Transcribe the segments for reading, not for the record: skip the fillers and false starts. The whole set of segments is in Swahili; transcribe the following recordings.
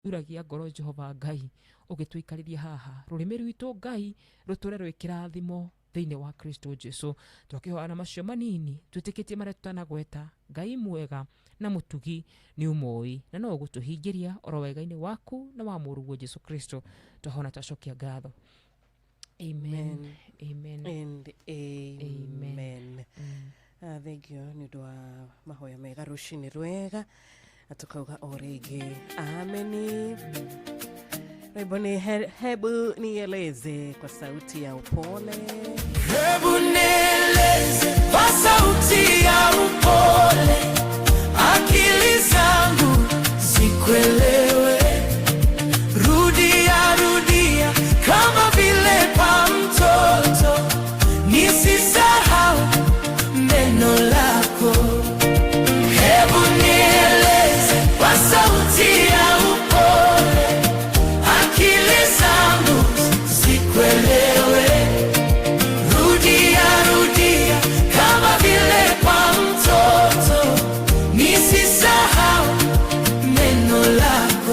uragia ngoro Jehova Ngai ugitwikariria haha rurimi rwitu Ngai ruture rwikirathimo thiini wa Kristo Jesu twakihoana macio manini twitikitie maria tutanagweta Ngai mwega na mutugi ni umoi na no gutuhingiria oro wega-ini waku na wa muruguo Jesu Kristo twahona twacokia ngatho. Amen. Amen. And amen. Thank you ni ndo mahoya mega rushini rwega atukauga orege ameni. Hebu nieleze kwa sauti ya upole. Hebu nieleze kwa sauti ya upole, akili zangu zikuelewe. Rudia rudia kama vile pa mtoto, nisisahau neno lako. Hebu nieleze kwa sauti ya upole, akili zangu zikuelewe. Rudia rudia kama vile kwa mtoto, nisisahau neno lako.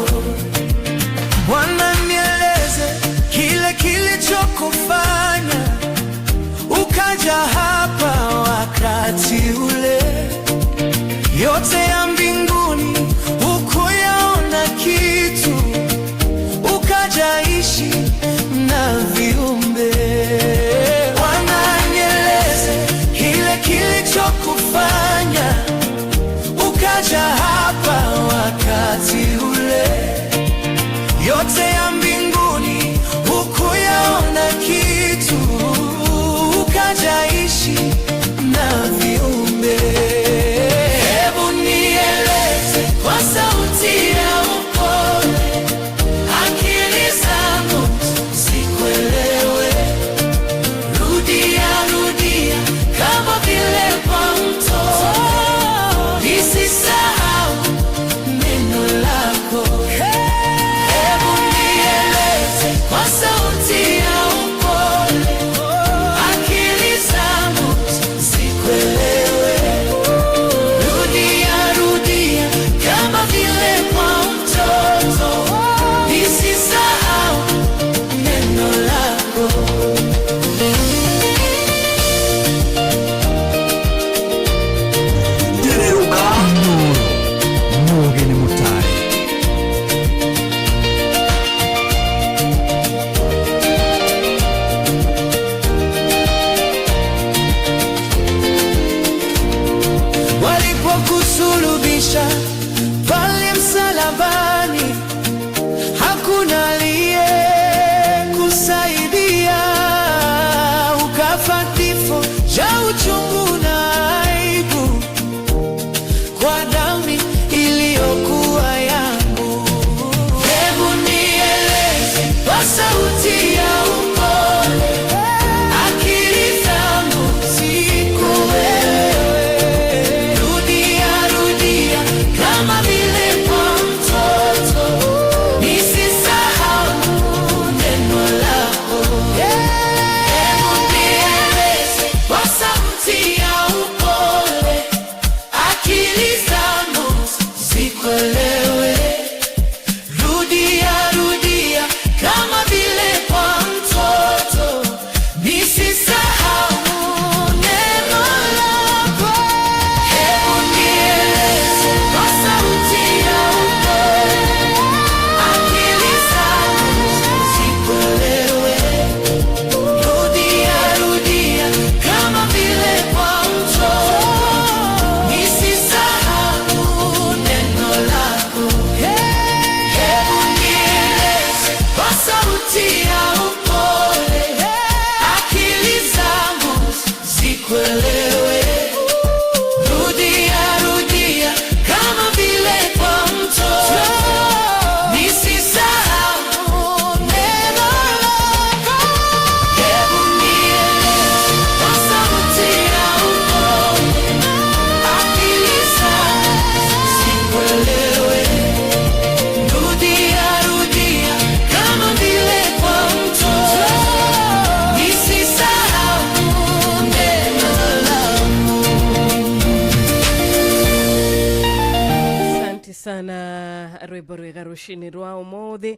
rwimbo rwega rucini rwa umuthi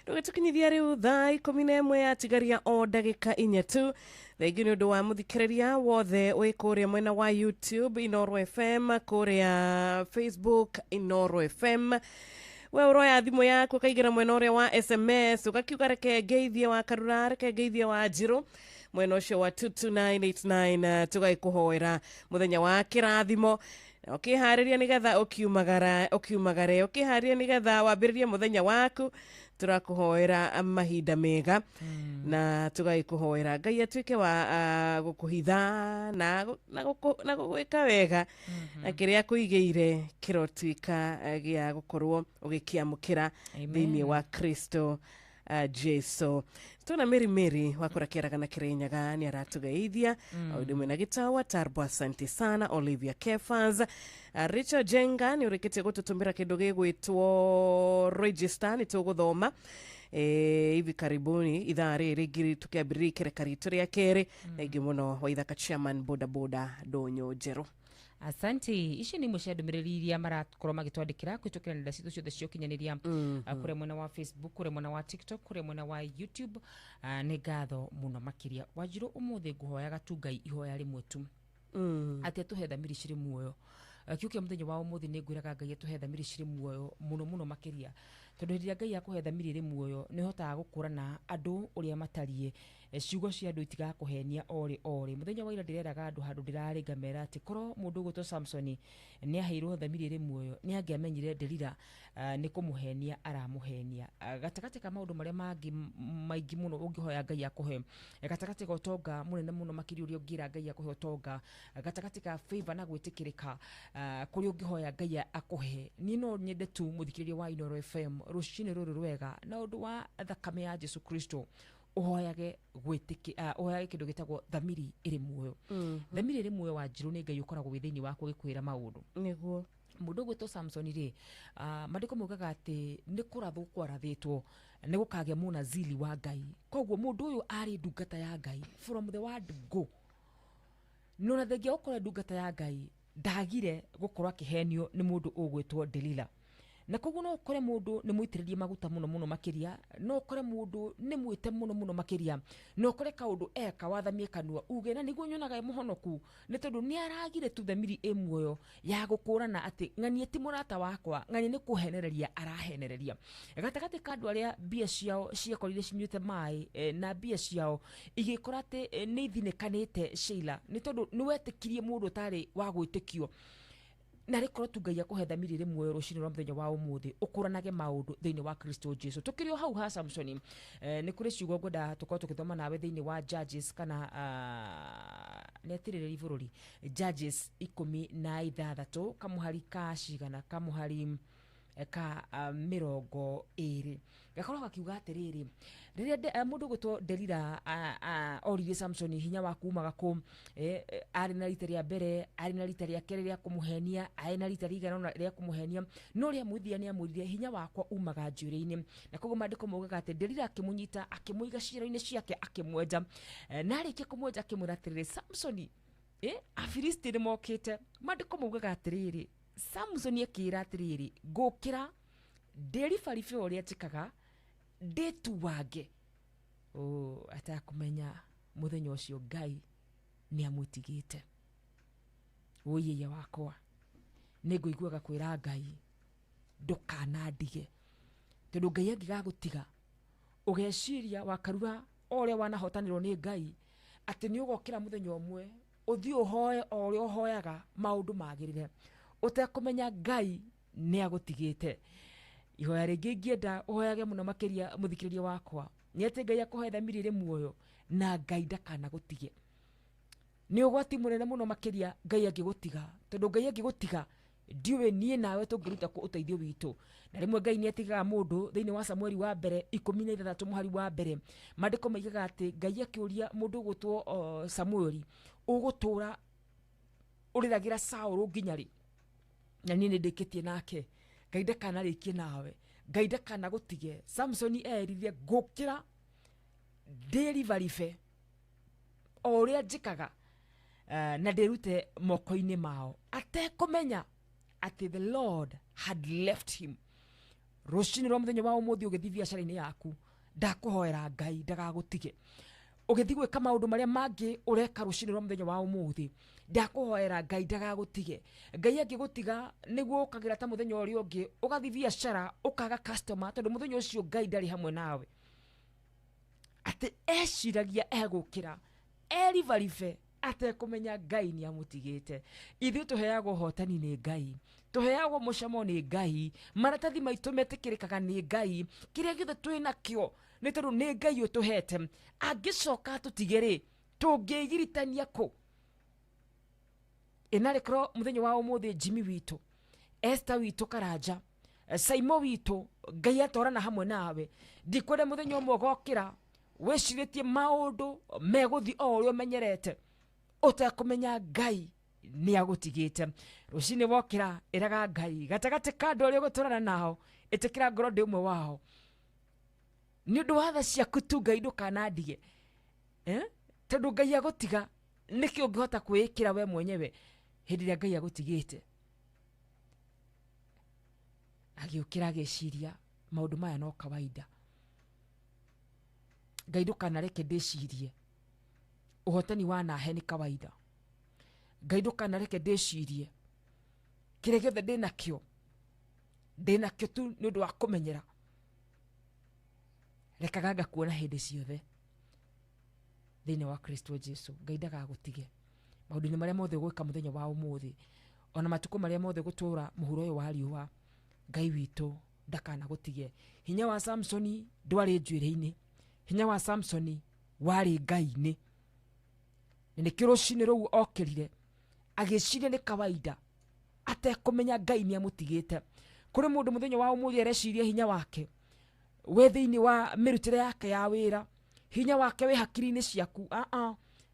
rugitukinyithia riu thaa 11 yatigaria o ndagika 4 tu. Thengi ni undu wa muthikiriria wothe wi kuria mwena wa YouTube Inoro FM, kuria Facebook Inoro FM. We uroya thimu yaku ukaigira mwena uria wa SMS ugakiuga reke ngeithie wa Karura, reke ngeithie wa Njiru mwena ucio wa 22989 tugaikuhoera muthenya wa kirathimo. Ukihariria nigetha ukiumagare ukihariria nigetha wambiririe muthenya waku. Turakuhoera mahinda mega na tugaikuhoera Ngai atuike wa gukuhitha na gugwika wega na kiria kuigeire kirotuika gia gukorwo ugikiamukira thiini wa Kristo Jesu. Tuna Meri wakora kiaraga na kirenyaga ni aratugeithia audio mwena gitawa Tarbo. Asante sana Olivia Kefans. Richard Jenga ni urikite gututumira kindu gigwitwo register ni tuguthoma hivi karibuni ithaa riri ngiri tukiambiriria ikereka ritu ria keri na ingi muno wa ithaka chairman boda Ndonyo Njeru. Asante. Ici ni mucia ndumiriri iria marakorwo magitwandikira kwitukira nenda citu ciothe cia ukinyaniria kure mwena wa Facebook, kure mwena wa TikTok, kure mwena wa YouTube. Ni ngatho muno makiria. Wanjiru umuthi nguhoyaga tu Ngai ihoya rimwe tu ati atuhe thamiri ciri muoyo. Kiukia muthenya wa umuthi ni ngwiraga Ngai atuhe thamiri ciri muoyo muno makiria, tondu hiria Ngai akuhe thamiri ri muoyo ni hotaga gukurana andu uria matarie ciugo cia andu itigakuhenia ori muthenya wa ira ndireraga andu handu ndirarenga mera ati koro mundu gutwo Samson ni aheirwo thamiri ri muoyo ni angiamenyire Delila ni kumuhenia aramuhenia. Gatakati ka maundu maria maingi muno ungihoya Ngai akuhe, gatakati ka utonga munene muno makiri uria ungira Ngai akuhe utonga, gatakati ka favor na gwitikirika kuri ungihoya Ngai akuhe. Ni no nyende tu muthikiriria wa Inoro FM rucini ruru rwega na undu wa thakame ya Jesu Kristo uhoyage uhoyage kindu gitagwo thamiri iri muoyo. Thamiri iri muoyo wa Njiru ni Ngai ukoragwo withiini wako gikwira maundu niguo mundu gwitwo Samson ri mandiko mugaga ati ni kurathwo kwarathitwo ni gukagia muna zili wa Ngai. Koguo mundu uyu ari ndungata ya Ngai from the word go. Nona thengia ukore ndungata ya Ngai ndagire gukorwa kihenio ni mundu ugwitwo Delila. Na koguo no ukore mundu ni muitiririe maguta muno makiria, no ukore mundu ni mwite muno makiria, no ukore kaundu eka wathamie kanua uge na niguo nyonaga muhonoku ni tondu ni aragire tu thamiri emuoyo ya gukurana ati ng'ani ti murata wakwa, ng'ani ni kuhenereria arahenereria. Gatakati kandu aria bia ciao ciekorire cinyuite mai na bia ciao igikora ati ni ithinekanite Sheila ni tondu ni wetikirie mundu tari wa gwitikio na rikoro tu Ngai akuhe thamiri ri muoyo rucini rwa muthenya wa umuthi ukuranage maundu thiini wa Kristo Jesu. Tukirio hau ha Samson ni kuri ciugo ngwenda tukorwo tukithoma nawe thiini wa Judges kana netiriri bururi Judges 16 kamuhari ka cigana kamuhari ka 20 gakorwo gakiuga atiriri riria mundu gutwo Delila orire Samson hinya wa kuumaga ku ari na rita ria mbere, ari na rita ria kere ria kumuhenia, ari na rita rigana ria kumuhenia, no ria muthia ni amurire hinya wakwa umaga njuri-ini. Na koguo mandiko mugaga ati Delila akimunyita akimuiga ciro-ini ciake akimwenja na arikia kumwenja akimwira atiriri Samson Afilisti ni mokite. Mandiko mugaga atiriri Samson akira atiriri ngukira nderibaribĩ uria njikaga ndetu wage atakumenya muthenya ucio Ngai ni amutigite. Uyiye wakwa ni nguiguaga kwira Ngai ndukanandige tondu Ngai angigagutiga ugeciria wa Karura oria wanahotanirwo ni Ngai ati ni ugokira muthenya umwe uthii uhoe oria uhoyaga maundu magirire utakumenya Ngai ni agutigite. Ihoya ringi ngienda uhoyage muno makiria muthikiriria wakwa ni ati Ngai akuhe thamiri ri muoyo na Ngai ndakana gutige. Ni ugwati munene muno makiria Ngai angigutiga tondu Ngai angigutiga ndiwe nie nawe tungiruta ku uteithio witu. Na rimwe Ngai ni atigaga mundu thiini wa Samueli wa mbere 16 muhari wa mbere mandiko maigaga ati Ngai akiuria mundu gutwo Samueli ugutura uriragira Saul nginyari na ni ndikitie nake Ngai ndakana rikie nawe, Ngai ndakana gutige. Samson erire ngukira ndiribaribe oria njikaga na ndirute moko-ini mao atekumenya ati the Lord had left him. rucini rwa muthenya wa umuthi ugithi biacara-ini yaku ndakuhoera Ngai ndagagutige ugithi gwika maundu maria mangi ureka rucini rwa muthenya wa umuthi ndakuhoera Ngai ndagagutige Ngai angigutiga niguo ukagira ta muthenya uri ungi ugathi biacara ukaga customer tondu muthenya ucio Ngai ndari hamwe nawe ati eciragia egukira erivarive atekumenya Ngai ni amutigite ithu tuheagwo hotani ni Ngai tuheagwo mucamo ni Ngai maratathi maitu metikirikaga ni Ngai kiria giothe twina kio ni tondu ni Ngai utuhete angicoka tutigiri tungigiritania ku inarekro muthenya wa umuthi Jimmy witu Esther witu Karanja Saimo witu Ngai atorana hamwe nawe ndikwenda muthenya umwe gokira weciritie maundu meguthi o uria menyerete utakumenya Ngai ni agutigite rucini wokira iraga Ngai gatagati kandu uria guturana nao itikira ngoro ndi umwe wao ni undu wa tha ciaku tu Ngai ndukanandige tondu Ngai agutiga niki ungihota kwikira we mwenyewe hindi ria Ngai agutigite agiukira agiciria maundu maya no kawaida Ngai ndukanareke ndicirie uhotani wanahe ni kawaida Ngai ndukanareke ndicirie kiria giothe ndinakio tu ni undu wa kumenyera rekaga ngakuona hindi ciothe thiini wa Kristo Jesu Ngai ndagagutige maundu-ini maria mothe gwika muthenya wa umuthi ona matuko maria mothe gutura muhuro uyu wa riua Ngai witu ndakanagutige hinya wa Samsoni ndwari njwire-ini hinya wa Samsoni wari Ngai-ini ni kirucini ruu okirire agiciria ni kawaida atekumenya Ngai ni amutigite kuri mundu muthenya wa umuthi areciria hinya wake we thiini wa mirutire yake ya wira hinya wake we hakiri-ini ciaku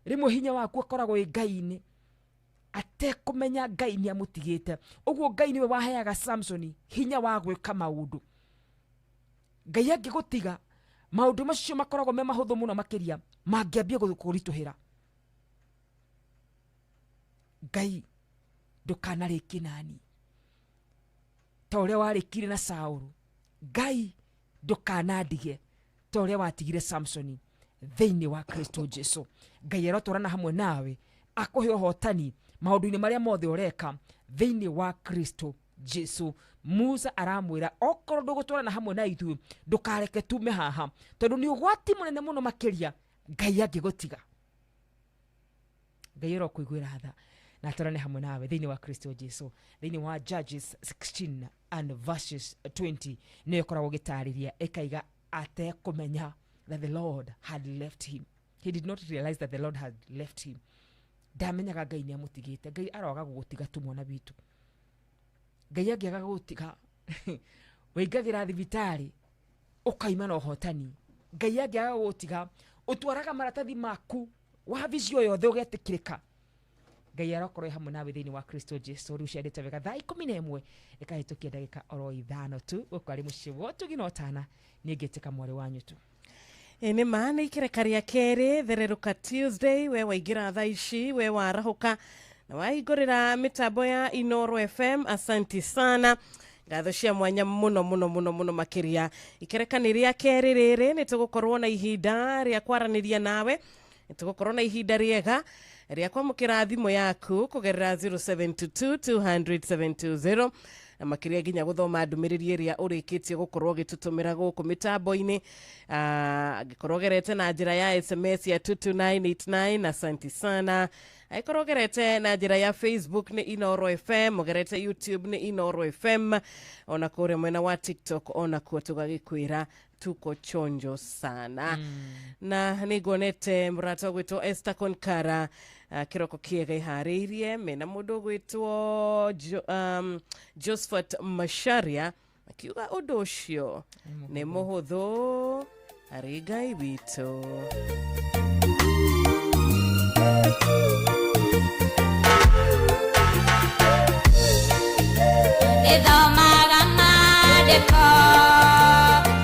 rimwe hinya waku akoragwo i Ngai-ini atekumenya Ngai ni amutigite uguo Ngai niwe waheaga Samsoni hinya wa gwika maundu Ngai angigutiga maundu macio makoragwo me mahuthu muno makiria mangiambia kurituhira Ngai ndukanariki nani ta uria warikire na Saulu Ngai ndukanandige ta uria watigire Samsoni thiini wa Kristo Jesu Ngai arotorana hamwe nawe akuhe hotani maundu-ini maria mothe ureka thiini wa Kristo Jesu Musa aramwira okorwo ndugutwarana hamwe na ithu ndukareke tume haha tondu ni ugwati munene muno makiria Ngai angigutiga Ngai arokuiguira tha na atorane hamwe nawe thiini wa Kristo Jesu thiini wa Judges 16 and verses 20 ni ikoragwo gitariria ikaiga atekumenya that the Lord had left him. He did not realize that the Lord had left him. Ndamenyaga Ngai ni amutigite Ngai aroga gugutiga tu mwana bitu Ngai angiaga gutiga weigagira thibitari ukaima no hotani Ngai angiaga gutiga utwaraga maratathi maku wa vicio yothe ugetikirika Ngai arokorwo hamwe nawe thiini wa Kristo Jesu riu ciandite wega thaa 11 ikahitukia ndagika oro 5 tu ukwari mucii wotu ginotana ni ngitika mwari wanyu tu ni maana ikerekaria keri thereruka Tuesday we waigira thaa ici we warahuka na waigorera mitambo ya Inoro FM asanti sana ngatho cia mwanya muno makiria ikerekaniria keri riri nitugukorwo na ihinda ria kwaraniria nawe nitugukorwo na ihinda riega ria kwamukira thimo yaku kugerera 0722200720 na makiria ginya guthoma ndumiriri iria urikitie gukorwo gitutumira guku mitambo-ini gikorogerete na njira ya SMS ya 22989 asanti sana aikorogerete na njira ya Facebook ni Inoro FM ogerete YouTube ni Inoro FM ona kure mwena wa TikTok ona kuo tugagikwira tuko chonjo sana na nigonete murata gwitwo Esther Konkara kiroko kiega iharirie mena mundu gwitwo Josephat Masharia akiuga undu ucio ni muhuthu ari Ngai witu Idomaga madeko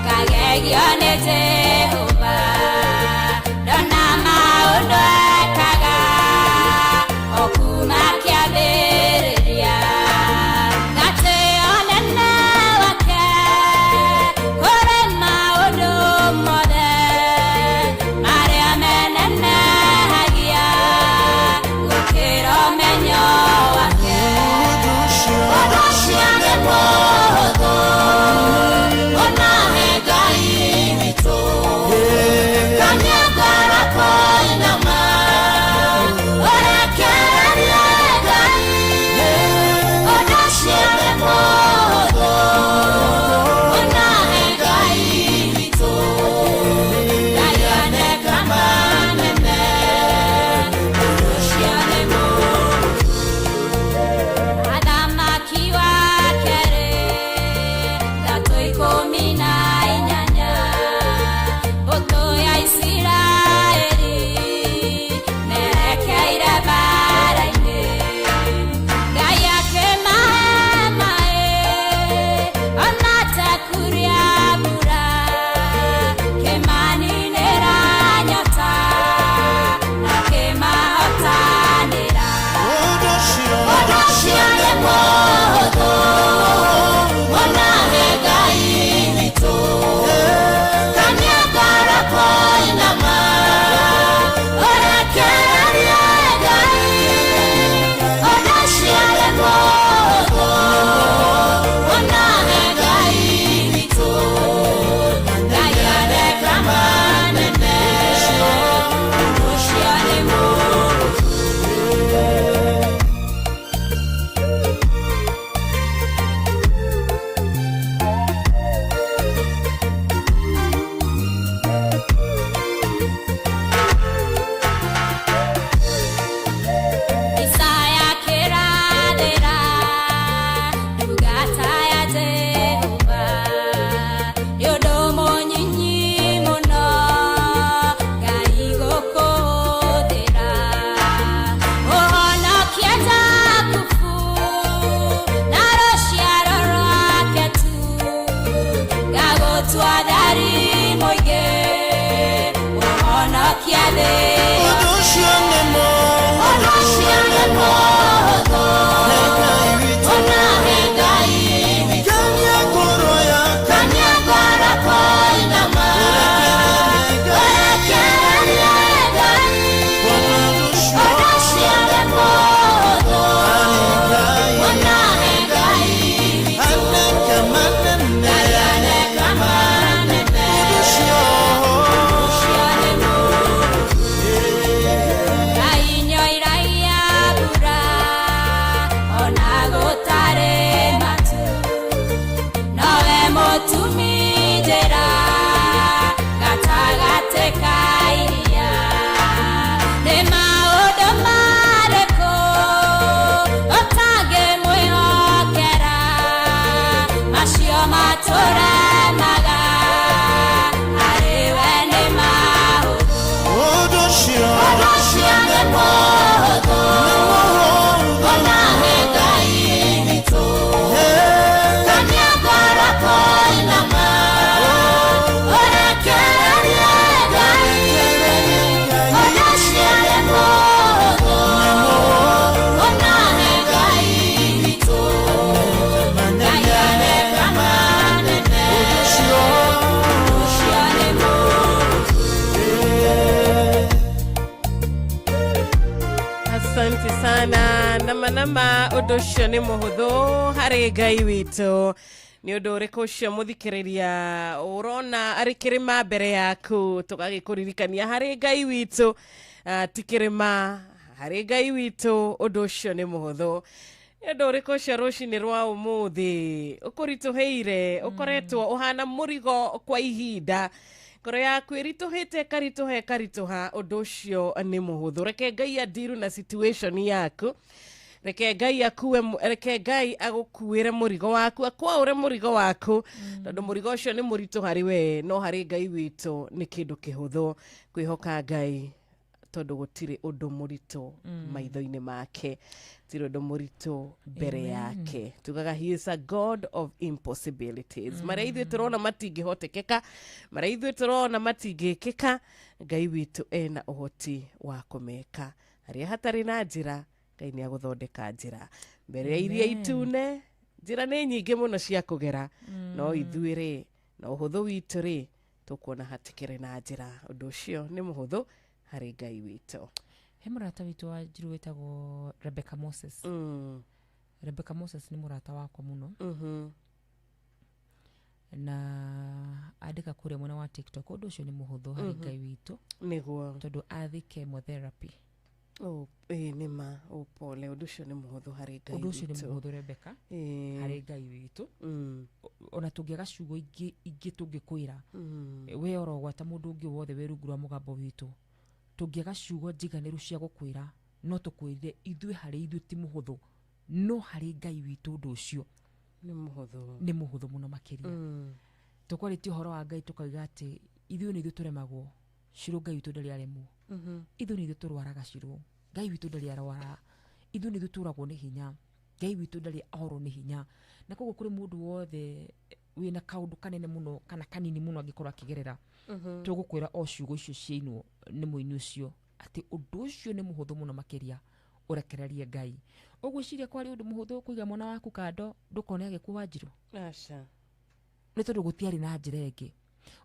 kagegio ne Jehova dona maundu ekaga okuma kiambiriria ngate onena wake mũtwathari mũingĩ wahonokia thĩ. Ũndũ ũcio nĩ mũhũthũ, Ũndũ ũcio nĩ mũhũthũ, ona he Ngai witũ. kania ngoro yaku, Kania ngoro kũinama, ũrekererie Ngai. ũndũ ũcio Ũndũ ũcio nĩ mũhũthũ, ona he Ngai witũ. aneka manene, Ngai aneka manene, ũcio ũcio nĩ mũhũthũ. Ngai nyoiragia mbura, ona gũtarĩ matu, nowe mũtumi njĩra gatagatĩ ka iria. Nĩ maũndũ marĩkũ ũtangĩmwĩhokera, macio matũremaga harĩ we nĩ mahũthũ. ũndũ ũcio Ũndũ ũcio nĩ mũhũthũ, ona he Ngai witũ. Kania ngoro kũinama, ũrekererie Ngai. Ũndũ ũcio nĩ mũhũthũ, ona he Ngai witũ. Ngai aneka manene, ũcio nĩ mũhũthũ. Asante sana nama ũndũ ũcio nĩ mũhũthũ harĩ Ngai witũ. Nĩ ũndũ ũrĩkũ ũcio mũthikĩrĩria ũrona arĩ kĩrĩma mbere yaku, tũgagĩkũririkania harĩ Ngai witũ ti kĩrĩma, harĩ Ngai witũ ũndũ ũcio nĩ mũhũthũ. Nĩ ũndũ ũrĩkũ ũcio rũcinĩ rwa ũmũthĩ ũkũritũhĩire, ũkoretwo ũhana mũrigo kwa ihinda, ngoro yaku ĩritũhĩte ĩkaritũha, ũndũ ũcio nĩ mũhũthũ. Reke Ngai andiru na situation yaku, reke Ngai agũkuĩre mũrigo waku, akwaũre mũrigo waku, tondũ mũrigo ũcio nĩ mũritũ harĩ we, no harĩ Ngai witũ nĩ kĩndũ kĩhũthũ. Kwĩhoka Ngai tondũ gũtirĩ ũndũ mũritũ maitho-inĩ make, gũtirĩ ũndũ mũritũ mbere yake. Tugaga he is a God of impossibilities. Marĩa ithuĩ tũrona matingĩhotekeka, marĩa ithuĩ tũrona matingĩkĩka, Ngai witũ ena ũhoti wa kũmeka. Harĩa hatarĩ na njĩra, Ngai nĩ agũthondeka njĩra. Mbere ya iria itune, njĩra nĩ nyingĩ mũno cia kũgera, no ithuĩ rĩ, na ũhũthũ witũ rĩ, tũkuona hatikĩrĩ na njĩra. Ũndũ ũcio nĩ mũhũthũ harĩ Ngai witũ. He mũrata witũ wa Njiru wĩtagwo Rebecca Moses. Rebecca Moses nĩ mũrata wakwa mũno, na andĩka kũrĩa mwena wa TikTok. Ũndũ ũcio nĩ mũhũthũ harĩ Ngai witũ, Nĩguo. tondũ athi chemotherapy. Nĩma, pole, ũndũ ũcio nĩ mũhũthũ harĩ Ngai Ũndũ ũcio nĩ witũ. mũhũthũ Rebecca harĩ Ngai witũ. Ona tũngĩaga ciugo ingĩ tũngĩkwĩra, we orogwata mũndũ ũngĩ wothe wĩ rungu rwa mũgambo witũ, tũngĩaga ciugo njiganĩru cia gũkwĩra, no tũkwĩrire ithuĩ harĩ ithuĩ ti mũhũthũ, no harĩ Ngai witũ ũndũ ũcio nĩ mũhũthũ mũno makĩria. Tũkwarĩtie ũhoro wa Ngai tũkauga atĩ ithuĩ nĩ ithuĩ tũremagwo, Shirũ Ngai witũ ndarĩ aremwo. Ithuĩ nĩ ithuĩ tũrwaraga Shirũ, Ngai witũ ndarĩ arwara. Ithuĩ nĩ ithuĩ tũragwo nĩ hinya, Ngai witũ ndarĩ ahorwo nĩ hinya. Na koguo kũrĩ mũndũ wothe wĩna kaũndũ kanene mũno kana kanini mũno angĩkorwo akĩgerera, tũgũkwĩra o ciugo icio ciainwo nĩ mũini ũcio atĩ ũndũ ũcio nĩ mũhũthũ mũno makĩria, ũrekererie Ngai. Ũgwĩciria kwarĩ ũndũ mũhũthũ kũiga mwana waku kando ndũkone agĩkuua Njiru? Aca. Nĩ tondũ gũtiarĩ na njĩra ĩngĩ.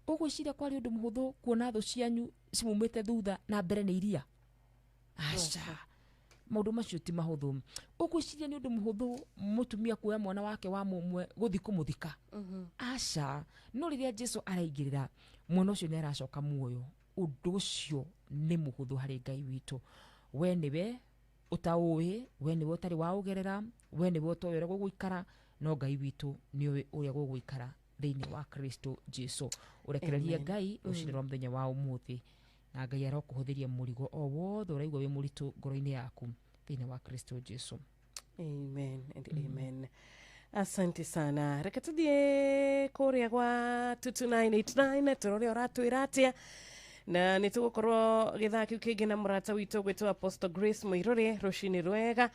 Ũgwĩciria kwarĩ ũndũ mũhũthũ kuona thũ cianyu cimumĩte thutha na mbere nĩ iria? Aca. Maũndũ macio ti mahũthũ. Ũgwĩciria nĩ ũndũ mũhũthũ mũtumia kuoya mwana wake wa mũmwe gũthi kũmũthika? Aca. No rĩrĩa Jesũ araingĩrĩra, mwana ũcio nĩ aracoka muoyo. Ũndũ ũcio nĩ mũhũthũ harĩ Ngai witũ. We nĩwe ũtaũĩ, we nĩwe ũtarĩ wa ũgerera, we nĩwe ũtoĩ ũrĩa gũgũikara, no Ngai witũ nĩwe ũrĩa gũgũikara thĩinĩ wa Kristo Jesũ. Ũrekererie Ngai rũcinĩ rwa mũthenya wa ũmũthĩ, na Ngai arokũhũthĩria mũrigo o wothe ũraigua wĩ mũritũ ngoro-inĩ yaku thĩinĩ wa Kristo Jesũ. Amen and amen. Asante sana. Reke tuthiĩ kũrĩa gwa 2989 tũrore ũratwĩra atĩa, na nĩtũgũkorwo gĩthaa kĩu kĩngĩ na mũrata witũ gwĩtwo Apostle Grace Mũirũrĩ rũcinĩ rwega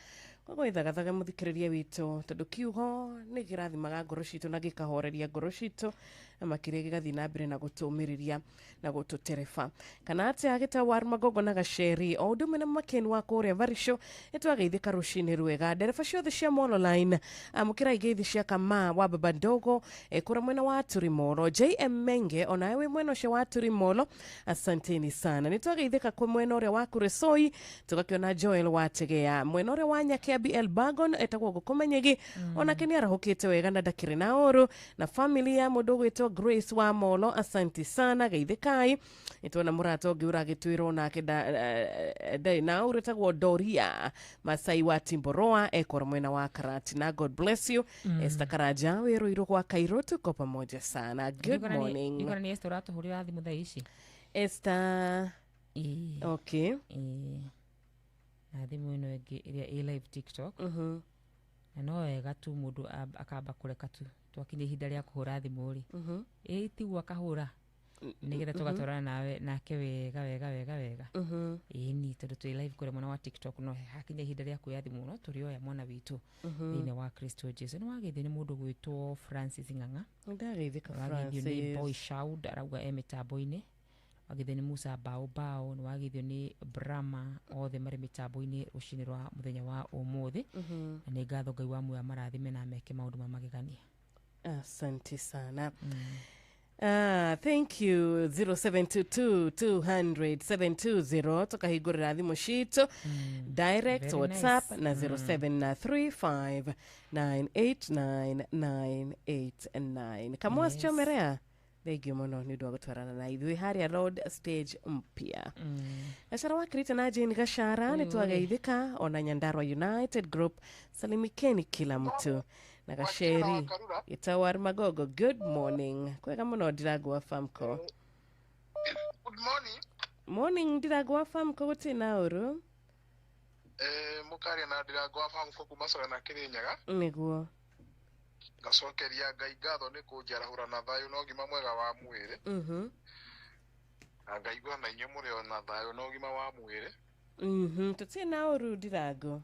koguo ithagathaga muthikiriria witu tondu kiugo ni girathimaga ngoro citu na gikahoreria ngoro citu na makiria gigathi na mbere na gutumiriria na gututereba kana ati agita war magogo na gaceri o ndu mena makeni wa kuria varisho itwageithika rucini rwega ndereba ciothe cia Molo Line amukira igeithi cia Kama wa Baba Ndogo kura mwena wa Turimolo JM Menge ona we mwena cia wa Turimolo asanteni sana nitwageithika kwa mwena uria wa Kuresoi tugakiona Joel Wategea mwena uria wa Nyakiambi Elbagon etagwo gukomenyegi ona keni arahukite wega na ndakiri na oru na family ya mundu gwitwo Grace wa Molo asanti sana geithikai itwana murata ungi uragitwirwo nake dai na uretagwo Doria Masai wa Timboroa ekora mwena wa Karati na God bless you Esther Karaja wiruirwo kwa Kairo tuko pamoja sana good morning Igora ni Esther uratuhurira thimu thaa ici Esther okay na thimu ino ingi iria i live TikTok na no wega tu mundu akamba kureka tu twakinya ihinda ria kuhura thimu ri tigwa kahura nigetha tugatwarana nawe nake wega ni tondu twi live kure mwana wa TikTok no hakinya ihinda ria kuya thimu no turioya mwana witu thine wa Kristo Jesu ni wageithio ni mundu gwitwo Francis Ng'ang'a ndageithika Francis ni Boy Shout arauga mitambo-ini wageithio ni Musa Bao ni wageithio ni Brahma othe mari mitambo-ini rucini rwa muthenya wa umuthi na ni ngatho Ngai wa muoyo marathime na meke maundu mamagegania asante sana thank you 0722200720 tukahigurira thimu citu direct WhatsApp nice. na 0735989989 kamwa Yes. Chomerea thegio muno ni ndu gutwarana na ithui haria road stage mpya Gacara wa Kirita na Jane Gacara ni twageithika ona Nyandarua United Group salimikeni kila mtu na gaceri itawar magogo good morning kwega muno ndiragwa famko Good morning. morning ndiragwa famko gutina uru Mukaria na ndiragwa famko kumasora na Kirinyaga niguo ngacokeria Ngai ngatho ni kunjarahura na thayu no gima mwega wa mwiri na ngaigua na inyo muri ona thayu no gima wa mwiri tutina uru ndirago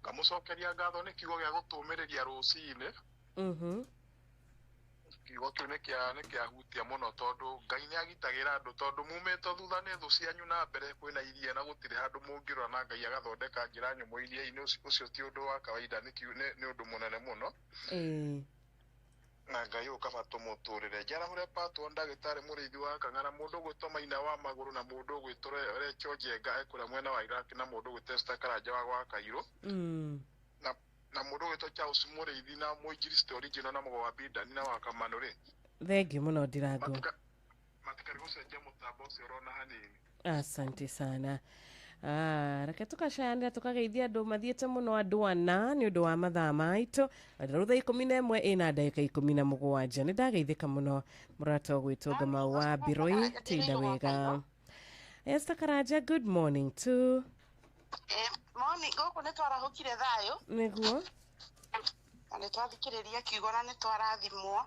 ngamucokeria ngatho ni kiugo gia gutumiriria rucini kiugo kiu ni kia hutia muno tondu Ngai ni agitagira andu tondu mumite thutha ni thu cianyu na mbere kwina iria na gutire handu mungirwa na Ngai agathondeka njira nyumu iria-ini ucio ti undu wa kawaida ni undu munene muno na Ngai ukaba tumuturire njarahure patwo ndagitari murithi wa Kang'ara mundu gwitwo Maina wa Maguru na mundu gwitwo Recho Njenga ekura mwena wa Iraq na mundu gwitwo Esther Karaja wa gwa Kairo na mundu gwitwo Charles Murithi na Muinjilisti original na mugo wa Bidani na wa Kamanuri thengi muno ndirago matikari gucenjia mutambo ucio urona hanini asante sana reke tukacanda tukageithia andu mathiete muno andu ana ni undu wa mathaa maitu rutha 11 ina ndagika 17 ni ndageithika muno murata gwitwo Ngamau wa Biroi tinda wega Esther Karaja good morning too morning goko ne twarahukire thayo niguo ne twathikiriria kiugo na ne twarathimwo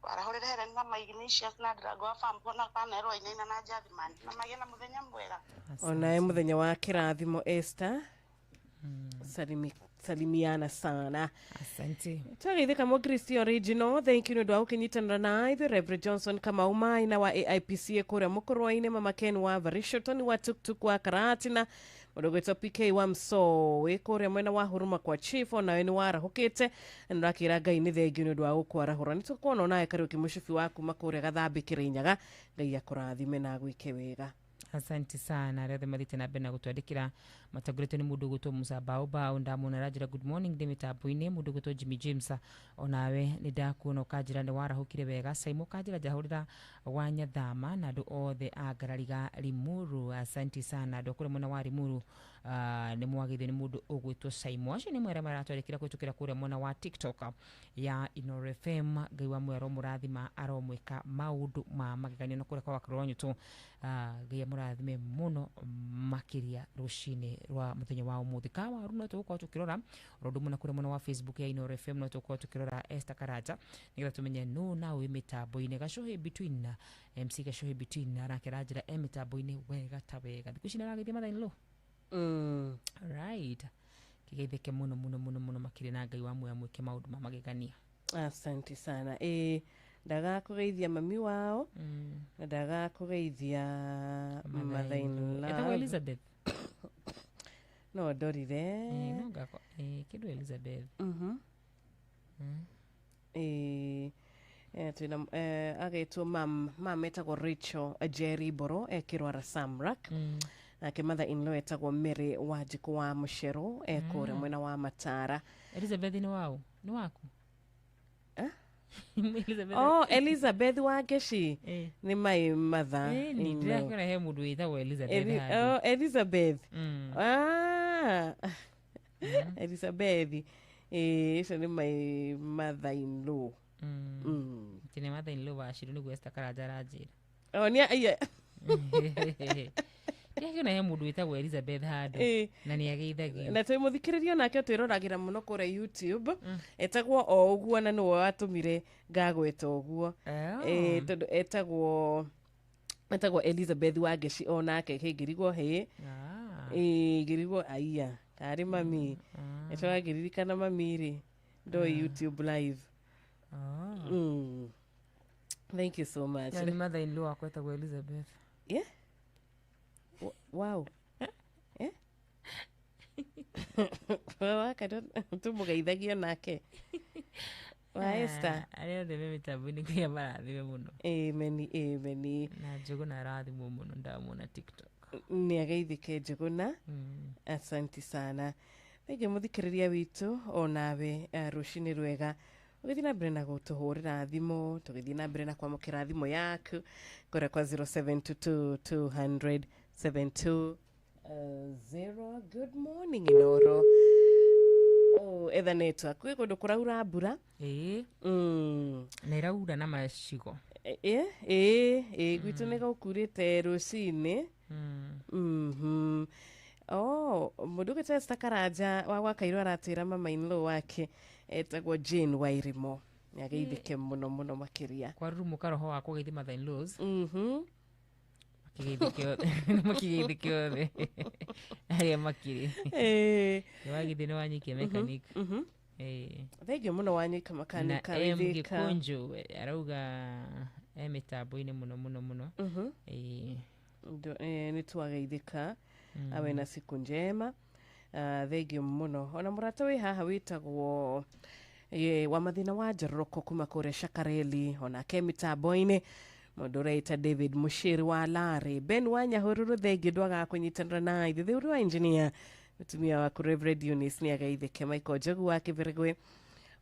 warahurire Helen na Ignatius na Drago fampo na panero ina na Jathman na magena muthenya mwega ona muthenya wa kirathimo Esther salimiana sana asante twageithika mo Kristi original thank you ndo ukinyitanira na ithu Reverend Johnson Kamau ina wa AIPC kuria mukorwa-ini mama Ken wa Varisho Tony wa Tuktuk wa Karatina Odogwetwa PK wa Mso wikuria mwena wa Huruma kwa Chief ona we ni warahukite ndakira Ngai ni thengio ni ndwa gukwarahura ni tukuona naye Kariuki mushifi waku makuria gathambi Kirinyaga Ngai akurathime na gwike wega asante sana rethe mathite na bena gutwandikira matagurete ni mundu gutwo Musa Bao ndamona rajira good morning de mitambo-ini mundu gutwo Jimmy James onawe ni ndakuona ukajira ni warahukire wega Saimo kajira jahurira wa Nyathama na andu othe agarariga Limuru asante sana andu kure mwana wa Limuru ni mwageithio ni mundu ugwitwo Saimo acio ni mwera maratwandikira kwitukira kure mwana wa TikTok ya Inoro FM Ngai wa mwero murathima aromwika maundu ma magegania no kure kwa Karonyo tu Ngai murathime muno makiria rucini rwa muthenya wa umuthi kawa runo tukwa tukirora rodo muna kure mwana wa Facebook ya Inoro FM no tukwa tukirora Esther Karaja nigetha tumenye no na we mitambo-ini gacohe between MC gacohe between arakira njira mitambo-ini wega ta wega thikuci na ragithia mathaini lo right kigeithike muno muno muno muno makiri na ngai wa muoyo mwike maundu ma magegania. Asante sana. Ndagakugeithia mami wao na ndagakugeithia mathainla. Eta Elizabeth. No dorire. No gako kidu Elizabeth. Twina agaitwo mam etagwo Rachel Jerry Boro ekirwara Samrak. Nake mother-in-law etagwo Mary Wanjiku wa Mushero ekore mwena wa Matara. Elizabeth ni wao ni waku? Elizabeth. Elizabeth wa Geshi ni my mother. Ni ndakira he mundu witagwo Elizabeth. Elizabeth. Elizabeth. Icio ni my mother-in-law. Tine mother-in-law wa Shiru ni gwesta karajarajira. Nia Ndakira he mundu witagwo Elizabeth hadu na ni ageithagio. Na twi muthikiriria nake twiragira muno kure YouTube etagwo o uguo na no watumire ngagweta uguo tondu etagwo Elizabeth wa Geshi onake kingirigwo ngirigwo aiya kari mami etagwo giririkana mami ri do YouTube live. Thank you so much. Yani mother-in-law akwetagwo Elizabeth. Yeah. Wow. Waka tumugeithagia nake. Waesta. Ayo de mimi tabuni kwa marathime muno. Amen. Na Njuguna arathimo muno ndamona TikTok. Ni ageithike Njuguna. Asante sana. Thenge muthikiriria witu onawe rushini rwega. Ugithii na mbere na gutuhurira thimo tugithii na mbere na kwamukira thimo yaku kore kwa 0722-200. Good morning Inoro. Etha network kwi kundu kuraura mbura na iraura na macigo gwitu ni gaukurite rucini. Mundu gitesta karaja wa gwakairwo aratira mama-in-law wake etagwo Jane Wairimo niageithike muno muno makiria kwa rumuka roho wa kugeithia mother-in-laws. Makigeithike othe aria makiri wagithine wanyike mechanic. Thegio muno wanyika makanika withika Gikunju arauga mitambo-ini muno muno muno. Ni twageithika awe na siku njema. Thegio muno ona murata wi haha witagwo wa mathina wa Njoroko kuma kure Shakareli ona ke mitambo-ini moderator David Mushiri wa Lari Ben Wanyahururu thegio ndwaga kunyitanira na ithe uri wa engineer mutumia wa Reverend Eunice ni ageithike Michael Jogu wa Kibirigwe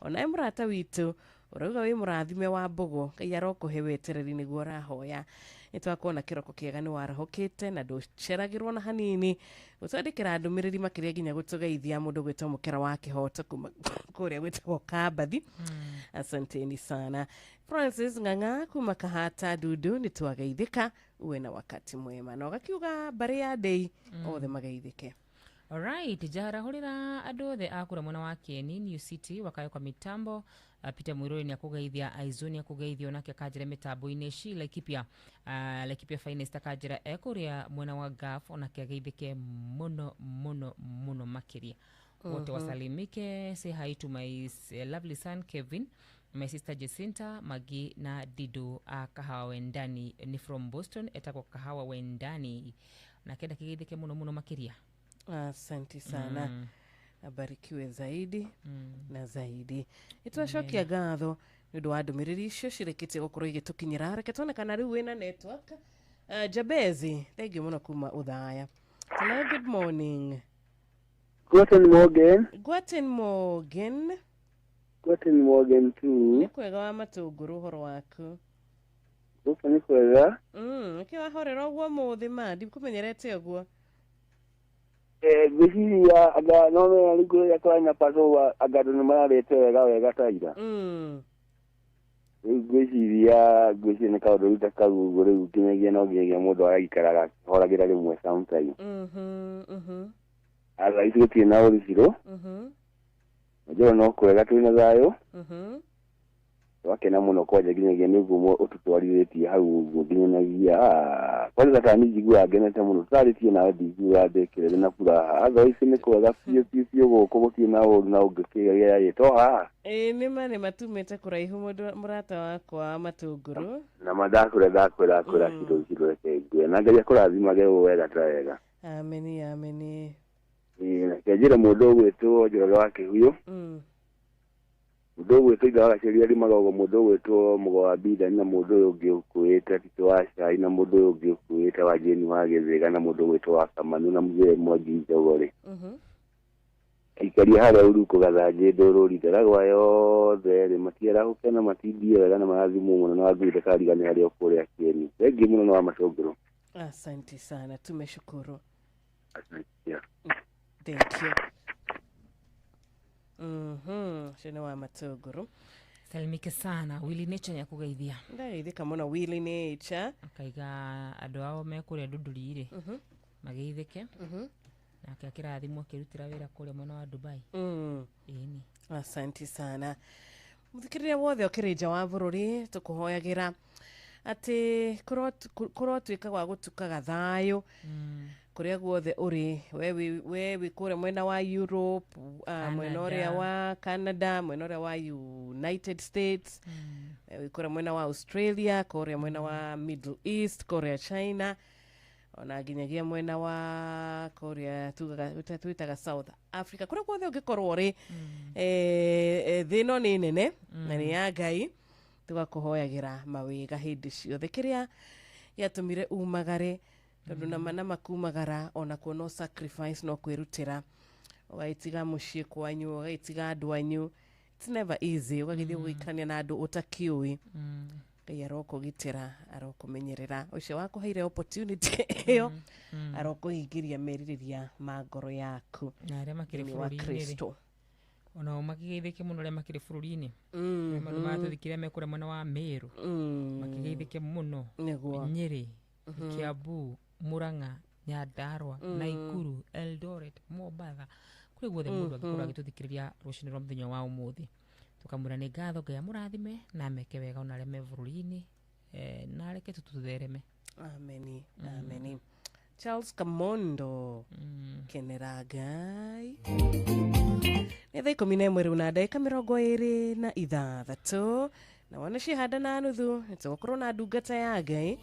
ona murata witu urauga wi murathime wa Mbogo Ngai arokuhe wetereri niguo rahoya nitwakona kiroko kiega ni warahokite na nduceragirwo na hanini utwandikira ndumiriri makiria ginya gutugeithia mundu gwitwo mukera wa kihoto kuma kuria gwitwo Kabathi. Asanteni sana. Francis Nganga kuma Kahata Dudu nitwageithika uwe na wakati mwema no gakiuga bari ya day othe mageithike. Alright, jara hulira andu othe akura mwana wa Kieni New City wakayo kwa mitambo. Peter Mwiruri ni akugeithia Aizoni akugeithio nake akajira mitambo-ini shi Laikipia finest akajira ekuria mwena wa Gaf onake ageithike muno makiria. Wote wasalimike. Say hi to my lovely son Kevin, my sister Jacinta, Magi na Dido Kahawa Wendani ni from Boston etako Kahawa Wendani nakenda kigeithike muno makiria. Asante sana. Abarikiwe zaidi na zaidi. Itwashokia gatho ndu wa ndumiriri icio cirekete gukorwo igitukinyira reke tuonekana riu wina network. Jabezi thank you muno kuma Uthaya. Hello, good morning. Guten Morgen too. Ni kwega wa matunguru horo waku. Uko ni kwega? Kiwa horero gwo muthi ma ndikumenyerete uguo. Gwiciria aga nome aligwe yakwanya pazowa agado ni mararete wega taira. Gwiciria ni kaundu ruta kagugure gukinyagia no nginya mundu aragikaraga horagira rimwe sometime. Ala isi tina uriciro. Njo no kwega twina thayo. wakena muno kwaja nginyagia niguo ututwarithĩtie hau ũguo nginyagia kwanza tani njigua ngenete muno twarĩtie nawe ndigua ndĩkĩrĩre na furaha otherwise nĩ kwega biũ gũkũ gũtirĩ na ũru na ũngĩkĩgĩa yĩto nĩ matumĩte kũraihu mũrata wakwa Matũngũrũ na ndakwĩra kiro reke ngwe na Ngai akũrathimage wega ta wega ameni kenjĩra mũndũ ũgwĩtwo Njoroge wa Kĩguũ mũndũ ũgwĩtwo ithe wa Gaciari Magogo mũndũ ũgwĩtwo Mũgo wa Mbida na mũndũ ũyũ ũngĩ ũkuĩte Tito wa Cai na mũndũ ũyũ ũngĩ ũkuĩte wa Jeni wa Gĩthĩga na mũndũ ũgwĩtwo wa Kamanu na Mzee Mwangi Njogore ikaria harĩa Uruku Gathanjĩ Ndũrũri ndaragwa yothe rĩ matiera gũkena matindie wega na marathimwo mũno na wathurire karigani harĩa kũrĩa Kieni thengi mũno wa Macũngũrũ. Asante sana, tumeshukuru. Asante. Thank you. Shene wa Matũngũrũ. Salimike sana Willy Nature ya kugeithia. Ndaithika mũno Willy Nature. Akaiga andũ ao mekuria Ndunduri mageithike. Nake akĩrathimwo akĩrutĩra wĩra kũrĩa mwena wa Dubai. Ĩni. Asante sana. Mũthikĩrĩria wothe ũkĩrĩnja wa bũrũri tũkũhoyagĩra atĩ korwo tuĩka gwa gũtukaga thayũ kũrĩa guothe ũrĩ we kũrĩa mwena wa Europe mwena ũrĩa wa Canada mwena ũrĩa wa United States we kũrĩa mwena wa Australia kũrĩa mwena wa Middle East kũrĩa China ona nginyagia mwena wa kũrĩa twitaga South Africa kũrĩa guothe ũngĩkorwo ũrĩ thĩ ĩno nĩ nene na nĩ ya Ngai tũgakũhoyagĩra mawĩga hĩndĩ ciothe kĩrĩa gĩatũmire umagare tondũ na makumagara ona kuona sacrifice no kwĩrutĩra ũgaitiga mũciĩ kwanyu ũgaitiga andũ anyu it's never easy ũgagĩthiĩ gũikarania na andũ ũtakĩũĩ Ngai arokũgitĩra arokũmenyerera ũcio wakũheire opportunity ĩyo arokũhingĩria merirĩria ma ngoro yaku na arĩa makĩrĩ bũrũri-inĩ ona makĩgeithĩke mũno arĩa makĩrĩ bũrũri-inĩ maũndũ matũthikĩria mekũrĩa mwena wa Meru makĩgeithĩke mũno Nyeri Kiambu Murang'a Nyandarua Naikuru Eldoret Mombasa kũrĩa guothe mũndũ angĩkorwo agĩtũthikĩrĩria rũcinĩ rwa mũthenya wa ũmũthĩ tukamwĩra nĩ ngatho Ngai amũrathime na ameke wega ona arĩa me bũrũri-inĩ na areke tũtũthereme. Ameni. Charles Kamondo kenera Ngai nĩ thaa 11 rĩu na ndagĩka 26 na wana cihanda na nuthu nĩtũgũkorwo na ndungata ya Ngai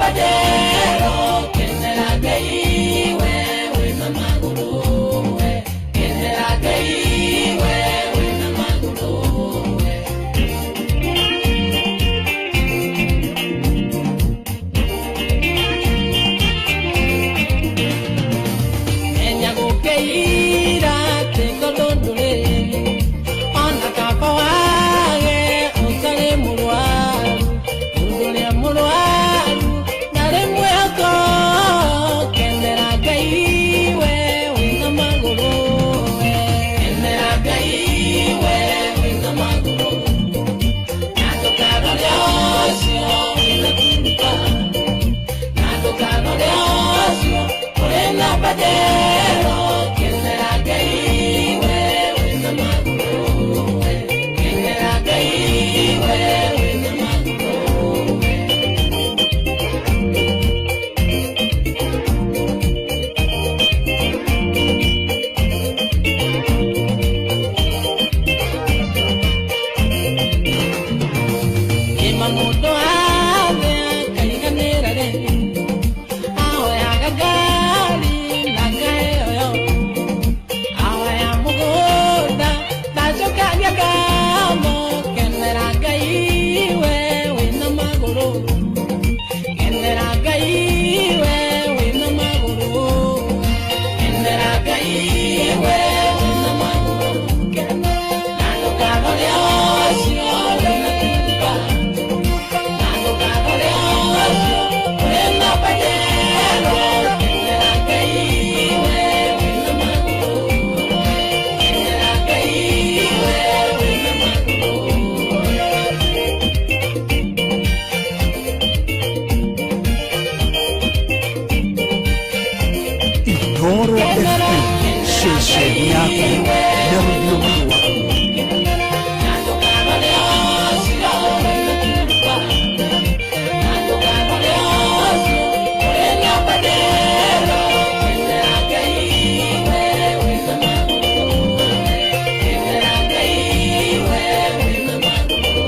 padero kendera gai wewe na maguru kendera gai wewe na maguru enya gukeira te kodondure ona kapawae utare murwaru undure murwaru nare mwako kendera gai wewe na maguru kendera gai wewe na maguru nato karolosio ina kumpa nato karolosio orena padero kendera gai wewe na maguru kendera gai wewe na maguru imamuto ave kaiganera re aho ya gagali nagayo aho ya mugoda tajoka nyagamo kendera gai wewe na maguru kendera gai wewe na maguru kendera gai wewe na maguru nando kabale osio na kumpa nando kabale osio orena padero kendera gai wewe na maguru kendera gai wewe na maguru Toro FM, shesheni yako ya redio Murwa. nando kabale osio na kumpa nando kabale osio orena padero kendera gai wewe na maguru kendera gai wewe na maguru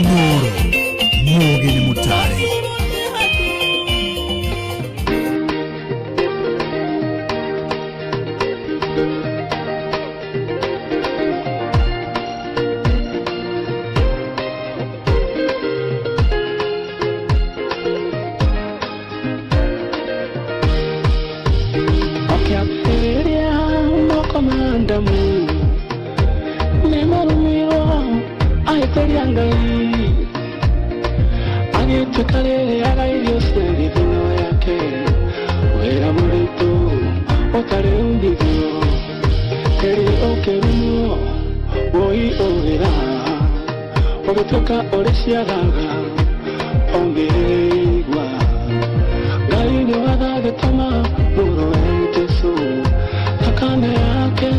Noro, Mogeni Mutare. Akiafiria mokomanda mu nemorumiro aiteria ngai agitukalele agairio seri vino yake wera muritu otare undivyo keri okerumo woi owera ogituka oresiagaga ongeigwa ngai ni wathagitama muro entesu takane yake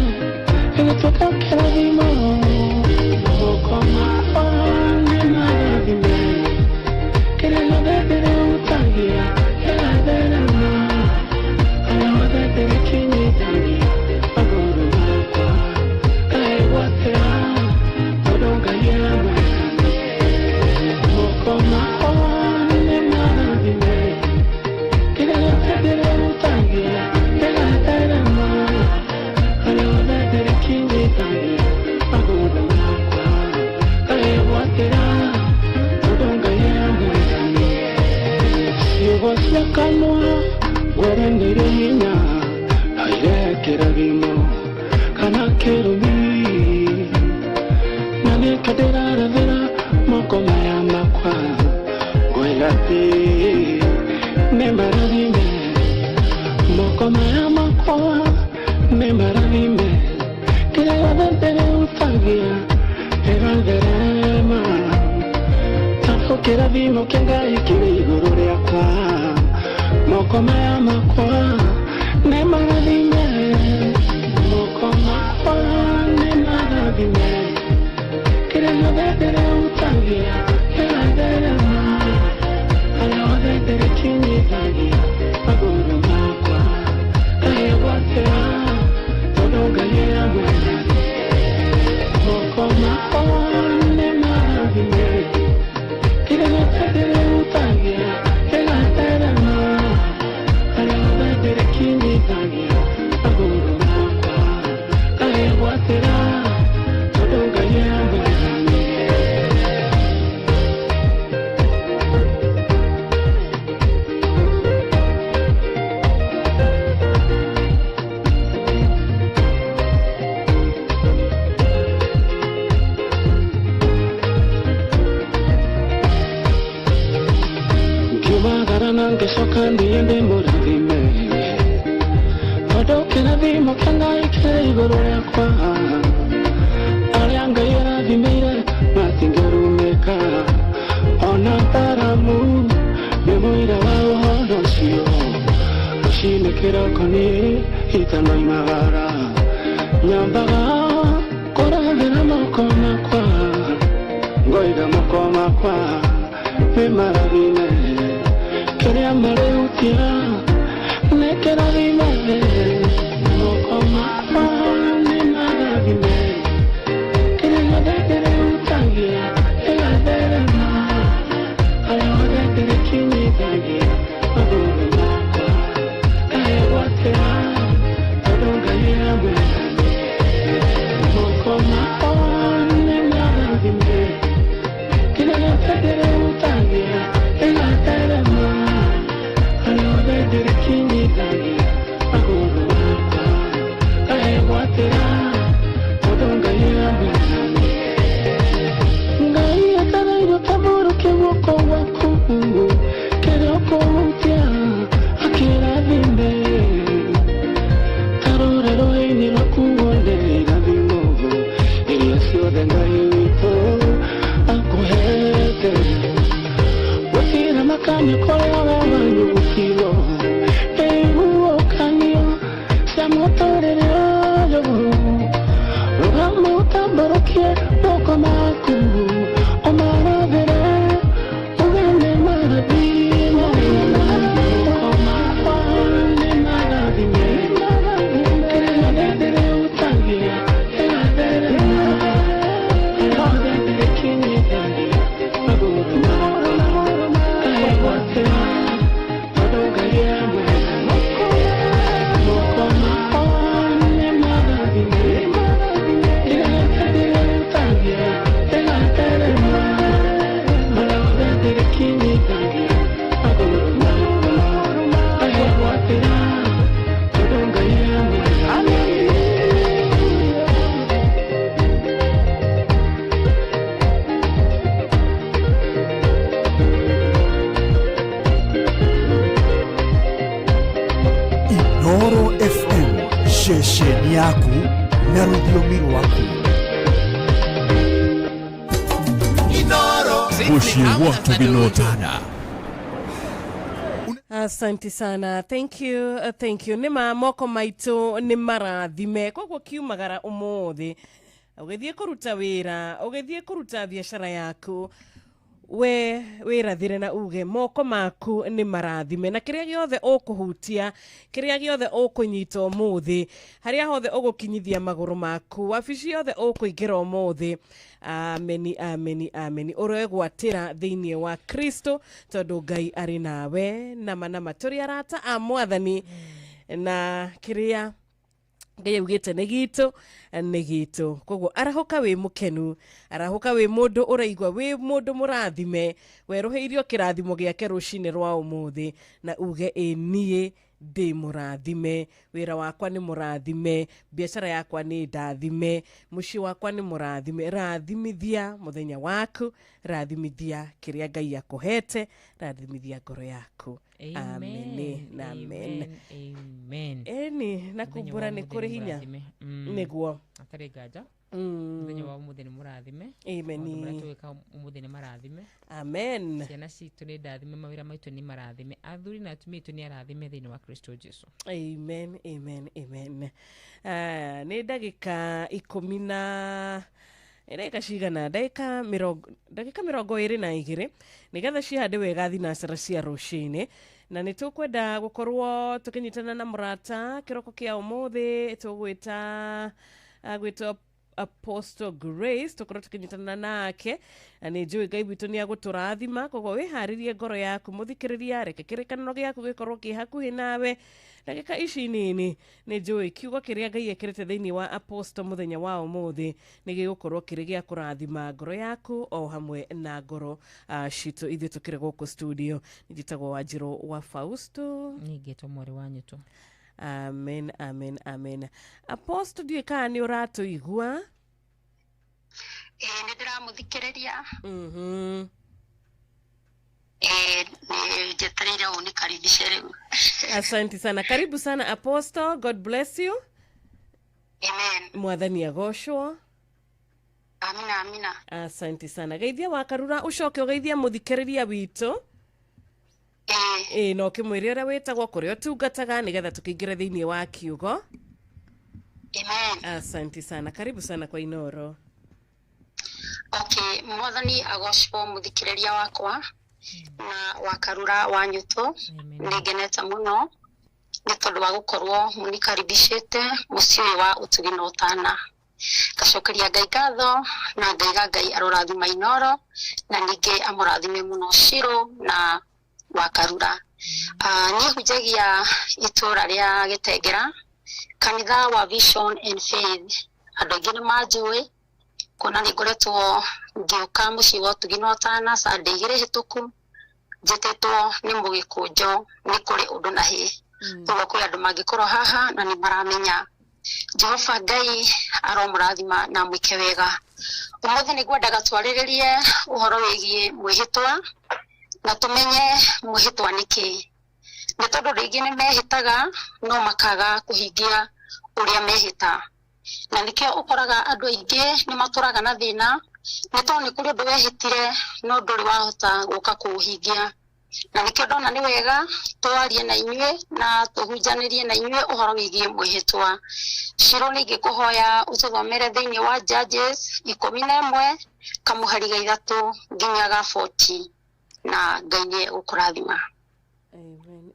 ilitoka keradimo okoma onge naradime kerelo dedere utagia keraderama ayawadedere kinyitani agoro makwa kaewatera odonga yama okoma onge naradime kerelo dedere utagia keraderama ayawadedere kinyitani agoro makwa kaewatera odonga yama siwasiakanwa werendirinya airekeragimo kana kerumi nanekaderarevera mokoma ya makwa goilati nemararime mokoma ya makwa nemararime kirewadentere utagia eraderema kirathimo kengai kiri iguru riakwa mokoma ya makwa ne marathime mokoma ngecoka ndiende mũrathime tondũ kĩrathimo kĩa Ngai kĩrĩ igũrũ rĩakwa arĩa Ngai arathimĩire matingĩrumĩka ona taramu nĩ mũira wa ũhoro ũcio rũcinĩ kĩroko niĩ itanoimagara nyambaga kũrathĩra moko makwa ngoiga moko makwa nĩ marathime kĩrĩa marĩhutia nĩ kĩrathime moko makwa nĩ marathime kĩrĩa gĩothe kĩrĩhutagia gĩgatherema harĩa hothe kĩrĩkinyithagia magũrũ makwa kahegwatĩra tondũ Ngai nĩ hamwe naniĩ moko makwa nĩ marathime kĩrĩa gĩothe kĩrĩhutagia gĩgatherema harĩa hothe kĩrĩkinyithagia magũrũ makwa kahegwatĩra tondũ Ngai nĩ hamwe naniĩ Ngai atarairio tamũrũkie guoko gwaku kĩrĩa ũkũhutia akĩrathime tarora rũĩ-inĩ rwaku wone irathimo iria ciothe Ngai witũ akũhete gũtirĩ makanya kũrĩa we wanyugukirwo ĩhuũkanio cia mũtũrĩre ũyũ rũgama ũtambũrũkie moko maku ũmarathĩre uge nĩ marathime moko makwa nĩ marathime kĩrĩa gĩothe kĩrĩhutagia gĩgatherema harĩa hothe kĩrĩkinyithagia magũrũ makwa kahegwatĩra tondũ Ngai nĩ hamwe naniĩ moko makwa nĩ marathime kĩrĩa gĩothe kĩrĩhutagia gĩgatherema harĩa hothe kĩrĩkinyithagia magũrũ makwa kahegwatĩra tondũ Ngai nĩ hamwe naniĩ Inooro FM, shesheni yaku na rũthiomi rwaku. Bushi watu binotana. Asante sana, thank you, thank you. Nima moko maitũ nĩ marathime koguo kiumagara ũmũthĩ ũgĩthiĩ kũruta wĩra ũgĩthiĩ kũruta biacara yaku we wĩrathĩre na uge moko maku nĩ marathime na kĩrĩa gĩothe ũkũhutia kĩrĩa gĩothe ũkũnyita ũmũthĩ harĩa hothe ũgũkinyithia magũrũ maku wabici yothe ũkũingĩra ũmũthĩ ameni ameni ameni ũregwatĩra thĩinĩ wa Kristo tondũ Ngai arĩ nawe nama tũrĩ arata a Mwathani na kĩrĩa Ngai augĩte nĩ gitũ koguo arahuka wĩ mũkenu arahuka wĩ mũndũ ũraigua wĩ mũndũ mũrathime werũhĩirio kĩrathimo gĩake rũcinĩ rwa ũmũthĩ na uge niĩ ndĩ mũrathime wĩra wakwa nĩ mũrathime biacara yakwa nĩ ndathime mũciĩ wakwa nĩ mũrathime rathimithia mũthenya waku rathimithia kĩrĩa Ngai akũhete rathimithia ngoro yaku amen na amen amen eni nakumbura nĩ kũrĩ hinya nĩguo atarĩ nganja mũthenya wa ũmũthĩ nĩ mũrathime amen marĩa twĩka ũmũthĩ nĩ marathime amen ciana citũ nĩ ndathime mawĩra maitũ nĩ marathime athuri na atumia aitũ nĩ arathime thĩinĩ wa Kristo Jesu amen amen amen nĩ ndagĩka 10 na ndagĩka cigana ndagĩka 22 nĩgetha cihande wega thinacara cia rũcinĩ na nĩ tũkwenda gũkorwo tũkĩnyitana na mũrata kĩroko kĩa ũmũthĩ tũgwĩta gwĩtwo Apostle Grace tũkorwo tũkĩnyitana nake na nĩ njũĩ Ngai witũ nĩ agũtũrathima koguo wĩharĩrie ngoro yaku mũthikĩrĩria reke kĩrĩkanĩro gĩaku gĩkorwo kĩ hakuhĩ nawe ndagĩka ici nini nĩ njũĩ kiugo kĩrĩa Ngai ekĩrĩte thĩinĩ wa Apostle mũthenya wa ũmũthĩ nĩ gĩgũkorwo kĩrĩ gĩa kũrathima ngoro yaku o hamwe na ngoro citũ ithuĩ tũkĩrĩ gũkũ studio njĩtagwo Wanjirũ wa Fausto ningĩtwo mwarĩ wa nyũtũ amen amen amen Apostle ndiũĩ kana nĩ ũratũigua nĩ ndĩramũthikĩrĩria Jetarira unikaribishe leo. Asante sana. Karibu sana Apostle. God bless you. Amen. Mwathani agoshwo. Amina. Asante sana. Geithia wakarura ucoke ugeithia muthikiriria witũ. No kimwire ũrĩa wĩtagwo kũrĩa ũtungataga nĩgetha tũkĩingĩre thĩinĩ wa kiugo. Amen. Asante sana. Karibu sana kwa Inoro. Okay, Mwathani agoshwo muthikiriria wakwa na wakarura wa nyuto. Nĩngenete mũno nĩ tondũ wa gũkorwo mũnikaribicĩte mũciĩ wa ũtugi na ũtana. Gacokeria Ngai ngatho na ngaiga Ngai arorathima Inoro na ningĩ amũrathime mũno Shiro na wakarura. Niĩ hunjagia itũũra rĩa Gĩtengera, kanitha wa Vision and Faith. Andũ aingĩ nĩ manjũĩ kuona nĩ ngoretwo ngĩũka mũciĩ wa ũtugi na ũtana Sunday 2 hĩtũku, njĩtĩtwo nĩ mũgĩkũnjo nĩ kũrĩ ũndũ na hĩ. Koguo kwĩ andũ mangĩkorwo haha na nĩ maramenya Jehova Ngai aromũrathima na mwĩke wega. Ũmũthĩ nĩ ngwendaga twarĩrĩrie ũhoro wĩgiĩ mwĩhĩtwa na tũmenye mwĩhĩtwa nĩ kĩĩ. Nĩ tondũ rĩngĩ nĩ mehĩtaga no makaga kũhingia ũrĩa mehĩta. Na nĩkĩo ũkoraga andũ aingĩ nĩ matũraga na thĩna nĩ tondũ nĩ kũrĩ ũndũ wehĩtire no ndũrĩ wahota gũka kũũhingia. Na nĩkĩo ndona nĩ wega twarie na inyuĩ na tũhunjanĩrie na inyuĩ ũhoro wĩgiĩ mwĩhĩtwa. Shiro nĩ ingĩkũhoya ũtũthomere thĩinĩ wa Judges 11 kamũhari ga 3 nginya ga 40 na Ngai nĩ gũkũrathima.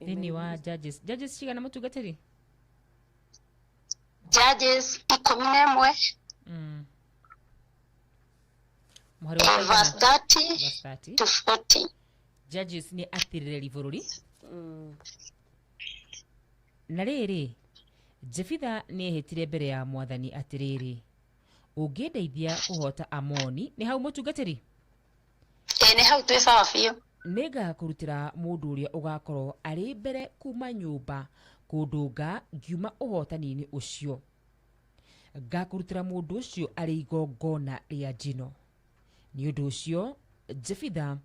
Thĩinĩ wa Judges cigana mũtungatĩri? Judges 11 verse 30 to 40. Judges ni atirĩrĩri bũrũri. Na rĩrĩ Jefitha nĩ ehĩtire mbere ya Mwathani atĩrĩrĩ, ũngĩndeithia kũhota Amoni nĩ hau mũtungatĩri? Nĩ hau twĩ sawa biũ. Nĩngakũrutĩra mũndũ ũrĩa ũgakorwo arĩ mbere kuma nyũmba kũndũnga ngiuma ũhotani-inĩ ũcio. Ngakũrutĩra mũndũ ũcio arĩ igongona rĩa njino. Nĩ ũndũ ũcio Jefitha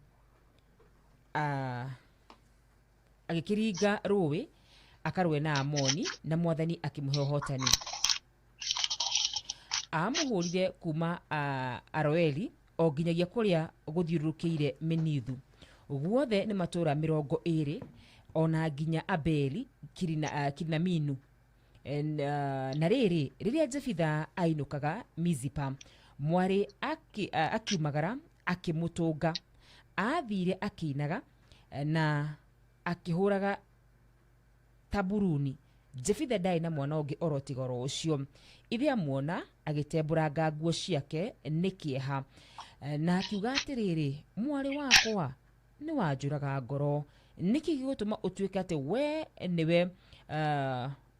agĩkĩringa rũĩ akarũe na Amoni na Mwathani akĩmũhe ũhotani. Amũhũrire kuma Aroeli o nginyagia kũrĩa gũthiũrũrũkĩire Menithu. Guothe nĩ matũũra 20 ona nginya Abeli Kirinaminu. Na rĩrĩ rĩrĩa Jefitha ainũkaga Mizipa, mwarĩ akiumagara akĩmũtũnga. Athire akĩinaga na akĩhũraga taburuni. Jefitha ndaĩ na mwana ũngĩ orotigoro ũcio. Ithe amuona agĩtembũranga nguo ciake nĩ kĩeha na akiuga atĩrĩrĩ, mwarĩ wakwa nĩ wanjũraga ngoro, nĩkĩ gĩgũtũma ũtuĩke atĩ we nĩwe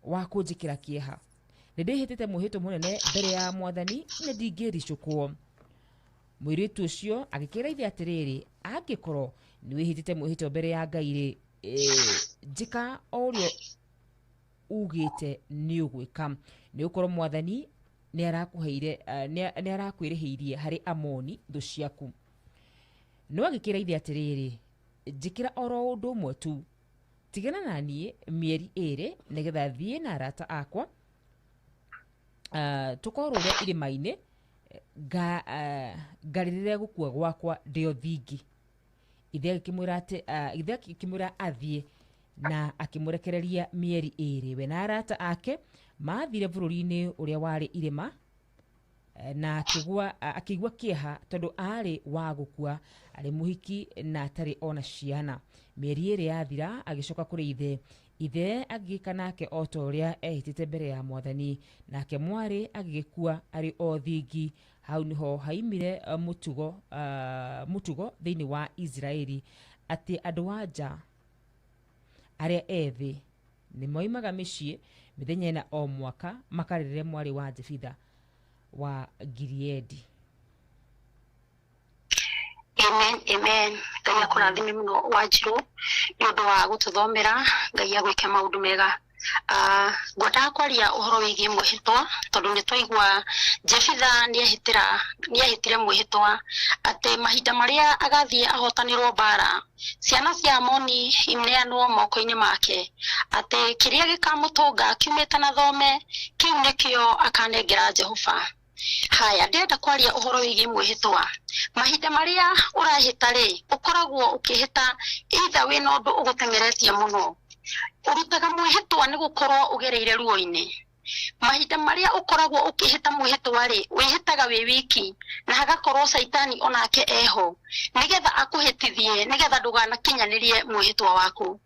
wa kũnjĩkĩra kĩeha? Nĩndĩhĩtĩte mũhĩtwo mũnene mbere ya Mwathani na ndingĩricũkwo. Mũirĩtu ũcio agĩkĩra ithe atĩrĩrĩ, angĩkorwo nĩ wĩhĩtĩte mwĩhĩtwo mbere ya Ngai-rĩ, njĩka o ũrĩa ugĩte nĩ ũgwĩka, nĩ gũkorwo Mwathani nĩ arakwĩrĩhĩirie harĩ Amoni thũ ciaku. No agĩkĩra ithe atĩrĩrĩ, njĩkĩra oro ũndũ ũmwe tu, tigana na niĩ mĩeri 2 nĩgetha thiĩ na arata akwa tũkorũre irĩma-inĩ ngarĩrĩre gũkua gwakwa ndĩ o thingi. Ithe akĩmwĩra athiĩ na akĩmũrekereria mĩeri 2. We na arata ake maathire bũrũri-inĩ ũrĩa warĩ irĩma na akĩigua kĩeha tondũ arĩ wa gũkua, arĩ mũhiki na atarĩ ona ciana. Mĩeri 2 yathira agĩcoka kũrĩ ithe. Ithe agĩka nake o ta ũrĩa ehĩtĩte mbere ya Mwathani, nake mwarĩ agĩkua arĩ o thingi. Hau nĩho haimire mũtugo thĩinĩ wa Israeli atĩ andũ-a-nja arĩa ethĩ nĩ moimaga mĩciĩ mĩthenya ĩna o mwaka makarĩrĩre mwarĩ wa Jefitha wa Gileadi. Amen. Ngai akũrathime mũno Wanjirũ nĩ ũndũ wa gũtũthomera. Ngai agwĩke maũndũ mega. ngwenda kwaria uhoro wigie mwihitwa tondu ni twaigua Jefitha ni ahitire mwihitwa ati mahinda maria agathie ahotanirwo bara ciana cia Amoni ineanwo moko-ini make ati kiria gikamutunga kiumite na thome kiu nikio akanengera Jehova. Haya, ndenda kwaria uhoro wigie mwihitwa. Mahinda maria urahita ri ukoragwo ukihita either wina undu ugutengeretie muno, urutaga mwihitwa ni gukorwo ugereire ruo-ini. Mahinda maria ukoragwo ukihita mwihitwa ri wihitaga wi wiki na hagakorwo Saitani onake eho nigetha akuhitithie nigetha nduganakinyanirie mwihitwa waku.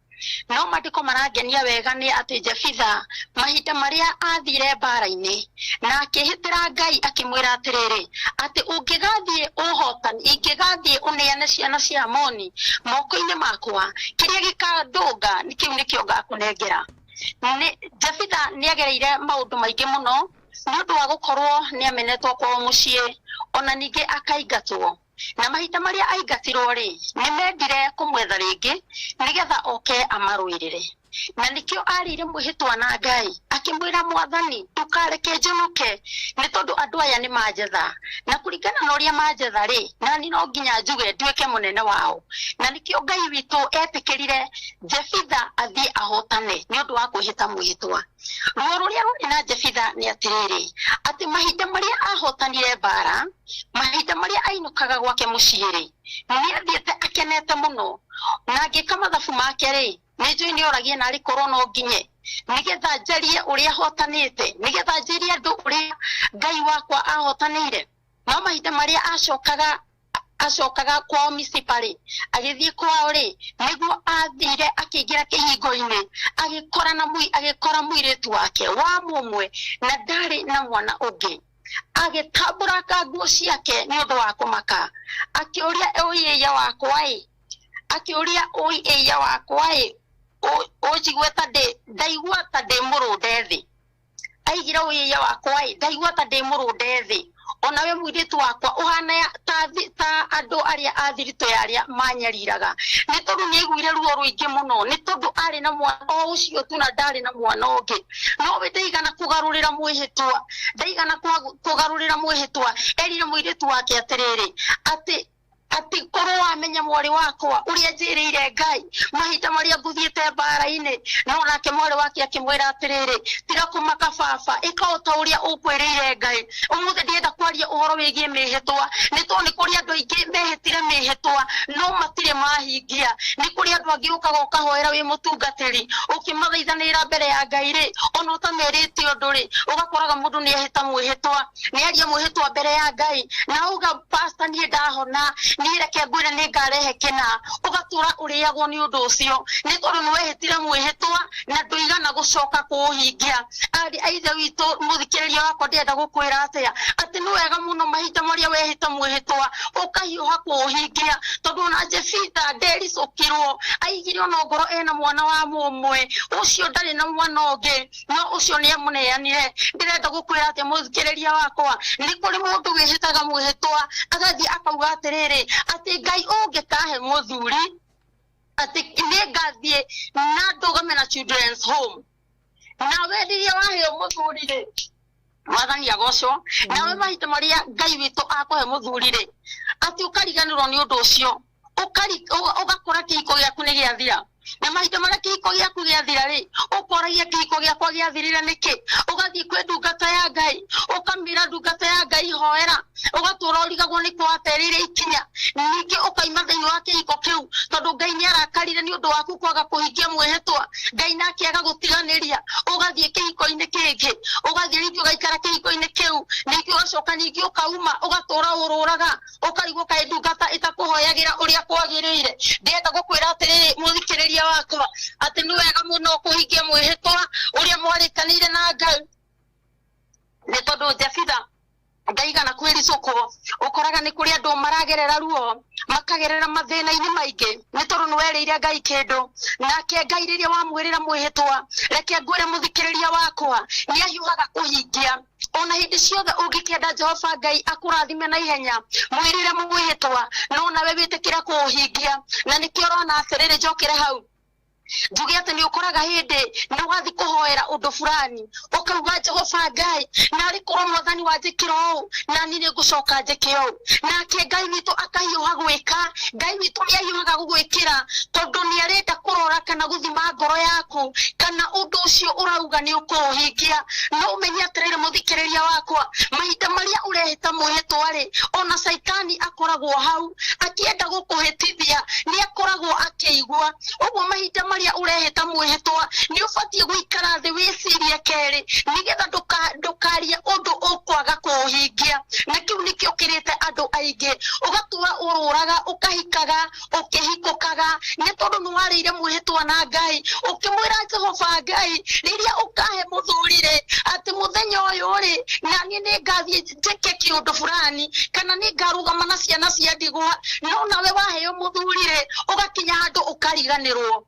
No mandiko marangenia wega ni ati Jefitha mahinda maria athire bara-ini na akihitira Ngai akimwira atiriri ati ungigathie uhotani ingigathie uneane ciana cia Amoni moko-ini makwa kiria gikandunga nikiu nikio ngakunengera. Jefitha ni agereire maundu maingi muno ni undu wa gukorwo ni amenetwo kwa mucii ona ningi akaingatwo na mahinda maria aingatirwo ri ni mendire kumwetha ringi nigetha oke amaruirire na nikio arire mwihitwa na Ngai akimwira Mwathani tukareke njunuke ni tondu andu aya ni majetha na kuringana na uria majetha ri na ni no nginya njuge nduike munene wao na nikio Ngai witu etikirire Jefitha athie ahotane ni undu wa kwihita mwihitwa. Ruo ruria ruri na Jefitha ni atiriri ati mahinda maria ahotanire bara mahinda maria ainukaga gwake muciiri ni athiete akenete muno na ngika mathabu make ri Nejo ni oragie na ari korona nginye nigetha njarie uria hotanite nigetha njirie andu uria Ngai wakwa ahotanire. No mahinda maria acokaga kwa municipality agithie kwao ri niguo athire akiingira kihingo-ini agikora muiritu wake wa mumwe na ndari na mwana ungi agitambura nguo ciake ni undu wa kumaka akiuria uiya wakwa ojigwe ndaigua ta ndi murude thi aigira uiya wakwa ndaigua ta ndi murude thi ona we muiritu wakwa uhana ta andu aria athirito yaria manyariraga ni tondu ni aiguire ruo ruingi muno ni tondu ari na mwana o ucio tu na ndari na mwana ungi no we ndaigana kugarurira mwihitwa erire muiritu wake atiriri ati korwo amenya mwari wakwa uria njirire Ngai mahinda maria nguthiete bara-ini no nake mwari wake akimwira atiriri tiga kumaka baba ikauta uria ukwirire Ngai. Umuthe ndienda kwaria uhoro wigie mihitwa ni to ni kuri andu aingi mehitire mihitwa no matire mahingia ni kuri andu angi ukaga ukahoera wi mutungatiri ukimathaithanira mbere ya Ngai ri ona utamerite undu ri ugakoraga mundu ni ehita mwihitwa ni aria mwihitwa mbere ya Ngai na uga pastor ni ndahona ni reke ngwire ni ngarehe kina ugatura uriagwo ni undu ucio ni tondu ni wehitire mwihitwa na nduigana gucoka kuhingia. Ari aithe witu muthikiriria wakwa ndienda gukwira atia ati ni wega muno mahinda maria wehita mwihitwa ukahiuha kuhingia tondu na Jefitha ndericukirwo aigire ona ngoro ena mwana wa mumwe ucio ndari na mwana ungi no ucio ni amuneanire. Ndirenda gukwira atia muthikiriria wakwa ni kuri mundu wihitaga mwihitwa agathi akauga atiriri ati Ngai ungikahe muthuri ati ni ngathie na ndugame na children's home na wendirie waheo muthuri ri Mwathani agocwo nawe mahinda maria Ngai witu akuhe muthuri ri ati ukariganirwo ni undu ucio ugakora kihiko giaku ni giathira na mahinda maria kihiko giaku giathira ri ukoragia kihiko giakwa giathirira niki ugathie kwi ndungata ya Ngai ukamira ndungata ya Ngai hoera ugatura urigagwo ni kwaterire ikinya ningi ukaima thiini wa kihiko kiu tondu Ngai ni arakarire ni undu waku kwaga kuhingia mwihitwa Ngai nake agagutiganiria ugathie kihiko-ini kingi ugathie ringi ugaikara kihiko-ini kiu ningi ugacoka ningi ukauma ugatura ururaga ukarigwo kae ndungata itakuhoyagira uria kwagirire. Ndienda gukwira atiriri muthikiriria wakwa ati ni wega muno kuhingia mwihitwa uria mwarikanire na Ngai ni tondu Jefitha ndaigana kwiricukwo ukoraga ni kuri andu maragerera ruo makagerera mathina-ini maingi ni tondu ni werire Ngai kindu nake Ngai riria wamwirira mwihitwa reke ngwire muthikiriria wakwa ni ahiuhaga kuhingia. Ona hindi ciothe ungikienda Jehova Ngai akurathime na ihenya mwirire mwihitwa no nawe witikira kuhingia na nikio rona atiriri njokire hau njuge ati ni ukoraga hindi ni wathi kuhoera undu fulani ukauga Jehova Ngai nari korwo mwathani wanjikira u na ni ngucoka njike u nake Ngai witu akahiuha gwika Ngai witu ni ahiuhaga gugwikira tondu ni arenda kurora kana guthima ngoro yaku kana undu ucio urauga ni ukuhingia no umenye atirire muthikiriria wakwa mahinda maria urehita mwihitwa ri ona saitani akoragwo hau akienda gukuhitithia ni akoragwo akigwa uguo mahinda maria urehita mwihitwa ni ubatie guikara thi wicirie keri nigetha ndukarie undu ukwaga kuhingia na kiu nikio kirite andu aingi ugatura ururaga ukahikaga ukihikukaga ni tondu ni warire mwihitwa na Ngai ukimwira Jehova Ngai riria ukahe muthurire ati muthenya uyu ri na ni ngathie njike kiundu fulani kana ni ngarugama na ciana cia ndigwa no nawe waheo muthurire ugakinya handu ukariganirwo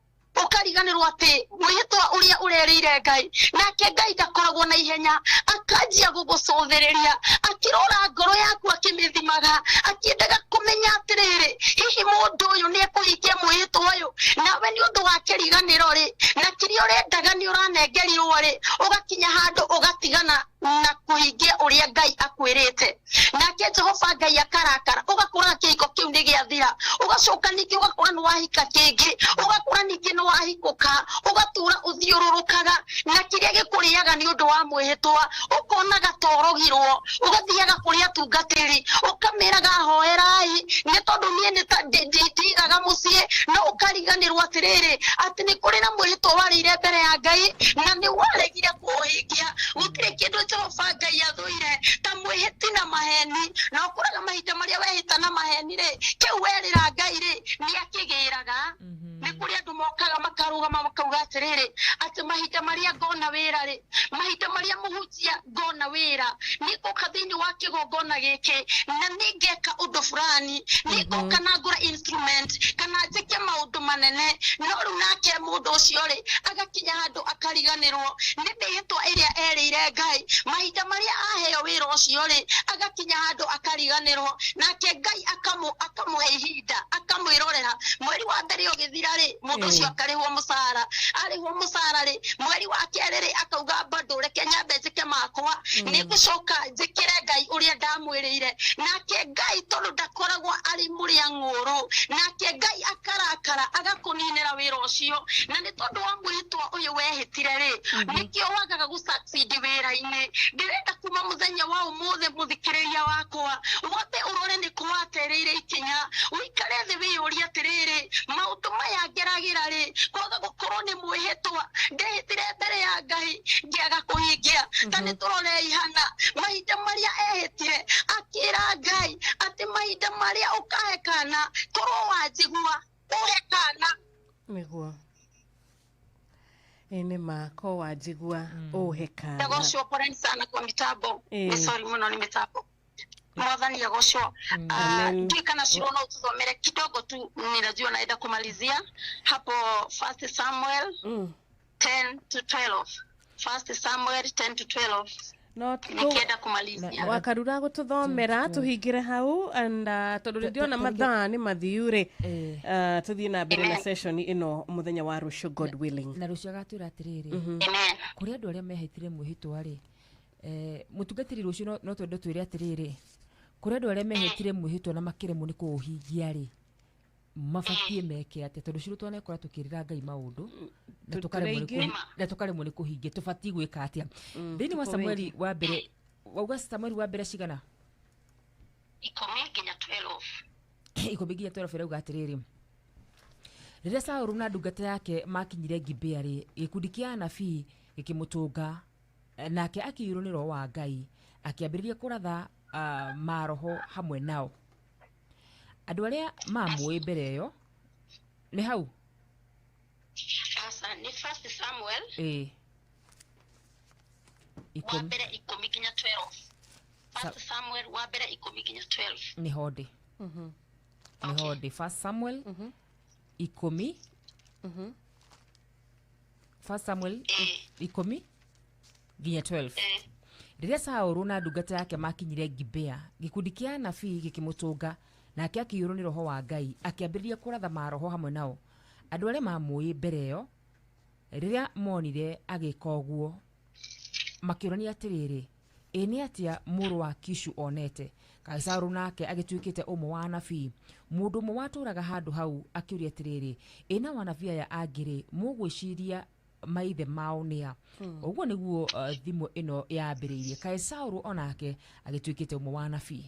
ati mwihitwa uria urerire Ngai nake Ngai ndakoragwo na ihenya akanjia gugucuthiriria akirora ngoro yaku akimithimaga akiendaga kumenya atiriri hihi mundu uyu ni ekuhikia mwihitwa uyu nawe ni undu wa kiriganiro ri na kirio rendaga ni uranengerirwo ri ugakinya handu ugatigana na kuhingia uria Ngai akwirite nake Jehova Ngai akarakara ugakora kiko kiu ni giathira ugacoka ningi ugakora ni wahika kingi ugakora ningi ni wahikuka ugatura uthiururukaga na kiria gikuriaga ni undu wa mwihitwa ukonaga torogirwo ugathiaga kuria tungatiri ukameraga hoerai ni tondu nie ni ta ndigaga mucie no ukariganirwo atiriri ati ni kuri na mwihitwa warire mbere ya Ngai na ni waregire kuhingia gutire kindu Jehova Ngai athuire ta mwihiti na maheni na ukuraga mahinda maria wehita na maheni ri kiu werira Ngai ri ni akigiraga ni kuri andu mokaga makarugama makauga atiriri ati mahinda maria ngona wira ri mahinda maria muhutia ngona wira ni guka thiini wa kigongona giki na ningeka undu fulani ni guka na ngura instrument kana njike maundu manene no ru nake mundu ucio ri agakinya handu akariganirwo ni mihitwa iria erire Ngai mahinda maria aheo wira ucio ri agakinya handu akariganirwo nake Ngai akamuhe ihinda akamwirorera mweri wa mbere ugithira ri mundu ucio akarihwo musara arihwo musara ri mweri wa keri ri akauga bado reke nyambe njike makwa ni gucoka njikire Ngai uria ndamwirire nake Ngai tondu ndakoragwo ari muria nguru nake Ngai akarakara agakuninira wira ucio na ni tondu wa mwihitwa uyu wehitire ri nikio wagaga gusucceed wira-ini ndirenda kuma muthenya wa umuthe muthikiriria wakwa wote urore ni kuwaterire ikinya uikare thi wiyuria atiriri maundu maya ngeragira ri kwaga gukorwo ni mwihitwa ndehitire mbere ya Ngai ngiaga kuhingia tani turore ihana mahinda maria ehitire akira Ngai ati mahinda maria ukahekana korwo wanjigua uhekana niguo ene mako wajigua uhekana ndagocwo poreni sana kwa mitambo ni sorry muno ni mitambo mwathani agocwo ndikana shirona ututhomere kidogo tu ninajua naenda kumalizia hapo 1 Samuel 10 to 12 1 Samuel 10 to 12 no nikienda kumalizia wakarura gututhomera tuhingire hau and tondu ndiona mathaa ni mathiure tuthie na mbere na session ino muthenya wa rucio God willing na rucio gatura atiriri amen kuri andu aria mehitire mwihitwa ri mutungatiri rucio no twende twire atiriri kuri andu aria mehitire mwihitwa na makiremo ni kuuhingia ri mafatie meke ate tondu ciru twana ikora tukirira Ngai maundu na tukaremwo ni kuhingia tufatie gwika atia thini wa Samueli wa mbere wauga Samueli wa mbere cigana 10 nginya 12 rauga atiriri riria Saulu na ndungata yake makinyire Gibea ri gikundi kia anabii gikimutunga nake akiyirwo ni roho wa Ngai akiambiriria kuratha maroho hamwe nao andu aria mamwe mbere yo ni hau asa ni 1 Samuel wa mbere 10 nginya 12 1 Samuel wa mbere 10 nginya 12 ni hodi ni hodi 1 Samuel 10 1 Samuel 10 nginya 12 riria Saulu na ndungata yake makinyire Gibea gikundi kia anabii gikimutunga nake akiyurwo ni roho wa Ngai akiambiriria kuratha maroho hamwe nao andå arä mamå mbere ĩyo rĩrĩa monire agĩka ũguo makĩũrania atĩrĩrĩ ĩ nĩ atĩa mũrũ wa Kishu onete Kaisaru nake agĩtuĩkĩte ũmwe wa anabii mũndũ ũmwe watũraga handũ hau akĩũria atĩrĩrĩ ĩna wanabii aya angĩrĩ mũgwĩciria maithe mao nĩa ũguo nĩguo thimũ ĩno yambĩrĩirie Kaisaru onake agĩtuĩkĩte ũmwe wa anabii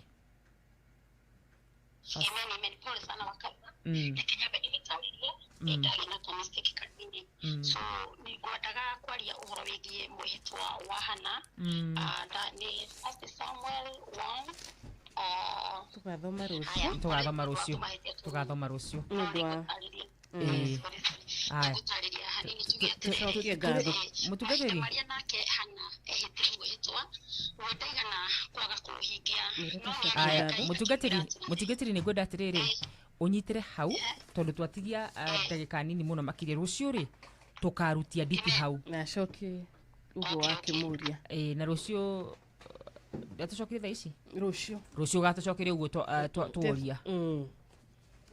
Amen, pole sana wakati. Lakini hapa nimetawiria ndari na domestic kadini. So ni gwataga kwaria uhoro wigie muhitwa wa Hana. Ni 1 Samuel 1 tugathoma rũciũ mũtungatĩri Maria nake Hana ehitire muhitwa wetaigana kwaga kũhingia mũtungatĩri nĩ ngwenda atĩrĩrĩ ũnyitĩre hau tondũ twatigia ndagĩka nini mũno makĩria rũciũ rĩ tũkarutia nditi hau na coki ugo wake muria na rũciũ atucokire thaa ici rũciũ gatucokire ũguo tworia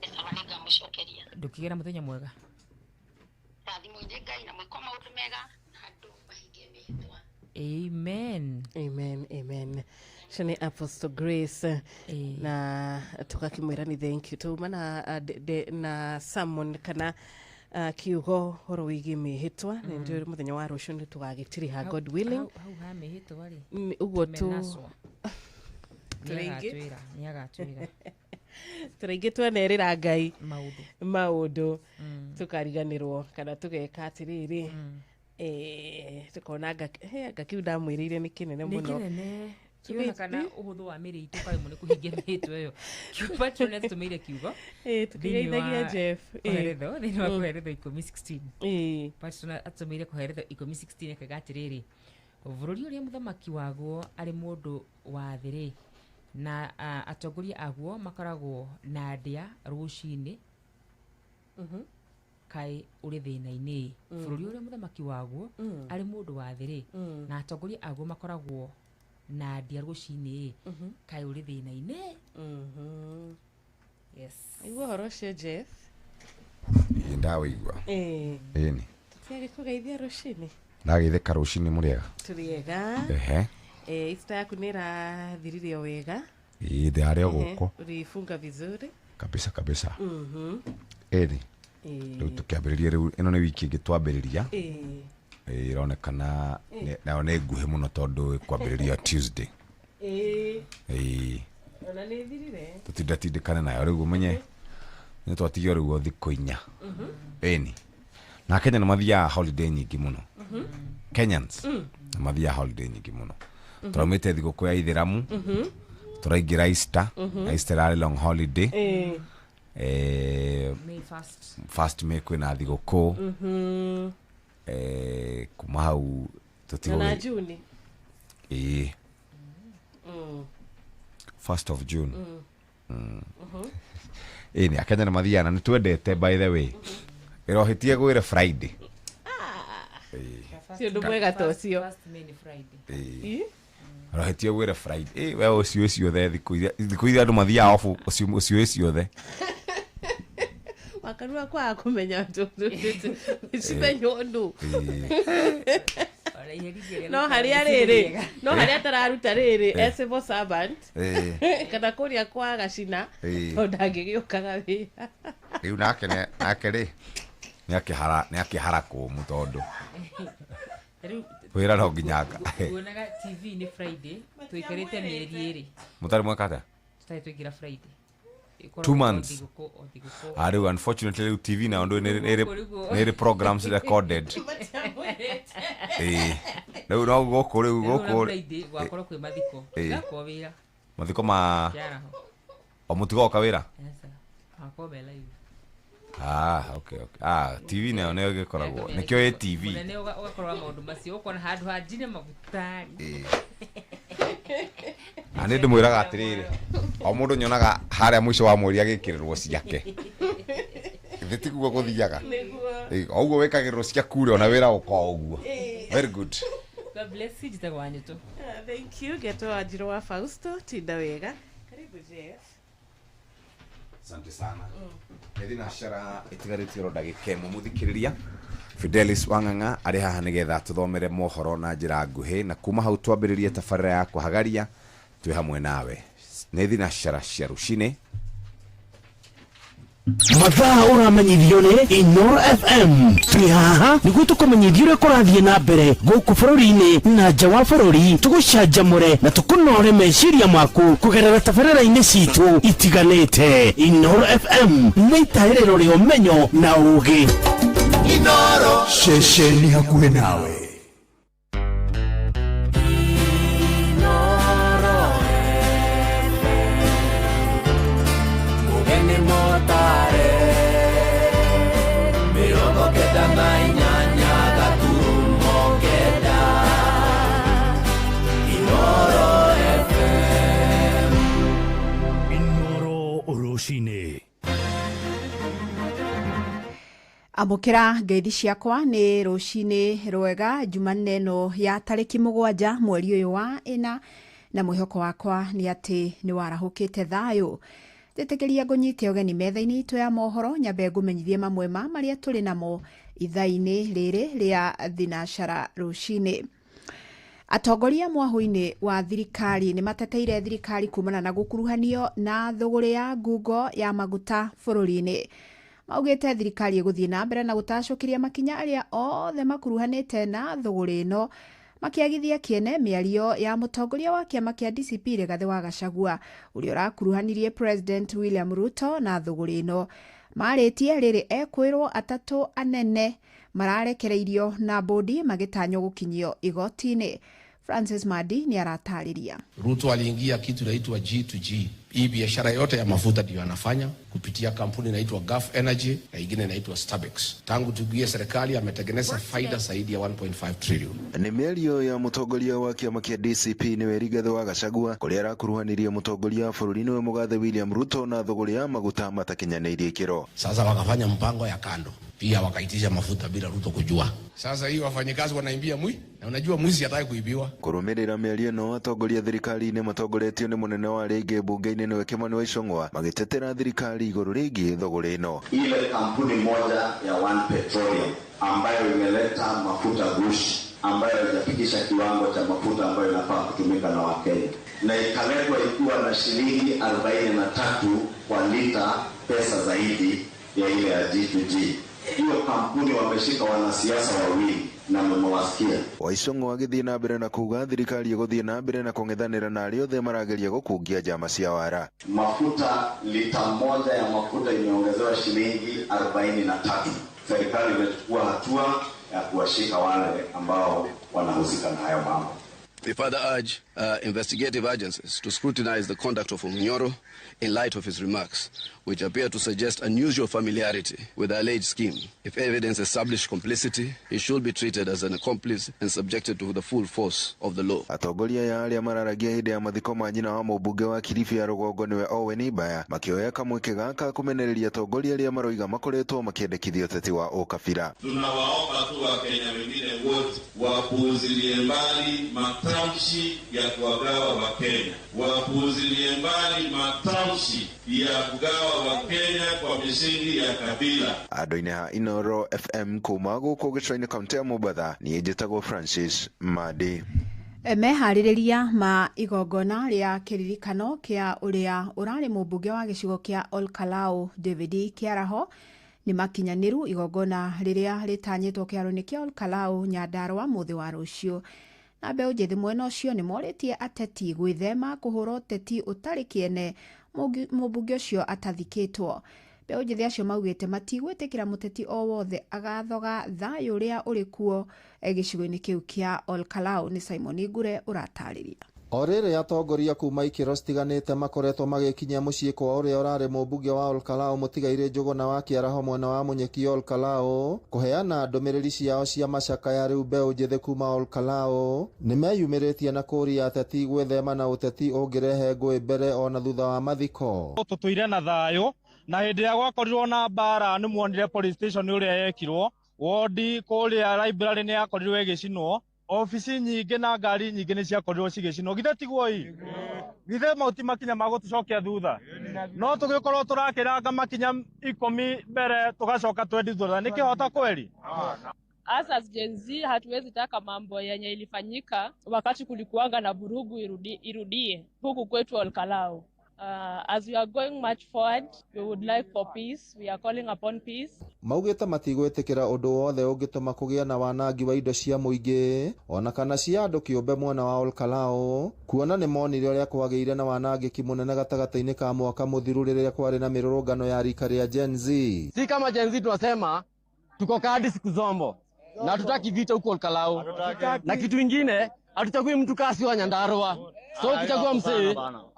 Nĩsabaninga mũcokeria ndũkĩgera mũthenya mwega rathimo ngai na mwĩko maũndũ mega na andũ mahingie mĩhĩtwa amen Shani Apostle Grace na tukakimwira ni thank you tuma na Salmon kana kiugo horo wigi mihitwa ndio muthenya wa rũciũ ni tugagitiriha God willing hau ha mihitwa ri uguo tu tũraingĩ twanerĩra Ngai maũndũ tukariganĩrwo kana tugeka atĩrĩrĩ tukona ngakiu ndamwĩrĩire nĩ kĩnene mũno kiona kana ũhũthũ wa mĩrĩ itũ karĩ mũne kũhingia mĩhĩtwa ĩyo Patroness tũmĩire kiugo tukigeithagia Jeff thĩinĩ wa kũherithio 10:16 Patroness atũmĩire kũherithio 10:16 akaga atĩrĩrĩ bũrũri ũrĩa mũthamaki waguo arĩ mũndũ wa thĩ na atongoria aguo makoragwo na ndĩa rũcinĩ kai ũrĩ thĩna-inĩ bũrũri ũrĩa mũthamaki waguo arĩ mũndũ wa thĩ na atongoria aguo makoragwo na ndĩa rũcinĩ kai ũrĩ thĩna-inĩ yes igua horo ũcio Jeff ndawaigua ĩni tũgĩkũgeithia rũcinĩ ndageithĩka rũcinĩ mũrĩega tũrĩega Easter yaku nĩ ĩrathirire wega thĩ harĩa gũkũ ulifunga vizuri kabisa ĩni rĩu tũkĩambĩrĩria rĩu ĩno nĩ wiki ĩngĩ twambĩrĩria ĩronekana nayo nĩ nguhĩ mũno tondũ kwambĩrĩria Tuesday ona nĩ thirire tũtindatindĩkane nayo rĩu ũmenye nĩ twatigio rĩu thikũ 4 ĩni na Kenya nĩ mathiaga holiday nyingĩ mũno Kenyans nĩ mathiaga holiday nyingĩ mũno tũraumĩte thigũkũ ya Ithĩramu tũraingĩra Easter arĩ long holiday first May kwĩna thigũkũ kuma hau na June 1st of June ĩni Akenya nĩ mathiaga na nĩ twendete by the way ĩrohĩtie gwĩre Friday si ũndũ mwega ta ũcio rohetie gwĩre Friday we ũcio ciothe thikũ iria andũ mathiaga off ũcio ciothe wakarua kwa kumenya sipenyo ndo no harĩa rĩrĩ no harĩa tararuta rĩrĩ as a servant kana kũrĩa kwa gacina no ndangĩgĩũkaga wĩra rĩu nake rĩ nĩ akĩhara kũmũ tondũ wĩra no nginyanga kuonaga TV nĩ Friday tũikarĩte mĩeri 2 mũtarĩ mwekata tũtarĩ tũingĩra Friday 2 months rĩu unfortunately rĩu TV na ndo nĩ programs recorded rĩu no gũkũ Friday gwakorwo kwĩ mathiko gakwo wĩra mathiko ma o mũtigoka wĩra akome live okay TV nayo nĩyo gĩkoragwo nĩkĩo TV nĩ ũgakorwo maũndũ macio ũkona handũ ha njine magutari nĩ ndĩmwĩraga atĩrĩrĩ o mũndũ nyonaga harĩa mũico wa mweri agĩkĩrĩrwo ciake thĩtiguo gũthiaga ũguo wĩkagĩrĩrwo ciaku rĩ ona wĩra ũkoragwo ũguo very good God bless you jitagwo Anyũtũ thank you Geto Wanjirũ wa Fausto tinda wega karibu Jeff Asante sana. Edina shara itigariti ro ndagika imwe muthikiriria. Fidelis Wanganga ari haha nigetha tuthomere mohoro na njira nguhi na kuma hau twambiririe tabarira ya kuhagaria twi hamwe nawe. Nä thina cara cia rucine mathaa uramenyithio nĩ Inoro FM twi haha nĩguo tũkũmenyithia ũrĩa kũrathiĩ na mbere gũkũ bũrũri-inĩ na nja wa bũrũri, tũgũcanjamũre na tũkũnore meciria maku kũgerera tabarĩra-inĩ citũ itiganĩte. Inoro FM nĩ itaĩrĩro rĩa ũmenyo na ũũgĩ. Inoro ceceni hakuhĩ nawe. Amukira ngeithi ciakwa ni rucini rwega Jumanne no ya tariki 7 mweri uyu wa ina na mwihoko wakwa ni ati ni warahukite thayo. Tetekeria ngonyite ogeni metha-ini itu ya mohoro nyambe ngumenyithie mamwe ma maria tuli namo itha-ini riri ria thinacara rucini. Atongoria mwahu-ini wa thirikari ni mateteire thirikari kumana na gukuruhanio na thogore ya ngungo ya maguta bururi-ini. Maugite thirikari iguthie na mbere na gutacokiria makinya aria othe makuruhanite na thogore ino, makiagithia kiene miario ya mutongoria wa kiama kia DCP Rigathi wa Gachagua uria urakuruhanirie President William Ruto na thogore ino. Maritie riri ekwirwo atatu anene mararekereirio na bodi magitanyo gukinyio igoti-ini. Francis Madi ni aratariria. Ruto aliingia kitu inaitwa G2G. Hii biashara yote ya mafuta ndio anafanya kupitia kampuni inaitwa Gulf Energy na ingine inaitwa Starbex. Tangu tugie serikali ametengeneza faida zaidi ya 1.5 trillion. Ni miario ya mutongoria wa kiama kia DCP ni Rigathi wa Gachagua kuria arakuruhanirie mutongoria bururi-ini we Mugathe William Ruto na thogore ya maguta matakinyanirie ikiro. Sasa wakafanya mpango ya kando. Pia wakaitisha mafuta bila Ruto kujua. Sasa hii wafanyikazi wanaimbia na unajua mwizi hataki kuibiwa. Kurumirira miario no atongoria thirikari-ini matongoretio ni munene wa rege bunge-ini ni Kimani wa Icũng'wa magitetera thirikari iguru rigi thogore ino. Ile kampuni moja ya One Petroleum ambayo imeleta mafuta gushi ambayo haijafikisha kiwango cha mafuta ambayo inafaa kutumika na Wakenya na ikaletwa ikiwa na shilingi 43 kwa lita pesa zaidi ya ile ya G2G. Hiyo kampuni wameshika wanasiasa wawili na mmewasikia. Wa Icũng'wa agithie na mbere na kuga thirikari iguthie na mbere na kung'ethanira na aria othe marageria gukungia njama cia wara. Mafuta lita moja ya mafuta imeongezewa shilingi 43. Serikali imechukua hatua ya kuwashika wale ambao wanahusika na hayo mambo. We further urge investigative agencies to scrutinize the conduct of Munyoro in light of his remarks, which appear to suggest unusual familiarity with the alleged scheme. If evidence established complicity, he should be treated as an accomplice and subjected to the full force of the law. Atongoria ya aria mararagia hindi ya mathiko ma nyina wa mũmbunge wa Kilifi ya Rũgongo niwe Owen Baya makioya kamweke gaka kumenereria atongoria aria maroiga makoretwo makiendekithia ũteti wa ũkabira. Tunawaomba tu Wakenya wengine wote wapuuzilie mbali matamshi ya kuwagawa Wakenya, wapuuzilie mbali matamshi ya kugawa Wakenya kwa misingi ya kabila. Andũ-inĩ ha Inoro FM kuma gũkũ gĩcũa-inĩ kaunti ya Mombatha niĩ njĩtagwo Francis Madi. Meharĩrĩria ma igongona rĩa kĩririkano kĩa ũrĩa ũrarĩ mũmbunge wa gĩcigo kĩa Olkalau David Kĩaraho ni makinyaniru igongona rĩrĩa rĩtanyĩtwo kĩaro-inĩ kĩa Olkalau Nyandarua mũthĩ wa rũciũ. Na mbeũ njĩthĩ mwena ũcio nĩ morĩtie ateti gwĩthema kũhũra ũteti ũtarĩ kĩene mũmbunge ũcio atathikĩtwo. Mbeũ njĩthĩ acio maugĩte matigwĩtĩkĩra mũteti o wothe agathoga thayũ ũrĩa ũrĩ kuo gĩcigo-inĩ kĩu kĩa Olkalau. Nĩ Simon Ngure ũratarĩria. O rĩrĩ atongoria kuma ikĩro citiganĩte makoretwo magĩkinyia mũciĩ kwa ũrĩa ũrarĩ mũmbunge wa Olkalau Mũtigairĩ Njũgũna wa Kĩaraho mwena wa Mũnyeki Olkalau kũheana ndũmĩrĩri ciao cia macakaya rĩu mbeũ njĩthĩ kuma Olkalau nĩ meyumĩrĩtie na kũria ateti gwĩthema na ũteti ũngĩrehe ngũĩ mbere ona thutha wa mathiko. Tũtũire na thayũ na hĩndĩ ĩrĩa gwakorirwo na mbara nĩmuonire police station ũrĩa yekirwo, wodi kũrĩa library nĩ yakorirwo ĩgĩcinwo, ofici nyingĩ na ngari nyingĩ nĩ ciakorirwo cigĩcinwo githe tiguo ii githe mauti makinya magũtũcokia thutha no tũgĩkorwo tũrakĩranga makinya 10 mbere tũgacoka twendi thutha nĩ kĩhota kweli. As Gen Z hatuwezi taka mambo yenye ilifanyika wakati kulikuanga na vurugu irudie huku kwetu Olkalau. As we are going much forward, we would like for peace. We are calling upon peace. Maugĩte matigwĩtĩkĩra ũndũ wothe ũngĩtũma kũgĩa na wanangi wa indo cia mũingĩ ona kana cia andũ kĩũmbe mwena wa Olkalau, kuona nĩ monire ũrĩa kwagĩire na wanangĩki mũnene gatagatĩ-inĩ ka mwaka mũthiru rĩrĩa kwarĩ na mĩrũrũngano ya rika rĩa Gen Z. Si kama Gen Z tunasema tuko kadi siku zombo na hatutaki vita huko Olkalau, na kitu kingine hatuchagui mtu kasi wa Nyandarua. So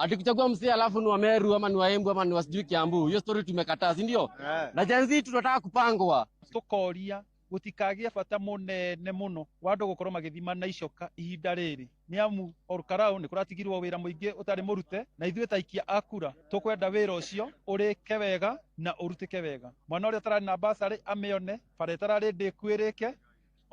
ukichagua msee alafu ni wa Meru ama ni wa Embu ama ni wa sijui Kiambu, hiyo story tumekataa, si ndio? Na Gen Z tunataka kupangwa. Tukoria gutikagia bata munene muno wandu gukorwo magithima na icoka ihinda riri ni amu Olkalau ni kuratigirwo wira muingi utari murute na ithuĩ taikia akura tukwenda wira ucio urike wega na urutike wega. Mwana uria tarari na basari amione bara tarari ndikwirike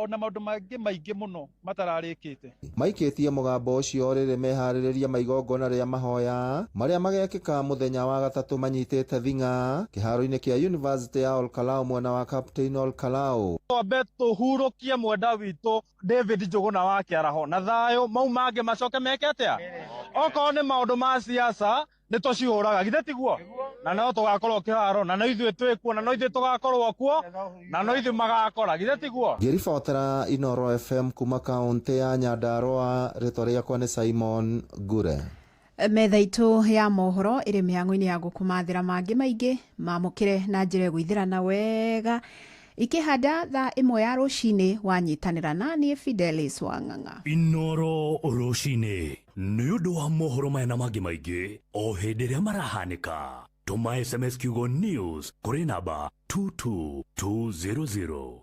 ona maundu maingĩ muno matararĩkĩte. Maikĩtie mũgambo ũcio rĩrĩ meharĩrĩria maigongona rĩa mahoya marĩa magekĩka mũthenya wa gatatũ manyitĩte thing'a kĩharo-inĩ kĩa University ya Olkalau mwena wa Captain Olkalau. Twambe tũhurũkie mwenda witũ David Njuguna wa Kĩaraho na thayũ mau mangĩ macoke meke atĩa. Okorwo nĩ maũndũ ma siasa nĩ tũcihũraga githe tiguo na no tũgakorwo kĩharo na no ithuĩ twĩkuo na no ithuĩ tũgakorwo kuo na no ithuĩ magakora githe tiguo. Ngĩribotera Inooro FM kuma kaũntĩ ya Nyandarua, rĩtwa rĩakwa nĩ Simon Ngure. Metha itũ ya mohoro ĩrĩ mĩhang'o-inĩ ya gũkũmathĩra mangĩ maingĩ mamũkĩre na njĩra gwithirana wega ikihanda thaa 1 ya rũcinĩ wanyitanĩra na niĩ Fidelis Wang'ang'a. Inooro rũcinĩ nĩ ũndũ wa mohoro maya na mangĩ maingĩ o hĩndĩ ĩrĩa marahanĩka. Tũma SMS kiugo news kũrĩ namba 22200.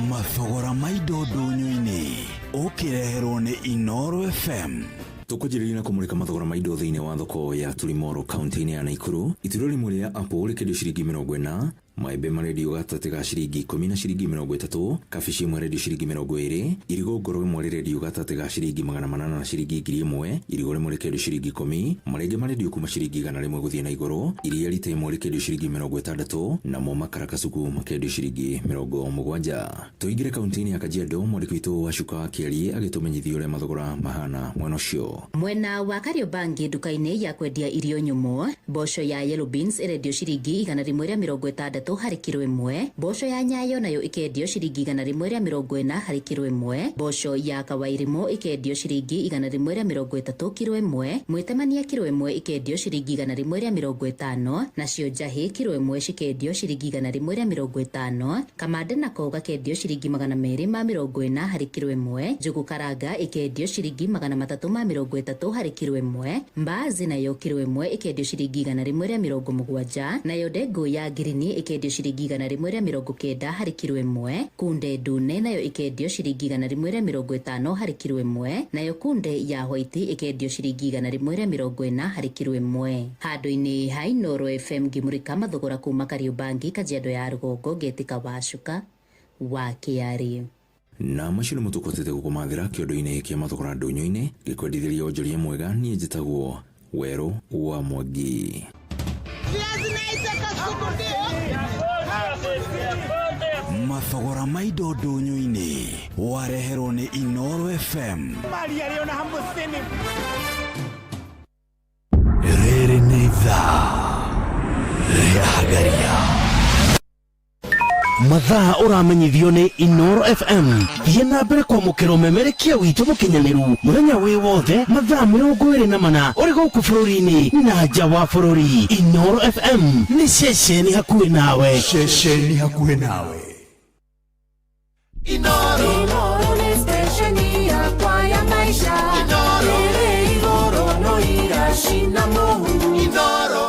Mathogora maido ndũnyũ-inĩ ũkĩreherwo nĩ Inooro FM. Tukujirĩria na kũmũrĩka mathogora maido thĩinĩ wa thoko ya Tulimoro kaunti-inĩ ya Naikuru. Ituro rimwe rĩa Apple rĩkendio ciringi 40, maembe marendio gatagatĩ ga ciringi 10 na ciringi 30, kabici imwe rendio ciringi 20, irigo ngoro imwe rendio gatagatĩ ga ciringi 800 na ciringi 1000, irigo rimwe rĩkendio ciringi 10, marenge marendio kuma ciringi 100 gũthiĩ na igũrũ, iria rita imwe rĩkendio ciringi 60, namo makarakasuku makendio ciringi 70. Tũingĩre kaunti-inĩ ya Kajiado, mwandĩki witũ wa Cuka Kĩari agĩtũmenyithia ũrĩa mathogora mahana mwena ũcio. Mwena wa Kariobangi nduka-inĩ ya kwendia irio nyũmũ, mboco ya yellow beans ĩrendio ciringi 160 harĩ kilo ĩmwe, mboco ya Nyayo nayo ikendio ciringi 140 harĩ kilo ĩmwe, mboco ya Kawairimo ikendio ciringi 130 kilo ĩmwe, Mwĩtemania kilo ĩmwe ikendio ciringi 150, nacio njahĩ kilo ĩmwe cikendio ciringi 150, kamande nako gakendio ciringi 240 harĩ kilo ĩmwe, njugu karanga ikendio ciringi 330 harĩ kilo ĩmwe, mbaazi nayo kilo ĩmwe ikendio ciringi 170, nayo ndengũ ya ngirini ikendio ciringi 190 harĩ kilo ĩmwe, kunde ndune nayo ikendio ciringi 150 harĩ kilo ĩmwe, nayo kunde ya white ikendio ciringi 140 harĩ kilo ĩmwe. Handũ-inĩ ha Inooro FM ngĩmũrĩka mathogora kuma Kariobangi, Kajiado ya rũgongo, Ngĩtĩka wa Cuka wa Kĩari. Na macio nĩ mũtũkotete gũkũmathĩra kĩondo-inĩ kĩa mathogora ndũnyũ-inĩ, gĩkwendithĩria onjoria mwega, niĩ njĩtagwo Werũ wa Mwangi. Mathogora maido ndũnyũ-inĩ wareherwo nĩ Inooro FM. Rĩrĩ nĩ ithaa rĩa Hagaria. Mathaa ũramenyithio nĩ Inooro FM. Thiĩ na mbere kwamũkĩra ũmemerekia witũ mũkinyanĩru mũthenya wĩ wothe mathaa 24 ũrĩ gũkũ bũrũri-inĩ na nja wa bũrũri. Inooro FM nĩ ceceni hakuhĩ nawe. Ceceni hakuhĩ nawe. Inooro nĩ stesheni yakwa ya maisha. Ĩrĩ igũrũ no iracina mũhu. Inooro.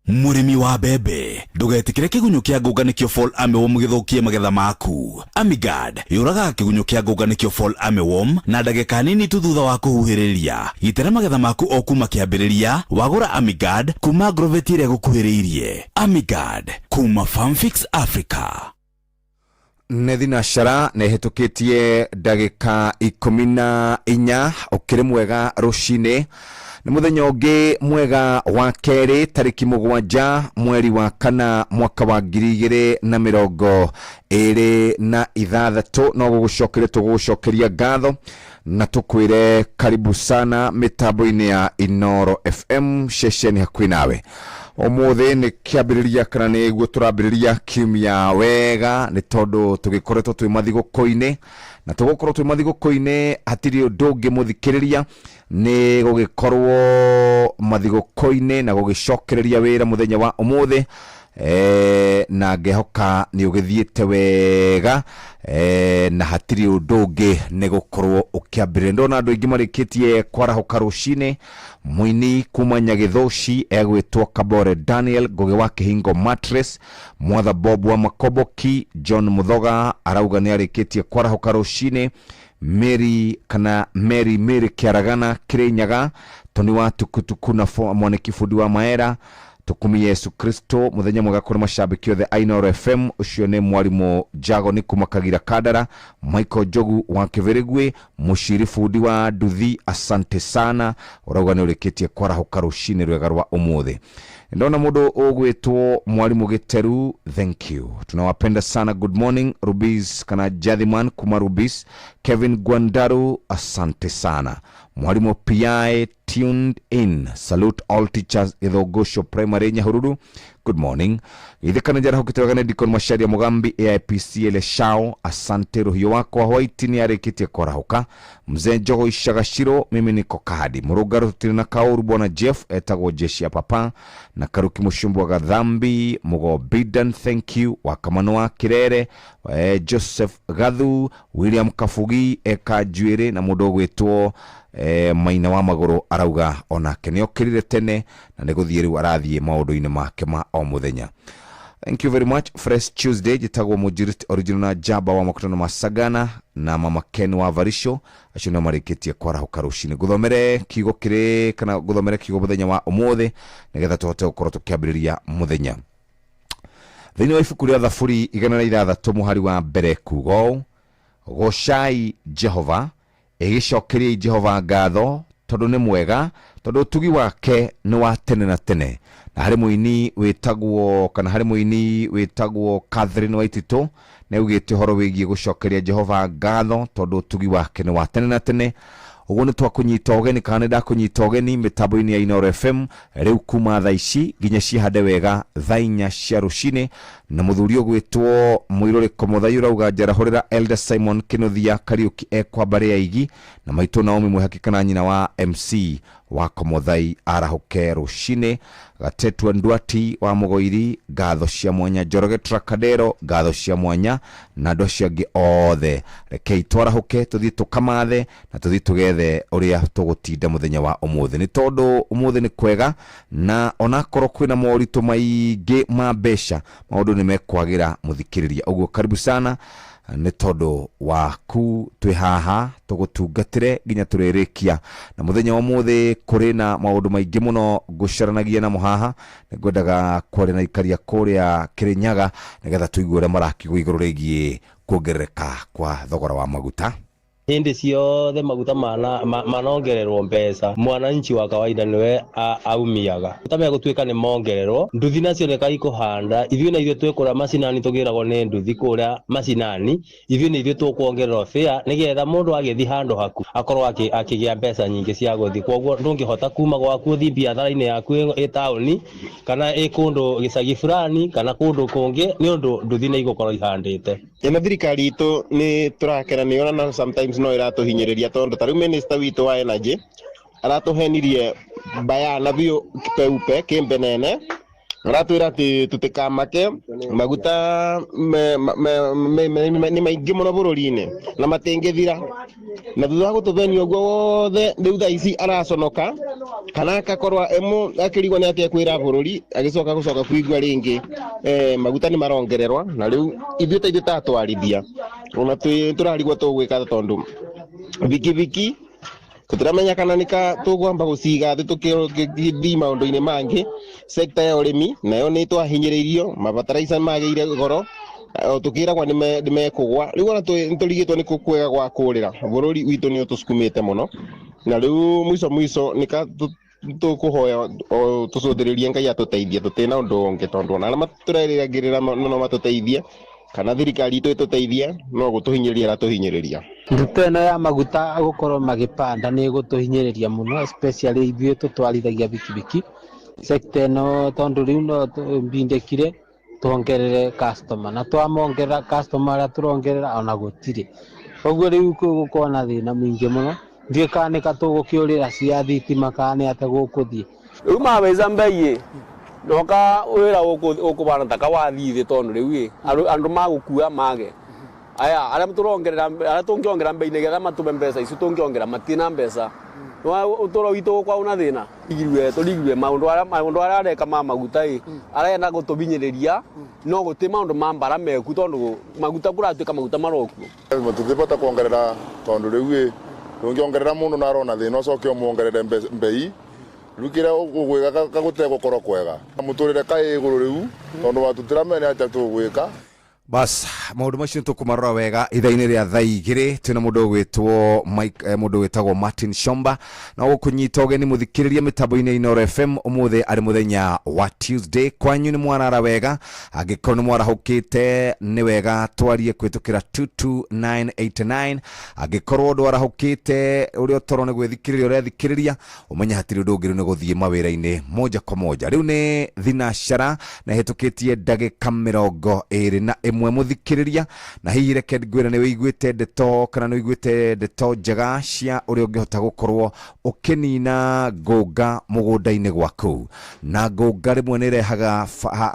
Murimi wa bebe ndugetikire kigunyo kia nguganikio fall armyworm githukie magetha maku. Amigard yuraga kigunyo kia nguganikio fall armyworm na ndagika nini tu thutha wa kuhuhiriria. Gitera magetha maku o kuma kiambiriria. Wagura Amigard kuma Grovet ire gukuhiriirie. Amigard kuma Farmfix Africa. Nethina shara nehitukitie ndagika 14 ukiri mwega rucine. Ni muthenya ungi mwega wa keri tariki 7 mweri wa kana mwaka wa 2026 no gugucokere tugucokeria ngatho na tukwire karibu sana mitambo-ini ya Inoro FM shesheni hakwi nawe. Omothe ni kiambiriria kana ni guo turambiriria kiumia wega ni tondu tugikoretwo twi mathiguko-ini na tugukorwo twi mathiguko-ini hatiri undu ungi muthikiriria ni gugikorwo mathiguko-ini na gugicokereria wira muthenya wa omothe na ngehoka ni ugithiete wega na hatiri undu ungi ni gukorwo ukiambire. Ndona andu aingi marikitie kwarahuka rucine. Muini kuma Nyagithoshi egwitwo Kabore Daniel Ngugi wa Kihingo Mattress, Mwatha Bob wa Makoboki, John Muthoga arauga ni arikitie kwarahuka rucine. Mary Kiaragana Kirinyaga, Tony wa Tukutuku na mwaniki fundi wa Maera. Tukumi Yesu Kristo muthenya mwega kuri mashabiki othe Inoro FM. Ucio ni mwarimu Jago ni kumakagira Kadara, Michael Jogu wa Kiverigwe, mushiri fundi wa Nduthi, asante sana. Urauga ni urikitie kwarahuka rucine rwega rwa omothe. Ndona mundu ugwitwo mwarimu Giteru, thank you. Tunawapenda sana. Good morning Rubis kana Jadhiman kuma Rubis. Kevin Gwandaru, asante sana. Mwalimu PI tuned in. Salute all teachers Ithogosho Primary Nyahururu. Good morning. Idhikana jara hukitewagane Dikon Mashari ya Mugambi AIPC ele shao. Asante Ruhio wako wa White ni arekitie korahuka. Mzee Jogo Ishagashiro, mimi niko Kahadi. Murugaru tutina Kauru Bwana Jeff etago jeshi ya papa. Na Karuki Mushumbu wa Gadhambi Mugo Bidan, thank you. Wakamanoa Kirere, Joseph Gadhu, William Kafugi Eka Juere na mudogo etuo Maina wa Magoro arauga ona kenio kirire tene na neguthieri arathie maundu-ini make ma o muthenya. Thank you very much. Fresh Tuesday jitagwo Mujirist original na Jaba wa Makutano Masagana na Mama Ken wa Varisho acio marikitie kwarahuka rucine. Guthomere kigo kire kana guthomere kigo muthenya wa omothe nigetha tuhote gukorwo tukiambiriria muthenya. Thini wa ibuku ria Thaburi 106 muhari wa mbere kugo gocai Jehova egicokeria Jehova ngatho tondu ni mwega, tondu utugi wake ni wa tene na tene. Na hari muini witagwo Catherine Waitito na ugite horo wigie gucokeria Jehova ngatho tondu utugi wake ni wa tene na tene. Uguo ni twakunyita ugeni kana ndakunyita ugeni mitambo-ini ya Inoro FM riu kuma thaa ici nginya cihande wega thaa 4 cia rucine. Na muthuri ugwitwo Muiruri Komothai urauga njarahurira Elder Simon Kinuthia Kariuki ekwambare aigi na maitu Naomi Mwihakikana nyina wa MC wa Komothai arahuke rucine. Gatetwa Ndwati wa Mugoiri ngatho cia mwanya. Njoroge Trakadero ngatho cia mwanya na ndo ciangi othe. Rekei twarahuke tuthii tukamathe na tuthii tugethe uria tugutinda muthenya wa omothe ni tondu omothe ni kwega na onakorwo kwina moritu maingi ma mbeca maundu ni mekwagira muthikiriria. Uguo karibu sana ni tondu waku twi haha tugutungatire nginya turirikia na muthenya wa omothe kuri na maundu maingi muno gucaranagia na muhaha. Ngwendaga kwaria na ikaria kuria Kirinyaga nigetha tuigue uria marakigwa iguru rigie kuongerereka kwa thogora wa maguta. Hindi ciothe maguta manongererwo mbeca, mwananchi wa kawaida niwe aumiaga. Tamya gutuika ni mongererwo, nduthi nacio neka ikuhanda, ithio na ithio twekora macinani tugiragwo ni nduthi kuria macinani, ithio na ithio tukwongererwo fare nigetha mundu agithi handu haku akorwo akigia mbeca nyingi cia guthi. Kwoguo ndungihota kuma gwaku uthi biathara-ini yaku e tauni kana e kundu gicagi fulani kana kundu kungi ni undu nduthi ni igukorwo ihandite. Ina thirikari itu ni turakera ni ona sometimes no iratuhinyiriria tondu tariu minister witu wa energy aratuhenirie bayana bio kipeupe kimbenene aratwira ati tutikamake maguta ni maingi muno bururi-ini na matingithira na thutha wa gutuvenio guo wothe riu thaa ici araconoka kana akakorwa akirigwo ni atia kwira bururi agicoka gucoka kuigwa ringi maguta ni marongererwa na riu ithuĩ tatwarithia ona turarigwo tugwika tondu bikibiki tutiramenya kana nika tugwamba guciga thi tukithi maundu-ini mangi sekta ya urimi nayo ni twahinyiriirio mabataraitha magire goro tukiragwa nimekugwa riu ona turigitwo ni kukwega gwa kurira bururi witu ni utusukumite muno na riu mwiso nika tukuhoya tucũthĩrĩrie Ngai atuteithie tutina undu ungi tondu ona matureragirira no matuteithie kana thirikari itu ituteithie no gutuhinyĩria ratuhinyĩrĩria nduto ĩno ya maguta gukorwo magipanda ni gutuhinyĩrĩria muno especially ithuĩ tutwarithagia bikibiki sector ĩno tondu riu no mbindĩkire tuongerere customer na twamongerera customer aria turongerera ona gutire koguo riu gukorwo na thina mwingi muno ndiĩ kana nĩ tũgũkĩũrĩra cia thitima kana ate gũkũthiĩ rĩu mawĩca mbei noka wĩra ũkũbana taka wathiĩ thĩ tondu rĩu andũ magũkua mage aya arĩa tũngĩongerera mbei nĩgetha matũme mbeca icio tũngĩongera matina mbeca ũtũũro witũ gũkwa una thĩna tũrigirwe maũndũ arĩa areka ma maguta arenda gũtũbinyĩrĩria no gũtĩ maũndũ ma mbara meku tondu maguta kũratuĩka maguta marokuo tũtibota kuongerera tondu rĩu tungiongerera mundu narona thina ucoke umuongerere mbei rukira ugwika kagutegũkorwo kwega muturire kai iguru riu tondu watutiramenya atia tugwika bas maundu macio tukumarora wega ithaini ria thaa igiri twina mundu gwitwo Mike mundu witagwo Martin Shomba na gukunyita ugeni muthikiriria mitambo-ini Inooro FM umuthi ari muthenya wa Tuesday kwanyu ni mwarara wega angikorwo ni mwarahukite ni wega twarie kwitukira 22989 angikorwo ndwarahukite uria toro ni gwithikiriria uria thikiriria umenya hatiri undu ungi ni guthie mawira-ini moja kwa moja riu ni thinashara na hitukitie ndagika 21 imwe muthikiriria na hihi reke ngwira ni wiguite ndeto kana ni wiguite ndeto njega cia uria ungihota gukorwo ukinina ngũnga mugunda-ini gwaku na ngũnga rimwe ni rehaga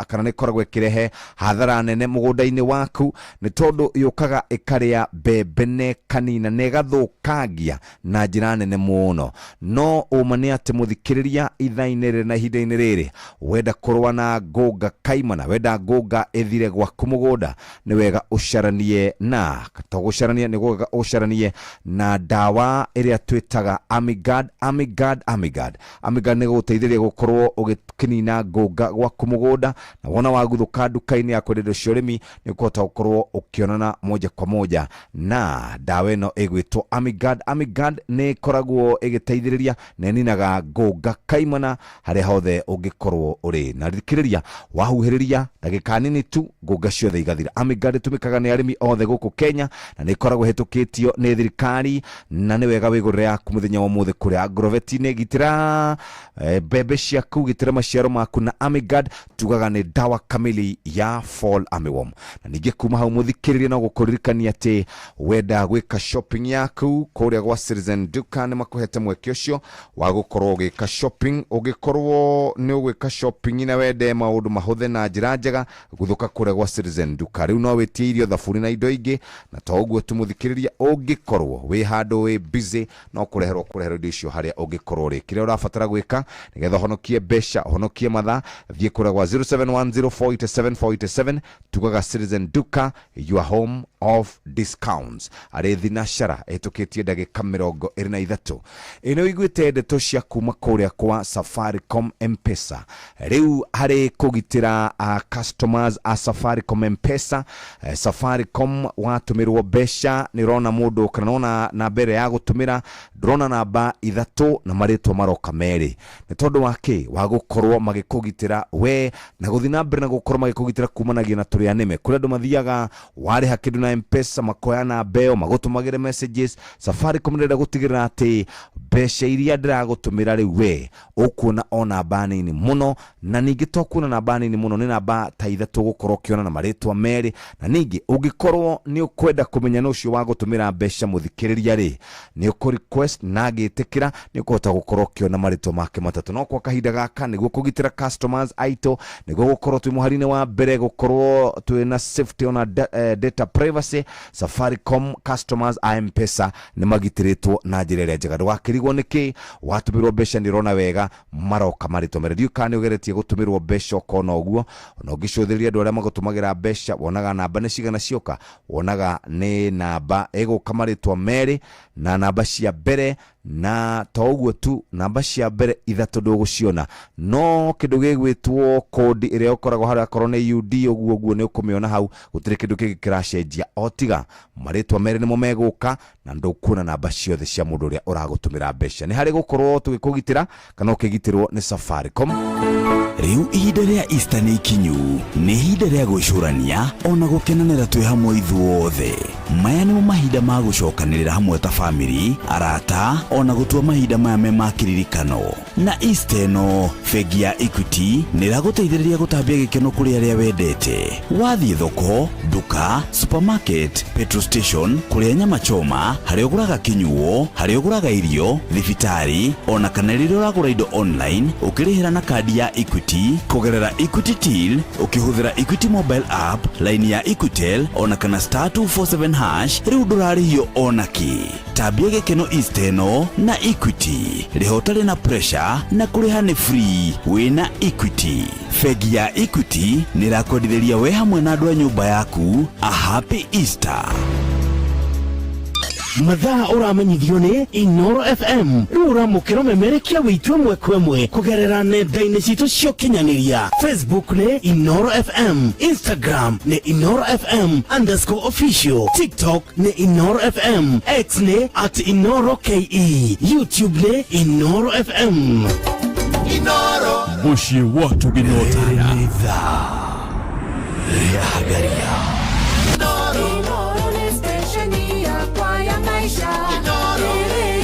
kana ni koragwo ikirehe hathara nene mugunda-ini waku ni tondu yukaga ikaria mbembe ne kanina ne gathukangia na njira nene muno no uma ni ati muthikiriria ithaini riri na ihinda-ini riri wenda kurwa na ngũnga kaimana wenda ngũnga ithire gwaku mugunda ni wega ucaranie na gucarania ni gwega ucaranie na dawa iria twitaga Amigad ni guteithiria gukorwo ugikinina ngũnga gwaku mugunda na wona waguthuka nduka-ini ya kwenderio cia urimi ni kuhota gukorwo ukionana moja kwa moja na dawa ino igwitwo Amigad ni koragwo igiteithiriria na ninaga ngũnga kaimana haria hothe ungikorwo uri na thikiriria wahuhiriria ndagika nini tu ngũnga ciothe igathira Amigad tumikaga ni arimi othe guku Kenya na ni koragwo hetukitio ni thirikari na ni wega wigurire yaku muthenya wa muthe kuria Agrovet-ini gitira mbembe ciaku gitira maciaro maku na Amigad tugaga ni dawa kamili ya fall armyworm na ninge kuma hau muthikiriria no gukuririkania ati wenda gwika shopping yaku kuria gwa Citizen duka ni makuhete mweke ucio wa gukorwo gwika shopping ugikorwo ni ugwika shopping na wende maundu mahuthe na njira njega guthuka kuria gwa Citizen duka riu no witie irio thabuni na indo ingi na to uguo tumuthikiriria ungikorwo wi handu wi busy no kureherwo indo icio haria ungikorwo ri kiria urabatara gwika nigetha honokie besha honokie matha thie kuria gwa 07104747 tugaga Citizen duka your home of discounts ari thinashara etukitie ndagika 23 ino igwite ndeto cia kuma kuria kwa Safaricom M-Pesa riu hari kugitira customers a Safaricom M-Pesa Safaricom watumirwo besha nirona mundu kana nona na mbere ya gutumira drona namba 3 na maritwa maroka meri ni tondu wake wa gukorwo magikugitira we na guthina mbere na gukorwo magikugitira kumanagia na turia neme kuria andu mathiaga wari hakindu na M-Pesa makoya na beo magutumagire messages Safaricom ndirenda gutigirira ati besha iria ndiragutumira riu we ukuona ona bani ni muno na ningi tokuna na bani ni muno ni namba ta 3 gukorwo kiona na maritwa meri na ningi ugikorwo ni ukwenda kumenya no cio wa gutumira besha muthikiriria ri ni uko request na gitikira ni kuhota gukorwo kiona maritwa make matatu no kwa kahinda gaka niguo kugitira customers aito niguo gukorwo twi muharine wa mbere gukorwo twi na safety on data privacy Safaricom customers a M-Pesa ni magitiritwo na njira ria njega ndwakiri ũrarigwo nĩkĩ watumirwo mbeca nĩ rona wega maroka marĩtũmĩre ndiũ kana ũgeretie gũtũmirwo mbeca ũkona ũguo ona ũngĩcũthĩrĩria andũ arĩa magũtũmagĩra mbeca wonaga namba nĩ cigana cioka wonaga nĩ namba ĩgũka marĩtwa merĩ na namba cia mbere na to ũguo tu namba cia mbere ithatũ ndũgũciona no kĩndũ gĩgwĩtwo kodi ĩrĩa ũkoragwo harĩa korwo nĩ UD ũguo nĩ ũkũmĩona hau gũtirĩ kĩndũ kĩngĩ kĩracenjia otiga marĩtwa merĩ nĩmo megũka na ndũkuona namba ciothe cia mũndũ ũrĩa ũragũtũmĩra mbeca nĩ harĩ gũkorwo tũgĩkũgitĩra kana ũkĩgitĩrwo nĩ Safaricom. Rĩu ihinda rĩa Easter nĩ ikinyu nĩ ihinda rĩa gwĩcũrania ona gũkenanĩra twĩ hamwe ithuothe maya nĩmo mahinda ma gũcokanĩrĩra hamwe ta family arata ona gũtua mahinda maya me ma kĩririkano na Easter ĩno bengi ya Equity nĩ ĩragũteithĩrĩria gũtambia gĩkeno kũrĩ arĩa wendete wathiĩ thoko nduka supermarket petrol station kũrĩa nyama choma harĩa ũgũraga kinyuo harĩa ũgũraga irio thibitarĩ ona kana rĩrĩa ũragũra indo online ũkĩrĩhĩra na kadi ya Equity kũgerera Equity Till ukihũthĩra Equity mobile app line ya Equitel ona kana *247# rĩu ndũrarĩhio ona kĩ tambia gĩkeno Easter ĩno na Equity rĩhotarĩ na pressure na kũrĩha nĩ free wĩna Equity bengi ya Equity nĩ ĩrakwendithĩria we hamwe na andũ a nyũmba yaku a happy Easter. Mathaa ũramenyithio nĩ Inoro FM rĩu ũramũkĩra ũmemerekia wĩtũ ĩmwe kwa ĩmwe kũgerera nenda-inĩ citũ cia ũkinyanĩria Facebook nĩ Inoro FM Instagram nĩ Inoro FM_official TikTok nĩ Inoro FM X nĩ @InoroKE YouTube nĩ Inoro FM Inoro Mushi watu ginotana Rĩahagaria Inoro ni stesheni yakwa ya maisha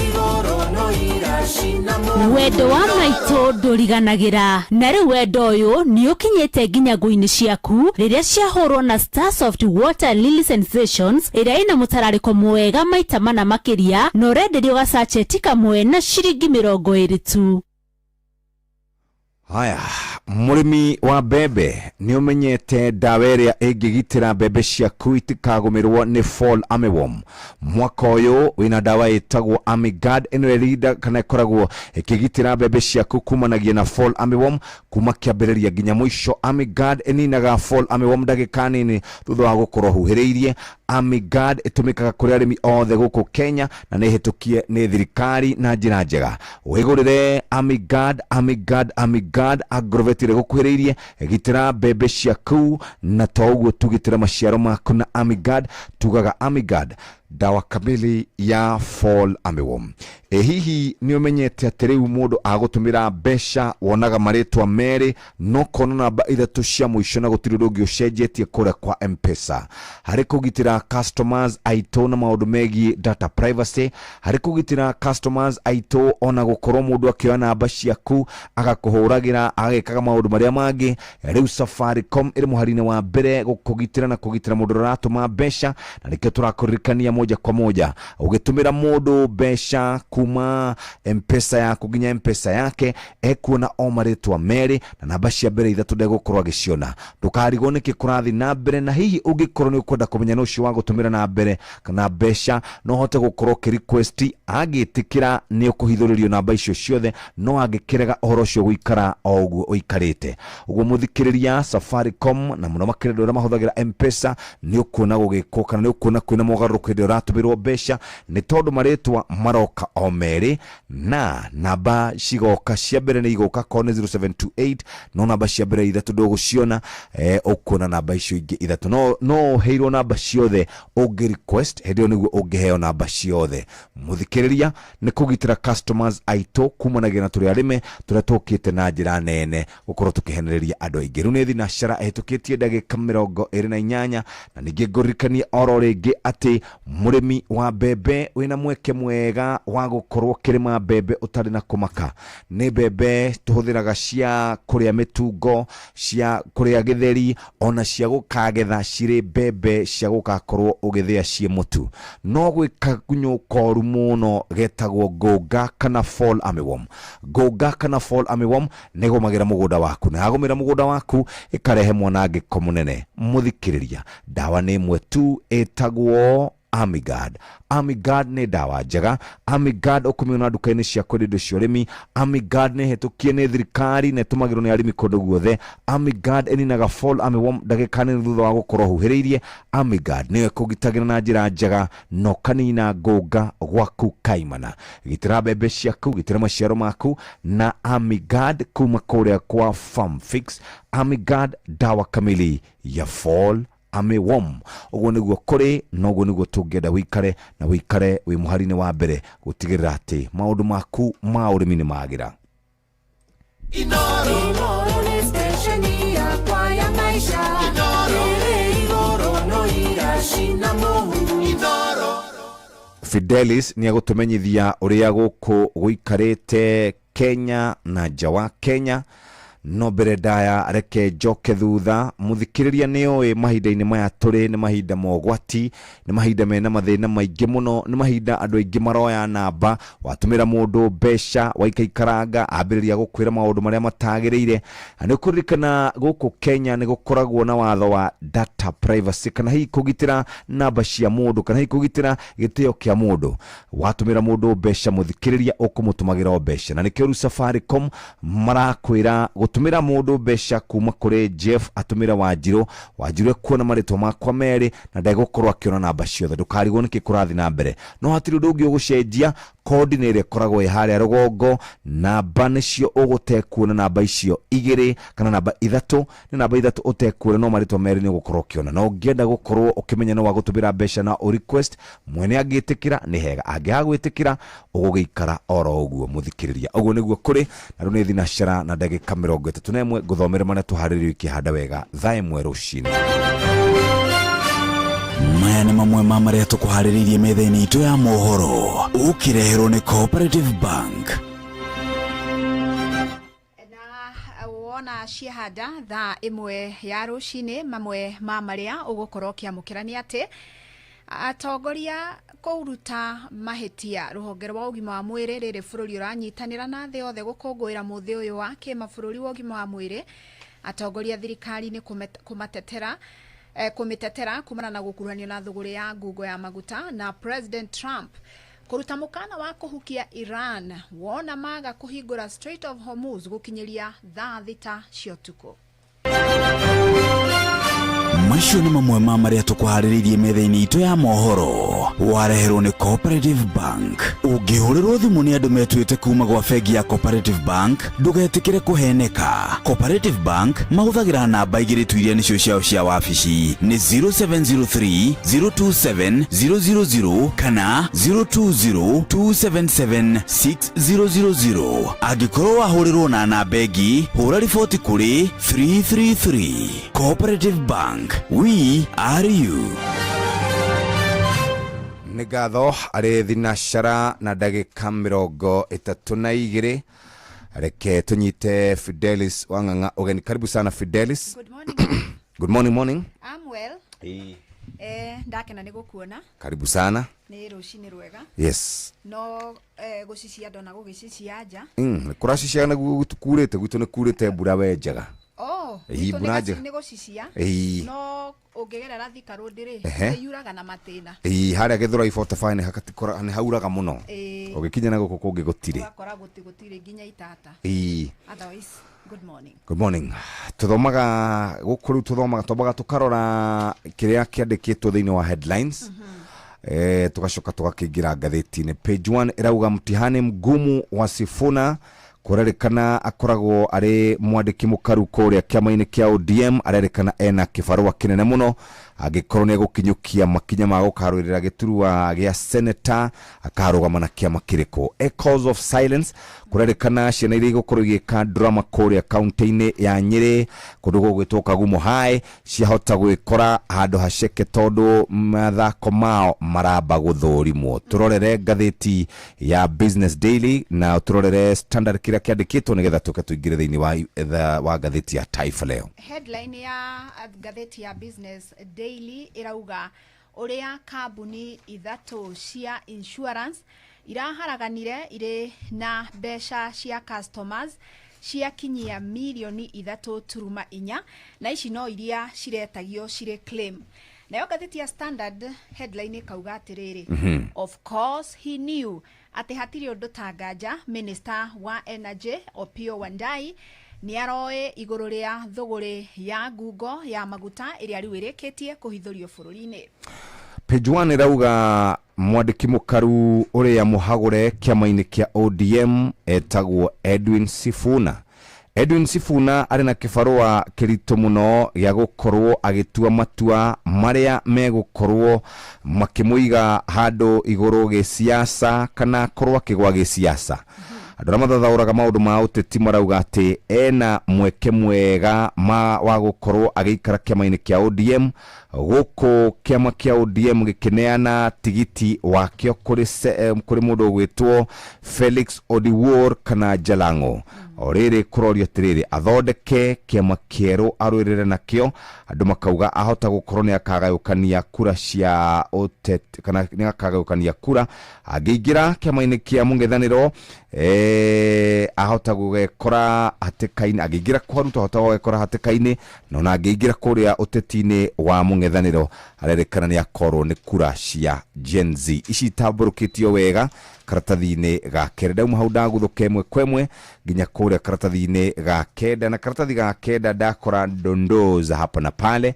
Inoro no irashina wendo wa maitũ ndũriganagĩra na rĩu wendo ũyũ nĩ ũkinyĩte nginya ngũ-inĩ ciaku rĩrĩa ciahũrwo na Starsoft Water Lily Sensations ĩrĩa ĩna mũtararĩko mwega maita mana makĩria na ũrenderio gacacheti kamwe na ciringi 20 tu. Haya, mũrĩmi wa mbembe nĩ ũmenyete ndawa ĩrĩa ĩngĩgitĩra mbembe ciaku itikagũmĩrwo nĩ fall armyworm. Mwaka ũyũ wĩna ndawa ĩtagwo Amigard ĩno ĩrĩnda kana ĩkoragwo ĩkĩgitĩra mbembe ciaku kumanagia na fall armyworm kuma kĩambĩrĩria nginya mũico. Amigard ĩninaga fall armyworm ndagĩka nini thutha wa gũkorwo huhĩrĩirie. Amigard ĩtũmĩkaga kũrĩ arĩmi othe gũkũ Kenya na nĩ ĩhĩtũkie nĩ thirikari na njĩra njega. Wĩgũrĩre Amigard Agrovet ĩrĩa gũkuhĩrĩirie gitĩra mbembe ciaku na to ũguo tugitĩra maciaro maku na Amigard tugaga Amigard dawa kamili ya fall armyworm. Hihi nĩ ũmenyete atĩ rĩu mũndũ agũtũmĩra mbeca wonaga marĩtwa merĩ no kona namba ithatũ cia mũico na gũtirĩ ũndũ ũngĩ ũcenjetie kũrĩa kwa M-Pesa harĩ kũgitĩra customers aitũ na maũndũ megiĩ data privacy harĩ kũgitĩra customers aitũ ona gũkorwo mũndũ akĩoya namba ciaku agakũhũragĩra agekaga maũndũ marĩa mangĩ. Rĩu Safaricom ĩrĩ mũhari-inĩ wa mbere gũkũgitĩra na kũgitĩra mũndũ ũratũma mbeca na nĩkĩo tũrakũririkania moja kwa moja ũgĩtũmĩra mũndũ mbeca kuma M-Pesa yaku nginya M-Pesa yake ekuona o marĩtwa merĩ na namba cia mbere ithatũ ndegũkorwo agĩciona. Ndũkarigwo nĩkĩ kũrathi na mbere na hihi ũngĩkorwo nĩ ũkwenda kũmenya nũcio wa gũtũmĩra na mbere kana mbeca no hote gũkorwo kĩ-request agĩtĩkĩra nĩ ũkũhithũrĩrio namba icio ciothe no angĩkĩrega ũhoro ũcio gũikara o ũguo ũikarĩte. Ũguo mũthikĩrĩria Safaricom na mũno makĩria andũ arĩa mahũthagĩra M-Pesa nĩ ũkuona gũgĩkwo kana nĩ ũkuona kwĩna mogarũrũku hĩndĩ ũratũmĩrwo mbeca nĩ tondũ marĩtwa maroka o merĩ na namba cigoka cia mbere nĩ igoka korwo nĩ 0728 no namba cia mbere ithatũ ndũgũciona ũkuona namba icio ingĩ ithatũ no heirwo namba ciothe ũngĩ request hĩndĩ ĩyo nĩguo ũngĩheo namba ciothe. Mũthikĩrĩria nĩ kũgitĩra customers aitũ kumanagia na tũrĩa arĩme tũrĩa tũkĩte na njĩra nene gũkorwo tũkĩhenereria andũ aingĩ. Rĩu nĩ thinacara ĩhĩtũkĩtie ndagĩka 28 na ningĩ ngũririkanie oro rĩngĩ atĩ mũrĩmi wa mbembe wĩna mweke mwega wa gũkorwo kĩrĩma mbembe ũtarĩ na kũmaka. Nĩ mbembe tũhũthĩraga cia kũrĩa mĩtungo cia kũrĩa gĩtheri ona cia gũkagetha cirĩ mbembe cia gũgakorwo ũgĩthĩa ciĩ mũtu. No gwĩ kagunyũ koru mũno getagwo ngũnga kana fall armyworm. Ngũnga kana fall armyworm nĩ gũmagĩra mũgũnda waku na yagũmĩra mũgũnda waku ĩkarehe mwanangĩko mũnene. Mũthikĩrĩria ndawa nĩ ĩmwe tu ĩtagwo Amigard. Amigard nĩ ndawa njega. Amigard ũkũmĩona nduka-inĩ cia kwendia indo cia ũrĩmi. Amigard nĩ hetũkie nĩ thirikari na ĩtũmagĩrwo nĩ arĩmi kũndũ guothe. Amigard ĩninaga fall armyworm ndagĩka nini thutha wa gũkorwo huhĩrĩirie. Amigard nĩyo ĩkũgitagĩra na njĩra njega na ũkanina ngũnga gwaku kaimana. Gitĩra mbembe ciaku, gitĩra maciaro maku na Amigard kuma kũrĩa kwa Farm Fix. Amigard dawa kamili ya fall armyworm. Ũguo nĩguo kũrĩ na ũguo nĩguo tũngĩenda wĩikare na wĩikare wĩ mũhari-inĩ wa mbere gũtigĩrĩra atĩ maũndũ maku ma ũrĩmi nĩ magĩra. Inoro ni stesheni yakwa ya maisha. Igoro no irashina muhuru. Inoro. Fidelis nĩ agũtũmenyithia ũrĩa gũkũ gũikarĩte Kenya na nja wa Kenya. No mbere ndaya reke njoke thutha muthikiriria nĩ oĩ mahinda-inĩ maya tũrĩ nĩ mahinda mogwati, nĩ mahinda mena mathĩna maingĩ mũno, nĩ mahinda andũ aingĩ maroya namba, watũmĩra mũndũ mbeca waikaikaranga ambĩrĩria gũkwĩra maũndũ marĩa matagĩrĩire. Nĩ kũririkana gũkũ Kenya nĩ gũkoragwo na watho wa data privacy, kana hihi kũgitĩra namba cia mũndũ, kana hihi kũgitĩra gĩtĩo kĩa mũndũ. Watũmĩra mũndũ mbeca muthikiriria ũkũmũtũmagĩra mbeca, na nĩkĩo Safaricom marakwĩra tumira mundu mbeca kuma kuri Jeff atumira Wanjiru kuona maritwa makwa merĩ na ndegũkorwo akiona namba ciothe. Ndukarigwo nĩkĩ kũrathi na mbere, no hatirĩ ũndũ ũngĩ ũgũcenjia. Kodi nĩ ĩrĩa ĩkoragwo ĩ harĩa rũgongo, namba nĩcio ũgũtekuona, namba icio 2 kana namba 3. Nĩ namba 3 ũtekuona, no maritwa merĩ nĩ ũgũkorwo ũkiona. No ũngĩenda gũkorwo ũkĩmenya no wagũtũmĩra mbeca na request mwene angĩtĩkĩra nĩ hega, angĩagwĩtĩkĩra ũgũgĩikara oro ũguo muthikĩrĩria. Ũguo nĩguo kũrĩ na rĩu nĩ thinacara na ndagĩka 31 ngũthomere marĩa tũharĩrĩirie ikĩhanda wega. Thaa ĩmwe rũcinĩ. Maya nĩ mamwe ma marĩa tũkũharĩrĩirie metha-inĩ itũ ya mohoro, ũkĩreherwo nĩ Cooperative Bank. Na wona ciahanda thaa 1 ya rũcinĩ, mamwe ma marĩa ũgũkorwo ũkĩamũkĩra nĩ atĩ atongoria kũruta mahĩtia rũhonge rwa ũgima wa mwĩrĩ rĩrĩ bũrũri ũranyitanĩra na thĩ yothe gũkũngũĩra mũthĩ ũyũ wa kĩmabũrũri wa ũgima wa mwĩrĩ. Atongoria thirikari nĩ kũmĩtetera kumana na gũkuruhanio na thũgũrĩ ya ngungo ya maguta, na President Trump kũruta mũkana wa kũhukia Iran wona maga kũhingũra Strait of Hormuz gũkinyĩria thaa 6 cia ũtukũ. Macio nĩ mamwe ma marĩa tũkũharĩrĩirie metha-inĩ itũ ya mohoro, wareherwo nĩ Cooperative Bank. Ũngĩhũrĩrwo thimũ nĩ andũ metuĩte kuma gwa bengi ya Cooperative Bank, ndũgetĩkĩre kũheneka. Cooperative Bank mahũthagĩra namba 2 tu iria nĩcio ciao cia wabici, nĩ 0703 027 000 kana 020 277 6000. Angĩkorwo wahũrĩrwo na namba ĩngĩ, hũra riboti kũrĩ 333. Cooperative Bank, we are you. Nĩ ngatho arĩ thinacara na ndagĩka 32. Reke tunyite Fidelis Wang'ang'a ũgeni. Karibu sana Fidelis. Good morning. Good morning. I'm well. Ndakena nĩ gũkuona. Karibu sana. Nĩ rũcinĩ rwega. Yes. No gũcicia ndona gũgĩcicia nja. Kũracicia na kurĩte gwitũ nĩ kurĩte mbura we njega. Nĩ gũcicia. No ũngĩgerera Thika Road rĩ yuraga na matĩna. Harĩa Gĩthũrai 45 nĩ hauraga mũno. Ũgĩkinya na gũkũ kũngĩ gũtirĩ. Wakora gũtirĩ nginya itata. Otherwise, good morning. Good morning. Tuthomaga gũkũ rĩu twambaga tũkarora kĩrĩa kĩandĩkĩtwo thĩinĩ wa headlines. Tugacoka tugakĩingĩra ngathĩti-inĩ. Page 1 ĩrauga mtihani mgumu wa Sifuna kũrerĩkana akoragwo arĩ mwandĩki mũkaru kũrĩa kĩama-inĩ kĩa ODM, arerĩkana ena kĩbarũa kĩnene mũno angĩkorwo nĩ gũkinyũkia makinya ma gũkarũĩrĩra gĩturwa gĩa senator akarũgama na kĩama kĩrĩkũ. A cause of silence kũrerĩkana ciana iria igũkorwo igĩka drama kũrĩa kaunti-inĩ ya Nyĩrĩ kũndũ gũgwĩtwo Kagumo High ciahota gwĩkora handũ haceke tondũ mathako mao maramba gũthũrimwo. Tũrorere ngathĩti ya Business Daily na tũrorere Standard kĩrĩa kĩandĩkĩtwo nĩgetha tũke tũingĩre thĩinĩ wa ngathĩti ya Taifa Leo. Headline ya ngathĩti ya Business Daily irauga ũrĩa kambuni 3 cia insurance iraharaganire irĩ na mbeca cia customers ciakinyia mirioni 3.4 na ici no iria ciretagio cirĩ claim. nayo gatheti ya Standard headline kauga atiriri of course he knew ati hatiri undu tangaja minister wa energy Opiyo Wandayi ni aroe iguru ria thuguri ya ngungo ya maguta iria riu irikitie kuhithurio bururi-ini. Page 1 rauga mwandiki mukaru uria muhagure kiama-ini kia ODM etagwo Edwin Sifuna. Edwin Sifuna ari na kibarua kirito muno gya gukorwo agitua matua maria megukorwo makimuiga handu iguru ge siasa kana korwa kigwa ge siasa. Andũ arĩa mathathaũraga maũndũ ma ũteti marauga atĩ ena mweke mwega wa gũkorwo agĩikara kĩama-inĩ kĩa ODM gũkũ kĩama kĩa ODM gĩkĩneana tigiti wakĩo kũrĩ mũndũ ũgwĩtwo Felix Odiwuor kana Jalang'o. Orĩrĩ kũrorio atĩrĩrĩ athondeke kĩama kĩerũ arũĩrĩre nakĩo, andũ makauga ahota gũkorwo nĩ akagayũkania kura cia ũteti kana nĩ akagayũkania kura angĩingĩra kĩama-inĩ kĩa mũng'ethanĩro ahota gũgekora hatĩka-inĩ angĩingĩra kwaruta ahota gũgekora hatĩka-inĩ na ona angĩingĩra kũrĩa ũteti-inĩ wa mũng'ethanĩro arerĩkana nĩ akorwo nĩ kura cia Gen Z. Ici itambũrũkĩtio wega karatathi-inĩ ga kenda ndauma hau ndagũthũka ĩmwe kwa ĩmwe nginya kũrĩa karatathi-inĩ ga kenda na karatathi ga kenda ndakora dondoza hapa na pale.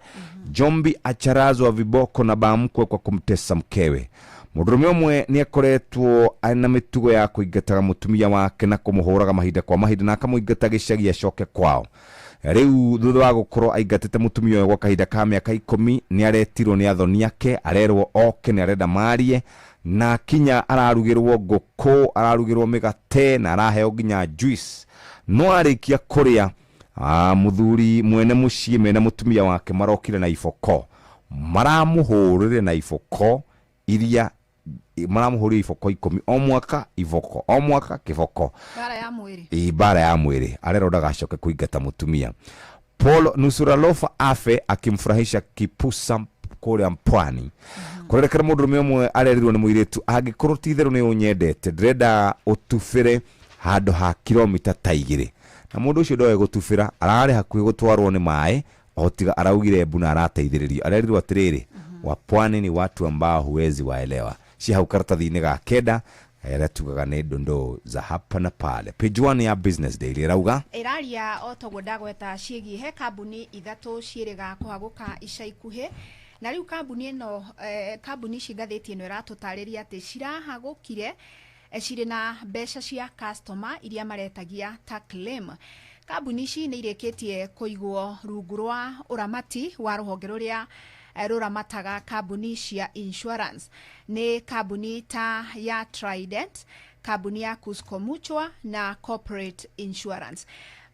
Jombi acharazwa viboko na bamkwe kwa kumtesa mkewe. Mũndũrũme ũmwe nĩ akoretwo ana mĩtugo ya kũingataga mũtumia wake na kũmũhũraga mahinda kwa mahinda na akamũingata gĩcagi acoke kwao. Rĩu thutha wa gũkorwo aingatĩte mũtumia ũyũ gwa kahinda ka mĩaka 10 nĩ aretirwo nĩ athoni ake, arerwo oke nĩ arenda marie na kinya ararugĩrwo ngũkũ, ararugĩrwo mĩgate na araheo nginya juice. No arĩkia kũrĩa muthuri mwene mũciĩ mena mũtumia wake marokire na iboko, maramũhũrĩre na iboko iria maramũhũrĩre iboko 10 o mwaka, iboko o mwaka kiboko, bara ya mwĩrĩ bara ya mwĩrĩ. Arero ndagacoke kuingata mũtumia. Paul Nusuralofa afe akimfurahisha Kipusa kũrĩa Pwani. Kũrerekana mũndũrũme ũmwe arerirwo nĩ mũirĩtu angĩkorwo ti itherũ nĩ ũnyendete ndĩrenda ũtubĩre handũ ha kilomita ta 2 na mũndũ ũcio ndoe gũtubĩra ararĩ hakuhĩ gũtwarwo nĩ maĩ otiga araugire mbu na arateithĩrĩrio. Arerirwo atĩrĩrĩ wa Pwani ni watu ambao huwezi waelewa. Si hau karatathi-inĩ ga kenda tugaga nĩ ndondoo za hapa na pale. Page 1 ya Business Daily rauga iraria otogwo ndagweta ciĩgiĩ he kambuni ithatũ ciĩrĩga kũhagũka ica ikuhĩ na rĩu kambuni ĩno kambuni ici ngathĩti ĩno ĩratũtarĩria atĩ cirahagũkire cirĩ na mbeca cia customer iria maretagia ta claim. Kambuni ici nĩ irĩkĩtie kũigwo rungu rwa ũramati wa rũhonge rũrĩa rũramataga kambuni cia insurance. Nĩ kambuni ta ya Trident, kambuni ya Cusco Mutual na Corporate Insurance.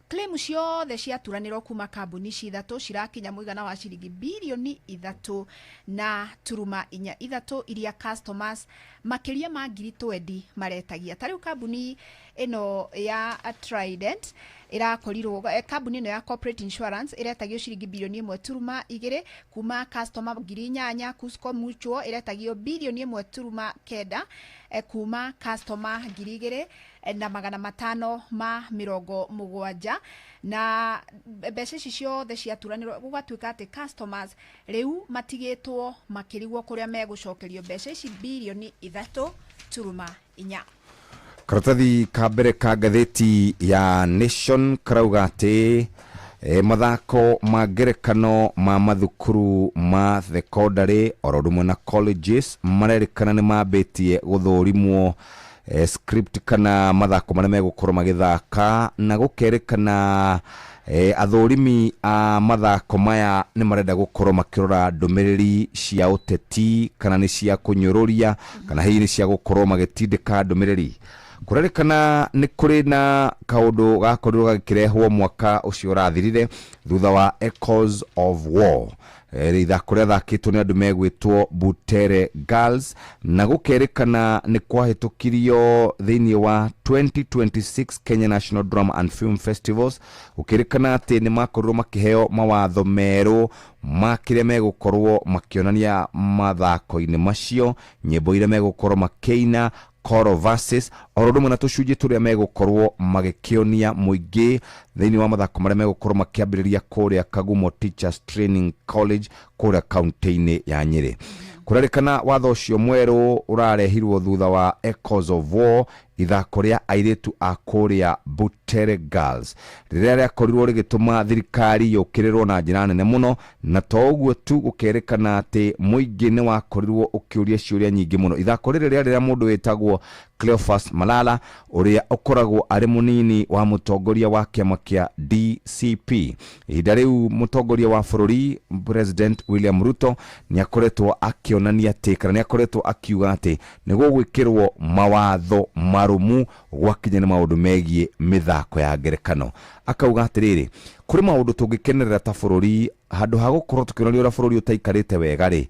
Claim ciothe ciaturanĩrwo kuma kambuni ici ithatũ cirakinya mũigana wa ciringi bilioni 3 na turuma 4 iria customers makĩria ma 20,000 maretagia. Tarĩu kambuni ĩno ya Trident irakorirwo kambuni ĩno ya Corporate Insurance iretagio ciringi bilioni 1.2 kuma customer 8,000. Cusco Mutual iretagio bilioni 1.9 kuma customer 2,000 na 570 na mbeca ici ciothe ciaturanĩrwo gũgatuĩka atĩ customers rĩu matigĩtwo makĩrigwo kũrĩa megũcokerio mbeca ici bilioni 3.4. Karatathi ka mbere ka ngathĩti ya Nation karauga atĩ mathako ma ngerekano ma mathukuru ma thekondarĩ oro ũndũ ũmwe na colleges marerĩkana nĩ mambĩtie gũthũrimwo script kana mathako marĩa megũkorwo magĩthaka na gũkerĩkana athũrimi a mathako maya nĩ marenda gũkorwo makĩrora ndũmĩrĩri cia ũteti kana nĩ cia kũnyũrũria kana hihi nĩ cia gũkorwo magĩtindĩka ndũmĩrĩri. Kũrerĩkana nĩ kũrĩ na kaũndũ gakorirwo gagĩkĩrehwo mwaka ũcio ũrathirire thutha wa Echoes of War, ithako rĩa thakĩtwo nĩ andũ megwĩtwo Butere Girls na gũkerĩkana nĩ kwahĩtũkirio thĩinĩ wa 2026 Kenya National Drama and Film Festivals. Gũkerĩkana atĩ nĩ makorirwo makĩheo mawatho merũ ma kĩrĩa megũkorwo makĩonania mathako-inĩ macio, nyĩmbo iria megũkorwo makĩina, choral verses oro ũndũ ũmwe na tũcunjĩ tũrĩa megũkorwo magĩkĩonia mũingĩ thĩinĩ wa mathako marĩa megũkorwo makĩambĩrĩria kũrĩa Kagumo Teachers Training College kuria kaunti-ini ya Nyeri. Kurarikana watho ucio mweru urarehirwo thutha wa Echoes of War, ithako ria airetu a kuria Butere Girls riria riakorirwo rigituma thirikari yukirirwo na njira nene muno, na to uguo tu gukerekana ati muingi ni wakorirwo ukiuria ciuria nyingi muno. Ithako riria mundu wetagwo Cleophas Malala uria ukoragwo ari munini wa mutongoria wa kiama kia DCP. Ihinda riu mutongoria wa bururi President William Ruto ni akoretwo akionania ati kana ni akoretwo akiuga ati ni gugwikirwo mawatho marumu gwakinya ni maundu megie mithako ya ngerekano. Akauga atiriri kuri maundu tungikenerera ta bururi handu ha gukorwo tukionia ura bururi utaikarite wega ri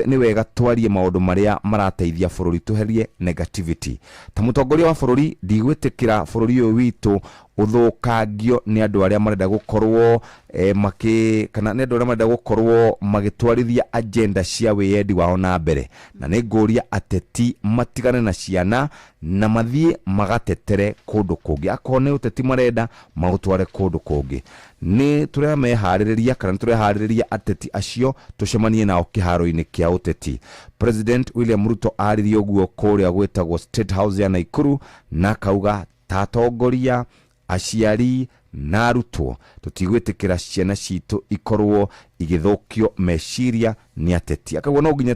ni wega twarie maundu maria marateithia bururi, tuherie negativity. Ta mutongoria wa bururi ndigwitikira bururi uyu witu uthukangio ni andu aria marenda gukorwo kana ni andu aria marenda gukorwo magitwarithia agenda cia wiendi wao na mbere, na ni nguria ateti matigane na ciana na mathie magatetere kundu kungi. Akone uteti marenda magutware kundu kungi. Ni turemehaririria kana turehariria ateti acio tucemanie nao kiharo-ini kia uteti. President William Ruto aririe uguo kuria gwetagwo State House ya Naikuru, na kauga tatongoria aciari na arutwo tutigwitikira ciana citu ikorwo igithukio meciria ni ateti. Akauga no nginya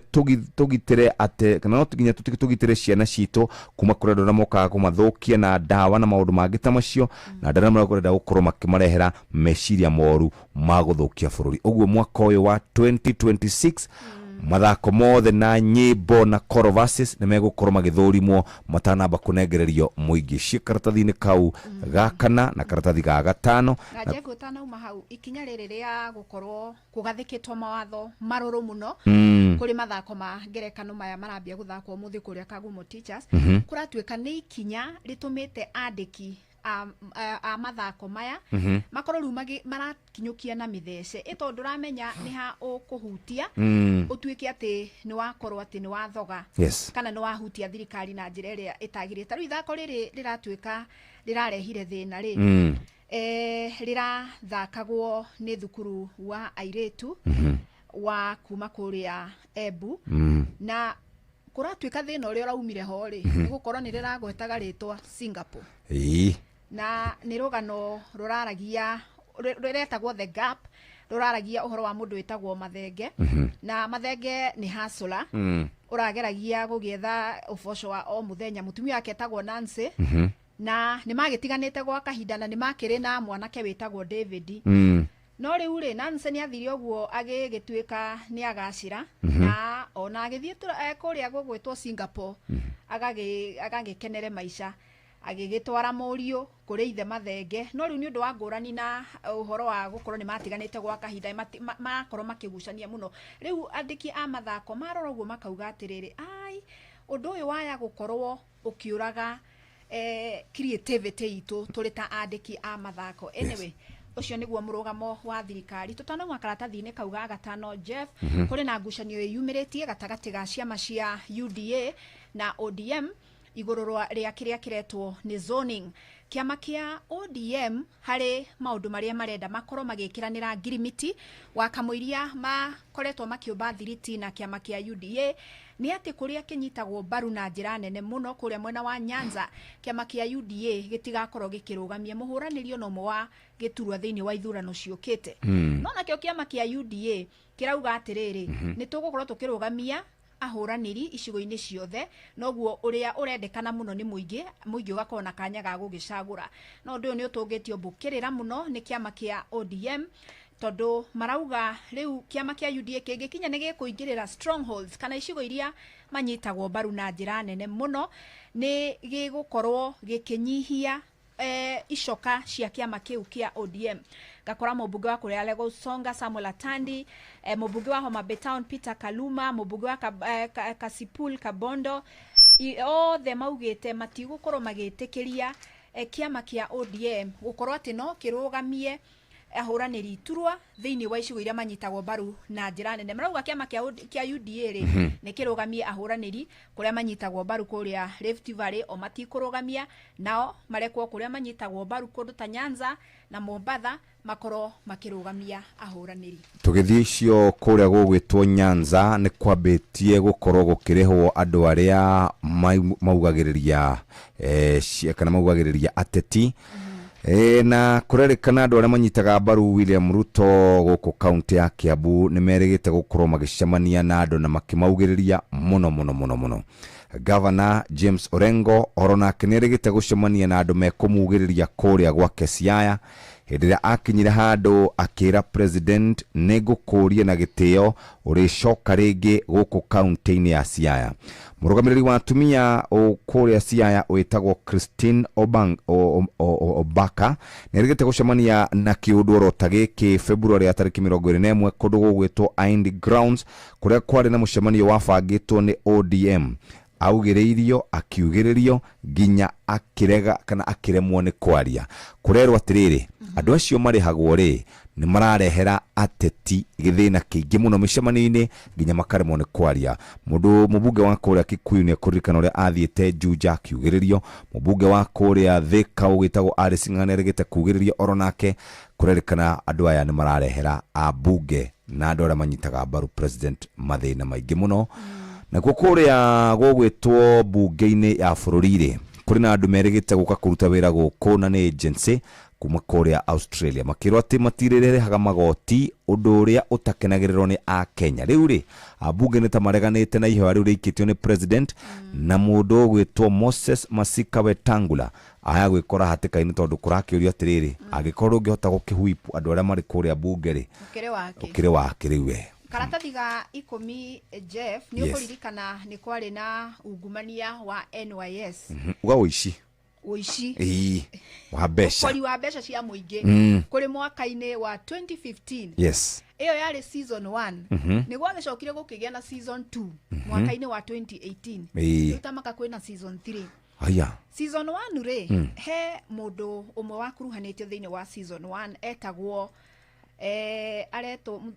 tugitire ate kana no nginya tugitire ciana citu kuma kuri andu mokaga kumathukia na dawa na maundu mangi ta macio, na ndana marakoreda gukorwo makimarehera meciria moru maguthukia bururi. Uguo mwaka uyu wa 2026 mathako mothe na nyimbo na choruses ni megukorwo magithurimwo matanamba kunengererio muingi. Cikaratathi-ini kau gakana na karatathi ga gatano na jego tano mahau ikinya riri ria gukorwo kugathikitwo mawatho maruru muno kuri mathako ma ngerekano maya marambia guthakwo muthi kuria Kagumo Teachers. Kuratuika ni ikinya ritumite andiki a mathako maya makorwo riu marakinyukia na mithece ito nduramenya ni ha ukuhutia utuike ati ni wakorwo ati ni wathoga kana ni wahutia thirikari na njira iria itagirite. Riu ithako riri riratuika rirarehire thina ri rirathakagwo ni thukuru wa airetu wa kuma kuria Embu, na kuratuika thina uria raumire ho ri gukorwo ni riragwetaga ritwa Singapore na ni rugano ruraragia ruretagwo The Gap, ruraragia uhoro wa mundu wetagwo Mathenge na Mathenge ni hasula urageragia gugietha uboco wa o muthenya. Mutumia wake etagwo Nancy na ni magitiganite gwa kahinda na ni makiri na mwanake wetagwo David. No riu ri Nancy ni athiri oguo agigituika ni agacira na ona agithie kuria gugwetwo Singapore agagikenere maisha agigitwara murio kuri ithe Mathenge. No riu ni undu wa ngurani na uhoro wa gukorwo ni matiganite gwa kahinda makorwo makigucania muno. Riu andiki a mathako marora uguo makauga atiriri ai undu uyu waya gukorwo ukiuraga creativity itu turi ta andiki a mathako. Anyway ucio niguo murugamo wa thirikari. Tutano makaratathi-ini kauga gatano Jeff kuri na ngucanio yumiritie gatagati ga ciama cia UDA na ODM iguru ria kiria kiretwo ni zoning. Kiama kia ODM hari maundu maria marenda makorwo magikiranira ngirimiti wa kamuiria makoretwo makiumba thiriti na kiama kia UDA ni ati kuria kinyitagwo baru na njira nene muno kuria mwena wa Nyanza kiama kia UDA gitigakorwo gikirugamia muhuraniri no mwa giturwa thiini wa ithurano ciukite. No nakio kiama kia UDA kirauga atiriri ni tugukorwo tukirugamia ahuraniri icigo-ini ciothe noguo uria urendekana muno ni muingi ugakorwo na kanya ga gugicagura. No ndu ni utungitio mbukirira muno ni kiama kia ODM tondu marauga riu kiama kia UDA kingikinya ni gikuingirira strongholds kana icigo iria manyitagwo baru na njira nene muno ni gigukorwo gikinyihia icoka cia kiama kiu kia ODM. Gakora mubunge wa kuria Lagos Songa Samuel Atandi, mubunge wa Homa Bay Town Peter Kaluma, mubunge wa Kasipul Kabondo, othe maugite matigukorwo magitikiria kiama kia ODM gukorwo ati no kirugamie ahuraniri iturwa thiini wa icigo iria manyitagwo mbaru na njira nene marauga kiama kia UDA ri ni kirugamie ahuraniri kuria manyitagwo mbaru kuria Rift Valley o matikurugamia nao marekwo kuria manyitagwo mbaru kundu ta Nyanza na Mombasa makoro makirugamia ahuraniri. Tugithii icio kuria gugwitwo Nyanza ni kwambitie gukorwo gukirihwo andu aria maugagiriria kana maugagiriria ateti na kurerikana andu aria manyitaga mbaru William Ruto guku kaunti ya Kiambu ni merigite gukorwo magicemania na andu na makimaugiriria muno. Governor James Orengo orona kinirigite gucemania na andu mekumugiriria kuria gwake Siaya hĩndĩ akinyire handu akira president nigukuria na gitio uricoka ringi guku kaunti-ini ya Siaya. Murugamiriri wa atumia kuria Siaya witagwo Christine Obaka nirigite gucemania na kiunduro ta giki February ya tariki 21 kundu gugwitwo Aindi Grounds kuria kwari na mucemanio wabangitwo ni ODM augiririo akiugiririo ginya akirega kana akiremwo ni kwaria kurerwa atiriri andu acio marihagwo ri ni mararehera ateti githina kiingi muno micemani-ini ginya makaremwo ni kwaria. Mundu mubunge wa kuria Kikuyu ni kuririkana uria athiete Juja akiugiririo, mubunge wa kuria Thika ugitagwo Ari Sing'ang'a rigite kugiririo oronake kuririkana andu aya ni mararehera abunge na andu aria manyitaga mbaru president mathina maingi muno. Na kukuria gugwitwo bunge-ini ya bururi-ri kuri na andu merigite guka kuruta wira guku na ni agency kuma kuria Australia makirwo ati matirerehaga magoti undu uria utakenagirirwo ni a Kenya. Riu ri abunge ni tamareganite na ihwa riu rikitio ni president na mundu gwitwo Moses Masika Wetangula aya gwikora hatika-ini tondu kurakiurio atiriri agikorwo ngihota gukihuipu andu aria mari kuria bunge ri ukire wake riu we karatathi ga 10 Jeff ni ukuririkana ni kwari na ungumania wa NYS uga uici wa besha ukori wa besha cia muingi kuri mwaka-ini wa 2015 yes iyo yari season 1 ni gwagicokire gukigia na season 2 mwaka-ini wa 2018 tutamaka kwina season 3 aya season 1 ri he mundu umwe wa kuruhanitio thiini wa season 1 etagwo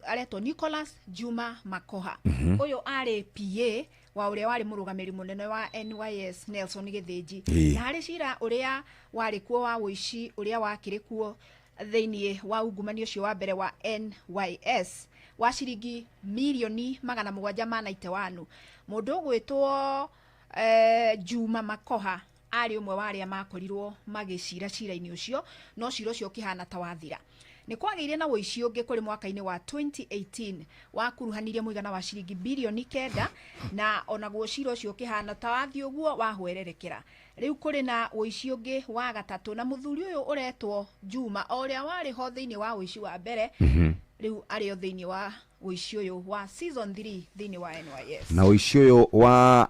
areto Nicholas Juma Makoha uyu ari PA wa uria wari murugamiri munene wa NYS Nelson Githinji na hari cira uria wari kuo wa uici uria wakiri kuo thiini wa ungumani ucio wa mbere wa NYS wa ciringi milioni 791 mundu gwitwo Juma Makoha ari umwe wa aria makorirwo magicira cira-ini ucio no cira ucio kihana ta wathira. Ni kwagiire na uici ungi kuri mwaka-ini wa 2018 wa kuruhanirie muigana wa ciringi bilioni 9 na onaguo cira ucio kihana ta wathi uguo wahwererekera. Riu kuri na uici ungi wa gatatu na muthuri uyu uretwo Juma uria wari ho thiini wa uici wa mbere riu ari thiini wa uici uyu wa season 3 thiini wa NYS na uici uyu wa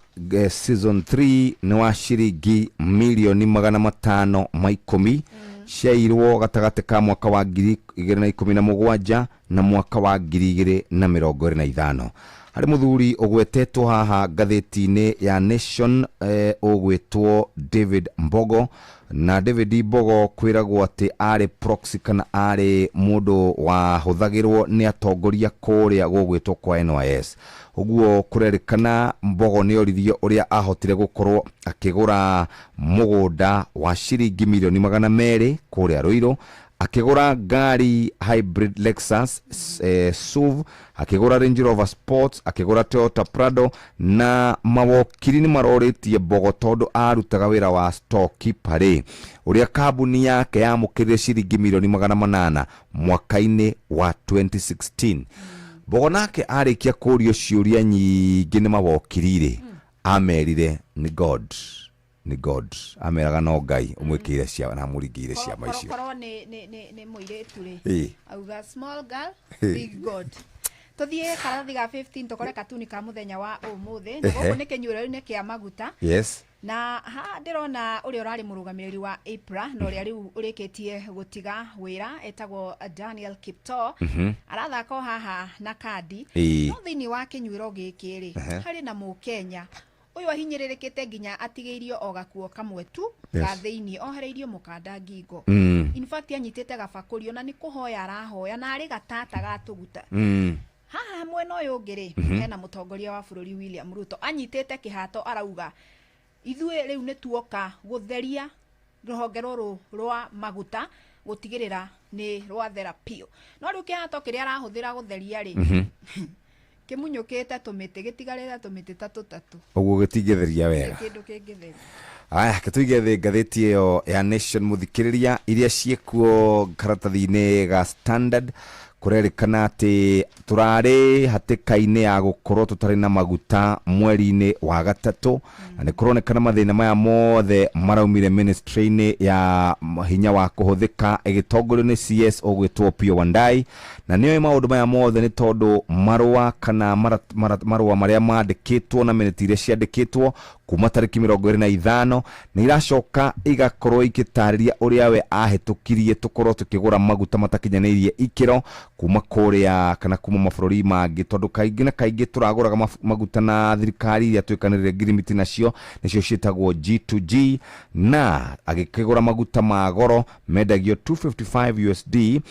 season 3 ni wa ciringi milioni 510 ciairwo gatagate ka mwaka wa 2017 na mwaka wa 2025. Hari muthuri ugwetetwo haha ngatheti-ini ya Nation ugwetwo David Mbogo na David Mbogo kwiragwo ati ari proxy kana ari mundu wa huthagirwo ni atongoria kuria gugwetwo kwa NYS. Uguo kurerikana Mbogo ni orithio uria ahotire gukorwo akigura mugunda wa ciringi milioni 200 kuria Ruiru, akigura gari hybrid Lexus SUV, akigura Range Rover Sports, akigura Toyota Prado na mawokiri ni maroritie Mbogo tondu arutaga wira wa storekeeper ri uria kambuni yake yamukirire ciringi milioni 800 mwaka-ini wa 2016. Mbogo nake arikia kurio ciuria nyingi ni mawokiri ri amerire ni God ameraga no Ngai umwikire cia na murigire cia maicio korwo ni muiretu ri auga small girl big God. Tuthie karathi ga 15 tokore katuni ka muthenya wa umuthi ngogo ni kinyurero-ini kia maguta yes na ha ndirona uri urari murugamiriri wa IPRA no ri riu urikitie gutiga wira etagwo Daniel Kipto arathaka haha na kadi no thiini wa kinyuiro giki ri hari na Mukenya uyu ahinyiririkite nginya atigeirio o gakuo kamwe tu gatheini ohereirio mukanda ngingo in fact anyitite gabakuri ona ni kuhoya arahoya na ari gatata gatuguta haha mwena uyu ngiri hena mutongoria wa bururi William Ruto anyitite kihato arauga ithue riu ni tuoka gutheria ruhonge ruru rwa maguta gutigirira ni rwa therapio no riu kihato kiria arahuthira gutheria ri kimunyukite tumite gitigarira tumite tatu uguo gitigetheria wega kindu kingitheria aya kituigethe ngatheti iyo ya Nation muthikiriria iria ciekuo karatathi-ini ga Standard kurerikana ati turari hatikaine ya gukorwo tutari na maguta mweri-ini wa gatatu na ni kuronekana mathina maya mothe maraumire ministry-ini ya hinya wa kuhuthika igitongorio ni CS ogwitwo Pio Wandai na niyo maundu maya mothe ni tondu marua kana marua maria mandikitwo na minute iria ciandikitwo kuma tariki 25 ni iracoka igakorwo ikitariria uria we ahitukirie tukorwo tukigura maguta matakinyanirie ikiro kuma kuria kana kuma mabururi mangi tondu kaingi na kaingi turaguraga maguta na thirikari iria twikanirire ngirimiti nacio nicio cietagwo G2G na agikigura maguta ma goro mendagio 255 USD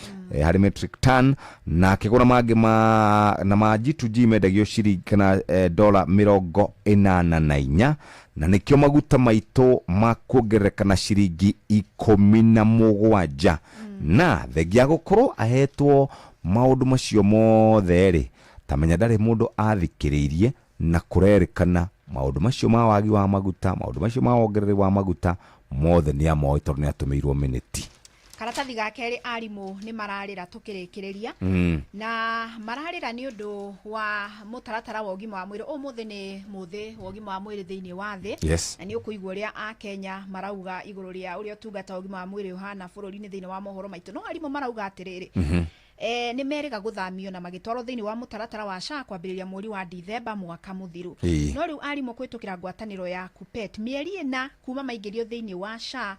hari metric ton na akigura mangi ma G2G mendagio ciringi kana $84 na nikio maguta maito makuongereka na ciringi 17 na thegia gukorwo ahetwo maundu macio mothe ri tamenya ndari mundu athikiririe na kurerikana maundu macio ma wagi wa maguta maundu macio ma wongereri wa maguta mothe ni amoi tondu ni atumirwo minute karatathi ga keri arimu ni mararira tukirikiriria na mararira ni undu wa mutaratara wa ugima wa mwiri umuthe ni muthi wa ugima wa mwiri thiini wa thi yes. na ni ukuigwa ria a Kenya marauga iguru ria uria tungata ugima wa mwiri uhana bururi-ini thiini wa mohoro maitu no arimu marauga atiriri ni meriga guthamio na magitwaro thiini wa mutaratara wa SHA kwambiriria mweri wa Dithemba mwaka muthiru no riu arimu kwitukira ngwataniro ya KUPPET mieri ina kuma maingirio thiini wa SHA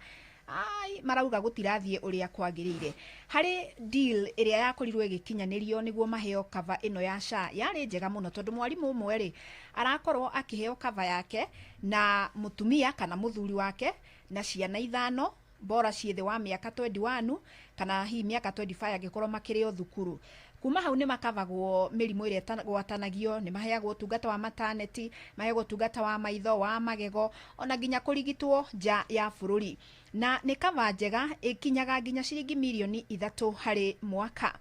marauga gutirathie uria kwagirire hari deal iria yakorirwe igikinyanirio niguo maheo cover ino ya SHA yari njega muno tondu mwarimu umwe ri arakorwo akiheo cover yake na mutumia kana muthuri wake na ciana 5 bora ciethe wa miaka 21 kana hi miaka 25 agikorwo makirio thukuru kuma hau ni makavagwo mirimu iria gwatanagio ni maheagwo tungata wa maternity maheagwo tungata wa maitho wa magego ona nginya kurigitwo nja ya bururi na ni kava njega ikinyaga nginya ciringi milioni 3 hari mwaka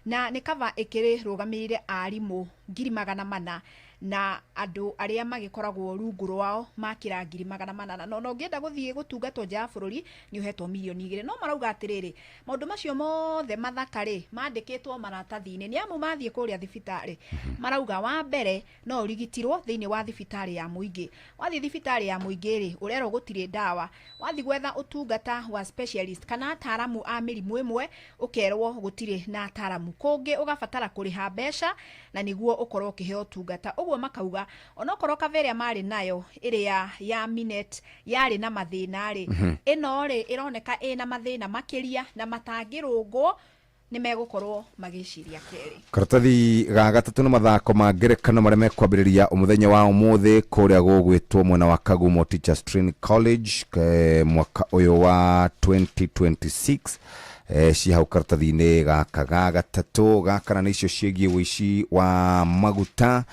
na ni kava ikiri rugamirire arimu 400,000 na andu aria magikoragwo rungu rwao makira 400,000 no ngienda guthie gutungatwo nja bururi ni uhetwo milioni 2 no marauga atiriri maundu macio mothe mathakari mandikitwo maratathi-ini ni amu mathie kuria thibitari marauga wa mbere no urigitirwo thiini wa thibitari ya muingi wathi thibitari ya muingi ri urero gutire dawa wathi gwetha utungata wa specialist kana ataramu a mirimu imwe ukerwo gutire na ataramu kungi ugabatara kuriha mbeca na niguo ukorwo ukiheo tungata uguo makauga onokorwo kaveria mari nayo iria ya Minet yari na mathina ri ino ri ironeka ina mathina makiria na matangirungwo ni megukorwo magiciria keri karatathi ga gatatu na mathako ma ngerekano maria mekwambiriria umuthenya wa umuthi kuria gugwitwo mwena wa Kagumo Teachers Training College mwaka uyu wa 2026 hau karatathi-ini gaka ga gatatu gakana ni icio ciegie wici wa maguta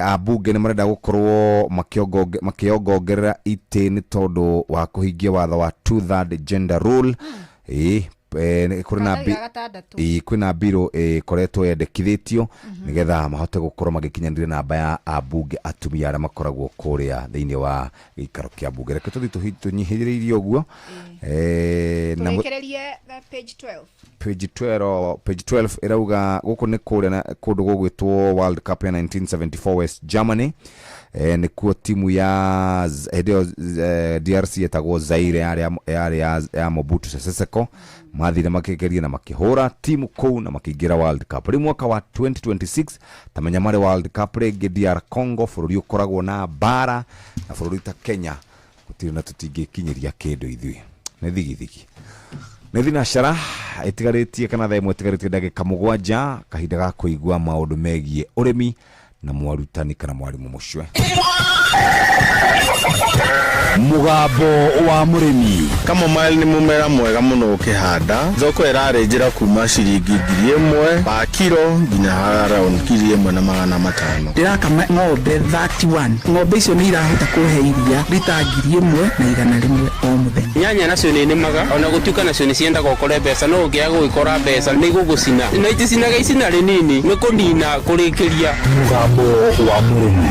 abunge ni marenda gukorwo makiongongerera ite ni tondu wa kuhingia watho wa 2/3 gender rule kwina biro koretwo yendekithitio nigetha mahote gukorwo magikinyanire namba ya abunge atumia aria makoragwo kuria thiini wa gikaro kia bunge reke tuthi tunyihiririe uguo turekererie page 12 irauga guku ni kuria na kundu gugwitwo World Cup ya 1974 West Germany ni kuo timu ya DRC etagwo Zaire ya Mobutu Sese Seko mathire makigeria na makihura timu kou na makiingira World Cup ri mwaka wa 2026 tamenya mari World Cup ringi DR Congo bururi ukoragwo na bara na bururi ta Kenya gutiri na tutingikinyiria kindu ithui ni thigithigi ni thinashara itigaritie kana thaa imwe itigaritie ndagika 7 kahinda ga kuigua maundu megie urimi na mwarutani kana mwarimu mucwe mugambo wa murimi. Kamomile ni mumera mwega muno ukihanda. Thoko irarenjera kuma ciringi 1,000 pa kilo nginya around 1,500. Ndirakama ng'ombe 31. Ng'ombe icio ni irahota kuhe iria rita 1,100 o muthenya. Nyanya nacio ni nemaga ona gutuika nacio ni cienda gukore mbeca no ungia gwikora mbeca ni gugucina na iticinaga icina rinini ni kunina kurikiria. Mugambo wa murimi.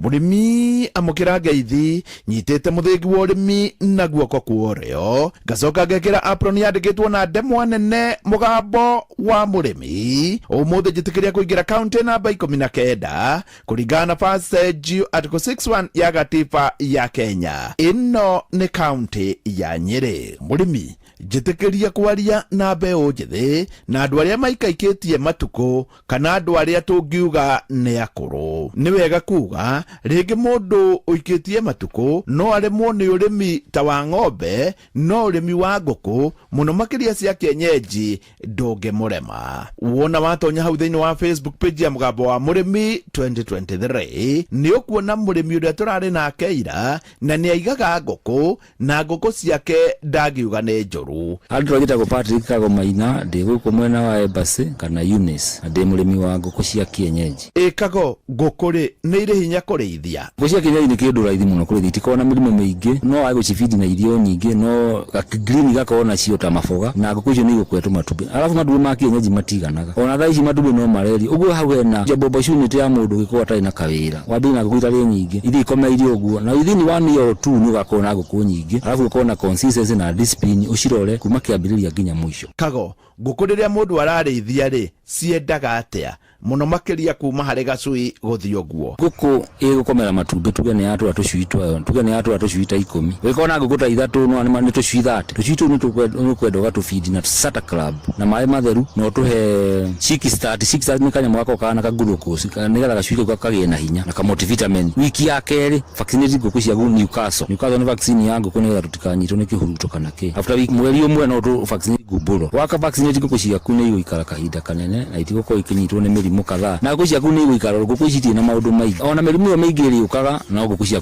Murimi amukira ngeithi nyitete muthingi wa urimi na guoko kuorio ngacoka ngekira apron yandikitwo na ndemwa nene mugambo wa murimi umuthi njitikiria kuingira county namba 19 kuringana na passage article 61 ya gatiba ya Kenya. Ino ni county ya Nyeri. Murimi njitikiria kwaria na mbeu njithi na andu aria maikaikitie matuko kana andu aria tungiuga ni akuru. Ni wega kuga ringi mundu uikitie matuko no aremwo ni urimi ta wa ng'ombe no urimi wa nguku muno makiria cia kienyeji ndunge murema. Wona watonya hau thiini wa Facebook page ya mugambo wa murimi 2023 ni ukuona murimi uria turari nake ira na ni aigaga nguku na nguku ciake ndagiuga ni njuru. Andu rogita ko Patrick Kago Maina ndi guku mwena wa Ebasi kana Eunice ndi murimi wa nguku cia kienyeji. Kago ngukuri ni iri hinya kurithia. Nguku cia kienyeji ni kindu raithi muno kurithia tikona mirimo mingi no aigo cifidi na irio nyingi no green gakona cio ta mafoga na nguku icio ni igukwetu matumbi alafu madume ma kienyeji matiganaga ona thaici madume no mareri uguo hau hena job opportunity ya mundu gikwa tai na kawira wabi na nguku itari nyingi ithi ikome irio uguo na within 1 year or 2 ni ugakona nguku nyingi alafu ukona consistency na discipline ucirore kuma kiambiriria nginya mwisho. Kago nguku riria mundu ararithia ri ciendaga atia muno makiria kuma hari gacui guthi uguo. Nguku igukomera matumbi tuge ni atu atucuitwa tuge ni atu atucuita 10 wikona nguku ta 3 no ni tucui 30 tucitu ni kwenda gatufidi na Sata Club na mai matheru no tuhe chiki start ni kanya mwako kana ka glucose ni gatha gacui kagie na hinya na ka multivitamin. Wiki ya keri vaccinate nguku cia Newcastle ni vaccine ya nguku ni gatukanyitwo ni kihuruto kana ki after week mweri umwe no tu vaccine gumburo waka vaccinate nguku cia kune igikara kahinda kanene na itigoko ikinyitwo ni mirimu kadhaa na nguku cia kune igikara nguku ici na maundu maingi ona mirimu yo maingi iriukaga na nguku cia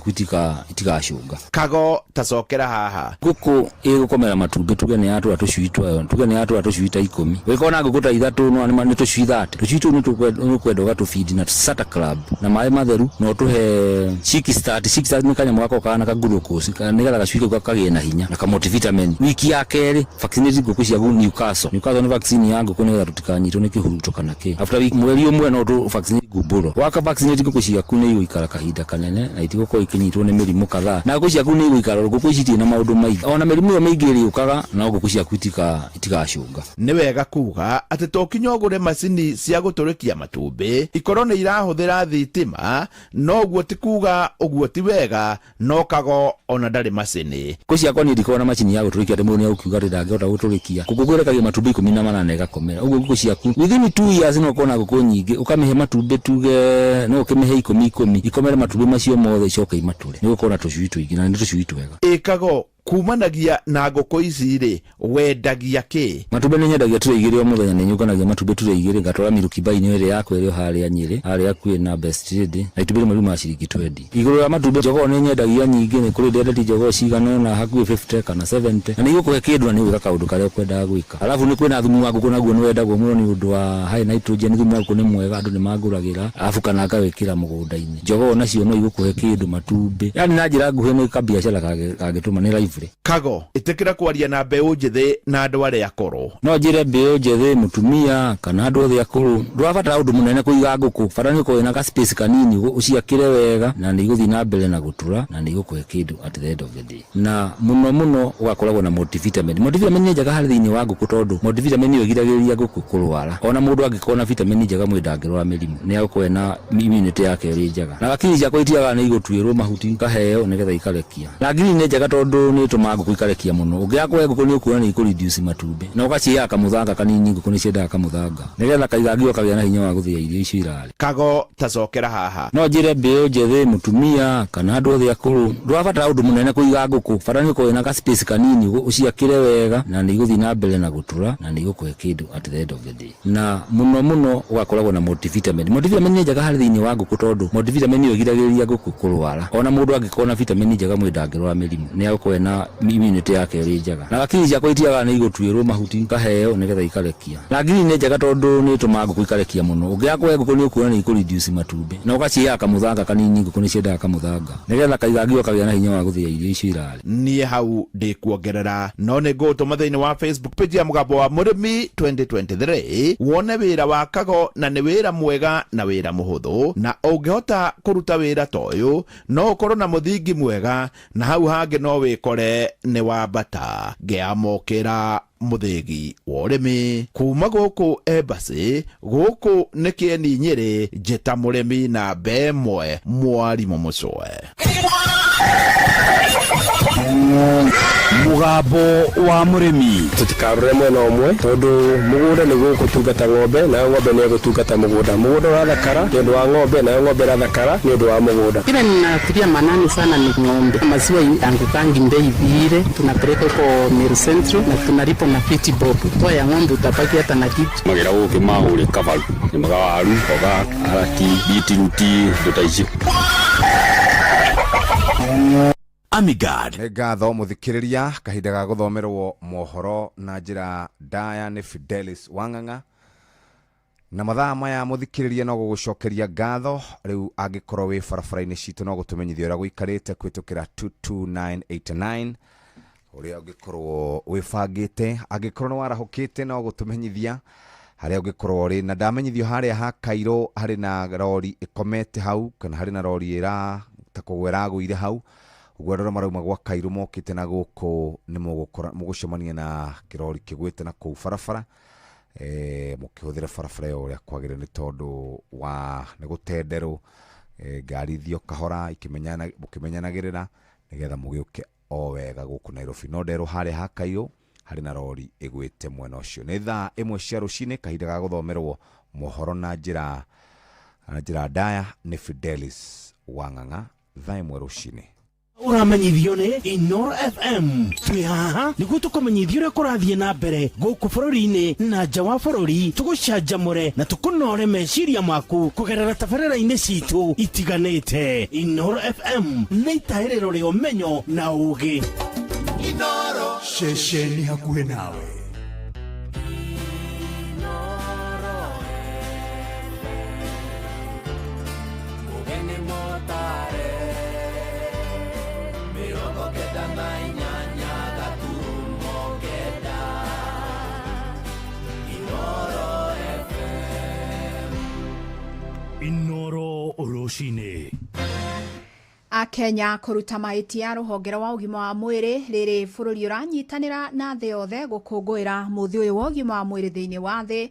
itigacunga. Kago tacokera haha nguku igukomera matumbi tuge ni atu atucuitwa tuge ni atu atucuita 10 wikona nguku ta 3 no ni tucui 30 tucitu ni kwenda gatufidi na Sata Club na mai matheru no tuhe chiki start ni kanya mwako kana ka glucose ni gatha gacui kagie na hinya na ka multivitamin. Wiki ya keri vaccinate nguku cia Newcastle ni vaccine ya nguku ni gatukanyitwo ni kihuruto kana ki after week mweri umwe no tu vaccine gumburo waka vaccinate nguku cia kune igikara kahinda kanene na itigoko ikinyitwo ni mirimu kadhaa na nguku cia kune igikara nguku ici na maundu maingi ona mirimu yo maingi iriukaga na nguku cia itigacunga. Ni wega kuga ati tokinyogure macini cia guturikia matumbi ikoro ni irahuthira thitima no guo ti kuga uguo ti wega no Kago ona ndari macini nguku ciakwa ni ndikona macini ya guturikia rimu ni ukiuga ndangihota guturikia nguku gwirekagia matumbi 18 gakomera uguo nguku ciaku within 2 years no kona nguku nyingi ukamihe matumbi tuge no ukimihe 10 ikomere matumbi macio mothe icoke imature ni gukona tucui twingi na ni tucui twega. Kago kumanagia na nguku ici ri wendagia ki? Matumbi ni nyendagia ture igiri o muthenya ni nyukanagia matumbi ture igiri ngatwara Milky Bar ni iri yakwa iri haria Nyeri haria kwi na Best Trade na itumbiri mari ma ciringi 20 iguru ya matumbi jogo ni nyendagia nyingi ni kuri ndende jogo cigana na hakuhi 50 kana 70 na ni gukuhe kindu ni gwika kaundu karia kwenda gwika alafu ni kwina thumu wa nguku naguo ni wendagwo muno ni undu wa high nitrogen thumu wa nguku ni mwega andu ni maguragira alafu kana akawikira mugunda-ini jogo nacio no igukuhe kindu matumbi yani na njira nguhi ni kabiashara kagituma ni live. Kago itikira kwaria na mbeu njithi na andu aria akoro no njire mbeu njithi mutumia kana andu othe akoro ndwabatara undu munene kuiga nguku farani ko ina ka space kanini uciakire wega na ni guthi na mbere na gutura na ni gukuhe kindu at the end of the day na muno ugakoragwo na multivitamin ni njega hari thiini wa nguku tondu multivitamin yo igiragiria nguku kurwara ona mundu angikona vitamin njega mwindangirwa mirimu ni agukuhe na immunity yake ri njega na gakiri ciakwa itiaga ni igutwirwo mahuti kaheo nigetha ikarekia na ngiri ni njega tondu ni nä tå ma ngå kå ikarekia må no å ngä akwe ngå kå nä å kuona nä ikå reduce matumbä na å gaciaga kamå thanga kanini ngå kå nä ciendaga kamå thanga nä getha kaigangio kagä na hinya wa gå thä a irio icio irarä Kago tacokera haha no njä re mbä njethä må tumia kana andå othe akå rå ndårabatara å ndå må nene kå iga ngå kå bata nä å korwo na gacace kanini å ciakä re wega na nä igå thiä na mbere na gå tå ra na nä igå kå he kä ndå at the end of the day na må no å gakoragwo na multivitamin nä njega harä thä inä wa ngå kå tondå multivitamin ä yo igiragä rä ria ngå kå kå rwara ona må ndå angä korwo na vitamin njega mwä ndangä rwara mä rimå nä agå na immunity yake ä njega na gakiri ciakwa itiaga nä igå tuä rwo mahuti kaheo nä getha ikarekia na ngiri nä njega tondå nä tå ma ngå kå ikarekia må no å ngä akwe ngå kå nä å kuona nä ikå reduce matumbä na å gaciaga kamå thanga kanini ngå kå nä ciendaga kamå thanga nä getha kaigangio kagä na hinya wa gå thä a irio icio irarä niä hau ndä kuongerera no nä ngå tå ma thä inä wa Facebook page ya må gambo wa må rä mi 2023 wone wä ra wa Kago na nä wä ra mwega na wä ra må hå thå na å ngä hota kå ruta wä ra ta å yå no å korwo na må thingi mwega na hau hangä no wä kore nä wambata ngä amokä ra må thĩgi wa ũrĩmi kuma gũkũ Embassy gũkũ nĩ Kĩeni Nyĩrĩ njĩta mũrĩmi na mbemwe mwarimũ mũcwe mugambo wa murimi tutikarure mwena umwe tondu mugunda ni gutungata ng'ombe na ng'ombe ni gutungata mugunda urathakara ni undu wa ng'ombe na ng'ombe irathakara ni undu wa mugunda. Kile ninatilia manani sana ni ng'ombe. Maziwa yangu kangi mbei vile tunapeleka kwa Meru Central na tunalipa na 50 bob. Kwa ya ng'ombe utapaki hata na kitu. Magira uke mahuri kavaru ni magawaru oga arati bitiruti tutaici Amigad nä ngatho må thikä rä ria kahinda ga gå thomerwo mohoro na njä ra ndaya nä Fidelis Wang'ang'a na mathaa maya må thikä rä ria no gå gå cokeria ngatho rä u angä korwo wä barabara-inä citå no gå tå menyithia å rä a gå ikarä te kwä tå kä ra 22989 å rä a å ngä korwo wä bangä te angä korwo nä warahå kä te no gå tå menyithia harä a å ngä korwo rä na ndamenyithio harä a ha Kairå harä na rori ä komete hau kana harä na rori ä ra ta kå gwe ragå ire hau uguo rora marauma gwa Kairå mokite na guku ni mugucemania na kirori kigwite na kuu barabara mukihuthira barabara yo ria kwagire ni tondu wa ni gutenderwo ngari thio kahora ikimenyanagirira nigetha mugiuke o wega guku Nairobi no ndero hari ha Kairå hari na rori igwite mwena ucio ni thaa imwe cia rucini kahinda ga guthomerwo mohoro na njira ndaya ni Fidelis Wang'ang'a thaa imwe rucini uramenyithio nĩ Inoro FM twĩ haha nĩguo tũkũmenyithia ũrĩa kũrathiĩ na mbere gũkũ bũrũri-inĩ na nja wa bũrũri tũgũcanjamũre na tũkũnore meciria maku kũgerera tabarĩra-inĩ citũ itiganĩte. Inoro FM nĩ itaĩrĩro rĩa ũmenyo na ũũgĩ. Inoro ceceni hakuhĩ nawe. Inoro Oroshine. Akenya kũruta mahĩtia rũhonge rwa ũgima wa mwĩrĩ rĩrĩ bũrũri ũranyitanĩra na thĩ yothe gũkũngũĩra mũthĩ ũyũ wa ũgima wa mwĩrĩ thĩinĩ wa thĩ.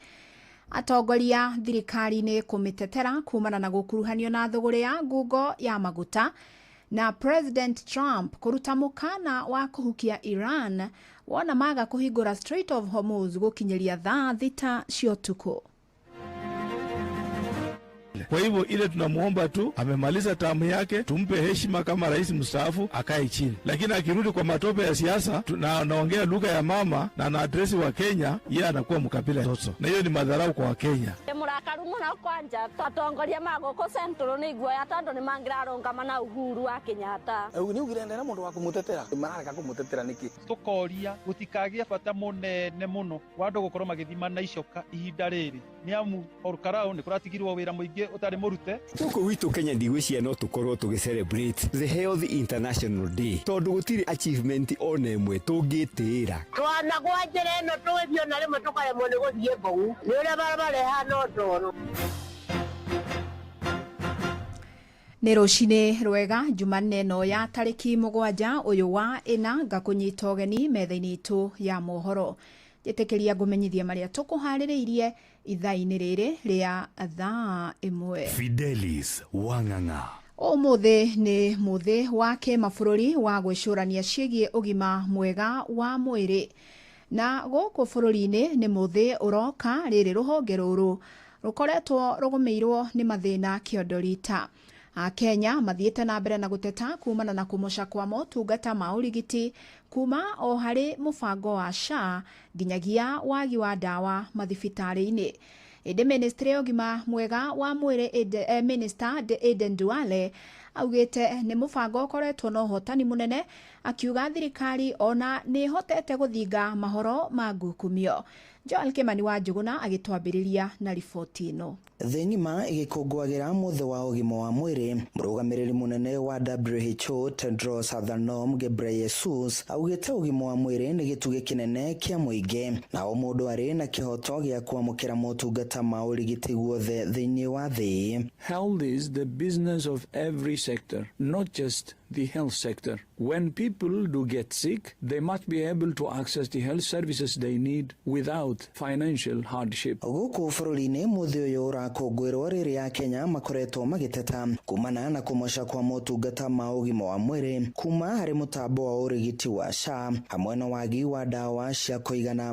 Atongoria thirikari-inĩ kũmĩtetera kumana na gũkuruhanio na thũgũrĩ ya ngungo ya maguta na President Trump kũruta mũkana wa kũhukia Iran wona maga kũhingũra Strait of Hormuz gũkinyĩria thaa thita cia ũtukũ. Kwa hivyo ile tunamuomba tu amemaliza tamu yake, tumpe heshima kama rais mstaafu akae chini. Lakini akirudi kwa matope ya siasa, tunaongea lugha ya mama na na address wa Kenya, yeye anakuwa mkabila toto. Na hiyo ni madharau kwa Wakenya. Murakaru muna kwanja tatongoria magoko central ni guoya tondu ni mangiraronga na Uhuru wa Kenyatta. Ni ugirende na mundu wa kumutetera. Marareka kumutetera niki? Tukoria gutikagia bata munene muno wandu gukorwo magithima na icoka ihinda riri. Ni amu Olkarau ni kuratigirwo wira muingi utari murute. Guku witu Kenya ndigwiciria no tukorwo tugicelebrate the Health International Day tondu gutiri achievement ona imwe tungitira. Twana gwanjere no twithio na rimwe tukaremwo ni guthie mbau. Ni uria barabara no ndoro. Nĩ rũcinĩ rwega Jumanne no ya tarĩki 7 ũyũ wa ĩna ngakũnyita ũgeni metha-inĩ itũ ya mohoro. Njĩtĩkĩria ngũmenyithia marĩa tũkũharĩrĩirie ithaa-inĩ rĩrĩ rĩa thaa ĩmwe. Fidelis Wang'ang'a Umuthi ni muthi wa kimabũrũri wa gwĩcũrania ciĩgiĩ ũgima mwega wa mwĩrĩ. Na gũkũ bũrũri-inĩ nĩ muthi ũroka rĩrĩ rũhonge rũrũ rũkoretwo rũgũmĩirwo nĩ mathĩna kĩondorita. Kenya mathiĩte na mbere na gũteta kumana na kũmoca kwa motungata ma ũrigiti kuma o harĩ mũbango wa SHA nginyagia wagi wa ndawa mathibitarĩ-inĩ. Ĩndĩ ministry ya ũgima mwega wa mwĩrĩ Minister Aden Duale augĩte nĩ mũbango ũkoretwo na ũhotani mũnene, akiuga thirikari ona nĩ hotete gũthinga mahoro ma ngukumio. Joel Kimani wa Njuguna agĩtwambĩrĩria na riboti ĩno. Thĩ ng'ima ĩgĩkũngũagĩra mũthĩ wa ũgima wa mwĩrĩ, mũrũgamĩrĩri mũnene wa WHO Tedros Adhanom Ghebreyesus augĩte ũgima wa mwĩrĩ nĩ gĩtugĩ kĩnene kĩa mũingĩ, na o mũndũ arĩ na kĩhoto gĩa kwamũkĩra motungata ma ũrigiti guothe thĩinĩ wa thĩ. Health is the business of every sector, not just the health sector. When people do get sick, they must be able to access the health services they need without financial hardship. Gũkũ bũrũri-inĩ mũthĩ ũyũ ũrakũngũĩrwo rĩrĩa Kenya makoretwo magĩteta kumana na kũmoca kwa motungata ma ũgima wa mwĩrĩ kuma harĩ mũtambo wa ũrigiti wa SHA hamwe na wagi wa ndawa cia kũigana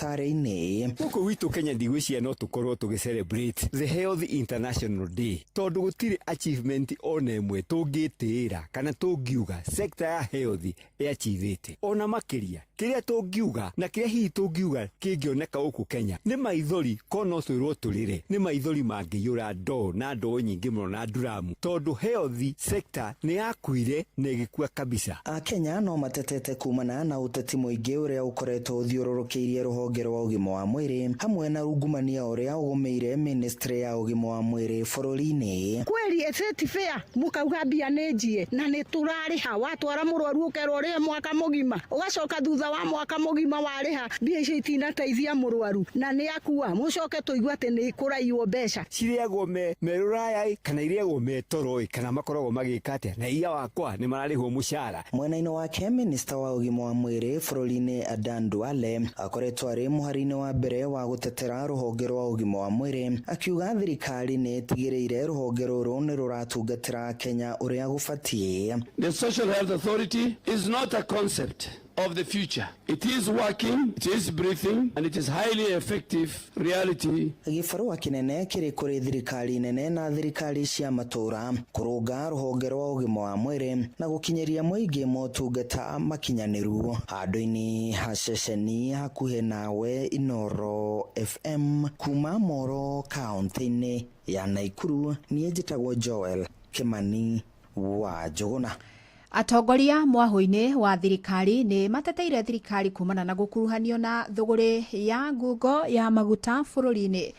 mathibitarĩ-inĩ. Gũkũ witũ Kenya ndigwĩciria no tũkorwo tũgĩcelebrate the Health International Day tondũ gũtirĩ achievement ona ĩmwe tũngĩtĩĩra kana tũngiuga sekta ya health ĩachivĩte. Ona makĩria kĩrĩa tũngiuga na kĩrĩa hihi tũngiuga kĩngĩoneka gũkũ Kenya nĩ maithori kono twĩrwo tũrĩre, nĩ maithori mangĩiyũra ndoo na ndoo nyingĩ mũno na nduramu tondũ health sector nĩ yakuire na ĩgĩkua kabisa. Akenya no matetete kumana na ũteti mũingĩ ũrĩa ũkoretwo ũthiũrũrũkĩirie rũhonge rwa ũgima wa mwĩrĩ hamwe na rungumania ũrĩa ũgũmĩire ministry ya ũgima wa mwĩrĩ bũrũri-inĩ. Kweli eseti fair mukauga mbia nĩ njie na nĩ tũrarĩha, watwara mũrwaru ũkerwo rĩhe mwaka mũgima ũgacoka thutha wa mwaka mũgima warĩha mbia icio itinateithia mũrwaru na nĩ akua mũcoke tũigua atĩ nĩ kũraiywo mbeca cirĩagwo me rũraya kana irĩagwo me toroi kana makoragwo magĩka atĩa na iya wakwa nĩ mararĩhwo mũcara. Mwena-inĩ wake minista wa ũgima wa mwĩrĩ bũrũri-inĩ Aden Duale akoretwo arĩ mũhari-inĩ wa mbere wa gũtetera rũhonge rwa ũgima wa mwĩrĩ, akiuga thirikari nĩ ĩtigĩrĩire rũhonge rũrũ nĩ rũratungatĩra Kenya ũrĩa gũbatiĩ. The Social Health Authority is not a concept of the future. It is working, it is breathing, and it is highly effective reality. Gĩbarũa kĩnene kĩrĩ kũrĩ thirikari nene na thirikari cia matũra kũrũnga rũhonge rwa ũgima wa mwĩrĩ na gũkinyĩria mũingĩ motungata makinyanĩru. Handũ-inĩ ha ceceni hakuhĩ nawe Inoro FM kuma Moro kaunti-inĩ ya Naikuru, niĩ njĩtagwo Joel Kimani wa Njuguna. Atongoria mwahũ-inĩ wa thirikari nĩ mateteire thirikari kumana na gũkuruhanio na thũgũrĩ ya ngungo ya maguta bũrũri-inĩ.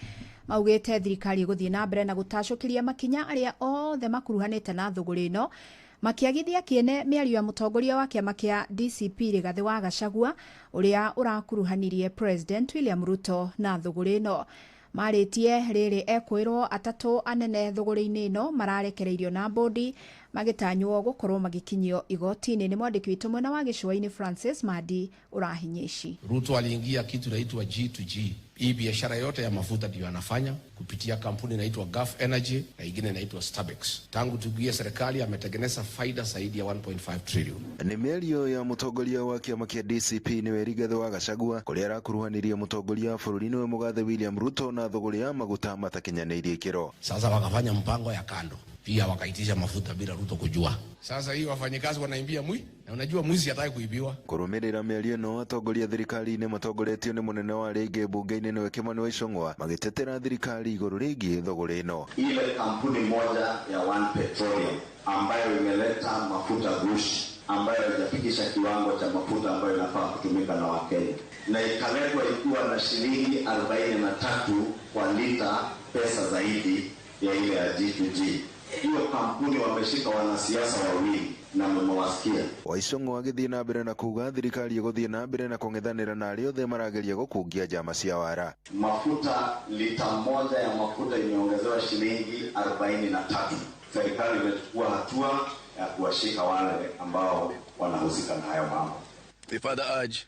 Maugĩte thirikari gũthiĩ na mbere na gũtacũkĩria makinya arĩa othe makuruhanĩte na thũgũrĩ ĩno, makĩagithia kĩene mĩario ya mũtongoria wa kĩama kĩa DCP Rigathĩ wa Gachagua ũrĩa ũrakuruhanirie President William Ruto na thũgũrĩ ĩno. Marĩtie rĩrĩ ekwĩrwo atatũ anene thũgũrĩ-inĩ ĩno mararekereirio na bodi magĩtanywo gũkorwo magĩkinyio igoti-inĩ. Nĩ mwandĩki witũ mwena wa Gĩcũa-inĩ Francis Madi ũrahinya ici. Ruto aliingia kitu inaitwa G2G. Hii biashara yote ya mafuta ndio anafanya kupitia kampuni inaitwa Gulf Energy na ingine inaitwa Starbex. Tangu tuingie serikali ametengeneza faida zaidi ya 1.5 trillion. Ni mĩario ya mũtongoria wa kĩama kĩa DCP nĩwe Rigathĩ wa Gachagua kũrĩa arakuruhanirie mũtongoria bũrũri-inĩ wa Mũgathe William Ruto na thũgũrĩ ya maguta matakinyanĩirie kĩro. Sasa wakafanya mpango ya kando. Pia wakaitisha mafuta bila Ruto kujua. Sasa hii wafanyikazi wanaimbia na unajua mwizi hataki kuibiwa. Kũrũmĩrĩra mĩario ĩno atongoria thirikari-inĩ matongoretio nĩ mũnene wa rĩngĩ bunge-inĩ nĩwe Kimani wa Ichung'wa magĩtetera thirikari igũrũ rĩgiĩ thũgũrĩ ĩno. Ile kampuni moja ya One Petroleum ambayo imeleta mafuta gushi ambayo haijafikisha kiwango cha mafuta ambayo inafaa kutumika na Wakenya na ikaletwa ikiwa na shilingi 43 kwa lita pesa zaidi ya ile ya G2G. Hiyo kampuni wameshika wanasiasa wawili na mmewasikia. Waicung'wa agĩthiĩ na mbere na kuga thirikari ĩgũthiĩ na mbere na kũng'ethanĩra na arĩa othe marageria gũkungia njama cia wara. Mafuta lita moja ya mafuta imeongezewa shilingi 43. Serikali imechukua hatua ya kuwashika wale ambao wanahusika na hayo mambo. We further urge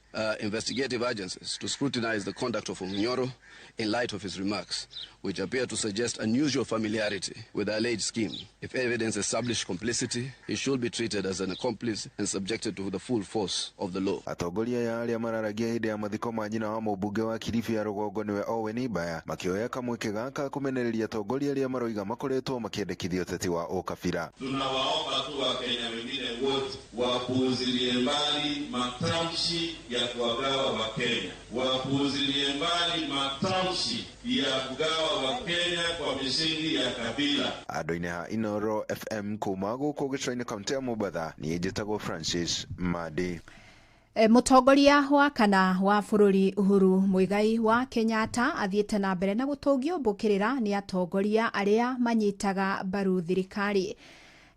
investigative agencies to scrutinize the conduct of Omunyoro in light of his remarks, which appear to suggest unusual familiarity with the alleged scheme. If evidence established complicity, he should be treated as an accomplice and subjected to the full force of the law. Atongoria ya aria mararagia hindi ya mathiko ma nyina wa mũmbunge wa Kilifi ya Rũgongo niwe Owen Baya makioya kamweke gaka kumenereria atongoria aria maroiga makoretwo makiendekithia ũteti wa ũkabira. Tunawaomba tu Wakenya wengine wote wapuuzilie mbali matamshi ya kuwagawa Wakenya, wapuuzilie mbali matamshi ya kugawa Wakenya kwa misingi ya kabila. Andũ-inĩ ha Inoro FM kuma gũkũ gĩcũa-inĩ kaunti ya Mombatha niĩ njĩtagwo Francis Madi. Mũtongoria wa kana wa bũrũri Uhuru Muigai wa Kenyatta athiĩte na mbere na gũtũngio mbũkĩrĩra nĩ atongoria arĩa manyitaga mbaru thirikari.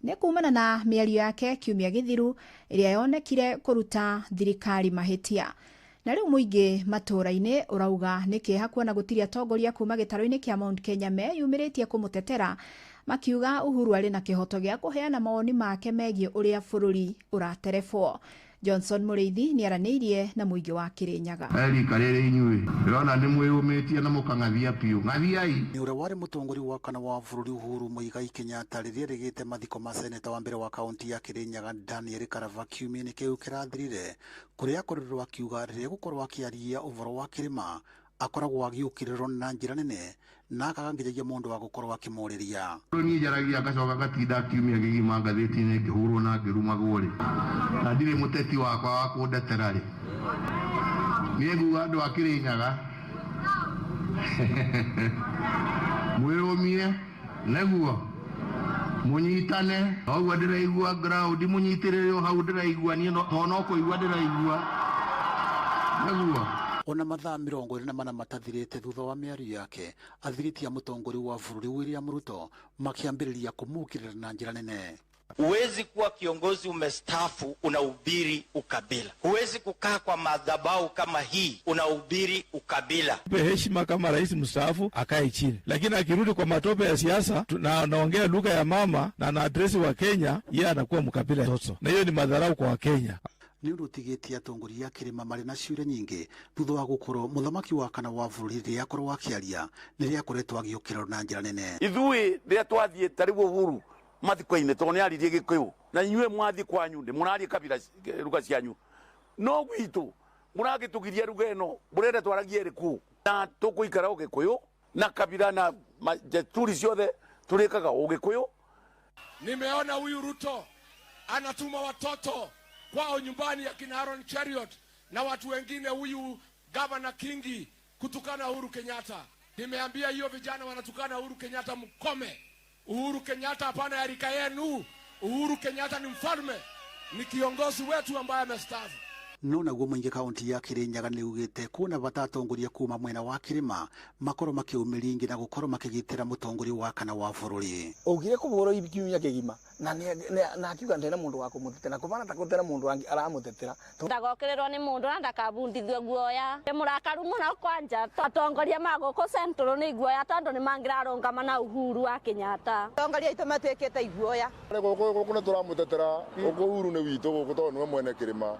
Nĩ kumana na mĩario yake kiumia gĩthiru ĩrĩa yonekire kũruta thirikari mahĩtia. Na rĩu mũingĩ matũra-inĩ ũrauga nĩ kĩeha kuona gũtirĩ atongoria kuma gĩtarũ-inĩ kĩa Mount Kenya meyumĩrĩtie kũmũtetera, makiuga Uhuru arĩ na kĩhoto gĩa kũheana mawoni make megiĩ ũrĩa bũrũri ũraterebwo. Johnson Mũrĩithi nĩaranĩirie na mũingĩ wa Kĩrĩnyaga. Karere inyuĩ ndĩrona nĩ mwĩyũmĩtie na mũkang'athia piũ ng'athiai. Nĩ ũrĩa warĩ mũtongoria wa kana wa bũrũri Uhuru Muigai Kenyatta rĩrĩa rĩgĩte mathiko ma seneta wa mbere wa kaunti ya Kĩrĩnyaga Daniel Karava kiumia-inĩ kĩu kĩrathirire, kũrĩa akorirwo akiuga rĩrĩa gũkorwo akĩaria ũhoro wa kĩrĩma akoragwo agĩũkĩrĩrwo na njĩra nene na akagangĩrĩria mũndũ wa gũkorwo akĩmũrĩria. Niĩ njaragia ngacoka gatinda kiumia kĩgima ngathĩti-inĩ ngĩhũrwo na ngĩrumagwo rĩ, na ndirĩ mũteti wakwa wa kũndetera rĩ. Niĩ nguga andũ a Kĩrĩnyaga mwĩrũmie nĩguo mũnyitane, ũguo ndĩraigua ground mũnyitĩrĩre hau ndĩraigua niĩ no kũigua ndĩraigua nĩguo. Ona mathaa 24 matathirĩte thutha wa mĩario yake, athirĩti a mũtongoria wa bũrũri William Ruto makiambĩrĩria kũmũkĩrĩra na njĩra nene. Huwezi kuwa kiongozi umestaafu unahubiri ukabila. Huwezi kukaa kwa madhabahu kama hii unahubiri ukabila. Heshima kama rais mstaafu akae chini, lakini akirudi kwa matope ya siasa na anaongea lugha ya mama na anaadresi wa Kenya, yeye anakuwa mkabila toto, na hiyo ni madharau kwa Wakenya. Nĩ ũrũtigĩtie atongoria kĩrĩma marĩ na ciũria nyingĩ thutha wa gũkorwo mũthamaki wa kana wa bũrũri rĩrĩa akorwo akĩaria nĩrĩa akoretwo agĩũkĩrĩrwo na njĩra nene. Ithuĩ rĩrĩa twathiĩ tarĩu Uhuru mathiko-inĩ tondũ nĩ aririe Gĩkũyũ na inyuĩ mwathiĩ kwanyu ndĩ mũraria kabila ruga cianyu, no gwitũ mũragĩtũgiria ruga ĩno mũrenda twaragie ĩrĩkũ, na tũkũikara Ũgĩkũyũ na kabila na desturi ciothe tũrĩkaga Ũgĩkũyũ. Nimeona huyu Ruto anatuma watoto kwao nyumbani ya kina Aaron Chariot na watu wengine, huyu Governor Kingi kutukana Uhuru Kenyatta. Nimeambia hiyo vijana wanatukana Uhuru Kenyatta mkome. Uhuru Kenyatta hapana ya rika yenu. Uhuru Kenyatta ni mfalme, ni kiongozi wetu ambaye amestaafu. No naguo mũingĩ kaunti ya Kĩrĩnyaga nĩ ugĩte kuona bata atongoria kuma mwena wa kĩrĩma makorwo makiumĩria ingĩ na gũkorwo makĩgitĩra mũtongoria wa kana wa bũrũri. Ugire kũbũrwo kiumia kĩgima na akiuga ndena mũndũ wa kũmũtetera kũbana ta gũtera mũndũ angĩ aramũtetera. Ndagokĩrĩrwo nĩ mũndũ na ndakabundithio guoya. Mũrakaru mũno kwanja atongoria magũkũ Central nĩ guoya tondũ nĩ mangĩrarũngama na Uhuru wa Kenyatta. Atongoria aitũ matuĩkĩte iguoya. Gũkũ nĩ tũramũtetera, Uhuru nĩ witũ gũkũ tondũ nĩwe mwene kĩrĩma.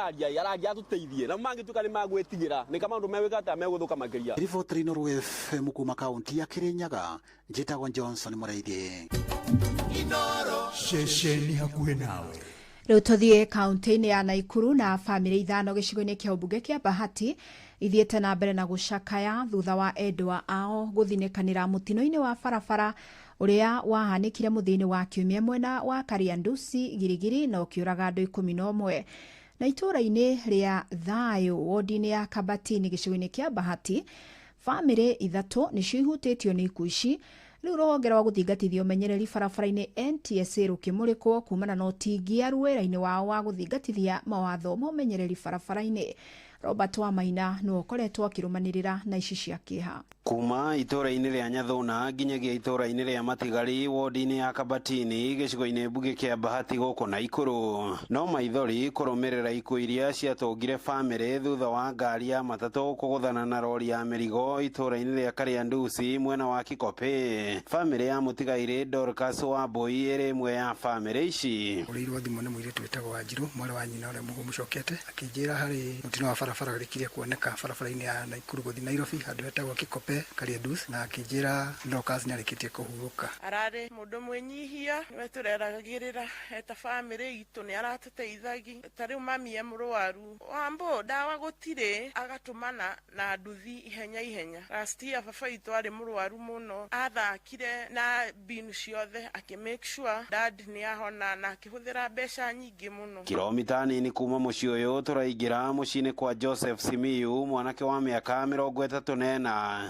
Aragia tuteithie na mangĩtuka nĩ magwĩtigĩra nĩ kama ũndũ megwĩkata megũthũka makĩria. Riboti Inoro FM kuma kaunti ya Kĩrĩnyaga, njĩtagwo Johnson Mũrĩithi. Inoro ceceni hakuhĩ nawe. Rĩu tũthiĩ kaunti-inĩ ya Naikuru na bamĩrĩ 5 gĩcigo-inĩ kĩa ũmbunge kĩa Bahati ithiĩte na mbere na gũcakaya thutha wa endwa ao gũthinĩkanĩra mũtino-inĩ wa barabara ũrĩa wahanĩkire mũthia-inĩ wa kiumia mwena wa Kariandusi Girigiri na ũkĩũraga andũ 11. Na itũra-inĩ rĩa Thayũ wodi-inĩ ya Kabatini gĩcigo-inĩ kĩa Bahati, bamĩrĩ 3 nĩcio ihutĩtio nĩ ikuũ ici. Rĩu rũhonge rwa gũthingatithia ũmenyereri barabara-inĩ NTSA rũkĩmũrĩkwo kumana na ũtingia wĩra-inĩ wao wa gũthingatithia mawatho ma ũmenyereri barabara-inĩ. Robert Wamaina nĩwe ũkoretwo akĩrũmanĩrĩra na ici cia kĩeha. kuma itora-inĩ rĩa Nyathũna nginyagia itora-inĩ rĩa Matigari wodi-inĩ ya Kabatini gĩcigo-inĩ mbunge kĩa Bahati gũkũ Naikuru. No maithori kũrũmĩrĩra ikuũ iria ciatũngire bamĩrĩ thutha wa ngari ya matatũ kũgũthana na rori ya mĩrigo itora-inĩ rĩa Kariandusi mwena wa Kikope. Bamĩrĩ ya mũtigairĩ Dorcas Wambui ĩrĩ ĩmwe ya bamĩrĩ ici. Ũrĩirwo thimũ nĩ mũirĩtu wĩtagwo Wanjiru mwarĩ wa nyina ũrĩa mũcokete akĩnjĩra harĩ mũtino wa barabara ũrĩkirie kuoneka barabara-inĩ ya Naikuru gũthiĩ Nairobi handũ hetagwo Kikope Kariandusi na akĩnjĩra Dorcas nĩarĩkĩtie kũhurũka. Ararĩ mũndũ mwĩnyihia nĩwe tũreragĩrĩra eta bamĩrĩ itũ nĩ aratũteithagia tarĩu mami e mũrwaru Wambo ndawa gũtirĩ agatũmana na nduthi ihenya last year baba itũ arĩ mũrwaru mũno athakire na binu ciothe make sure dad nĩ ahona na akĩhũthĩra mbeca nyingĩ mũno. Kilomita nini kuma mũciĩ ũyũ tũraingĩra mũciĩ-inĩ kwa Joseph Simiyu mwanake wa mĩaka 34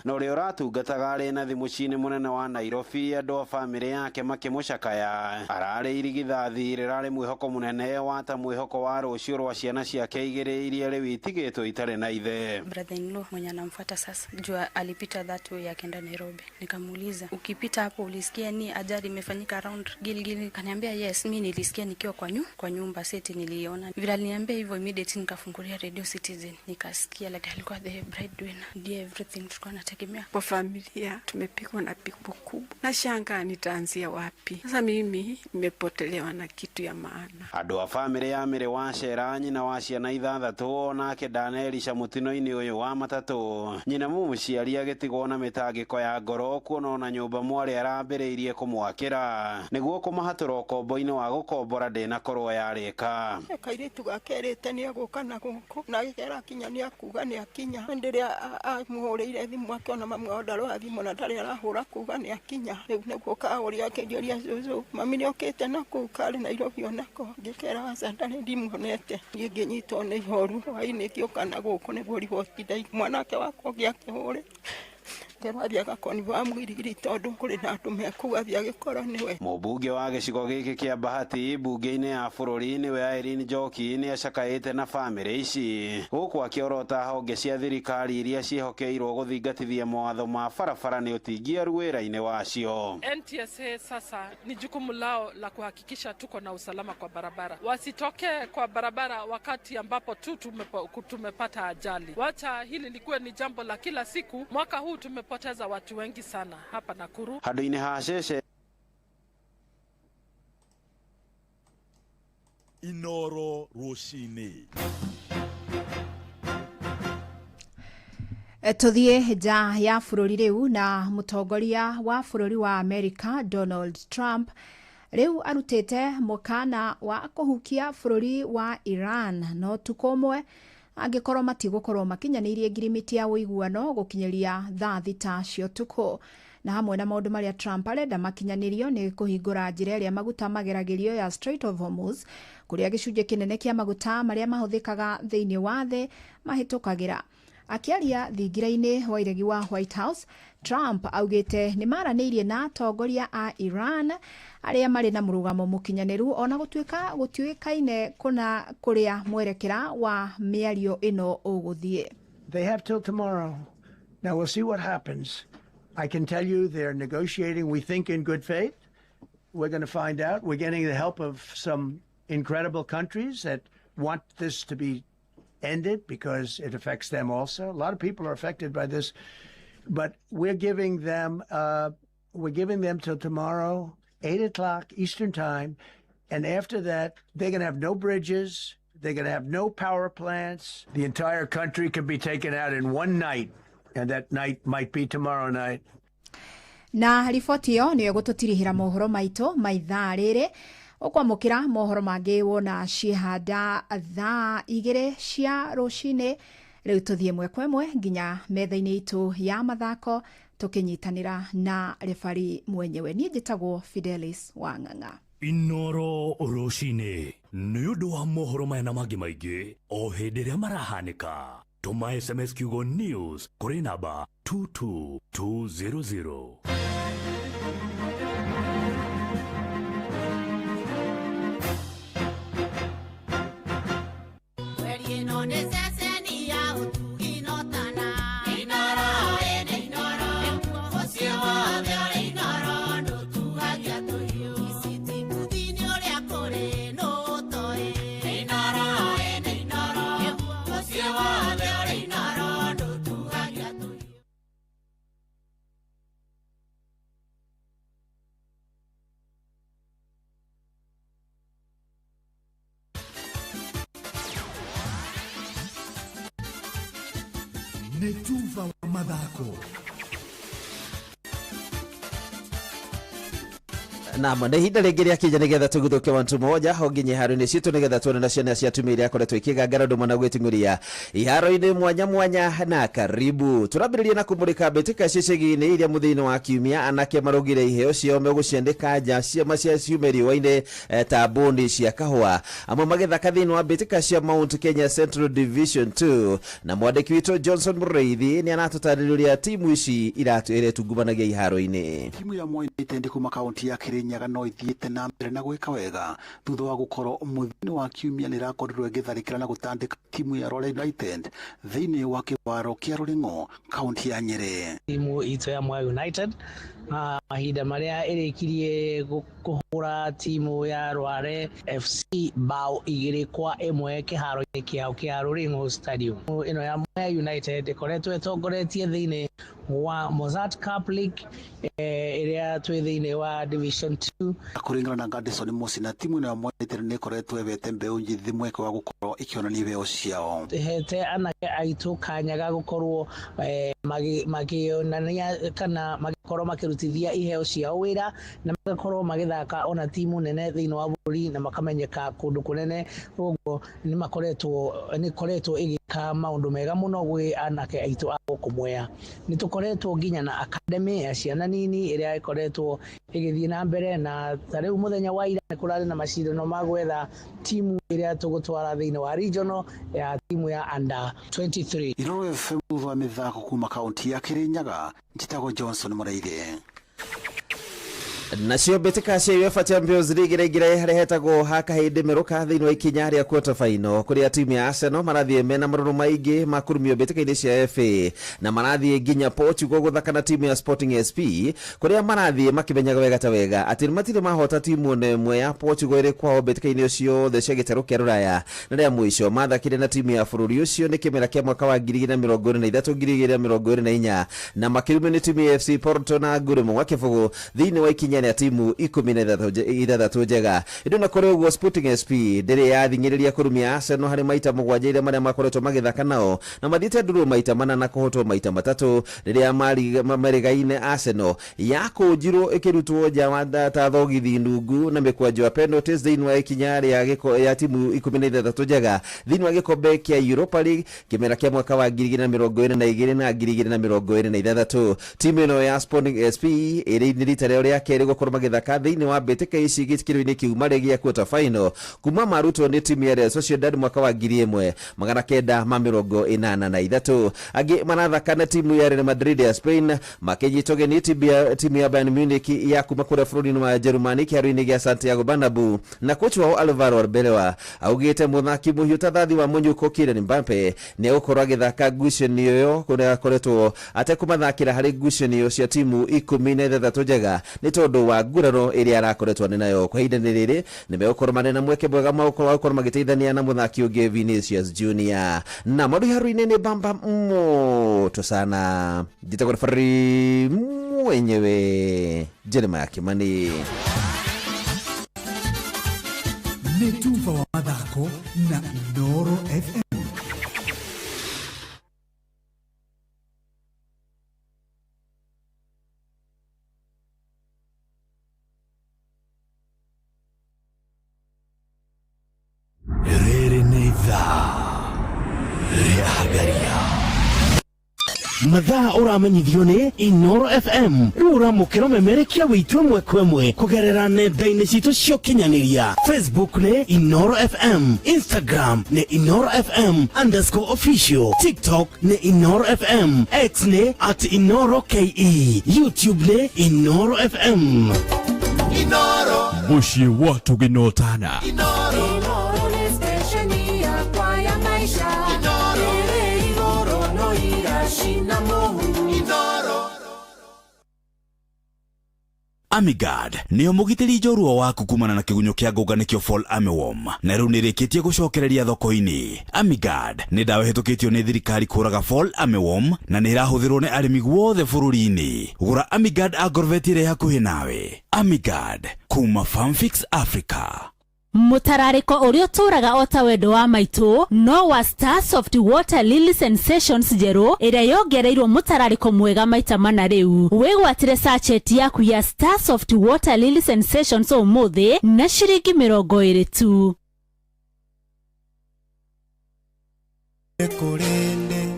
na ũrĩa ũratungataga arĩ na thimũ-inĩ mũnene wa Nairobi. Andũ a bamĩrĩ yake makĩmũcakaya. Ararĩ irigithathi rĩrarĩ mwĩhoko mũnene wa ta mwĩhoko wa rũciũ rwa ciana ciake igĩrĩ iria rĩu itigĩtwo itarĩ na ithe. Brother-in-law mwenye anamfuata sasa jua alipita that way akaenda Nairobi. Nikamuuliza ukipita hapo ulisikia ni ajali imefanyika around Gilgil? Kaniambia yes, mimi nilisikia nikiwa kwa nyumba seti niliona. Vile aliniambia hivyo immediately nikafungulia Radio Citizen nikasikia like alikuwa the breadwinner. Ndio everything tulikuwa nategemea. Kwa familia tumepigwa na pigo kubwa. Nashangaa nitaanzia wapi? Sasa mimi nimepotelewa na kitu ya maana. Andũ a bamĩrĩ ya Mĩrĩ wa Cera nyina wa ciana 6 nake ndanerisha mũtino-inĩ ũyũ wa matatũ. Nyina mũciari agĩtigwo na mĩtangĩko ya ngoro kuona ona nyũmba mwarĩ arambĩrĩirie kũmwakĩra nĩguo kũmahatũra ũkombo-inĩ wa gũkombora ndĩnakorwo yarĩka. Kairĩtu gakerĩte nĩ agũka na gũkũ na gĩkera kinya nĩ akuga nĩ akinya. Ndĩrĩa amũhũrĩire thimũ akĩona mami wa ndarũa thimũ na ndarĩ arahũra kuga nĩ akinya. Rĩu nĩguo kaũria akĩnjũria cũcũ mami nĩ okĩte na kũu karĩ Nairobi onako. Ngĩkera aca ndarĩ ndimuonete. Niĩ ngĩnyitwo nĩ ihoru hwaĩ-inĩ ngĩũka na gũkũ nĩguo riboti ndaigua. Mwanake wakwa ngĩakĩhũrĩ Mũmbunge wa gĩcigo gĩkĩ kĩa Bahati mbunge-inĩ ya bũrũri nĩwe Irene Njoki nĩ acakaĩte na bamĩrĩ ici gũkũ akĩorota honge cia thirikari iria ciĩhokeirwo gũthingatithia mawatho ma barabara nĩ ũtingiaru wĩra-inĩ wacio. NTSA sasa ni jukumu lao la kuhakikisha tuko na usalama kwa barabara. Wasitoke kwa barabara wakati ambapo tumepata ajali. Wacha hili likuwe ni jambo la kila siku. Mwaka huu tumepoteza watu wengi sana hapa Nakuru. Handũ-inĩ ha Cece Inoro rũcinĩ. Tuthie nja ya bũrũri rĩu na mũtongoria wa bũrũri wa America Donald Trump rĩu arutĩte mũkana wa kũhukia bũrũri wa Iran no tukomwe angĩkorwo matigũkorwo makinyanĩirie ngirimiti ya ũiguano gũkinyeria thaa thita cia ũtukũ. Na hamwe na maũndũ marĩa Trump arenda makinyanĩrio nĩ kũhingũra njĩra ĩrĩa maguta mageragĩrio ya Strait of Hormuz kũrĩa gĩcunjĩ kĩnene kĩa maguta marĩa mahũthĩkaga thĩinĩ wa thĩ mahĩtũkagĩra. Akiaria thingira-inĩ wa iregi wa White House, Trump augĩte nĩ maranĩirie na atongoria a Iran arĩa marĩ na mũrugamo mũkinyanĩru ona gũtuĩkaine kuna kũrĩa mwerekera wa mĩario ĩno ũgũthiĩ. They have till tomorrow. Now we'll see what happens. I can tell you they're negotiating, we think, in good faith. We're going to find out. We're getting the help of some incredible countries that want this to be ended because it affects them also. A lot of people are affected by this, but we're giving them till tomorrow, 8 o'clock Eastern time. And after that, they're going to have no bridges. They're going to have no power plants. The entire country can be taken out in one night. And that night might be tomorrow night. Na riboti ĩyo nĩyo gũtũtirihĩra mohoro maitũ maithaa rĩrĩ ũkwamũkĩra mohoro mangĩ wona ciĩhanda thaa 2 cia rũcinĩ. Rĩu tũthiĩ ĩmwe kwa ĩmwe nginya metha-inĩ itũ ya mathako tũkĩnyitanĩra na refari mwenyewe. Niĩ njĩtagwo Fidelis Wang'ang'a. Inoro rũcinĩ nĩ ũndũ wa mohoro maya na mangĩ maingĩ o hĩndĩ ĩrĩa marahanĩka. Tuma SMS Kiugo News kuri namba 22200. Inoro nĩ tuva wa mathako. Na nĩ ihinda rĩngĩ rĩa kinya nĩgetha tũgũthũke wantu moja honginye iharo-inĩ citũ nĩgetha tuone na ciana cia atumia iria akoretwo ikĩgangara ũndũ ũmwe na gwĩting'ũria iharo-inĩ mwanya mwanya. Na karibu turambĩrĩria na kũmũrĩka mbĩtĩka cicigi-inĩ iria mũthĩinĩ wa kiumia anake marugire iheo ciao megũciandĩka nja ciama cia ciume riũa-inĩ ta bondi cia kahũa, amwe magĩthaka thĩinĩ wa mbĩtĩka cia Mount Kenya Central Division 2. Na mwandĩki witũ Johnson Mũrĩithi nĩ anatũtarĩria timu ici iretungumanagia iharo-inĩ. Timu ya Moi United kuma kaunti ya Kirinyaga no ithiĩte na mbere na gwĩka wega thutha wa gũkorwo mũthini wa kiumia nĩ ĩrakorirwo ĩgĩtharĩkĩra na gũtandĩka timu ya Rware United thĩinĩ wa kĩwaro kĩa Rũring'o kaunti ya Nyeri. Timu itũ ya Moi United mahinda marĩa ĩrĩkirie kũhũra timu ya Rware FC bao 2-1 kĩharo-inĩ kĩao kĩa Rũring'o Stadium. Ĩno ya Moi United ĩkoretwo ĩtongoretie thĩinĩ wa Mozart Cup League ĩrĩa twĩ thĩinĩ wa Division 2. Kũringana na Gadison Musi na timu ĩno ya Moi United nĩ ĩkoretwo ĩbete mbeũ njithi mweke wa gũkorwo ĩkĩonania ibeo ciao. Hete anake aitũ kanya ga gũkorwo makĩonania kana magĩkorwo makĩrutithia iheo ciao wĩra na magakorwo magĩthaka ona timu nene thĩinĩ wa bũrũri na makamenyeka kũndũ kũnene. Ũguo nĩ ĩkoretwo ĩgĩka maũndũ mega mũno gwĩ anake aitũ a gũkũ Mwea. Nĩ tũkoretwo nginya na academy ya ciana nini ĩrĩa ĩkoretwo ĩgĩthiĩ na mbere, na tarĩu mũthenya wa ira nĩ kũrarĩ na macindano ma gwetha timu ĩrĩa tũgũtwara thĩinĩ wa regional ya timu ya under 23. Iroro FM wa mĩthako kuma kaunti ya Kirinyaga, njĩtagwo Johnson Mũrĩithi. Nacio mbĩtĩka cia UEFA Champions League ĩraingĩra harĩa hetagwo haka hĩndĩ mĩrũka thĩinĩ wa ikinya rĩa quarter final, kũrĩa timu ya Arsenal marathiĩ mena marũrũ maingĩ ma kũrumio mbĩtĩka-inĩ cia FA na marathiĩ nginya Portugal gũthaka na timu ya Sporting SP, kũrĩa marathiĩ makĩmenyaga wega ta wega atĩ matirĩ mahota timu ĩmwe ya Portugal ĩrĩ kwao mbĩtĩka-inĩ ũcio thĩ cia gĩtarũ kĩa Rũraya, na rĩa mũico mathakire na timu ya bũrũri ũcio nĩ kĩmera kĩa mwaka wa 2023-2024 na makĩrumio nĩ timu ya FC Porto na ngũrĩ mwa kĩbũgũ thĩinĩ wa ikinya ya timu 16 njega. Indo na kore ugo Sporting SP ndĩrĩ yathingĩrĩria kũrumia Arsenal harĩ maita 7 iria marĩa makoretwo magĩthaka nao na mathiĩte nduru maita 4 na kũhotwo maita 3 rĩrĩa marigaine Arsenal yakũnjirwo ĩkĩrutwo nja wa ta thogithi nungu na mĩkwanjo ya penalties thĩinĩ wa ikinya ya timu 16 njega thĩinĩ wa gĩkombe kĩa Europa League kĩmera kĩa mwaka wa 2022 na 2023. Timu ĩno ya Sporting SP ĩrĩ rita rĩa kerĩ gũkorwo magĩthaka thĩinĩ wa mbĩtĩka ici gĩkĩro-inĩ kĩu marĩa gĩa quarter final kuma marutwo nĩ timu ya Real Sociedad mwaka wa 1983. Angĩ marathaka na timu ya Real Madrid ya Spain makĩnyitwo ũgeni timu ya Bayern Munich ya kuma kũrĩa bũrũri-inĩ wa Germany kĩharo-inĩ gĩa Santiago Bernabeu, na kocha wao Alvaro Arbeloa augĩte mũthaki mũhiũ ta thathi wa mũnyuko Kylian Mbappe nĩ egũkorwo agĩthaka ngucanio ĩyo kũrĩa akoretwo atekũmathakĩra harĩ ngucanio cia timu 16 njega nĩ tondũ wa nguraro ĩrĩa arakoretwo nayo kwa ihinda rĩrĩ. Nĩ megũkorwo marĩ na mweke mwega wa gũkorwo magĩteithania na mũthaki ũngĩ Vinicius Junior. Na maũndũ iharo-inĩ nĩ bamba moto sana. Njĩtagwo referee mwenyewe Jeremiah Kimani. Nĩ tuva wa mathako na Inooro FM. mathaa uramenyithio ni Inooro FM riu uramukira memerekia witwe mwe kwemwe kugerera nenda-inĩ citũ cia ũkinyanĩria. Facebook ni Inooro FM, Instagram ni Inooro FM _official, TikTok ni Inooro FM, X ni @InooroKE, YouTube ni Inooro FM. Inooro mushi watu ginotana. Inooro ni station ya kwa ya maisha. Inooro no irashina mohu. Inooro Amigad nĩyo mũgitĩri njorua waku kumana na kĩgunyũ kĩa ngũnganĩkio Fall Armyworm, na rĩu nĩrĩkĩtie gũcokereria thoko-inĩ. Amigad nĩ ndawa ĩhĩtũkĩtio nĩ thirikari kũraga Fall Armyworm na nĩ ĩrahũthĩrwo nĩ arĩmi guothe bũrũri-inĩ. Gũra Amigad agrovet ĩrĩa hakuhĩ nawe. Amigad kuma Farmfix Africa. mutarariko urio turaga ota wendo wa maitu no wa Starsoft Water Lily Sensations Zero ira yongereirwo mutarariko mwega maita mana riu wigwatire sachet yaku ya Starsoft Water Lily Sensations umuthi na shiringi 20 tu. Kurinde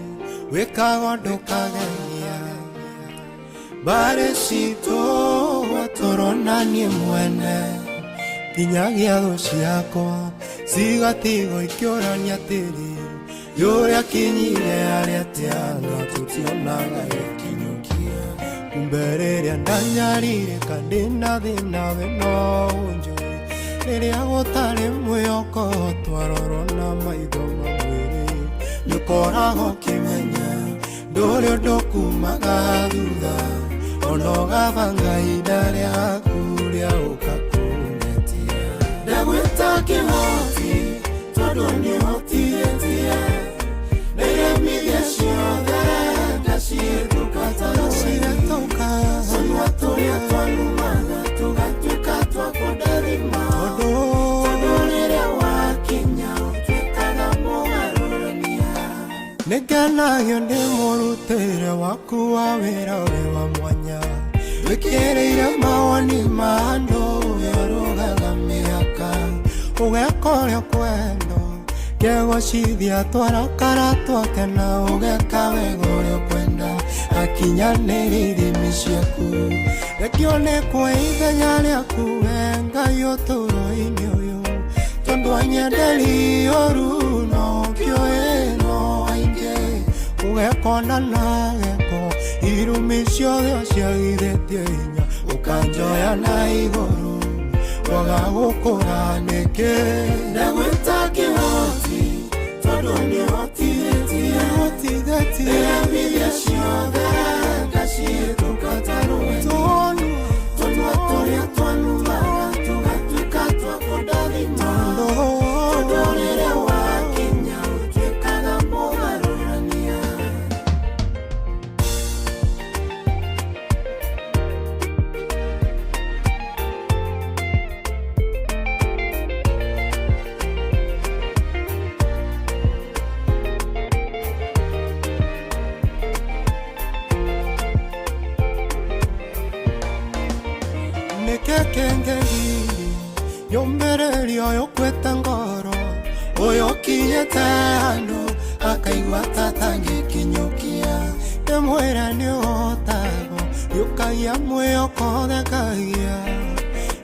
wikagondokageria bare sito watoronanie mwene kinyagia gociakwa cigatigo ikiorania tiri yuria kinyire aria tiana tutionaga ikinyukia kumbereria ndanyarire kandina thina we no njui riria gutari mwiyoko twarorona maitho mamwiri nukorago kimenya nduri ndukumaga thutha onogabanga idaria kuria ukakungetia ndagwita kihoti tondu nihotietie niremithia ciothe ndacithukataroka sonwa turia twanumaga tugatuika twakunderima tondu riria wakinya utwikaga mugarurania nigenagio ndi murutire waku wa wira we wa mwanya wikireire mawoni ma andu urugaga miaka ugekoria kwendo gegocithia twarakara twakena ugeka wegorio kwenda akinyanĩria ithimi ciaku rekio nĩ kwa ithenya rĩaku we Ngai ũtũũro-inĩ ũyũ tondũ anyenderi ũru no kĩoĩ no aingĩ ũgekona na geko irumi ciothe ciagithĩtie hinya ũkanjoya na igũrũ waga gũkũra nĩkĩ ndagwĩta kĩhoti tondũ nĩhotithĩtie ndĩremithia ciothe ngacihĩtũka tarũe tondũ tũrĩa twanumaga tũgatuĩka twakũndathima tondũ rĩrĩa wakinya ũtuĩkaga mũgarũrania. Kengeri yombererio yokweta ngoro oyo kinyete andu akaigua tatangikinyukia emwera ni otago yukagia mwĩyoko thekagia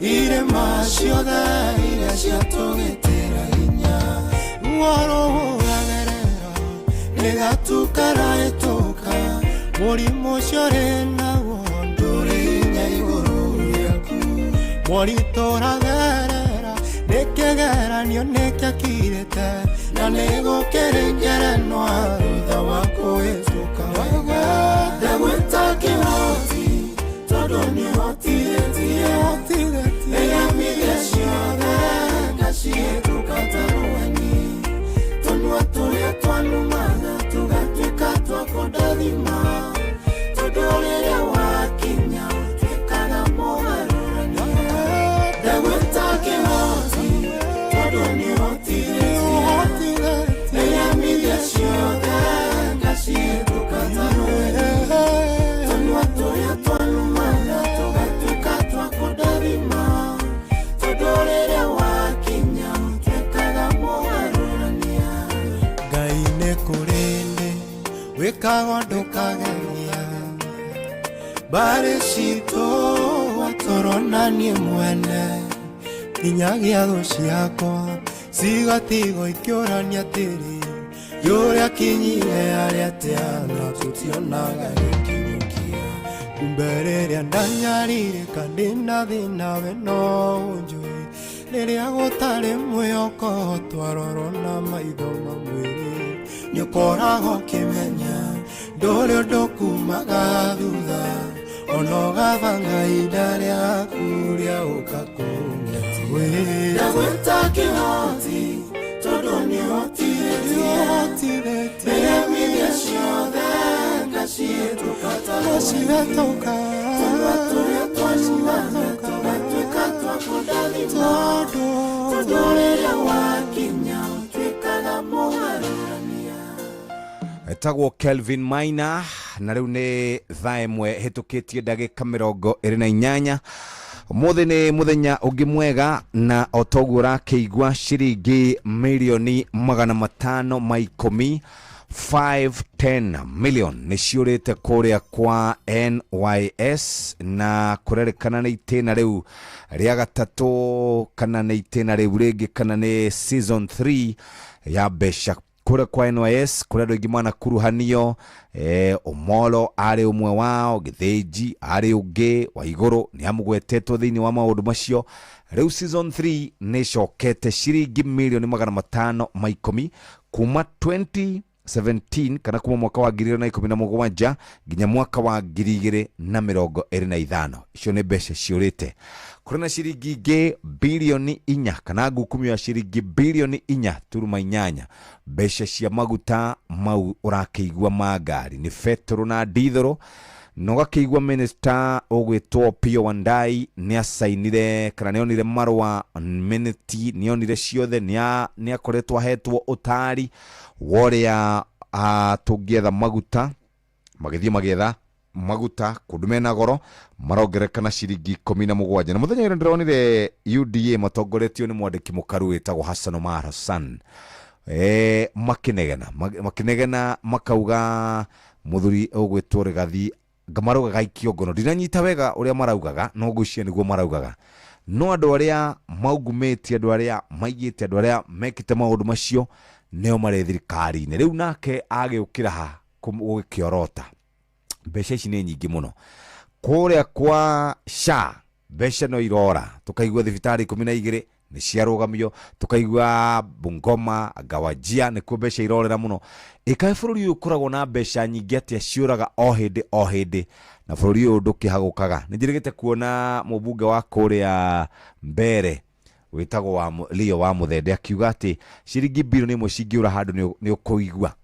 irema ciothe iria ciatũgĩtĩra hinya guoro ũragerera rĩgatukara ĩtũka mũrimũ ũcio rĩ naguo ndũrĩ hinya igũrũ Moritoragera nekegeranio nekakirete na negũkĩrĩngerenwa thutha wa kũhĩtũka wega ndagwĩta kĩhoti tondũ nĩhotithĩtie nĩremithia ciothe ngacihĩtũka tarũeni tũnua tũrĩa twanumaga tũgatuĩka twakũndathima tondũ rĩrĩa wakinya ũtuĩkaga mũgarũrania ndagwĩta kĩhoti tondũ nĩhotithĩtie nĩremithia ciothe ngacihĩtũka tarũeni tũnua tũrĩa twanumaga tũgatuĩka twakũndathima tondũ rĩrĩa wakinya ũtuĩkaga mũgarũrania. Ngai nĩ kũrĩndĩ wĩkaga ndũkageria bare citũ watũronanie mwene kinyagia thũ ciakwa cigatigo ikĩũrania tĩri yũrĩa kinyire arĩa tĩana tũtionaga gĩkinyũkia kumbe rĩrĩa ndanyarire kandĩna thĩna we no njũĩ rĩrĩa gũtarĩ mwĩyoko twarorona maitho mamwĩrĩ nĩũkoragwo kĩmenya ndũrĩ ũndũ kumaga thutha onogabanga ihinda rĩaku rĩa ũkakũngetia ndagwĩta kĩhoti tondũ nĩhotithĩtie nĩremithia ciothe ngacihĩtũka tarũeni tũrĩa twanumaga tũgatuĩka twakũndathima tondũ etagwo Kelvin Maina na riu ni thaa imwe hitukitie ndagika 28 muthe ni muthenya ungi mwega na otogura keigwa shiringi milioni 510 510 million ni ciurite kuria kwa NYS na kurerekana ni itena riu ria gatatu kana ni itena riu ringi kana ni season 3 ya besha kure kwa NYS kure ndo igimana kuruhanio Omolo ari umwe wao Githiji ari uge wa iguru ni amugwetetwo thini wa maundu macio riu season 3 ni cokete shiringi milioni 510 kuma 2017 kana kuma mwaka wa 2017 ginya mwaka wa 2025 icio ni mbeca ciurite kurena shiringi ge bilioni 4 kana ngukumi ya shiringi bilioni 4.8 mbeca cia maguta mau urakeigwa magari ni petrol na diesel no gakeigwa minister ogwetwo Pio Wandai ni asainire kana nionire marwa minute nionire ciothe ni akoretwo ahetwo utari woria tugietha maguta magithie magetha maguta kudumena goro marongerekana shiringi 17 na muthenya ire ndironire UDA matongoretio ni mwandiki mukaru wetagwo Hassan Omar Hassan makinegena makauga muthuri ogwetwo Rigathi ngamaruga gaikio ngono ndinanyita wega uria maraugaga no gucie niguo maraugaga no andu aria maugumeti andu aria maigite andu aria mekite maundu macio neo mare thirikari-ini riu nake agiukira ha gukiorota mbeca ici ni nyingi muno kuria kwa SHA mbeca no irora tukaigua thibitari 12 ni ciarugamio tukaigua Bungoma Gawajia ni ku mbeca irorera muno ikae bururi uyu kuragwo na mbeca nyingi atia ciuraga o hindi na bururi uyu ndukihagukaga ninjirigite kuona mubunge wa kuria mbere witagwo wa Leo wa Muthende akiuga ati shiringi bilioni 1 cingiura handu ni ukuigua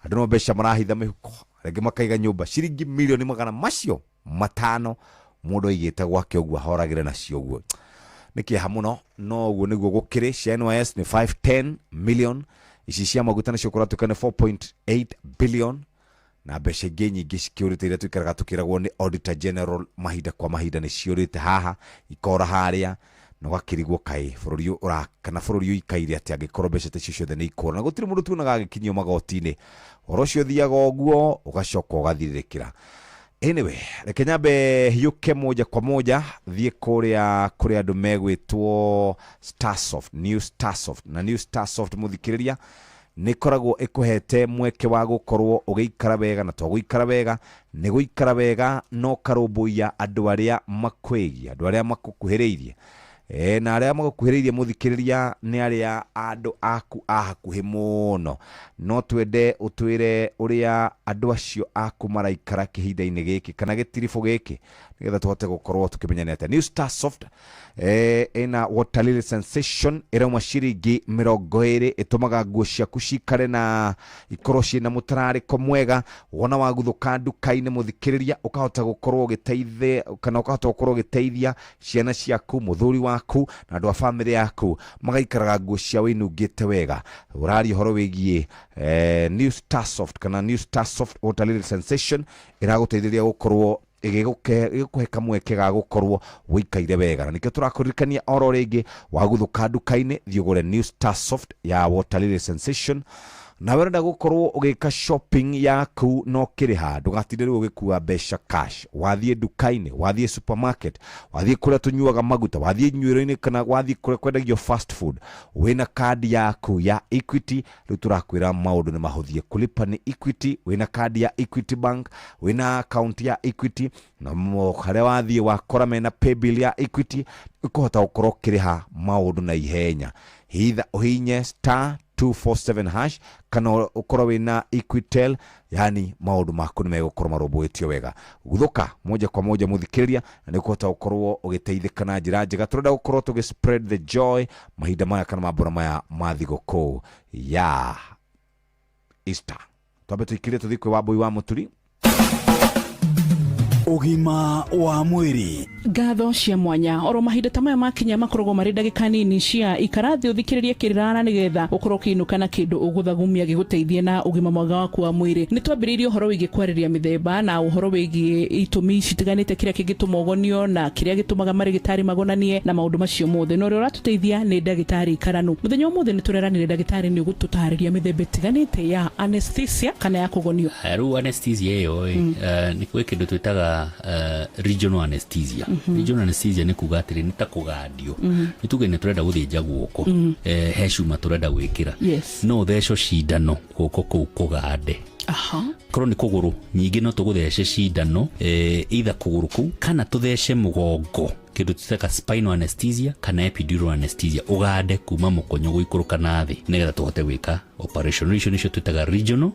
andu no mbeca marahitha mihuko rege makaiga nyumba shiringi milioni 500 mundu igite gwake uguo horagire na cio uguo nikia muno no uguo niguo gukiri NYS ni 510 million ici cia maguta nacio kuratukane 4.8 billion na mbeca ingĩ nyingĩ cikiurite iria twikaraga tukiragwo ni Auditor General mahinda kwa mahinda ni ciurite haha ikora haria no gakirigwo kai bururi ura kana bururi ikaire ati agikorwo mbeca ta ciothe ni ikora na gutiri mundu tunaga agikinyio magoti-ini orocio thiaga uguo ugacoka ugathirikira. Anyway, reke nyambe hiuke moja kwa moja thie kuria andu megwitwo Starsoft, New Starsoft na New Starsoft muthikiriria ni koragwo ikuhete mweke wa gukorwo ugiikara wega na twaguikara wega ni guikara wega no karumbuya andu aria makwegia andu aria makukuhiriirie na aria magukuhiriirie muthikiriria ni aria andu aku ahakuhi muno no twende utwire uria andu acio aku maraikara kihinda-ini giki kana gitirifu giki nigetha tuhote gukorwo tukimenyana ati New Starsoft ina Water Lily Sensation irauma shiringi 20 itumaga nguo ciaku cikare na ikorwo ciina mutarariko mwega wona waguthuka nduka-ini muthikiriria ukahota gukorwo giteithia kana ukahota gukorwo giteithia ciana ciaku muthuri waku na andu a family yaku magaikaraga nguo cia winungite wega urari horo wigie New Starsoft kana New Starsoft Water Lily Sensation iraguteithĩrĩria gukorwo igikuheka mweke ga gukorwo wikaire wega na nikio turakuririkania oro ringi waguthuka nduka-ini thiugure New Starsoft ya Water Lily Sensation na wenda gukorwo ugika shopping yaku no kiriha ndugatindire ugikua mbeca cash wathie nduka-ini wathie supermarket wathie kuria tunyuaga maguta wathie nywiro-ini kana wathie kuria kwendagio fast food wina kadi yaku ya Equity riu turakwira maundu ni mahuthie kulipa ni Equity wina kadi ya Equity Bank wina account ya Equity na haria wathie wakora mena pay bill ya Equity ukuhota gukorwo kiriha maundu na ihenya hitha uhinye *247# kana ukorwo wina Equitel yani maundu maku ni megukorwo marumbuitio wega guthuka moja kwa moja muthikiriria na ni kuhota gukorwo ugiteithika na njira njega turenda gukorwo tugi spread the joy mahinda maya kana mambura maya mathiguku ya Easter twabe tuikirie tuthikwe wa boy wa muturi Ugima wa mwiri. Ngatho cia mwanya oro mahinda ta maya makinya makoragwo mari ndagika nini cia ikarathi uthikiririe kirana nigetha ukorwo kinuka na kindu uguthagumia giguteithie na ugima mwega waku wa mwiri. Ni twambiririe uhoro wigi kwariria mithemba na uhoro wigi itumi citiganite kiria kingituma ugonio na kiria gitumaga marigitari magonanie na maundu macio mothe. No rio ratuteithia ni ndagitari Karanu. Muthenya umuthe ni tureranire ndagitari ni ugututariria mithemba itiganite ya anesthesia kana ya kugonio. Haru anesthesia yo ni kwe kindu twitaga regional anesthesia. Regional anesthesia ni kuga atiri ni ta kugadio. Ni tuge ni turenda guthinja guoko. He cuma turenda gwikira. No theco cindano guoko kuu kugande. Korwo ni kuguru nyingi no tuguthece cindano either kuguru kuu kana tuthece mugongo kindu tuteka spinal anesthesia kana epidural anesthesia ugande kuma mukonyo guikuruka nathi nigetha tuhote gwika operation icio nicio twitaga regional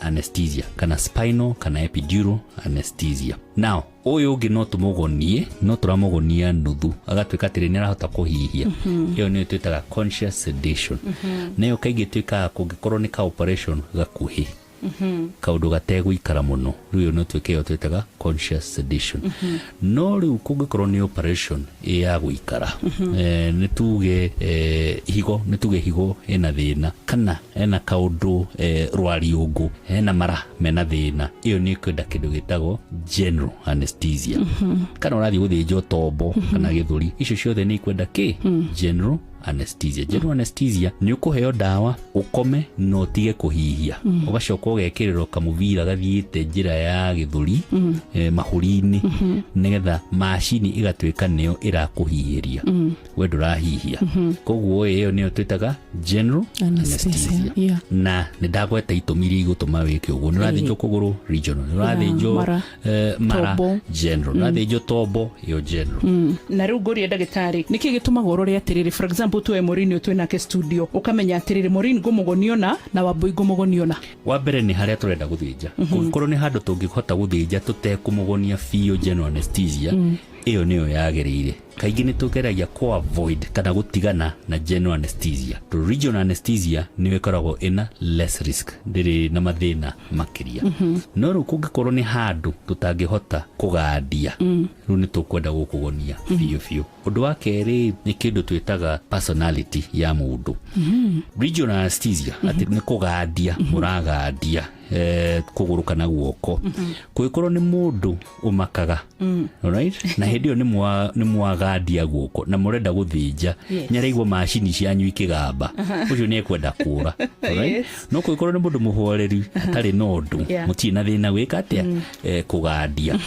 anesthesia kana spinal kana epidural anesthesia. Now uyu ungi no tumugonie no turamugonia nuthu agatwika atiri ni arahota kuhihia iyo ni twitaga conscious sedation. Nayo kaingi twika kungikorwo ni ka operation gakuhi kaundu gategwikara muno riu no twikeo twitaga conscious sedation. No riu kungikorwo ni operation ya gwikara ni tuge higo ena thina kana ena kaundu rwariungu ena mara mena thina iyo ni kwenda kindu gitagwo general anesthesia. Kana urathi guthinjo tombo kana githuri icio ciothe ni kwenda ki general anesthesia. General anesthesia ni ukuheo dawa ukome no tige kuhihia ugacoka ugekiriro kamuvira gathiite njira ya githuri mahurini nigetha machine igatwika niyo irakuhihiria we ndurahihia. Koguo iyo niyo twitaga general anesthesia. Na ndagweta itumiri igutuma wike uguo nurathinjo kuguru regional nurathinjo mara general nurathinjo tombo iyo general. Na riu ngori ndagitari niki gituma gorore atiriri for example tuwe Morini twina ke studio ukamenya atiriri Morini gumugoniona na Wambui gumugoniona. Wa mbere ni haria turenda guthinja kukorwo ni handu tungihota guthinja tutekumugonia fio general anesthesia iyo niyo yagirire. Kaingi ni tugeragia ku avoid kana gutigana na general anesthesia. To regional anesthesia ni wekoragwo ina less risk ndiri na mathina makiria. No ru kungikorwo ni handu tutangihota kugandia ru ni tukwenda gukugonia fio. Undu wa keri ni kindu twitaga personality ya mundu. Regional anesthesia ati ni kugandia muragandia kuguru kana guoko kuikorwo ni mundu umakaga alright na hendio ni mwagadia guoko na murenda guthinja nyaraigwo machine cianyu ikigamba ucio ni ekwenda kura alright no kuikorwo ni mundu muhoreri atari nondu mutina thina gwika atia kugandia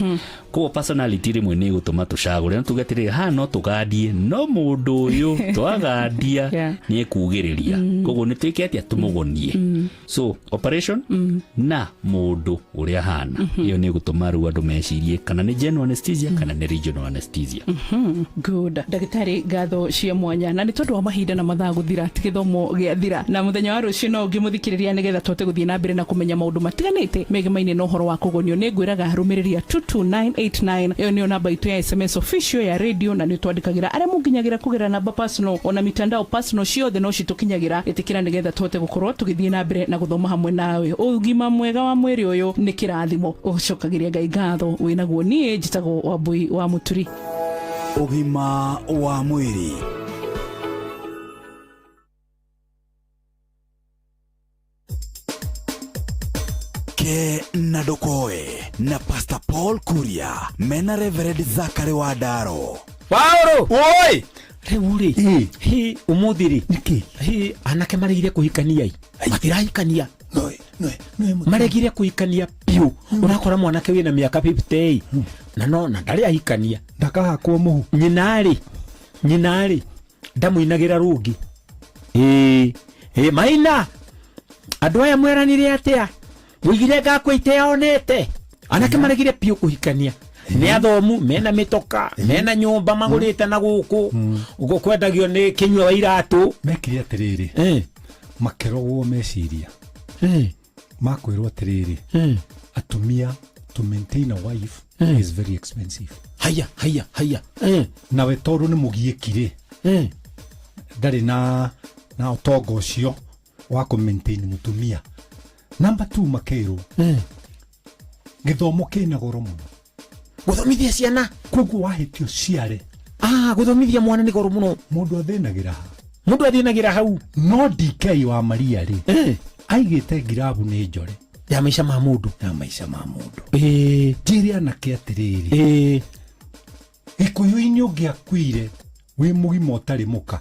ko personality rimwe ni gutuma tucagure tugetirira ha no tugandie no mundu uyu twagandia ni ekugiriria koguo ni twike atia tumugonie so operation na mundu uria hana iyo ni gutuma ru andu mecirie kana ni general anesthesia kana ni regional anesthesia. Good ndagitari ngatho cia mwanya na ni tondu wa mahinda na mathaa guthira tigithomo giathira na muthenya wa rucio no ngimuthikiriria nigetha twote guthie na mbere na kumenya maundu matiganite megemaine no horo wa kugonio ni ngwiraga rumiriria 22989 iyo ni namba itu ya SMS official ya radio na ni twandikagira are munginyagira kugira namba personal ona mitandao personal ciothe no citukinyagira itikira nigetha twote gukorwo tugithie na mbere na guthoma hamwe nawe. Ugima mwega wa mwiri uyu ni kirathimo ucokagiria Ngai ngatho winaguo nie njitagwo Wambui wa Muturi. Ugima wa mwiri. Ke Nadokoe na Pastor Paul Kuria mena Reverend Zachary Wadaro. Paulo oi reuri hi umuthiri niki hi anake marigire kuhikania i matirahikania maregire kuhikania piu urakora mwanake wina miaka 50 na no na ndari ahikania ndakahakwo muhu nyinari ndamuinagira rugi maina andu aya mweranire atia wigire gakwo iteonete anake maregire piu kuhikania ni athomu mena mitoka mena nyumba magurite na guku ugo kwendagio ni kinywa wa iratu mekire atiriri makerogwo meciria makwirwo atiriri atumia to maintain a wife is very expensive. Haya nawe toru ni mugiekire ndari na utongo ucio wa ku maintain mutumia. Number 2 makero githomo kina goro muno guthomithia ciana koguo wahitio ciare guthomithia mwana ni goro muno mundu athenagĩra mundu athinagĩra hau no DK wa Maria ri aigĩte ngirabu nĩ njore ya maisha ma mundu njĩre anake atĩrĩrĩ Gĩkũyũ-inĩ ũngĩakuire wĩ mũgima ũtarĩ mũka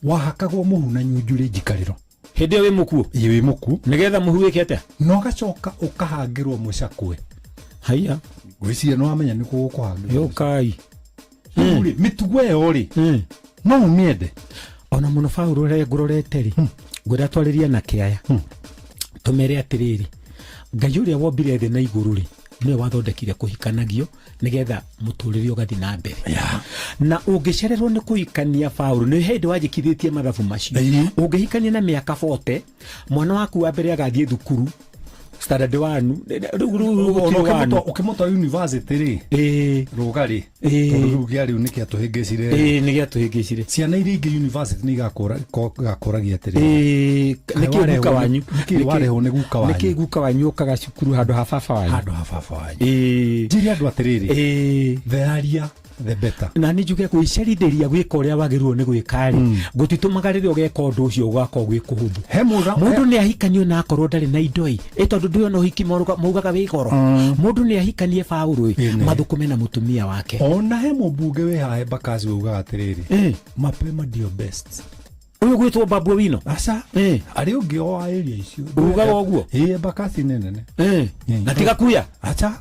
wahakagwo mũhu na nyunjurĩ njikarĩro hĩndĩ ĩyo wĩ mũkuo wĩ mũku nĩgetha mũhu wĩke no gacoka ũkahangĩrwo mũcakwe haiya gwĩciria no amenya nĩ gũkũhangĩrwo yokai mĩtugo ĩyo rĩ no ũmĩende ona mũno Paulo rĩ ngũrorete rĩ ngwĩra twarĩria na kĩaya tũmere atĩrĩrĩ Ngai ũrĩa wombire thĩ na igũrũ rĩ nĩwe wathondekire kũhikanagio nĩgetha mũtũrĩre ũgathi na mbere na ũngĩcererwo nĩ kũhikania Paulo nĩ hĩndĩ wanjĩkithĩtie mathabu macio ũngĩhikania na mĩaka 40 mwana waku wa mbere agathiĩ thukuru standard 1 ukimota university ri ruga ri tondu giari uniki atuhingicire nigi atuhingicire ciana iria ingi university ni gakuragia atiri niki guka wanyu niki guka wanyu ukaga cukuru handu ha baba wanyu njiri andu atiriri the area the better na ni njuge kwicerithĩria gwĩka ũrĩa wagĩrĩirwo nĩ gwĩka rĩ gũtitũmaga rĩrĩa ũgeka ũndũ ũcio ũgakorwo gwĩ kũhũthũ mũndũ nĩ ahikanio na akorwo ndarĩ na indo tondũ ndũĩ ona ũhiki maugaga wĩ goro mũndũ nĩ ahikanie Paulo mathũkũme na mũtumia wake ona he mũmbunge wĩ haha Embakasi ugaga atĩrĩrĩ mapema ndio best uyu gwitwo Babu Owino aca ari ungi o area icio ugaga ũguo Embakasi nene na tigakuya aca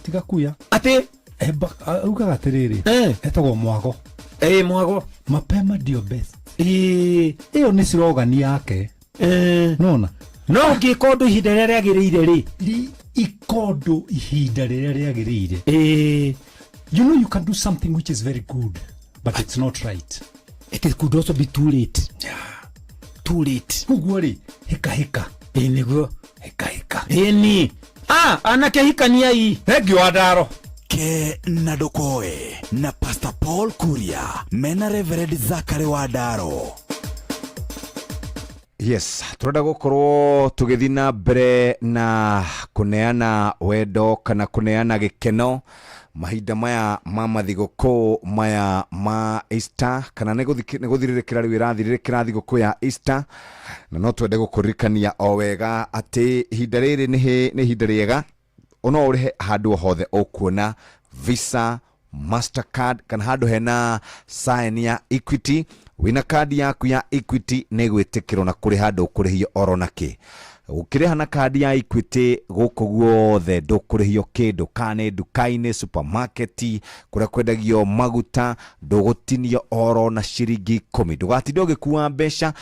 tigakuya ati ugaga atĩrĩrĩ etagwo Mwago Mwago mapema ndio best iyo ni slogan yake nona no ngĩka ũndũ ihinda rĩrĩa rĩagĩrĩire rĩ ikondo ihinda rĩrĩa rĩagĩrĩire you know you can do something which is very good but it's not right. It could also be too late. Too late. Uguo rĩ hika niguo hika ni anake hikania ii Regi wa Ndaro ke na Ndokoe na Pastor Paul Kuria mena Reverend Zachary wa Ndaro. Yes, turenda gukorwo tugithi na mbere na kuneana wendo kana kuneana gikeno mahinda maya ma mathigũkũ maya ma Easter kana nĩ gũthirĩrĩkĩra rĩu ĩrathirĩrĩkĩra thigũkũ ya Easter na no twende gũkũririkania o wega atĩ ihinda rĩrĩ nĩ ihinda rĩega ona ũrĩhe handũ hothe ũkuona Visa, Mastercard kana handũ hena sign ya Equity wina kadi yaku ya Equity nĩ gwĩtĩkĩrwo na kũrĩ handũ kũrĩhio oro nakĩ ukĩrĩha na kadi ya Equity gũkũ guothe ndũkũrĩhio kĩndũ kana nduka-inĩ supermarket kũrĩa kwendagio maguta ndũgũtinio oro na ciringi 10 ndũgatinde ũgĩkua mbeca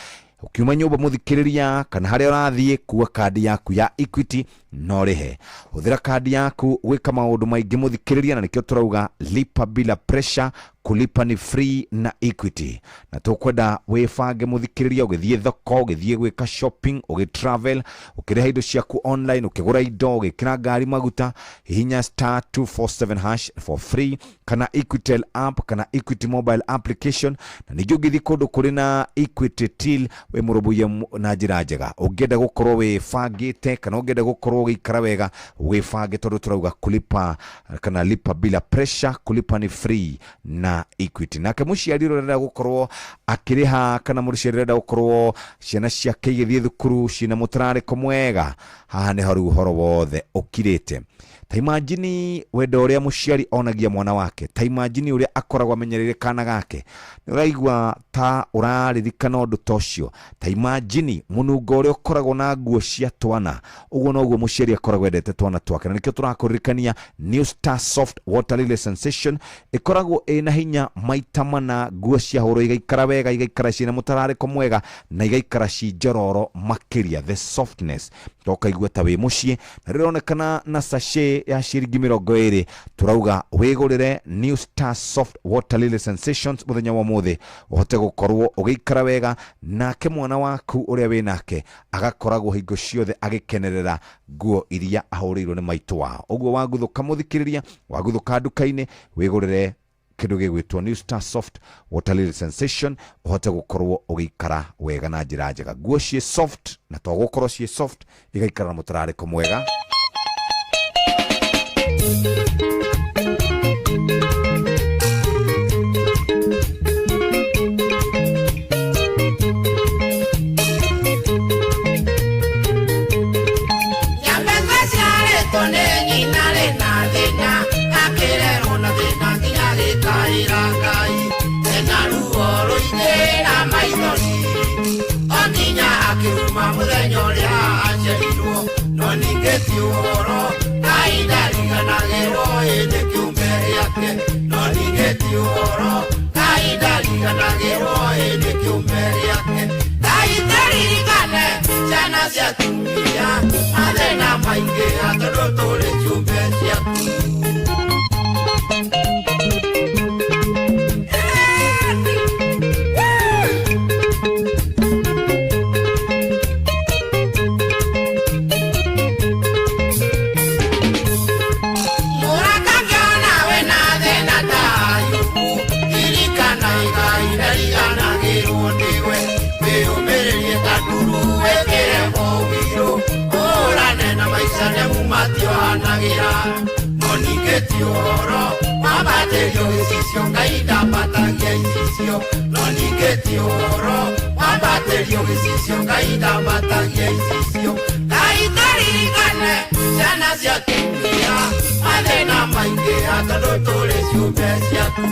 ukiuma nyumba muthikiriria kana haria urathiĩ kuwa kadi yaku ya Equity no rihe uthira kadi yaku wika maundu maingi muthikiriria na nikio turauga lipa bila pressure kulipa ni free na Equity na tukwenda wifange muthikiriria ugithie thoko ugithie gwika shopping ugitravel ukiriha indo ciaku online ukigura indo ugikira ngari maguta hinya *247# for free kana Equitel app kana Equity mobile application na ningĩ ũgĩthi kũndũ kũrĩ na Equity till we murubuye na njĩra njega ũngĩenda gũkorwo wĩbangĩte kana ũngĩenda gũkorwo gĩikara wega wĩbange tondũ turauga kulipa kana lipa bila pressure kulipa ni free na Equity nake mũciari ũrenda gũkorwo akĩrĩha kana mũciari ũrenda gũkorwo ciana ciake igĩthiĩ thukuru cina mũtararĩko mwega haha nĩ ho ũhoro wothe ũkirĩte ta imagine wendo ũrĩa mũciari onagia mwana wake ta imagine ũrĩa akoragwo amenyereire kana gake nĩ ũraigua ta ũraririkana ũndũ ta ũcio ta imagine mũnungo ũrĩa ũkoragwo na nguo cia twana ũguo noguo mũciari akoragwo endete twana twake na nĩkĩo tũrakũririkania New Star Soft Water Lily Sensation ĩkoragwo ĩna hinya maita mana nguo cia hũrwo igaikara wega igaikara ciina mũtararĩko mwega na igaikara ci njororo makĩria the softness tokaigua ta wĩ mũciĩ na rĩronekana na sachet ya ciringi 20 turauga wĩgũrĩre New Star Soft Water Lily Sensations muthenya wa mũthĩ uhote gũkorwo ũgĩikara wega nake mwana waku ũrĩa wĩ nake agakoragwo hingo ciothe agĩkenerera nguo iria ahũrĩirwo nĩ maitũ wao ũguo waguthũka mũthikĩrĩria waguthũka nduka-inĩ wĩgũrĩre kĩndũ gĩgwĩtwo New Star Soft Water Lily Sensation uhote gũkorwo ũgĩikara wega na njĩra njega nguo ciĩ soft na to gũkorwo ciĩ soft igaikara na mũtararĩko mwega kuma muthenya uria aciarirwo no ningĩ ti ũhoro Ngai ndariganagĩrwo hĩndĩ kĩumbe gĩake no ningĩ ti ũhoro Ngai ndariganagĩrwo hĩndĩ kĩumbe gĩake Ngai ndaririkane ciana cia atumia mathĩna maingĩ tondũ tũrĩ ciumbe ciaku no ningĩ ti ũhoro wambatĩrio gĩcicio Ngai ndambatagia icicio no ningĩ ti ũhoro wambatĩrio gĩcicio Ngai ndambatagia icicio Ngai ndaririkane ciana cia atumia mathĩna maingĩ tondũ tũrĩ ciumbe ciaku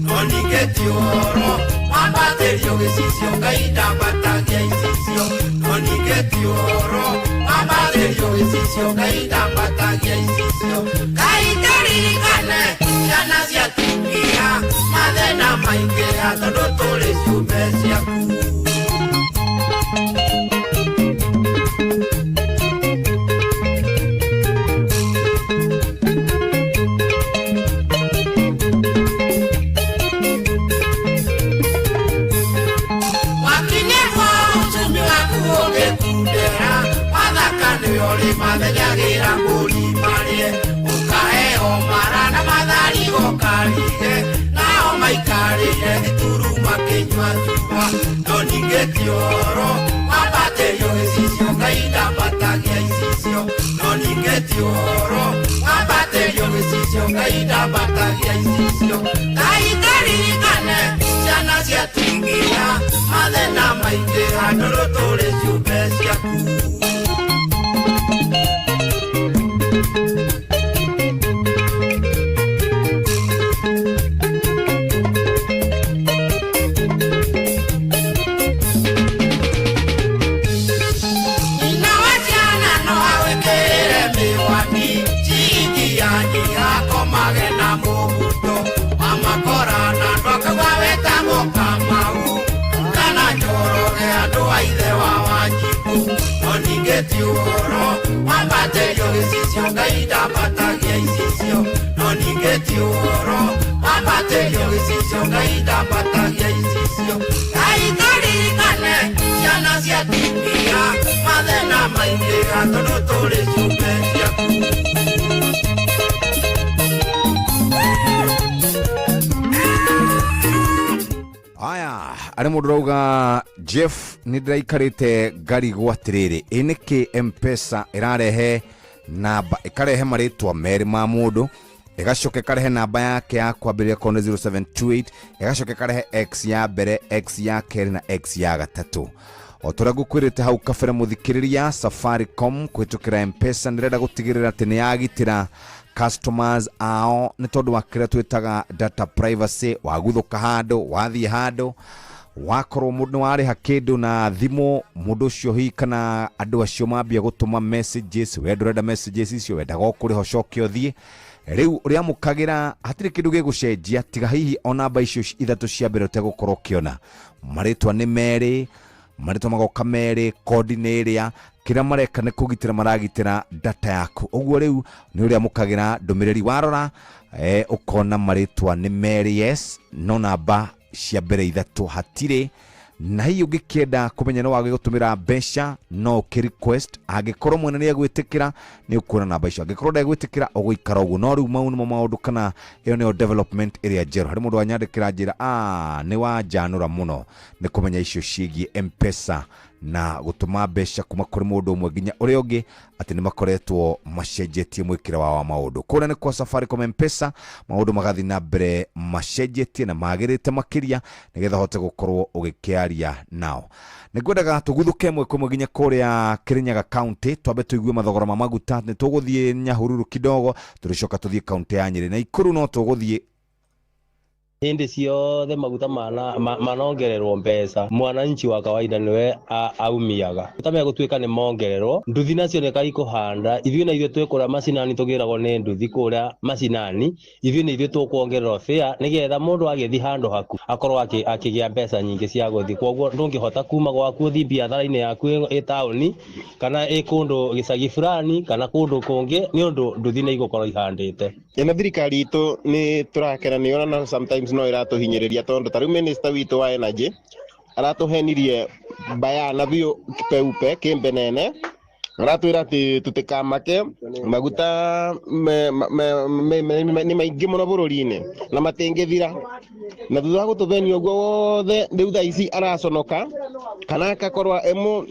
no ningĩ ti ũhoro wambatĩrio gĩcicio Ngai ndambatagia icicio no ningĩ ti ũhoro wambatĩrio gĩcicio Ngai ndambatagia icicio Ngai ndaririkane ciana cia atumia mathĩna maingĩ tondũ tũrĩ ciumbe ciaku mathegagĩra mbũri marĩe ũkaheo mara na mathari gũkarige nao maikarĩire thituru makĩnyua njuba no ningĩ ti ũhoro wambatĩrio gĩcicio Ngai ndambatagia icicio no ningĩ ti ũhoro wambatĩrio gĩcicio Ngai ndambatagia icicio Ngai ndaririkane ciana cia atumia mathĩna maingĩ tondũ tũrĩ ciumbe ciaku ti ũhoro wambatĩrio gĩcicio Ngai ndambatagia icicio no ningĩ ti ũhoro wambatĩrio gĩcicio Ngai ndambatagia icicio Ngai ndaririkane ciana cia atumia mathĩna maingĩ tondũ tũrĩ ciumbe ciaku aya arĩ mũndũ rauga Jeff nĩ ndĩraikarĩte ngari gwatirĩrĩ nĩkĩ M-Pesa ĩrarehe namba ĩkarehe marĩtwa merĩ ma mũndũ ĩgacoka ĩkarehe namba yake ya kwambĩrĩria ko nĩ 0728 ĩgacoka ĩkarehe X ya mbere X ya kerĩ na X ya gatatũ o tũrĩa ngũkwĩrĩte hau kabere mũthikĩrĩria Safaricom kũhĩtũkĩra M-Pesa nĩrenda gũtigĩrĩra atĩ nĩyagitĩra customers ao nĩ tondũ wa kĩrĩa twĩtaga data privacy waguthũka handũ wathiĩ handũ wakorwo mũndũ warĩha kĩndũ na thimũ mũndũ ũcio hihi kana andũ acio mambia gũtũma messages we ndũrenda messages icio wendaga kũrĩha ũcoke ũthiĩ rĩu ũrĩa mũkagĩra hatirĩ kĩndũ gĩgũcenjia tiga hihi o namba icio ithatũ cia mbere ũtegũkorwo ũkĩona marĩtwa nĩ merĩ marĩtwa magoka merĩ kodi nĩ ĩrĩa kĩrĩa mareka nĩ kũgitĩra maragitĩra data yaku ũguo rĩu nĩ ũrĩa mũkagĩra ndũmĩrĩri warora ũkona marĩtwa nĩ merĩ yes no namba cia mbere ithatũ hatirĩ na hiyo ũngĩkĩenda kũmenya no wage gũtũmĩra mbeca no request angĩkorwo mwene nĩ agwĩtĩkĩra nĩ ũkuona namba icio angĩkorwo ndagwĩtĩkĩra ũgũikara ũguo no rĩu mau nĩmo maũndũ kana ĩyo nĩyo development ĩrĩa njerũ harĩ mũndũ wanyandĩkĩra njĩra nĩ wanjanũra mũno nĩ kũmenya icio ciĩgiĩ M-Pesa na gutuma mbeca kuma kuri mundu umwe nginya uria ungi ati ni makoretwo macenjetie mwikire wa maundu kuna ni kwa Safaricom M-Pesa maundu magathi na mbere macenjetie na magirite makiria nigetha hote gukorwo ugikiaria nao nigwendaga tuguthuke mwe kumwe nginya kuria Kirinyaga County twambe tuigue mathogora ma maguta ni tuguthie Nyahururu kidogo turicoka tuthie county ya Nyeri na Ikuru no tuguthie hindi ciothe maguta manongererwo mbeca mwananchi wa kawaida niwe aumiaga tamya gutwika ni mongererwo nduthi nacio ne kai kuhanda ithio na ithio twekora macinani tugiragwo ni nduthi kuria macinani ithio ni ithio tukuongererwo fare nigetha mundu agithi handu haku akorwo akigia mbeca nyingi cia guthi kwoguo ndungihota kuma gwaku uthi biathara-ini yaku e tauni kana e kundu gicagi fulani kana kundu kungi ni undu nduthi ni igukorwo ihandite ina thirikari itu ni turakera ni ona sometimes no iratuhinyiriria tondu tariu minister witu wa energy aratuhenirie bayana bio peupe kimbenene aratwira ati tutikamake maguta ni maingi muno bururi-ini na matingithira na thutha gutuvenia uguo wothe riu thaa ici araconoka kana akakorwa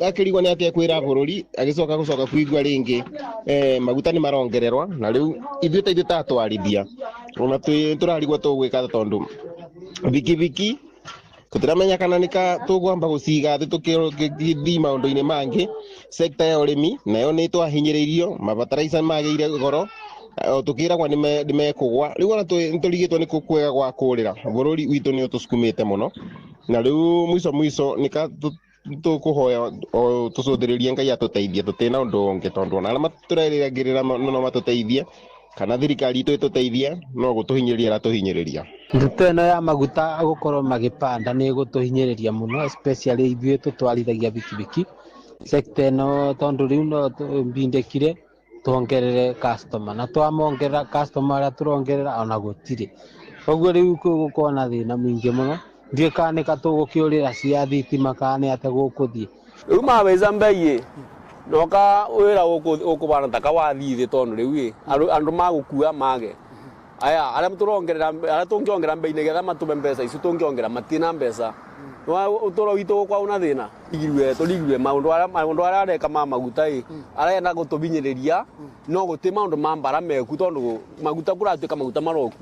akirigwo ni atia kwira bururi agicoka kuigua ringi maguta ni marongererwa na riu ithuĩ tatwarithia ona turarigwo tugwika tondu bikibiki tutiramenya kana nika tugwamba guciga thi tukithi maundu-ini mangi sekta ya urimi nayo ni twahinyiririo mabataraitha magire goro tukiragwa ni mekugwa riu ona turigitwo ni kukwega gwa kurira bururi witu ni utusukumite muno na riu mwiso nika tukuhoya tucuthiririe Ngai atuteithie tutina undu ungi tondu ona matureragirira no matuteithie kana thirikari itu ituteithie no gutuhinyiriria ratuhinyiriria nduto ino ya maguta gukorwo magipanda ni gutuhinyiriria muno especially ithuĩ tutwarithagia bikibiki sector ino tondu riu no mbindekire tuongerere customer na twamongerera customer aria turongerera ona gutire koguo riu gukorwo na thina mwingi muno ndiĩ kana nika tugukiurira cia thitima kana ate gukuthie riu maweza mbei noka wira ukubana taka wathithi tondu riu andu magukua mage aya aria turongerera aria tungiongerera mbei nigetha matume mbeca icio tungiongerera matina mbeca utoro witu kwa una thina turigirwe maundu aria areka maguta arenda gutubinyiriria no guti maundu mambara meku tondu maguta kuratuika maguta maroku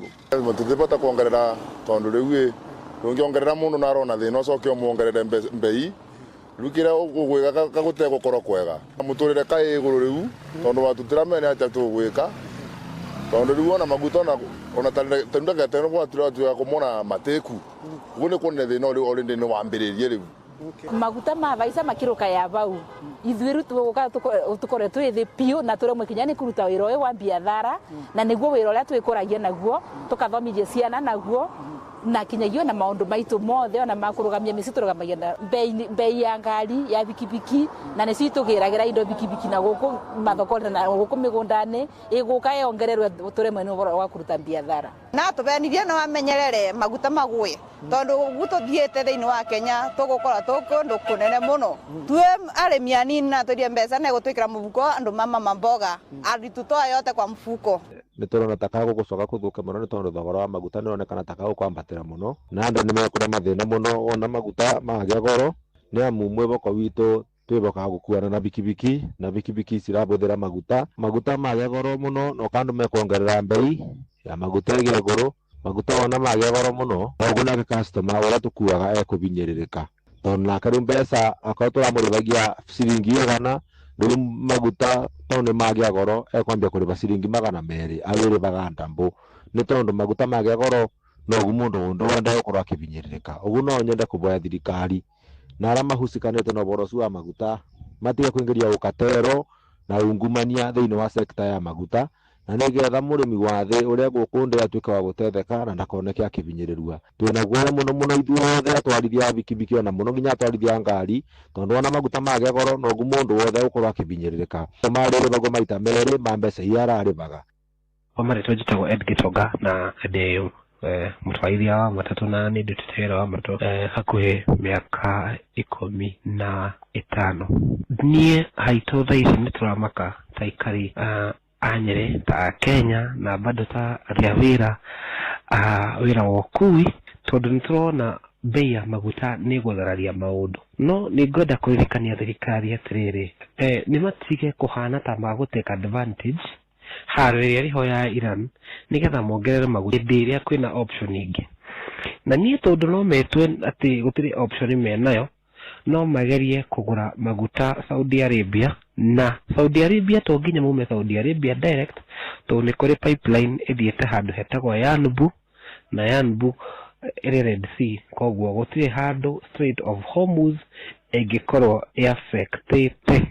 tutibota kuongerera tondu riu tungiongerera mundu narona thina ucoke umuongerere mbei rukira ugwika kagute gukoro kwega muturire kai iguru riu tondu watutiramenya atia tugwika tondu riu ona maguta ona tandaka teno kwa turatwa kumona mateku gune kone thina uri ni wambiririe riu maguta mavaica makiruka ya vau ithuĩ tukore twithi piu na turemwe kinya ni kuruta wira uyu wa biathara na niguo wira uria twikuragia naguo tukathomithia ciana naguo na kinyagio na maundu maitu mothe ona makurugamia misi turugamagia na bei ya ngari ya bikibiki na nisi tugiragira indo bikibiki na guku mathokore na guku migundani iguka yongererwe turemwe ni uboro wa kuruta biathara na tubenirie no amenyerere maguta magwe tondu gututhiete thiini wa Kenya tugukora tukundu kunene muno tue arimi anini na turie mbeca na gutwikira mufuko andu mama mamboga aritutoa yote kwa mfuko ni turona taka gucoka kuthuka muno ni tondu thogora wa maguta ni onekana taka kwambatira muno na andu ni mekura mathina muno ona maguta magya goro ni amu mwiboko witu twiboka gukuana na bikibiki cirabuthira maguta magya goro muno no kandu mekwongerera mbei ya maguta igire goro maguta ona magya goro muno oguo na customer ora tukuaga ekubinyiririka tondu nake riu mbeca akorwo turamurivagia ciringi 100 riu maguta tondu magya goro ekwambia kuriva ciringi 200 awirivaga ndambu ni tondu maguta magya goro no mundu undu wenda gukorwo akibinyiririka uguo no nyende kuboya thirikari na aria mahusikanite na uboro wa maguta matige kuingiria ukatero na ungumania thiini wa sekta ya maguta na nigetha murimi wa thi uria gukunde atuika wa gutetheka na ndakoneke akibinyirirwa twina guoya muno ithuothe atwarithia bikibiki ona muno nginya atwarithia ngari tondu ona maguta magya goro no mundu wothe gukorwo akibinyiririka marire bago maita meri ma mbeca iria ararivaga Omarĩtwo njĩtagwo Ed Gĩtonga na ndĩ mũtwarithia wa matatũ na nĩ ndutĩte wĩra wa matatũ hakuhĩ mĩaka 15. Niĩ haitũ thaa ici nĩ tũramaka ta ikari a Nyeri ta Kenya na bado ta ria wĩra wa ũkui tondu nĩ tũrona bei ya maguta nĩ gũthararia maũndũ no nĩ ngwenda kũririkania thirikari atirĩrĩ nĩ matige kũhana ta magũtake advantage harĩ ĩrĩa rĩho ya Iran nĩgetha mongerere maguta hĩndĩ ĩrĩa kwĩna option ingĩ na niĩ tondũ no metwe atĩ gũtirĩ option menayo no magerie kũgũra maguta Saudi Arabia na Saudi Arabia to nginya mume Saudi Arabia direct to nĩ kũrĩ pipeline ĩthiĩte handũ hetagwo Yanbu na Yanbu ĩrĩ Red Sea koguo gũtirĩ handũ Strait of Hormuz ĩngĩkorwo affectĩte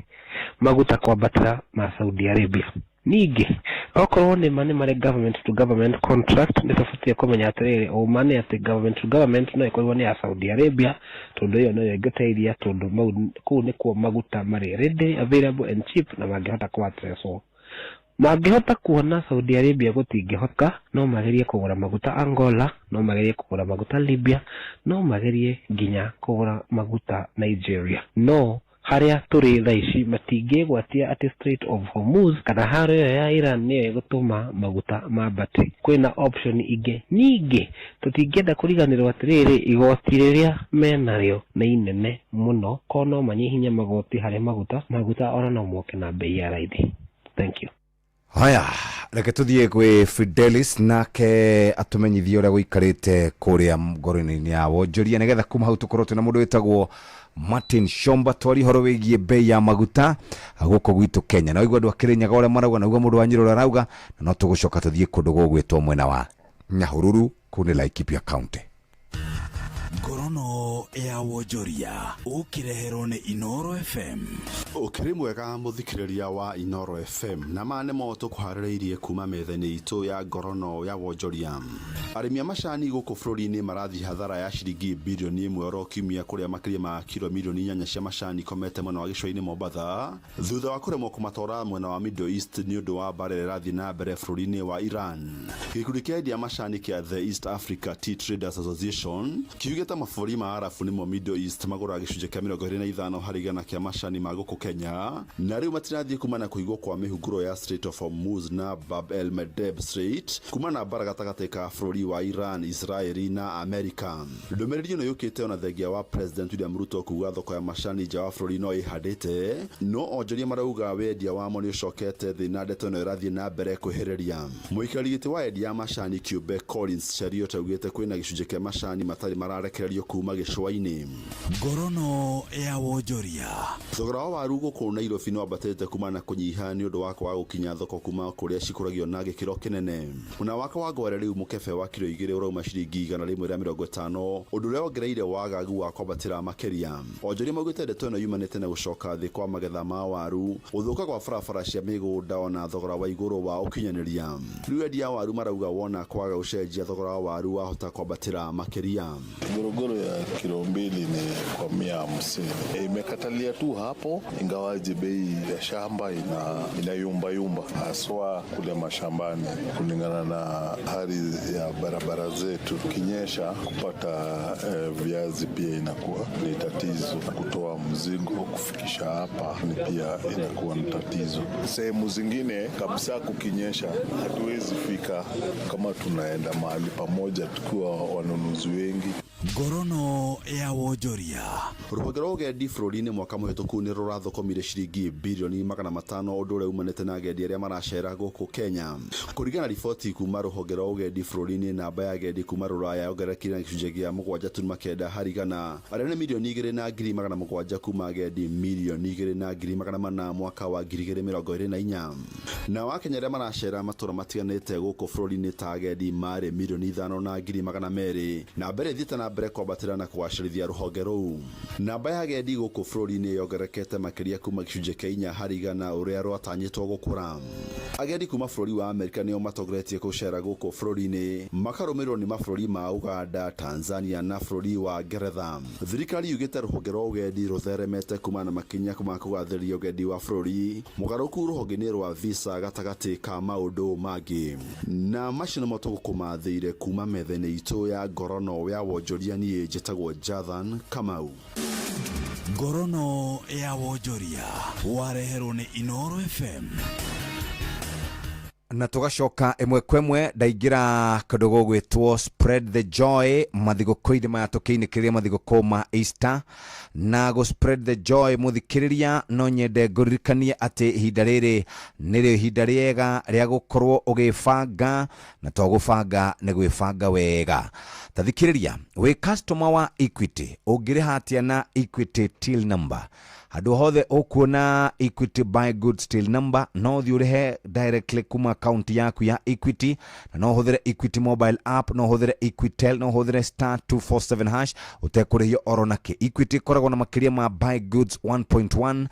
maguta kwambatĩra ma Saudi Arabia ningĩ okorwo nĩ marĩ government to government contract nĩ tũbatiĩ kũmenya atĩrĩrĩ ũmane atĩ government to government no ĩkorwo nĩ ya Saudi Arabia tondũ ĩyo no ĩngĩteithia tondũ kũu nĩkuo maguta marĩ ready available and cheap na mangĩhota kũaccesswo mangĩhota kuona Saudi Arabia gũtingĩhota no magerie kũgũra maguta Angola no magerie kũgũra maguta Libya no magerie nginya kũgũra maguta Nigeria no harĩa tũrĩ thaa ici matingĩgwatia atĩ Strait of Hormuz kana harĩa ya Iran nĩyo ĩgũtũma maguta mambate kwĩna option ingĩ ningĩ tũtingĩenda kũriganĩrwo atĩrĩrĩ igoti rĩrĩa menarĩo nĩ inene mũno kono no manyihinye magoti harĩ maguta ona no moke na bei ya raithi. Thank you. Haya, reke tuthie gwĩ Fidelis nake atumenyithie ũrĩa gũikarĩte kũrĩa ngoro-inĩ ya wonjoria nĩgetha kuma hau tũkorwo twĩna mũndũ wĩtagwo Martin Shomba twari horo wĩgiĩ bei ya maguta gũkũ gwitũ Kenya na wĩigua andũ akĩrĩnyaga ũrĩa marauga na uga mũndũ wa Nyĩrĩ arauga na no tũgũcoka tũthiĩ kũndũ gũgwĩtwo mwena wa Nyahururu kũu nĩ Laikipia County. Ngorono ya wonjoria ũkĩreherwo nĩ Inoro FM. Ũkĩrĩ mwega mũthikĩrĩria wa Inoro FM na mane mo tũkũharĩrĩirie kuma metha-inĩ itũ ya ngorono ya wonjoria. Arĩmi a macani gũkũ bũrũri-inĩ marathiĩ hathara ya ciringi birioni 1 oro kiumia kũrĩa makĩria ma kilo milioni 8 cia macani komete mwena wa gĩcũa-inĩ Mombatha thutha wa kũremwo kũmatwara mwena wa Middle East nĩ ũndũ wa mbara ĩrĩa ĩrathiĩ na mbere bũrũri-inĩ wa Iran. Gĩkundi kĩa endia macani kĩa The East Africa Tea Traders Association kiugĩte mabũrũri ma Arabu nĩmo Middle East magũra gĩcunjĩ kĩa 25 harĩ igana kĩa macani ma gũkũ Kenya na rĩu matirathiĩ kumana kũigwo kwa mĩhunguro ya Strait of Hormuz na Bab el Mandeb Strait kumana mbara gatagatĩ ka bũrũri wa Iran, Israeli na Amerika. Ndũmĩrĩri ĩno yũkĩte ona thengia wa President William Ruto kuuga thoko ya macani nja wa bũrũri no ĩhandĩte no onjoria marauga wendia wamo nĩ ũcokete thĩ na ndeto ĩno ĩrathiĩ na mbere kwĩhĩrĩria. Mũikarĩri gĩtĩ wa endia macani Quebec Collins Chariot augĩte kwĩna gĩcunjĩ kĩa macani matarĩ mararekererio kuma gĩcũa-inĩ. Ngorono ya wonjoria. Thogora wa waru gũkũ Nairobi no ambatĩte kumana kũnyiha nĩ ũndũ wa kwaga gũkinya thoko kuma kũrĩa cikũragio na gĩkĩro kĩnene. Mũna waka wa ngwere rĩu mũkebe wa kilo 2 ũrauma ciringi 150 ũndũ ũrĩa wongereire wagagu wa kwambatĩra makĩria. Onjoria maugĩte ndeto ĩno yumanĩte na gũcoka thĩ kwa magetha ma waru gũthũka kwa barabara cia mĩgũnda ona thogora wa igũrũ wa ũkinyanĩria. Rĩu endia waru marauga wona kwaga gũcenjia thogora wa waru wahota kwambatĩra makĩria. Gorogoro ya kilo 2 ni kwa 150. Imekatalia tu hapo ingawaje bei ya shamba inayumba haswa kule mashambani kulingana na hali ya barabara zetu. Kinyesha kupata viazi pia inakuwa ni tatizo, kutoa mzigo kufikisha hapa ni pia inakuwa ni tatizo. Sehemu zingine kabisa kukinyesha hatuwezi fika kama tunaenda mahali pamoja tukiwa wanunuzi wengi. Ngorono ya wonjoria. Rũhonge rwa ũgendi bũrũri-inĩ mwaka mũhĩtũku nĩ rũrathokomire ciringi birioni 500 ũndũ ũrĩa umanĩte na agendi arĩa maracera gũkũ Kenya. Kũringana riboti kuma rũhonge rwa ũgendi bũrũri-inĩ namba ya agendi kuma Rũraya yongererekire na gĩcunjĩ gĩa 7.9 harĩ igana arĩa nĩ milioni 2,700 kuma agendi milioni 2,400 mwaka wa 2024. Na Wakenya arĩa maracera matũra matiganĩte gũkũ bũrũri-inĩ ta agendi marĩ milioni 5,200 na mbere thiĩte na mbere kwambatĩra na kũgacĩrithia rũhonge rũu. Namba ya agendi gũkũ bũrũri-inĩ yongererekete makĩria kuma gĩcunjĩ kĩa 4 harĩ igana ũrĩa rwatanyĩtwo gũkũra. Agendi kuma bũrũri wa Amerika nĩo matongoretie gũcera gũkũ bũrũri-inĩ makarũmĩrĩrwo nĩ mabũrũri ma Uganda, Tanzania na bũrũri wa Ngeretha. Thirikari yugĩte rũhonge rwa ũgendi rũtheremete kuma na makinya kuma kũgathĩrĩria ũgendi wa bũrũri mũgarũku rũhonge-inĩ rwa visa gatagatĩ ka maũndũ mangĩ. Na macio nĩmo tũgũkũmathĩire kuma metha-inĩ itũ ya ngorono ya wonjoria niĩ njĩtagwo Jathan Kamau. Ngorono ya wonjoria wareherwo nĩ Inoro FM. na tugacoka imwe kwemwe ndaigira kadogo gwitwo spread the joy mathigũkũ-inĩ maya tũkĩinĩkĩrĩria mathigũkũ ma Easter na go spread the joy mũthikĩrĩria no nyende ngũririkanie atĩ ihinda rĩrĩ nĩrĩo ihinda rĩega rĩa gũkorwo ũgĩbanga na to gũbanga nĩ gwĩbanga wega. Tathikĩrĩria wĩ customer wa Equity ũngĩrĩha atĩa na Equity till number Hadu hothe okuona Equity buy goods till number no thiurehe directly kuma account yaku ya Equity na no hothere Equity mobile app no hothere Equitel no hothere *247# utekurihio oro nake. Equity koragwo na makiria ma buy goods 1.1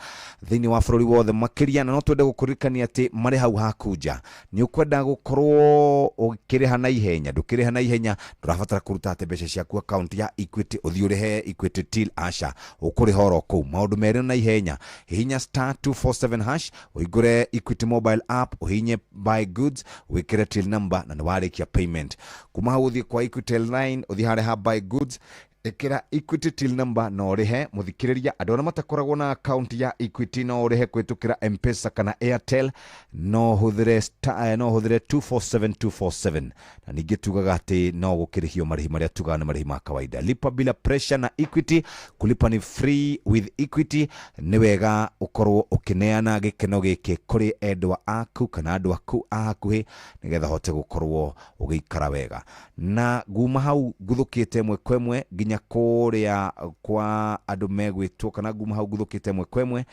thini wa bũrũri wothe makiria na no twende gukurikania ati mari hau hakuja ni ukwenda gukorwo ukiriha na ihenya ndukiriha na ihenya ndurabatara kuruta ate mbeca ciaku account ya Equity uthiurehe Equity till asha ukuriha oro kuu maundu meri na ihenya hihinya *247# uigure Equity mobile app uhinye buy goods wikire till number na niwarikia payment kuma hau uthi kwa Equity line uthi hare ha buy goods ekira Equity till number no rihe muthikiriria andu na matakoragwo na account ya Equity no rihe kwitukira M-Pesa kana Airtel no huthire 247247 na ningi tugaga ati no gukirihio marihi maria tugaga na marihi ma kawaida. Lipa bila pressure na Equity, kulipa ni free with Equity. Ni wega ukorwo ukineana gikeno giki kuri endwa aku kana andu aku akuhi nigetha hote gukorwo ugiikara wega. Na guma hau guthukite mwe kwemwe ginya kuria kwa andu megwitwo kana guma hau guthukite mwe kwemwe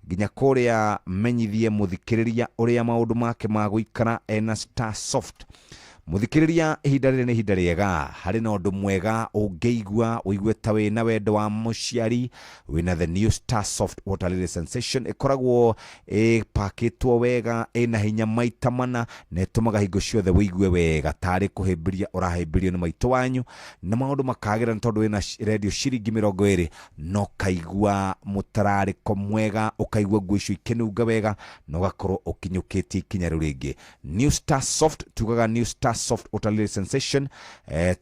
ginya kuria menyithie muthikiriria uria maundu make maguikara ena StarSoft. Muthikiriria ihinda rĩrĩ nĩ ihinda rĩega harĩ na ũndũ mwega ũngĩigua ũigue ta wĩna wendo wa mũciari wĩna the new StarSoft Water Lily Sensation ĩkoragwo ĩpakĩtwo wega ĩna hinya maita mana na ĩtũmaga hingo ciothe wĩigue wega tarĩ kũhĩmbĩria ũrahĩmbĩrio nĩ maitũ wanyu na maũndũ makagĩra nĩ tondũ wĩna radio ciringi 20 no kaigua mũtararĩko mwega ũkaigua nguo icio ikenunga wega na ũgakorwo ũkinyũkĩtie ikinya rĩu rĩngĩ. New StarSoft tugaga new StarSoft Water Lily Sensation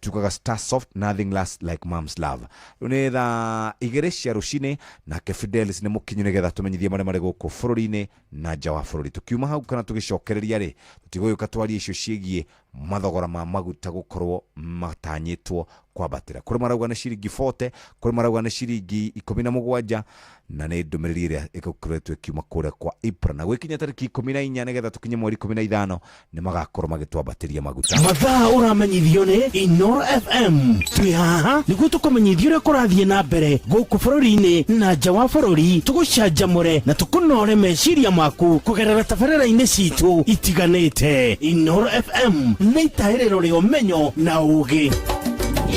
tukaga StarSoft nothing lasts like mom's love. Unetha igere cia rucine na Fidelis nĩ mũkinyu nĩgetha tumenyithie marĩ gũkũ bũrũri-inĩ na nja wa bũrũri. Tukiuma hau kana tũgicokereria rĩ tutigũyũka twarie icio ciĩgiĩ mathogora ma maguta gũkorwo matanyĩtwo kwabatĩra. Kũrĩ marauga nĩ ciringi 40, kũrĩ marauga nĩ ciringi 17 na nĩ ndũmĩrĩri ĩrĩa ĩkoretwo ĩkiuma kũrĩa kwa IPRA na gwĩkinya tarĩki 14 nĩgetha tukinye mweri 15 nĩ magakorwo magĩtwambatĩria maguta. Mathaa ũramenyithio nĩ Inoro FM. Twĩ haha nĩguo tũkũmenyithia ũrĩa kũrathiĩ na mbere gũkũ bũrũri-inĩ na nja wa bũrũri, tũgũcanjamũre na tũkũnore meciria maku kũgerera tabarĩra-inĩ citũ itiganĩte. Inoro FM nĩ itaĩrĩro rĩa ũmenyo na ũũgĩ.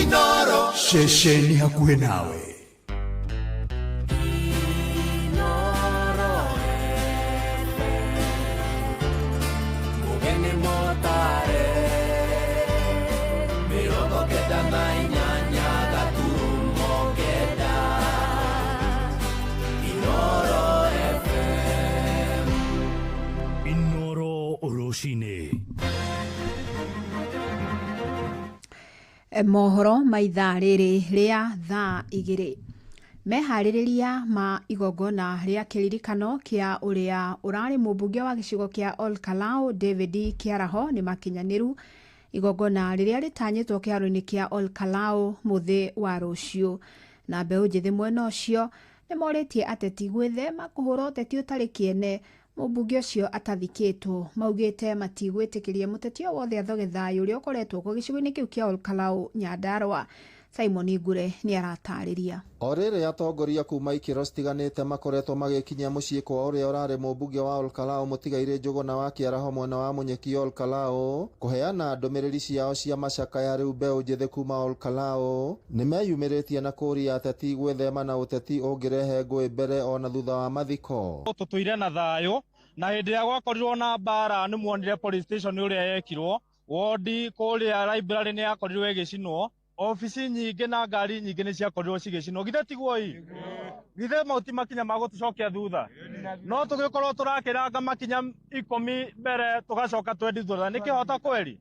Inoro shesheni hakuhĩ nawe. Inoro Oroshine. Mohoro maitha rĩrĩ rĩa thaa igĩrĩ. Meharĩrĩria ma igongona rĩa kĩririkano kĩa ũrĩa ũrarĩ mũmbunge wa gĩcigo kĩa Ol Kalou David Kĩaraho nĩ makinyanĩru. Igongona rĩrĩa rĩtanyĩtwo kĩharo-inĩ kĩa Ol Kalou mũthĩ wa rũciũ. Na mbeũ njĩthĩ mwena ũcio nĩ morĩtie ateti gwĩthema kũhũra ũteti ũtarĩ kĩene mũmbunge ũcio atathikĩtwo. Maugĩte matigwĩtĩkĩria mũteti o wothe athoge thayũ ũrĩa ũkoretwo kuo gĩcigo-inĩ kĩu kĩa Ol Kalou Nyandarua. Simon Ngure nĩ aratarĩria. O rĩrĩ atongoria kuma ikĩro citiganĩte makoretwo magĩkinyia mũciĩ kwa ũrĩa ũrarĩ mũmbunge wa Ol Kalou Mũtigairĩ Njũgũna wa Kĩaraho mwena wa Mũnyeki Ol Kalou kũheana ndũmĩrĩri ciao cia macakaya rĩu mbeũ njĩthĩ kuma Ol Kalou nĩ meyumĩrĩtie na kũria ateti gwĩthema na ũteti ũngĩrehe ngũĩ mbere ona thutha wa mathiko. Tũtũire na thayũ na hĩndĩ ĩrĩa gwakorirwo na mbara nĩ muonire police station ũrĩa yekirwo wodi kũrĩa library nĩ yakorirwo ĩgĩcinwo ofisi nyingĩ na ngari nyingĩ nĩ ciakorirwo cigĩcinwo. Githe tiguo githe mauti makinya magũtũcokia thutha no tũgĩkorwo tũrakĩranga makinya 10 mbere tũgacoka twendi thutha nĩ kĩhota kweli?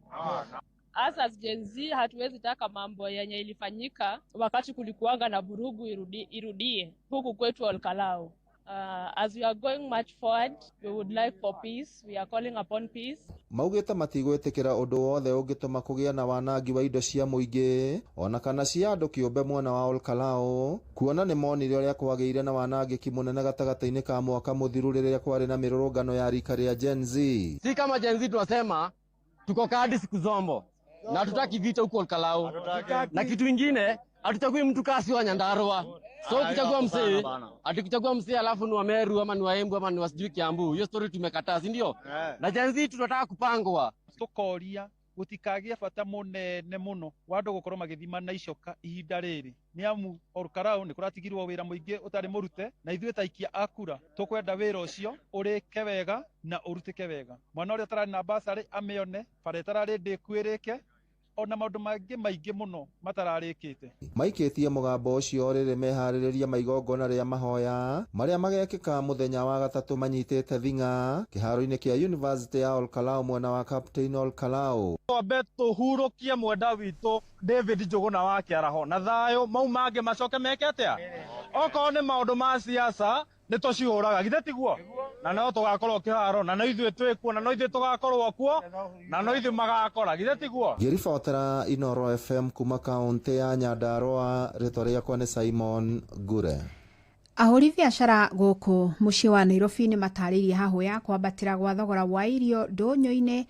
As Gen Z hatuwezi taka mambo yenye ilifanyika wakati kulikuanga na vurugu irudie huku kwetu Ol Kalou. As we are going much forward, we would like for peace. We are calling upon peace. Maugĩte matigwĩtĩkĩra ũndũ wothe ũngĩtũma kũgĩa na wanangi wa indo cia mũingĩ ona kana cia andũ kĩũmbe mwena wa Olkalau, kuona nĩ monire ũrĩa kwagĩire na wanangĩki mũnene gatagatĩ-inĩ ka mwaka mũthiru rĩrĩa kwarĩ na mĩrũrũngano ya rika rĩa Gen Z. Si kama Gen Z tunasema tuko kadi siku zombo na hatutaki vita huko Olkalau, na kitu kingine hatuchagui mtu kasi wa Nyandarua. So ukichagua msee alafu ni wa Meru ama ni wa Embu ama ni wa sijui Kiambu, hiyo story tumekataa, si ndio? Na Gen Z tunataka kupangwa. Tukoria gutikagia bata munene muno wandu gukorwo magithima na icoka ihinda riri ni amu Olkalau ni kuratigirwo wira muingi utari murute na ithuĩ taikia akura tukwenda wira ucio urike wega na urutike wega. Mwana uria tarari na basari amione bare tarari ndikwirike ona maundu mangĩ maingĩ mũno matararĩkĩte. Maikĩtie mũgambo ũcio rĩrĩ meharĩrĩria maigongona rĩa mahoya marĩa magekĩka mũthenya wa gatatũ manyitĩte thing'a kĩharo-inĩ kĩa University ya Olkalau mwena wa Captain Olkalau. Twambe tũhurũkie mwenda witũ David Njũgũna wa Kĩaraho na thayũ mau mangĩ macoke meke atĩa. Okorwo nĩ maũndũ ma siasa nĩ tũcihũraga githĩ tiguo, na no tũgakorwo kĩharo na no ithuĩ twĩkuo na no ithuĩ tũgakorwo kuo na no ithuĩ magakora githĩ tiguo. Ngĩribotera Inoro FM kuma kaunti ya Nyandarua, rĩtwa rĩakwa nĩ Simon Ngure. Ahũri biacara gũkũ mũciĩ wa Nairobi nĩ matarĩirie hahũ ya kwambatĩra gwa thogora wa irio ndũnyũ-inĩ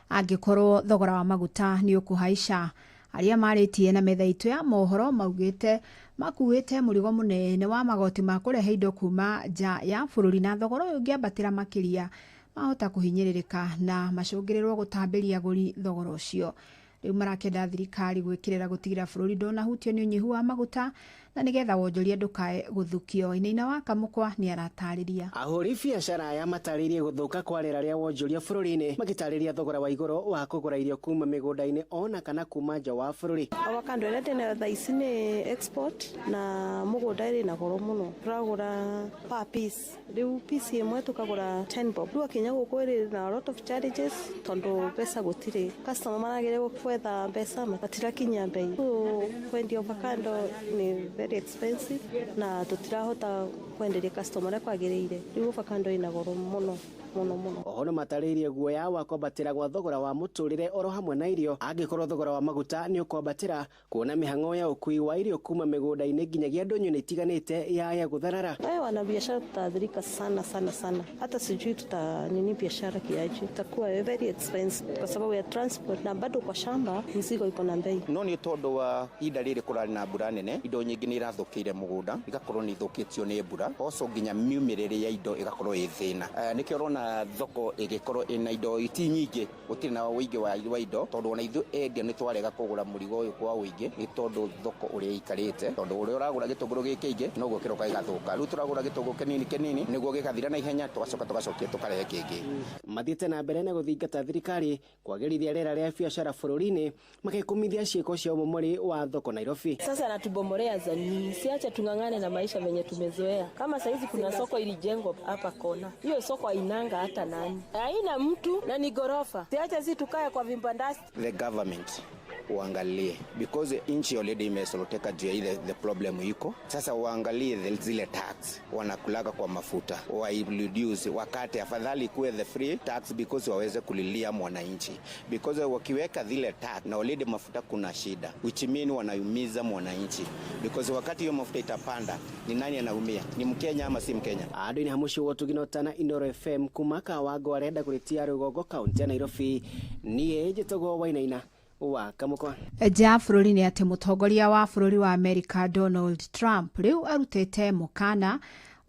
angĩkorwo thogora wa maguta nĩ ũkũhaica. Arĩa marĩtie na metha itũ ya mohoro maugĩte makuĩte mũrigo mũnene wa magoti ma kũrehe indo kuma nja ya bũrũri na thogora ũyũ ũngĩambatĩra makĩria mahota kũhinyĩrĩrĩka na macũngĩrĩrwo gũtambĩria agũri thogora ũcio. Rĩu marakenda thirikari gwĩkĩrĩra gũtigĩra bũrũri ndũnahutio nĩ ũnyihu wa maguta na nĩgetha wonjoria ndũkae gũthukio. Inaina wa Kamũkwa nĩ aratarĩria. Ahũri biacara aya matarĩirie gũthũka kwa rĩera rĩa wonjoria bũrũri-inĩ magĩtarĩria thogora wa igũrũ wa kũgũra irio kuma mĩgũnda-inĩ ona kana kuma nja wa bũrũri. Avocado ĩrĩa ndĩnayo thaa ici nĩ export na mũgũnda ĩrĩ na goro mũno. Tũragũra per piece. Rĩu piece ĩmwe tũkagũra 10 bob. Rĩu akinya gũkũ ĩrĩ na a lot of challenges tondũ mbeca gũtirĩ. Customer maragĩrĩirwo gwetha mbeca matirakinyia bei. Kwendia avocado nĩ very expensive na tutirahota kwenderia customer arĩa kwagĩrĩire. Rĩu avocado ĩna goro mũno mũno. Oho nĩ matarĩirie guoya wa kwambatĩra gwa thogora wa mũtũrĩre oro hamwe na irio angĩkorwo thogora wa maguta nĩ ũkwambatĩra, kuona mĩhang'o ya ũkui wa irio kuma mĩgũnda-inĩ nginyagia ndũnyũ-inĩ itiganĩte ya gũtharara. Wanabiashara tutaathirika sana. Hata sijui tutanini biashara kiaje. Itakuwa very expensive kwa sababu ya transport na bado kwa shamba mizigo iko na bei. No nĩ tondũ wa ihinda rĩrĩ kũrarĩ na mbura nene, indo nyingĩ nĩ irathũkĩire mũgũnda igakorwo nĩ ithũkĩtio nĩ mbura, also nginya miumĩrĩre ya indo ĩgakorwo ĩ thĩna. Nĩkĩo ũrona thoko ĩgĩkorwo ĩna indo iti nyingĩ, gũtirĩ na ũingĩ wa indo tondũ ona ithuĩ endia nĩ twarega kũgũra mũrigo ũyũ kwa ũingĩ nĩ tondũ thoko ũrĩa ikarĩte, tondũ ũrĩa ũragũra gĩtũngũrũ gĩkĩ kĩingĩ no gũkĩroka gĩgathũka. Rĩu tũragũra gĩtũngũrũ kĩnini nĩguo gĩgathira na ihenya tũgacokia tũkarehe kĩngĩ. Mathiĩte na mbere na gũthingata thirikari kwagĩrithia rĩera rĩa biacara bũrũri-inĩ magĩkumithia ciĩko cia ũmomori wa thoko Nairobi. Sasa anatubomolea zani, siache tung'ang'ane na maisha venye tumezoea. Kama saizi kuna soko ilijengwa hapa kona, hiyo soko hainanga hata nani, haina mtu na ni gorofa. Siache si tukae kwa vimbandasi. The government uangalie because inchi already imesoloteka juu ya ile the problem iko sasa. Uangalie zile tax wanakulaga kwa mafuta wa reduce, wakati afadhali kuwe the free tax because waweze kulilia mwananchi, because wakiweka zile tax na already mafuta kuna shida, which mean wanaumiza mwananchi, because wakati hiyo mafuta itapanda ni nani anaumia? Ni Mkenya ama si Mkenya? Ado ni hamushi wotu ginotana Inoro FM kumaka wago arenda kulitia Rugogo kaunti ya Nairobi. Niye Jetogo Wainaina wa Kamũkwa. Ja bũrũri nĩ atĩ mũtongoria wa bũrũri wa Amerika Donald Trump rĩu arutĩte mũkana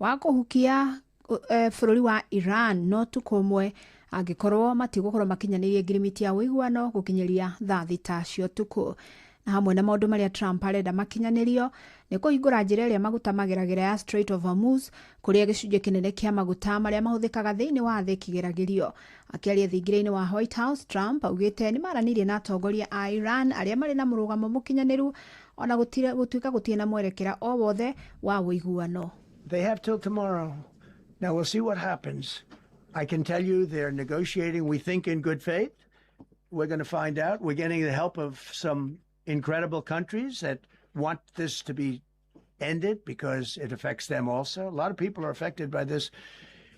wa kũhukia bũrũri wa Iran no tu kũmwe angĩkorwo matigũkorwo makinyanĩirie ngirimiti ya ũiguano gũkinyĩria thaa thita cia ũtukũ. Na hamwe na maũndũ marĩa Trump arenda makinyanĩrio nĩ kũhingũra njĩra ĩrĩa maguta mageragĩra ya Strait of Hormuz, kũrĩa gĩcunjĩ kĩnene kĩa maguta marĩa mahũthĩkaga thĩinĩ wa thĩ kĩgeragĩrio. Akĩaria thingira-inĩ wa White House, Trump augĩte nĩ maranirie na atongoria a Iran arĩa marĩ na mũrũgamo mũkinyanĩru ona gũtuĩka gũtirĩ na mwerekera o wothe wa ũiguano. They have till tomorrow. Now we'll see what happens. I can tell you they're negotiating, we think, in good faith. We're going to find out. We're getting the help of some incredible countries that want this to be end it because it affects them also. A lot of people are affected by this,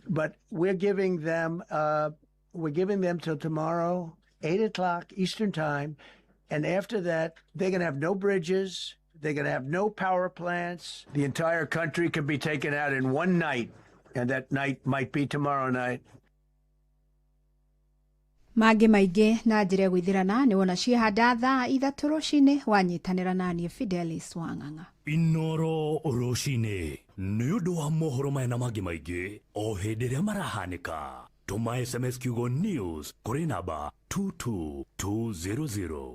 but we're giving them till tomorrow, 8 o'clock Eastern time. And after that, they're going to have no bridges. They're going to have no power plants. The entire country can be taken out in one night. And that night might be tomorrow night. Mange maingĩ na njĩra ya gwĩthirana nĩ wona ciĩhanda thaa 3 rũcinĩ wanyitanĩra naniĩ Fidelis Wang'ang'a. Inoro rũcinĩ nĩ ũndũ wa mohoro maya na mangĩ maingĩ o hĩndĩ ĩrĩa marahanĩka. Tũma SMS kiugo news kũrĩ namba 22200.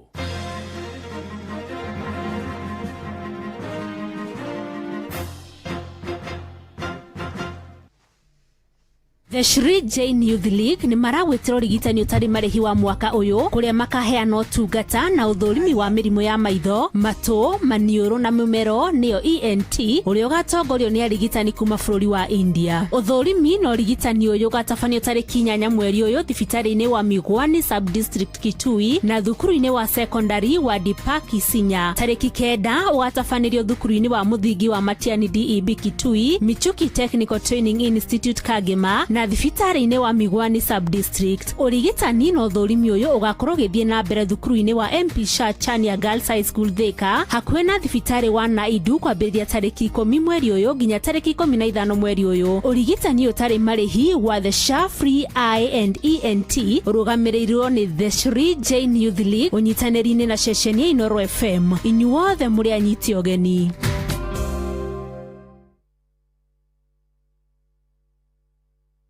The Shri Jain Youth League ni maragwetera urigitani utari marihi wa mwaka uyu kuria makaheana utungata na uthurimi wa mirimu ya maitho, matu, maniuru na mumero niyo ENT uria ugatongorio ni arigitani kuma bururi wa India. Uthurimi na urigitani uyu ugatabanio tariki 8 mweri uyu thibitari-ini wa Migwani Sub District Kitui na thukuru-ini wa secondary wa Deepak Isinya. Tariki 9 ugatabanirio thukuru-ini wa muthingi wa Matiani DEB Kitui, Michuki Technical Training Institute Kagema na thibitari-ini wa Migwani Sub District. Urigitani no thurimi uyu ugakorwo githie na mbere thukuru-ini wa MP Shah Chania Girls High School Thika hakuhe na thibitari wa Naidu kwambĩrĩria tariki 10 mweri uyu nginya tariki 15 mweri uyu. Urigitani utari marihi wa the Shah Free Eye and ENT urugamirirwo ni the Shri Jain Youth League unyitanĩri-inĩ na ceceni ya Inoro FM. Inyuothe mũrĩ anyiti ogeni.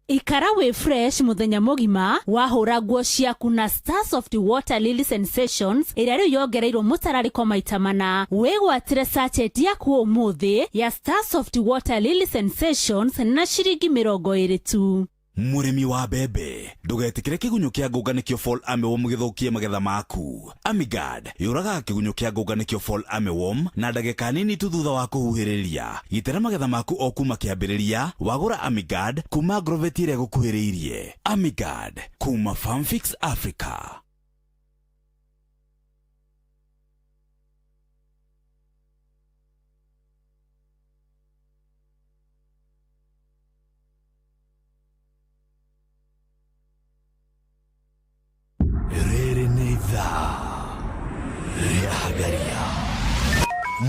Ikara we fresh muthenya mugima wahura nguo ciaku na Starsoft Water Lily Sensations iria riu yongereirwo mutarariko maita mana. Wigwatire sachet yaku umuthi ya Starsoft Water Lily Sensations na ciringi 20 tu. Murimi wa bebe ndugetikire kigunyo kia ngũnganĩkio Fall Armyworm gĩthũkie magetha maku. Amigad yũraga kigunyo kia ngũnganĩkio Fall Armyworm na ndagĩka nini tu thutha wa kũhuhĩrĩria. Gitĩra magetha maku o kuma kĩambĩrĩria wagũra Amigad kuma Grovet ĩrĩa gũkuhĩrĩirie. Amigad kuma Farmfix Africa.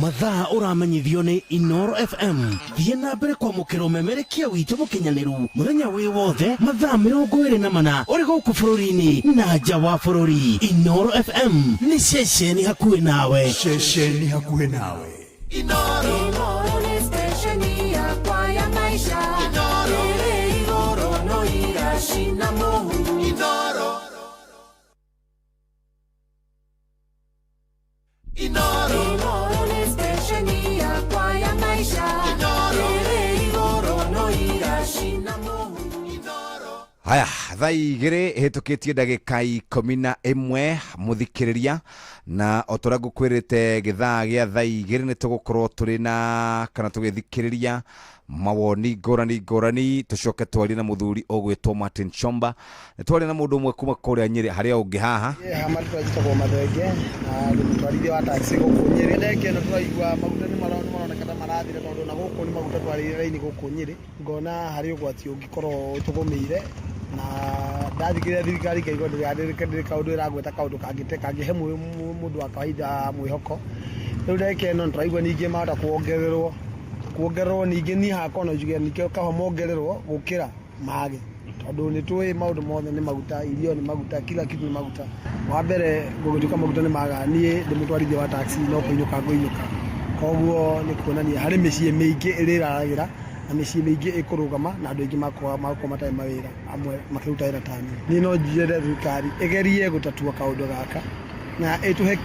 Mathaa uramenyithio ni Inoro FM. Thiĩ na mbere kwamũkĩra ũmemerekia witũ mũkinyanĩru mũthenya wĩ wothe mathaa 24 ũrĩ gũkũ bũrũri-inĩ na nja wa bũrũri. Inoro FM nĩ ceceni hakuhĩ nawe. Ceceni hakuhĩ nawe. Inoro ni stesheni yakwa ya maisha. Inoro no irashina Mungu. Inoro ni stesheni yakwa ya maisha. Inoro no irashina Mungu. Haya, thaa 2 hĩtũkĩtie ndagĩka 11 mũthikĩrĩria na otora ngũkwĩrĩte gĩthaa gĩa thaa 2 nĩ tũgũkorwo tũrĩ na kana tũgĩthikĩrĩria mawoni ngũrani tũcoke twarie na mũthuri ũgwĩtwo Martin Chomba. Nĩ twarie na mũndũ ũmwe kuma kũrĩa Nyĩrĩ harĩa ũngĩ haha. Hamari twajitagwo Mathenge na mũtwarithia wa taxi gũkũ Nyĩrĩ. Ndeke no tũraigua maguta nĩ maronekana marathire tondũ na gũkũ nĩ maguta twarĩire raini gũkũ Nyĩrĩ. Ngona harĩ ũgwati ũngĩkorwo tũgũmĩire na ndathikĩrĩria thirikari ngaigua ndĩrĩ kaũndũ ĩragweta kaũndũ kangĩhe mũndũ wa kawaida mwĩhoko. Rĩu ndeke no tũraigua ningĩ mahota kuongererwo ningĩ niĩ hakwa no njuge nĩkĩo kaba mongererwo gũkĩra mage tondũ nĩ tũĩ maũndũ mothe nĩ maguta, irio nĩ maguta, kila kitu nĩ maguta. Wa mbere gũgĩtuĩka maguta nĩ maga, niĩ ndĩ mũtwarithia wa taxi no kũinũka ngũinũka. Koguo nĩ kuonania harĩ mĩciĩ mĩingĩ ĩrĩraragĩra na mĩciĩ mĩingĩ ĩkũrũgama na andũ aingĩ makwa matarĩ mawĩra amwe makĩruta wĩra ta niĩ. Niĩ no njĩre thirikari ĩgerie gũtatua kaũndũ gaka na ĩtũhe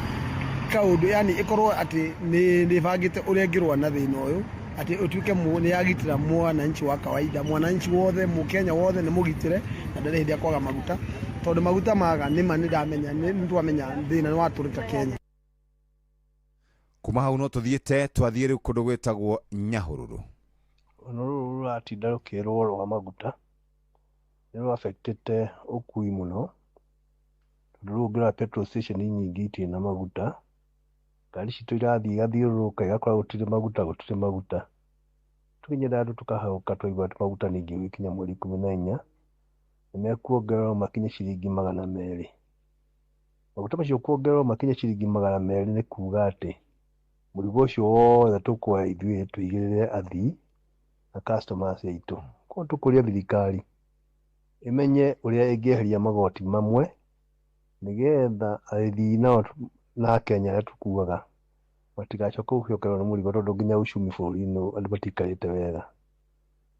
kaũndũ, yani ĩkorwo atĩ nĩ ĩbangĩte ũrĩa ĩngĩrũa na thĩna ũyũ, atĩ ũtuĩke nĩ yagitĩra mwananchi wa kawaida, mwananchi wothe, Mũkenya wothe nĩ mũgitĩre na ndarĩ hĩndĩ akwaga maguta tondũ maguta maga nĩma nĩ ndamenya nĩ twamenya thĩna nĩ watũrĩka Kenya. Kuma hau no tũthiĩte twathiĩ rĩu kũndũ gwĩtagwo Nyahururu. Rũrũ rũratinda rũkĩrwo rwa maguta nĩ rũafectĩte ũkui mũno tondũ rĩu ũngĩrora petrol station nyingĩ itirĩ na maguta ngari citũ irathiĩ igathiũrũrũka igakora gũtirĩ maguta tũkinyĩra andũ tũkahauka twaigua atĩ maguta ningĩ gũkinya mweri 14 nĩmekuongererwo makinye ciringi 200. Maguta macio kuongererwo makinye ciringi 200 nĩ kuuga atĩ mũrigo ũcio wothe tũkuoya ithuĩ tũigĩrĩre athii na customers aitũ. Koguo tũkũria thirikari ĩmenye ũrĩa ĩngĩeheria magoti mamwe nĩgetha athii nao na Kenya arĩa tũkuaga matigacoke gũcokererwo nĩ mũrigo, tondũ nginya uchumi bũrũri-inĩ andũ matikarĩte wega.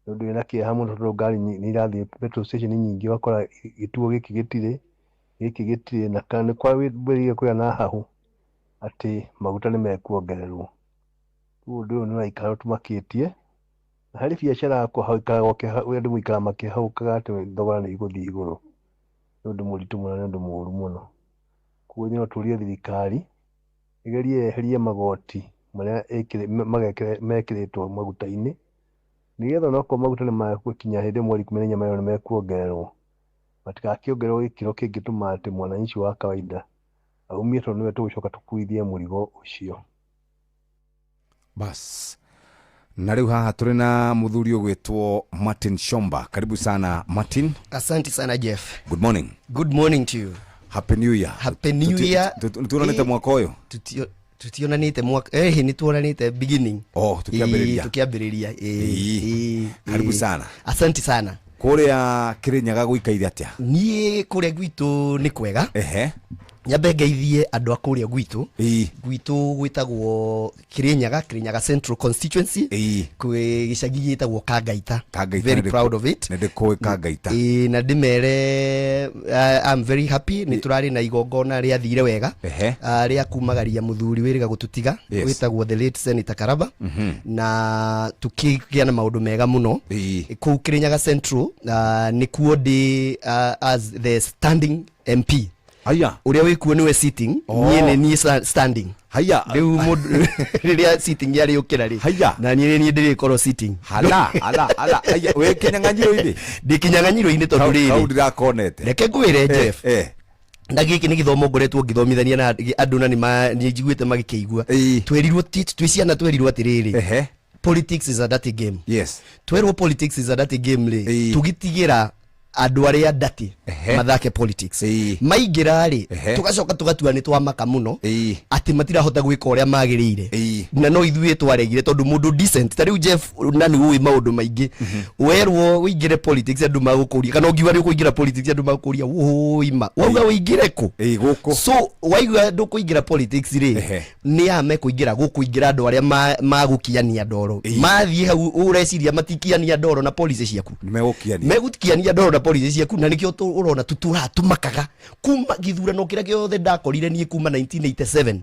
Tondũ wĩna kĩeha mũno, tondũ ngari nĩ irathiĩ petrol station nyingĩ ũgakora gĩtuo gĩkĩ gĩtirĩ na kana kwambĩrĩirie kũgĩa na hahu atĩ maguta nĩ mekuongererwo. Ũguo ũndũ ũyũ nĩ ũraikara ũtũmakĩtie, na harĩ biacara yakwa hau ikaraga andũ gũikara makĩhaũkaga atĩ thogora nĩ igũthiĩ igũrũ. Nĩ ũndũ mũritũ mũno, nĩ ũndũ mũũru mũno. Koguo no tũrie thirikari ĩgerie yeherie magoti marĩa mekĩrĩtwo maguta-inĩ, nĩgetha onokorwo maguta nĩ magũkinya hĩndĩ mweri 14 mayo nĩ mekuongererwo, matigakĩongererwo gĩkĩro kĩngĩtũma atĩ mwananchi wa kawaida aumie, tondũ nĩwe tũgũcoka tũkuithie mũrigo ũcio. Bas. Na rĩu haha tũrĩ na mũthuri ũgwĩtwo Martin Shomba. Karibu sana Martin. Asante sana Jeff. Good morning. Good morning to you. Happy New Year. Happy New Year. Tuonanĩte mwaka ũyũ? Tutionanĩte mwaka nĩ tuonanĩte beginning. Tukiambĩrĩria. Karibu sana. Asante sana. Kũrĩa Kĩrĩnyaga gũikaire atĩa? Niĩ kũrĩa gwitũ nĩ kwega. Nyambe ngeithie andũ a kũrĩa gwitũ gwĩtagwo Kĩrĩnyaga Central Constituency, kwĩ gĩcagi gĩtagwo Kangaita. Very proud of it. Nĩndĩkũĩ Kangaita. Na ndĩmere I'm very happy nĩ tũrarĩ na igongona rĩathire wega rĩa kumagaria mũthuri wĩrĩga gũtũtiga gwĩtagwo the late Senator Karaba, na tukĩgĩa na maũndũ mega mũno kũu Kĩrĩnyaga Central. Nĩkuo ndĩ as the standing MP. Haya, uria wikuo niwe sitting, niĩ nĩ standing. Haya, rĩu mũndũ rĩrĩa sitting yari ũkĩra rĩ. Haya, na niĩ ndĩrĩkorwo sitting. Hala. Haya, we Kĩnyang'anyiro-inĩ. Ndĩ Kĩnyang'anyiro-inĩ tondũ rĩrĩ. Kau ndirakonete. Reke ngwĩre Jeff. Na gĩkĩ nĩ gĩthomo ngoretwo ngĩthomithania na andũ na nĩ njiguĩte magĩkĩigua. Twerirwo twĩciana twerirwo atĩrĩrĩ. Politics is a dirty game. Yes. Twerwo politics is a dirty game rĩ. Tũgĩtigĩra andũ arĩa ndati mathake politics maingĩra rĩ tugacoka tugatua nĩ twamaka mũno atĩ matirahota gwĩka ũrĩa magĩrĩire, na no ithuĩ twaregire tondũ mũndũ decent ta rĩu Jeff na nĩ ũĩ maũndũ maingĩ werwo wĩingĩre politics andũ magũkũria, kana ũngiuga nĩ ũkũingĩra politics andũ magũkũria woima wauga wĩingĩre kũ gũkũ. So waigua andũ kũingĩra politics rĩ nĩ ame kũingĩra gũkũingĩra andũ arĩa magũkiania ndoro, mathiĩ hau ũreciria matikiania ndoro na policy ciaku megũkiania ndoro policy ciaku, na nikio urona turatũmakaga kuma githurano kĩrĩa gĩothe ndakorire niĩ kuma 1987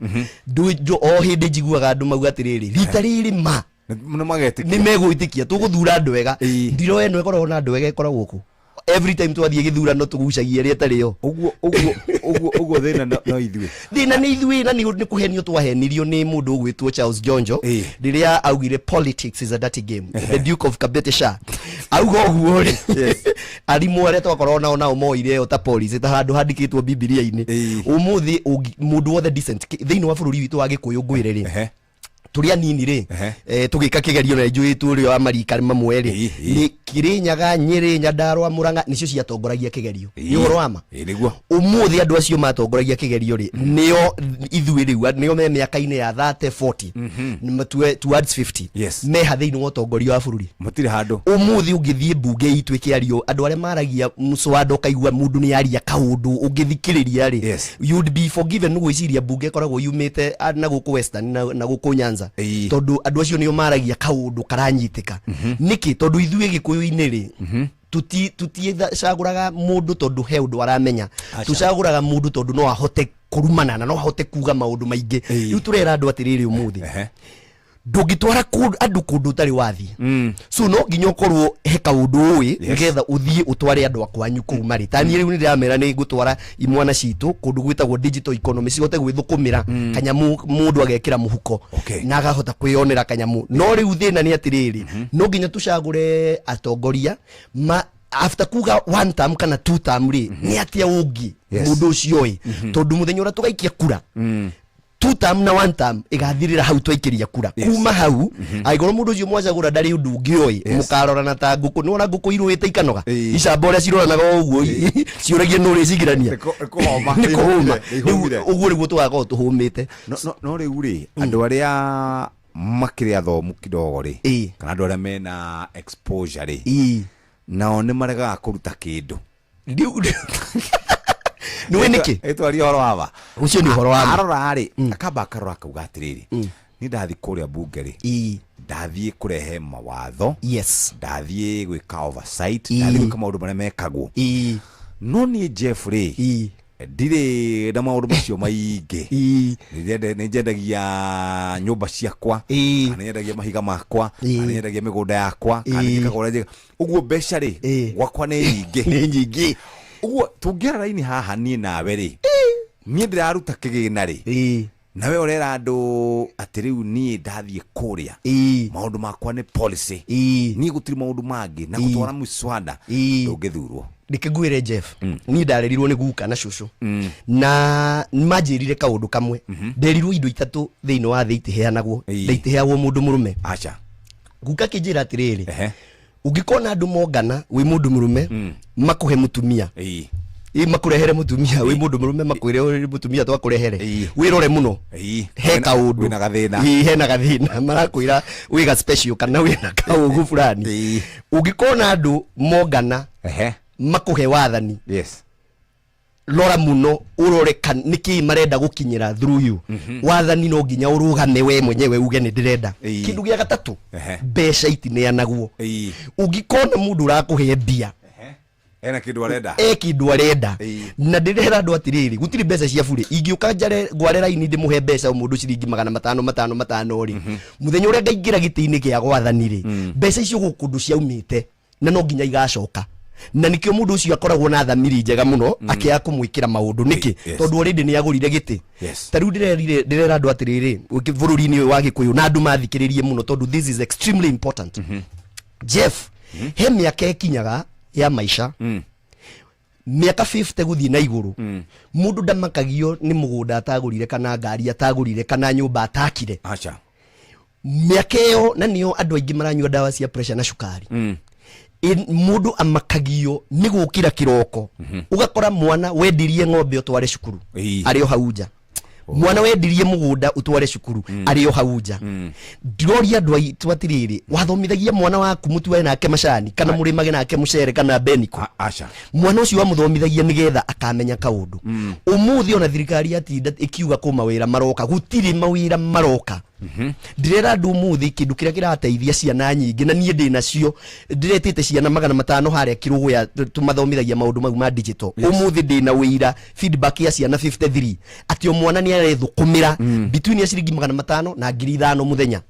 ndũjo o hĩndĩ njiguaga andũ mauga atĩrĩrĩ rita rĩrĩ ma nĩ megwĩtĩkia tũgũthura andũ wega. Ndiro eno ĩkoragwo na andũ wega ĩkoragwo gũkũ every time twathiĩ gĩthurano tũgucagia rĩa tarĩo ũguo thĩna no ithuĩ nĩ ithuĩ, na nĩ kũhenio twahenirio nĩ mũndũ ũgwĩtwo Charles Jonjo rĩrĩa augire politics is a dirty game. The Duke of Kabete Shah auga ũguo rĩ arimũ arĩa twakorwo nao moire ta police ta handũ handĩkĩtwo Bibilia-inĩ. Ũmũthĩ mũndũ wothe decent thĩinĩ wa bũrũri witũ wa Gĩkũyũ ngwĩre rĩ tũrĩa nini rĩ tũgĩka kĩgerio na njũĩ tũrĩ wa marika mamwe rĩ nĩ Kĩrĩnyaga, Nyĩrĩ, Nyandarua, Mũrang'a nĩcio ciatongoragia kĩgerio. Nĩ ũhoro wa ma. Ũmũthĩ andũ acio matongoragia kĩgerio rĩ nĩo ithuĩ rĩu nĩo me mĩaka-inĩ ya 30-40 towards 50 meha thĩinĩ wa ũtongoria wa bũrũri matirĩ handũ. Ũmũthĩ ũngĩthiĩ mbunge itũ ĩkĩario andũ arĩa maragia mũswada ũkaigua mũndũ nĩ aria kaũndũ ũngĩthikĩrĩria rĩ you'd be forgiven. Nĩ gwĩciria mbunge ĩkoragwo yumĩte na gũkũ Western na gũkũ Nyanza, tondũ andũ acio nĩo maragia kaũndũ karanyitĩka. Nĩkĩ? Tondũ ithuĩ Gĩkũyũ-inĩ rĩ tutiĩcagũraga mũndũ tondũ he ũndũ aramenya, tucagũraga mũndũ tondũ no ahote kũrumana na no ahote kuga maũndũ maingĩ. Rĩu tũrera andũ atĩrĩrĩ ũmũthĩ ndũngĩtwara andũ kũndũ ũtarĩ wathiĩ. So no nginya ũkorwo he kaũndũ ũĩ nĩgetha ũthiĩ ũtware andũ akwanyu kũu marĩ. Ta niĩ rĩu nĩ ndĩramera nĩ ngũtwara imwana citũ kũndũ gwĩtagwo digital economy cihote gwĩthũkũmĩra kanyamũ mũndũ agekĩra mũhuko na agahota kwĩyonera kanyamũ. No rĩu thĩna nĩ atĩrĩrĩ no nginya tũcagũre atongoria after kuga one term kana 2 term rĩ nĩ atĩa ũngĩ mũndũ ũcio ĩ tondũ mũthenya ũrĩa tũgaikia kura 2 term na 1 term igathirira hau twaikiria kura kuma hau aigoro mundu ucio mwacagura ndari undu ungioi mukarora na ta nguku nona nguku iruite ikanoga icamba uria ciroranaga uguo ciuragie no ricigirania nikuhuma uguo niguo tugakorwo tuhumite no riu ri andu aria makiri athomu kidogo ri kana andu aria mena exposure ri nao ni maregaga kuruta kindu niwe niki etwari horo aba ucio ni horo aba arora ri akamba akarora kauga atiriri ni ndathi kuria bunge ri ndathie kurehe mawatho ndathie gwika oversight ndathie gwika maundu maria mekagwo no ni Jeff ri ndire na maundu macio maingi ninjendagia nyumba ciakwa ninjendagia mahiga makwa ninjendagia migunda yakwa kanikagora njega uguo mbeca ri gwakwa ni nyingi uguo tungiara raini haha ni nawe ri ni ndiraruta kigina ri nawe urera andu atiriu ni ndathie kuria maundu makwa ni policy ni gutiri maundu mangi na gutwara muswada ndungithurwo nikiguire Jeff ni ndarerirwo ni guka na cucu na manjirire kaundu kamwe nderirwo indo itatu thiini wa thiiti heanagwo thiiti heagwo mundu murume acha guka kijira atiriri ungikona andu mongana wi mundu murume makuhe mutumia makurehere mutumia wi mundu murume makwire uri mutumia twakurehere wirore muno he kaundu wina gathina hena gathina marakwira wi ga special kana wina kaundu fulani ungikona andu mongana makuhe wathani lora muno urore niki marenda gukinyira through you wathani no nginya urugame we mwenyewe uge ni ndirenda kindu gia gatatu mbeca itineanagwo ungikona mundu urakuhe mbia ena kindu arenda kindu arenda na ndirera andu atiriri gutiri mbeca cia bure ingiuka njare ngware raini ndimuhe mbeca mundu ciringi 500 ri muthenya uria ngaingira giti-ini gia gwathani ri mbeca icio gukundu ciaumite na no nginya igacoka na nikio mundu ucio akoragwo na thamiri njega muno akia kumwikira maundu niki tondu already ni agurire giti tariu ndirera andu atiriri bururi-ini wa Gikuyu na andu mathikiririe muno tondu this is extremely important Jeff he miaka ekinyaga ya maisha miaka 50 guthie na iguru mundu ndamakagio ni mugunda atagurire kana ngari atagurire kana nyumba atakire acha miaka iyo na nio andu aingi maranyua dawa cia pressure na shukari mundu amakagio ni gukira kiroko ugakora mwana wendirie ng'ombe utware cukuru ari o hauja mwana wendirie mugunda utware cukuru ari o hauja ndiroria andu aitu atiriri wathomithagia mwana waku mutwe nake macani kana murimage nake mucere kana beniko acha mwana ucio amuthomithagia nigetha akamenya kaundu umuthi ona thirikari atinda ikiuga ko mawira maroka gutiri mawira maroka ndirera andu umuthi kindu kiria kirateithia ciana nyingi na nie ndi nacio ndiretete ciana 500 haria kirugu ya tumathomithagia maundu mau ma digital umuthi ndi na wira feedback ya ciana 53 ati o mwana ni arethukumira between ya ciringi 500 na 5,000 muthenya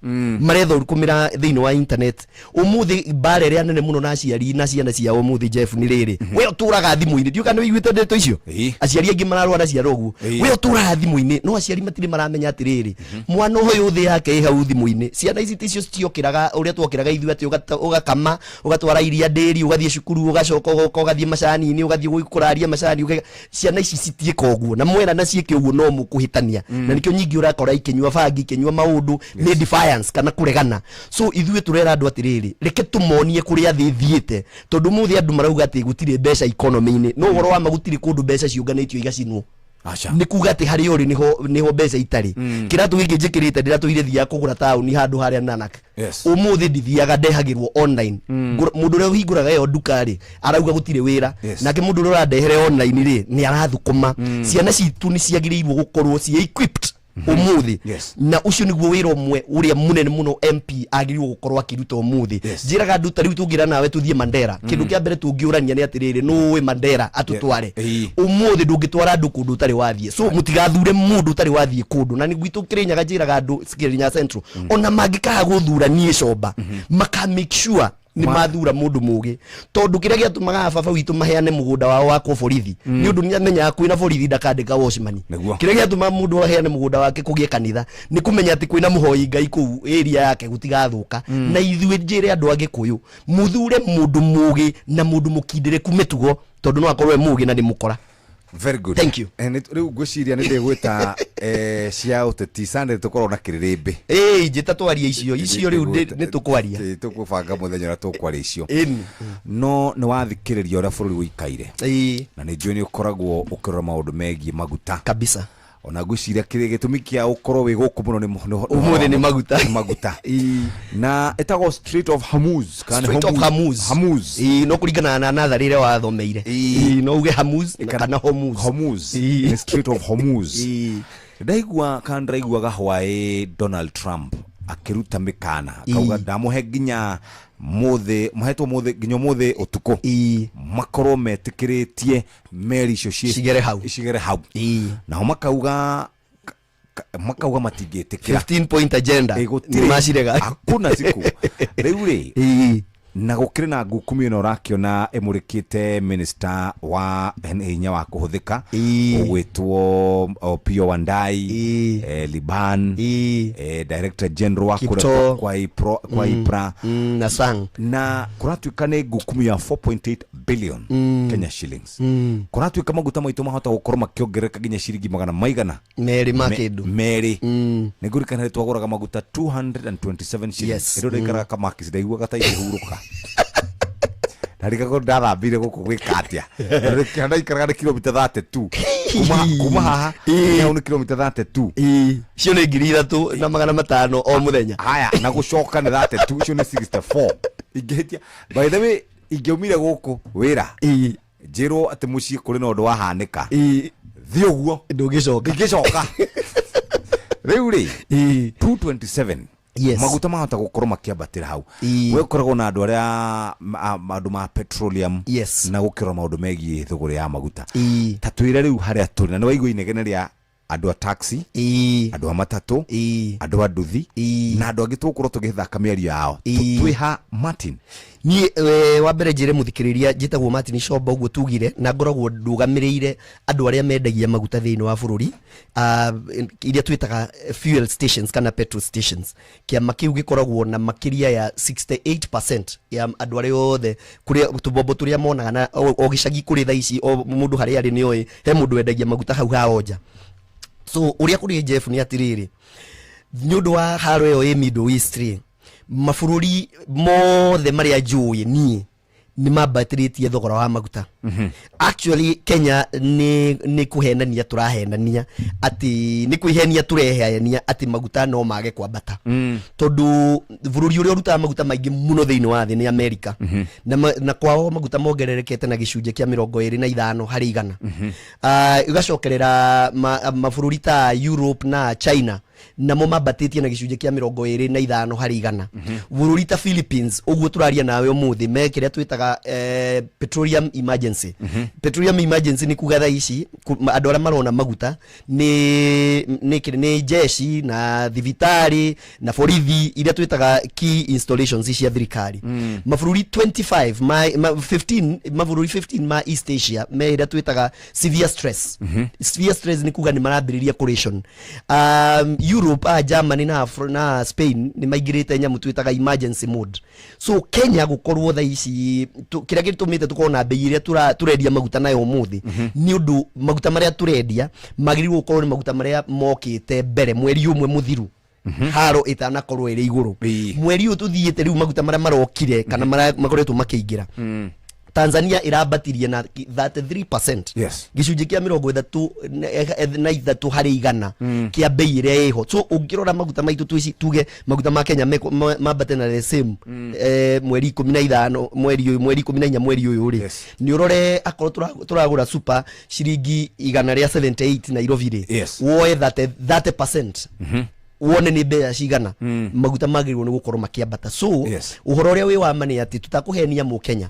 marethukumira thiini wa internet umuthi bare ria nene muno na ciari na ciana cia umuthi Jeff ni riri we uturaga thimu-ini ndiuka ni wiguite ndeto icio aciari angi mararwa na ciara uguo we uturaga thimu-ini no aciari matiri maramenya atiriri mwana uyu thi yake hau thimu-ini ciana ici ticio ciokiraga uria twokiraga ithu ati ugakama ugatwara iria nderi ugathie cukuru ugacoka ugathie macani-ini ugathie gukuraria macani ciana ici citieka uguo na mwera na cieke uguo no mukuhitania na nikio nyingi urakora ikinyua bangi ikinyua maundu ni defiance kana kuregana so ithuĩ turera andu atiriri reke tumonie kuria thi thiete tondu muthi andu marauga ati gutire mbeca economy-ini no woro wa magutiri kundu mbeca ciunganitio igacinwo acha nikuga ati hari uri niho mbeca itari kiratu giki njikirite ndiratu ire thia kugura tauni handu haria nanak umuthi ndithiaga ndehagirwo online mundu ria uhinguraga yo nduka ri arauga gutire wira nake mundu ria urandehere online ri ni arathukuma ciana citu ni ciagirirwo gukorwo ci equipped umuthi na ucio niguo wira umwe uria munene muno MP agirirwo gukorwo akiruta umuthi njiraga andu tariu tungira nawe tuthie Mandera kindu kia mbere tungiurania ni atiriri nuwe Mandera atutware umuthi ndungitwara andu kundu tari wathie so mutigathure mundu tari wathie kundu na nigwitu kirinyaga njiraga andu Kirinya Central ona mangikaga guthurania coba maka make sure ni mathura mundu mugi tondu kiria giatumaga baba witu maheane mugunda wao wa borithi ni undu nyamenya kwina borithi ndakandika washmani kiria giatuma mundu aheane mugunda wake kugie kanitha ni kumenya ati kwina muhoi ngai ku area yake gutigathuka na ithuĩ njire andu Agikuyu muthure mundu mugi na mundu mukindire kumitugo tondu no akorwe mugi na ni mukora Very good. Thank you. Riu ngwiciria nä ndä gwä ta cia å teti Sunday tå korwo na kä rä rä mbä njä ta twaria icio rä u nä tå kwaria tå kå banga må thenya å rä a tå kwaria icio no nä wathikä rä ria å rä a bå rå ri gå ikaire na nä njå nä å koragwo å kä rora maå ndå megiä maguta kabisa ona ngwiciria gä tå mi kä a å korwo wä gå kå må no umuthi nä maguta na ätagwo Strait of Hormuz no kå ringana na natharä ä rä a wathomeire no uge kana Hormuz Strait of Hormuz ndaigua kana ndaiguaga hwaĩ Donald Trump akiruta mikana kauga ndamuhe nginya mahetwo muthi nginya muthi utuko makorwo metikiritie meri icio cigere hau naho makauga matingĩtĩkĩra 15 point agenda macirega hakuna siku rĩu rĩ na gukiri na ngukumi no rakiona emurikite minister wa hinya wa kuhuthika ugwitwo Opiyo Wandayi Liban director general wa kwa IPRA na sang na kuratuika ni ngukumi ya 4.8 billion Kenya shillings kuratuika maguta maitu mahota gukorwo makiongereka ginya ciringi magana maigana meri makindu meri nigurikana ri twaguraga maguta 227 shillings ero rekara kama kisidaiwa gata ihuruka Narika ko ndathambire guku gwikatia reka ndaikaraga kilomita 32 kuma haha ni kilomita 32 cio ni 3,500 o muthenya haya na gucoka ni 32 cio ni 64 ingetia by the way ingeumire guku wira njiro ati mucii kuri no ndo wahanika thi uguo ndungicoka riu ri 227 maguta mahota gukorwo makiambatira hau we koragwo na andu aria andu ma petroleum na gukira maundu megie thogora ya maguta ta twire riu haria turi na waigua inegene ria andu a taxi andu a matatu andu a nduthi na andu angi tukorwo tugithaka miario yao twiha Martin ni wa mbere njire muthikiriria njitagwo Martin Shomba uguo tugire na ngoragwo ndugamireire andu aria mendagia maguta thiini wa bururi iria twitaga fuel stations kana petrol stations kiama kiu gikoragwo na makiria ya 68% ya andu aria othe kuria tubombo turia monaga na o gicagi kuri tha ici o mundu haria ari nioi he mundu wendagia maguta hau haonja so uria kuri Jeff ni atiriri nyundu wa haro yo Middle East mabururi mothe maria njui ni mabatiritie thogora wa maguta actually Kenya ni kuhenania turahenania ati ni kuihenia turehenia ati maguta no mage kwambata tondu bururi uria urutaga maguta maingi muno thiini wa thi ni America na kwao maguta mongererekete na gicunje kia 25 hari 100 igacokerera mabururi ta Europe na China namo mambatitie na gicunje kia 25 hari 100 bururi ta Philippines uguo turaria nawe umuthi me kiria twitaga petroleum emergency petroleum emergency ni kugatha ici andu aria marona maguta ni jeshi na thibitari na borithi iria twitaga key installations cia thirikari mabururi 15 ma East Asia me iria twitaga severe stress ni kuga ni marambiriria coalition Europe Germany na Spain ni maigirite nyamu twitaga emergency mode so Kenya gukorwo tha ici kiria gitumite tukona bei iria turendia maguta nayo umuthi ni undu maguta maria turendia magirirwo gukorwo ni maguta maria mokite mbere mweri umwe muthiru haro itanakorwo iri iguru mweri ututhiite riu maguta maria marokire kana maria makoretwo makiingira Tanzania irabatirie na 33% gicunje kia 33 hari 100 kia bei iria iho so ungirora maguta maitu tuge maguta ma Kenya mambate na the same mweri 15 mweri 14 mweri uyu ri ni urore akorwo turagura super shiringi 178 Nairobi ri woe 30% wone ni bei cigana maguta magirwo ni gukorwo makiambata so uhoro uria wi wa mani ati tutakuhenia mu Kenya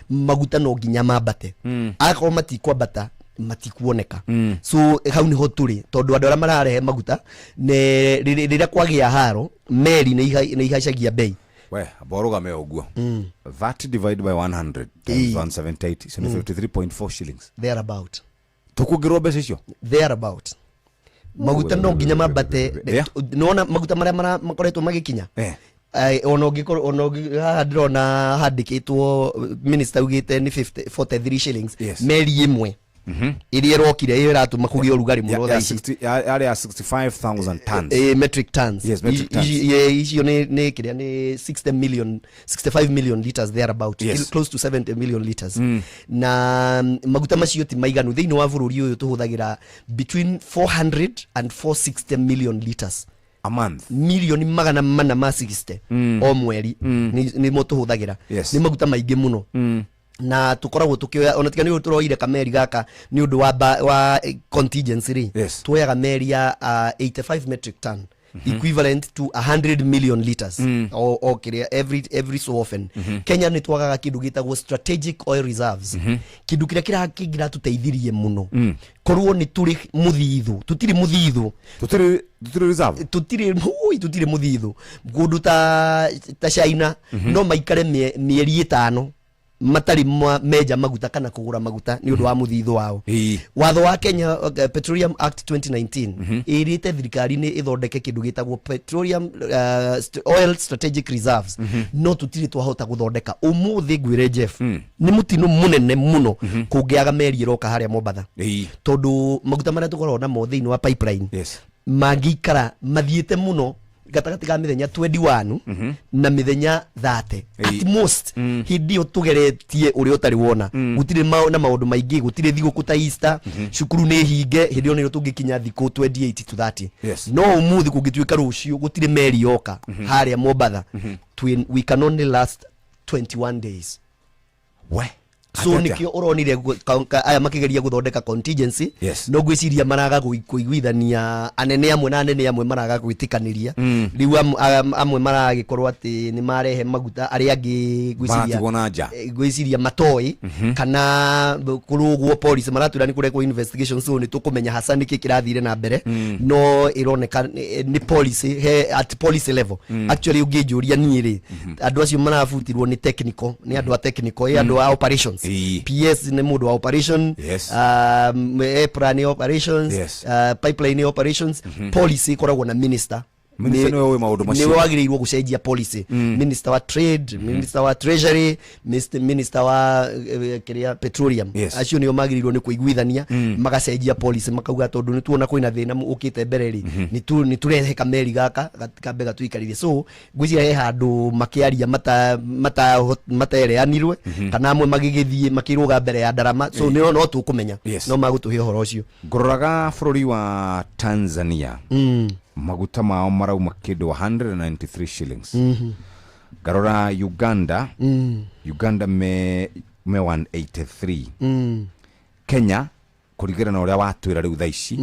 maguta no nginya mambate akorwo matikwambata matikuoneka so hau niho turi tondu andu aria mararehe maguta ne riria kwagia haro meri ni ihacagia bei we borugame uguo VAT divided by 100 times 178 so 53.4 shillings there about tukugirwo mbeca icio there about maguta no nginya mambate nona maguta maria makoretwo magikinya ono ngikoro ndirona handikitwo minister ugite ni 43 shillings meri imwe iria rokire iyo iratuma kugia urugari muno tha ici area 65,000 tons metric tons. Yes, metric tons. Icio ni kiria ni 65 million liters there about. Yes. Close to 70 million liters. Na maguta macio ti maiganu thiini wa bururi uyu tuhuthagira between 400 and 460 million liters a month, milioni magana mana ma 60 o mweri ni mo tuhuthagira. Ni maguta maingi muno na tukoragwo tukioya ona tigani turoire kameri gaka ni undu wa contingency ri tuoyaga meri ya 85 metric ton equivalent to 100 million liters or every so often. Kenya ni twagaga kindu gitagwo strategic oil reserves, kindu kiria kirakingira tuteithirie muno korwo ni turi muthithu tutiri muthithu tutiri reserve tutiri muthithu gundu ta China no maikare mieri 5 matari meja maguta kana kugura maguta ni undu wa muthithu wao. Watho wa Kenya Petroleum Act 2019 irite thirikari ni ithondeke kindu gitagwo petroleum oil strategic reserves no tutiri twahota guthondeka umuthi gwire Jeff ni mutino munene muno kungiaga meri iroka haria Mombasa tondu maguta maria tukorwo na mo thiini wa pipeline magikara mathiete muno gatagati ga mithenya 21 na mithenya 30 at most hindi tugeretie uri utari wona gutire na maundu maingi gutire thiguku ta Easter cukuru ni hinge hindi onero tungikinya thiku 28 to 30 no umuthi kungituika rucio gutire meri yoka haria Mombasa we can only last 21 days. So nikio uronire aya makigeria guthondeka contingency no gwiciria maraga kuiguithania anene amwe na anene amwe maraga gwitikaniria riu amwe maragikorwo ati ni marehe maguta ari angi gwiciria matoi kana kurugwo police maratwira ni kurekwo investigation so ni tukumenya hasa niki kirathire na mbere no ironeka ni policy at policy level actually ungijuria niiri andu acio marafutirwo ni technical ni andu a technical andu a operations PS ni mudu wa operation plan operations pipeline operations policy koragwo na minister ni wagirirwo gucenjia policy minister wa trade minister wa treasury minister wa petroleum acio ni magirirwo ni kuiguithania magacenjia policy makauga tondu ni tuona kwina thina ukite mbere ri ni turehe kameri gaka kambe gatuikarire so gwiciria he handu makiaria matereanirwe kana amwe magigithie makiruga mbere ya ndarama so no tukumenya no magutuhe horo ucio ngororaga bururi wa Tanzania maguta mao marauma kindu 193 shillings garora Uganda Uganda me 183 Kenya kurigera na uria watwira riu tha ici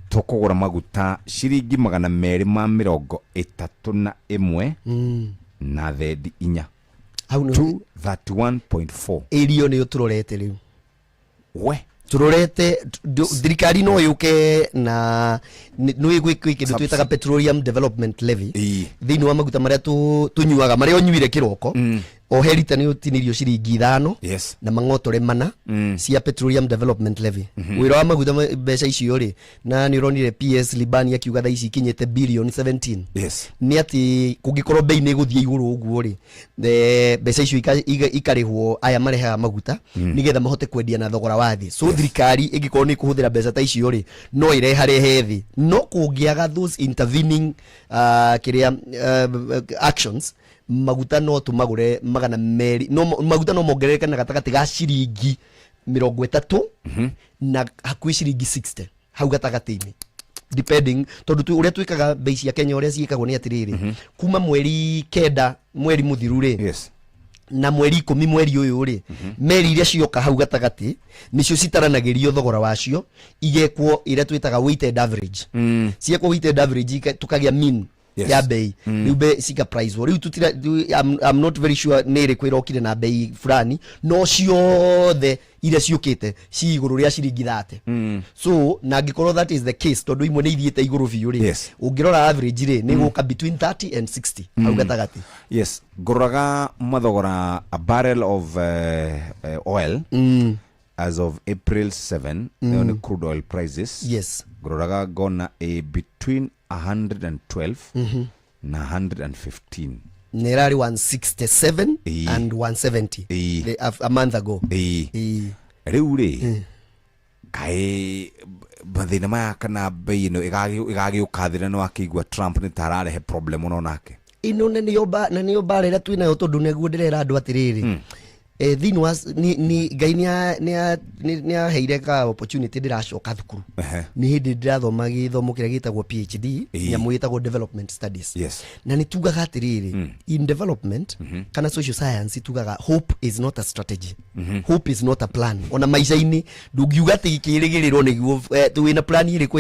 tukugura maguta shiringi 231 na thedi inya au no 31.4 irio ni uturorete riu turorete thirikari no yuke na no igwiki kindu twitaga petroleum development levy thiini wa maguta maria tunyuaga maria onyuire kiroko o herita ni utinirio ciringi 5 na mang'otore 4 cia petroleum development levy wira wa maguta mbeca icio ri na ni uronire PS Libani akiuga tha ici kinyete billion 17 ni ati kungikorwo bei ni guthie iguru uguo ri mbeca icio ikarihwo aya mareha maguta nigetha mahote kwendia na thogora wa thi so thirikari ingikorwo ni kuhuthira mbeca ta icio ri no ireharehe thi no kungiaga those intervening actions maguta no tumagure magana meri no maguta no mongerereke na gatagati ga ciringi 30 na hakui ciringi 60 hau gatagati-ini depending tondu uria twikaga bei cia Kenya uria ciikagwo ni atiriri kuma mweri 9 mweri muthiru ri na mweri 10 mweri uyu ri meri iria cioka hau gatagati nicio citaranagirio thogora wacio igekwo iria twitaga weighted average ciekwo weighted average tukagia mean ya bei riu bei sika price riu tutira I'm not very sure nere kwirokire na bei fulani no ciothe ile ciukite ci iguru ria ciringi 30 so na ngikorwo that is the case tondu imwe ni ithiete iguru biu ri ungirora average ri ni guka between 30 and 60 au gatagati ngororaga mathogora a barrel of oil as of April 7 on crude oil prices ngororaga gona between 112 na 115 nerari 167 and 170 a month ago riu ri kai bathina maya kana bei ino igagiukathira no akigwa Trump ni tararehe problem uno nake ino nĩ mbara ĩrĩa twĩnayo tondũ nĩguo ndĩrera andũ atĩrĩrĩ thĩinĩ wa Ngai nĩ aheire ka opportunity ndĩracoka thukuru nĩ hĩndĩ ndĩrathoma gĩthomo kĩrĩa gĩtagwo PhD nyamũ ĩtagwo development studies na nĩ tugaga atĩrĩrĩ in development kana social science tugaga hope is not a strategy hope is not a plan ona maica-inĩ ndũngiuga atĩ kĩrĩgĩrĩrwo nĩguo twĩna plan ĩrĩkũ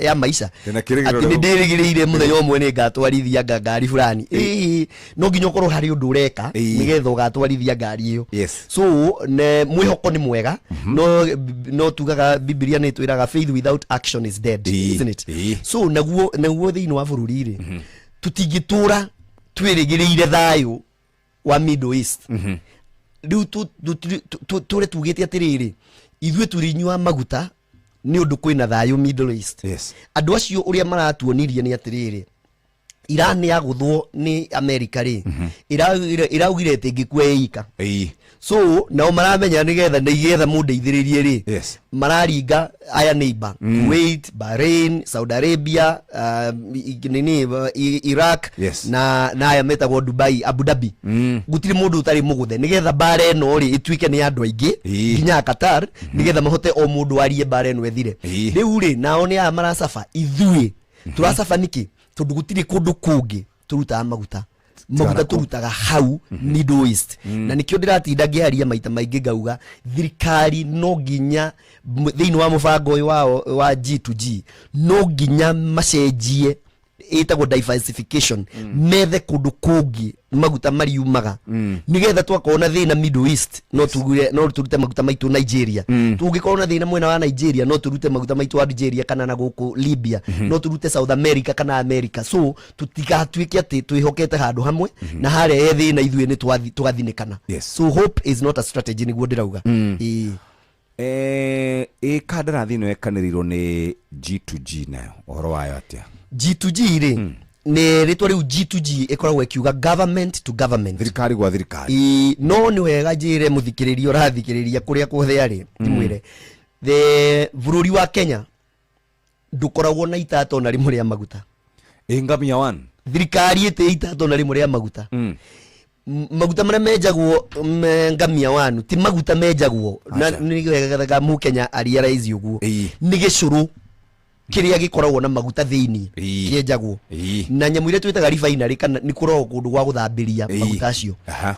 ya maica atĩ nĩ ndĩrĩgĩrĩire mũthenya ũmwe nĩ ngatwarithia ngari fulani no nginya ũkorwo harĩ ũndũ ũreka nĩgetha ũgatwarithia ngari ĩyo so mwĩhoko nĩ mwega no tugaga Biblia nĩ twĩraga faith without action is dead isn't it so naguo thĩinĩ wa bũrũri rĩ tũtingĩtũra twĩrĩgĩrĩire thayũ wa Middle East rĩu tũre tugĩte atĩrĩrĩ ithuĩ tũrĩnyua maguta nĩ ũndũ kwĩna thayũ Middle East andũ acio ũrĩa maratuonirie nĩ atĩrĩrĩ Iran yagũthwo nĩ America rĩ iraugire ĩtĩ ngĩkua ĩika so nao maramenya nĩgetha mũndeithĩrĩrie rĩ mararinga aya neighbor Kuwait, Bahrain, Saudi Arabia, Iraq na aya metagwo Dubai, Abu Dhabi gũtirĩ mũndũ ũtarĩ mũgũthe nĩgetha bara ĩno rĩ ĩtuĩke nĩ andũ aingĩ nginya Qatar nĩgetha mahote o mũndũ arie bara ĩno ethire rĩu rĩ nao nĩ aya maracafa ithuĩ tũracafa nĩkĩ tondũ gũtirĩ kũndũ kũngĩ tũrutaga maguta tũrutaga hau Middle East na nĩkĩo ndĩratinda ngĩaria maita maingĩ ngauga thirikari no nginya thĩinĩ wa mũbango ũyũ wao wa G2G no nginya macenjie ĩtagwo diversification methe kũndũ kũngĩ maguta mariumaga nĩgetha twakorwo na thĩna Middle East no tũrute maguta maitũ Nigeria tũngĩkorwo na thĩna mwena wa Nigeria no tũrute maguta maitũ Algeria kana na gũkũ Libya no tũrute South America kana America so tũtigatuĩke atĩ twĩhokete handũ hamwe na harĩa thĩna ithuĩ nĩ tũgathinĩkana so hope is not a strategy nĩguo ndĩrauga kandarathi ĩno yekanĩrĩirwo nĩ G2G nayo ũhoro wayo atĩa G2G rĩ nĩ rĩtwa rĩu G2G ĩkoragwo ĩkiuga government to government thirikari gwa thirikari no nĩ wega njĩre mũthikĩrĩria ũrathikĩrĩria kũrĩa kũthĩa rĩ timwĩre bũrũri wa Kenya ndũkoragwo na itato na rĩmwe rĩa maguta ngamia one thirikari ĩtĩ itato na rĩmwe rĩa maguta maguta marĩa menjagwo ngamia one ti maguta menjagwo na nĩ wega Mũkenya realize ũguo nĩ gĩcũrũ kĩrĩa gĩkoragwo na maguta thĩinĩ kĩenjagwo na nyamũ iria twĩtaga refinery kana nĩ kũrogwo kũndũ gwa gũthambĩria maguta acio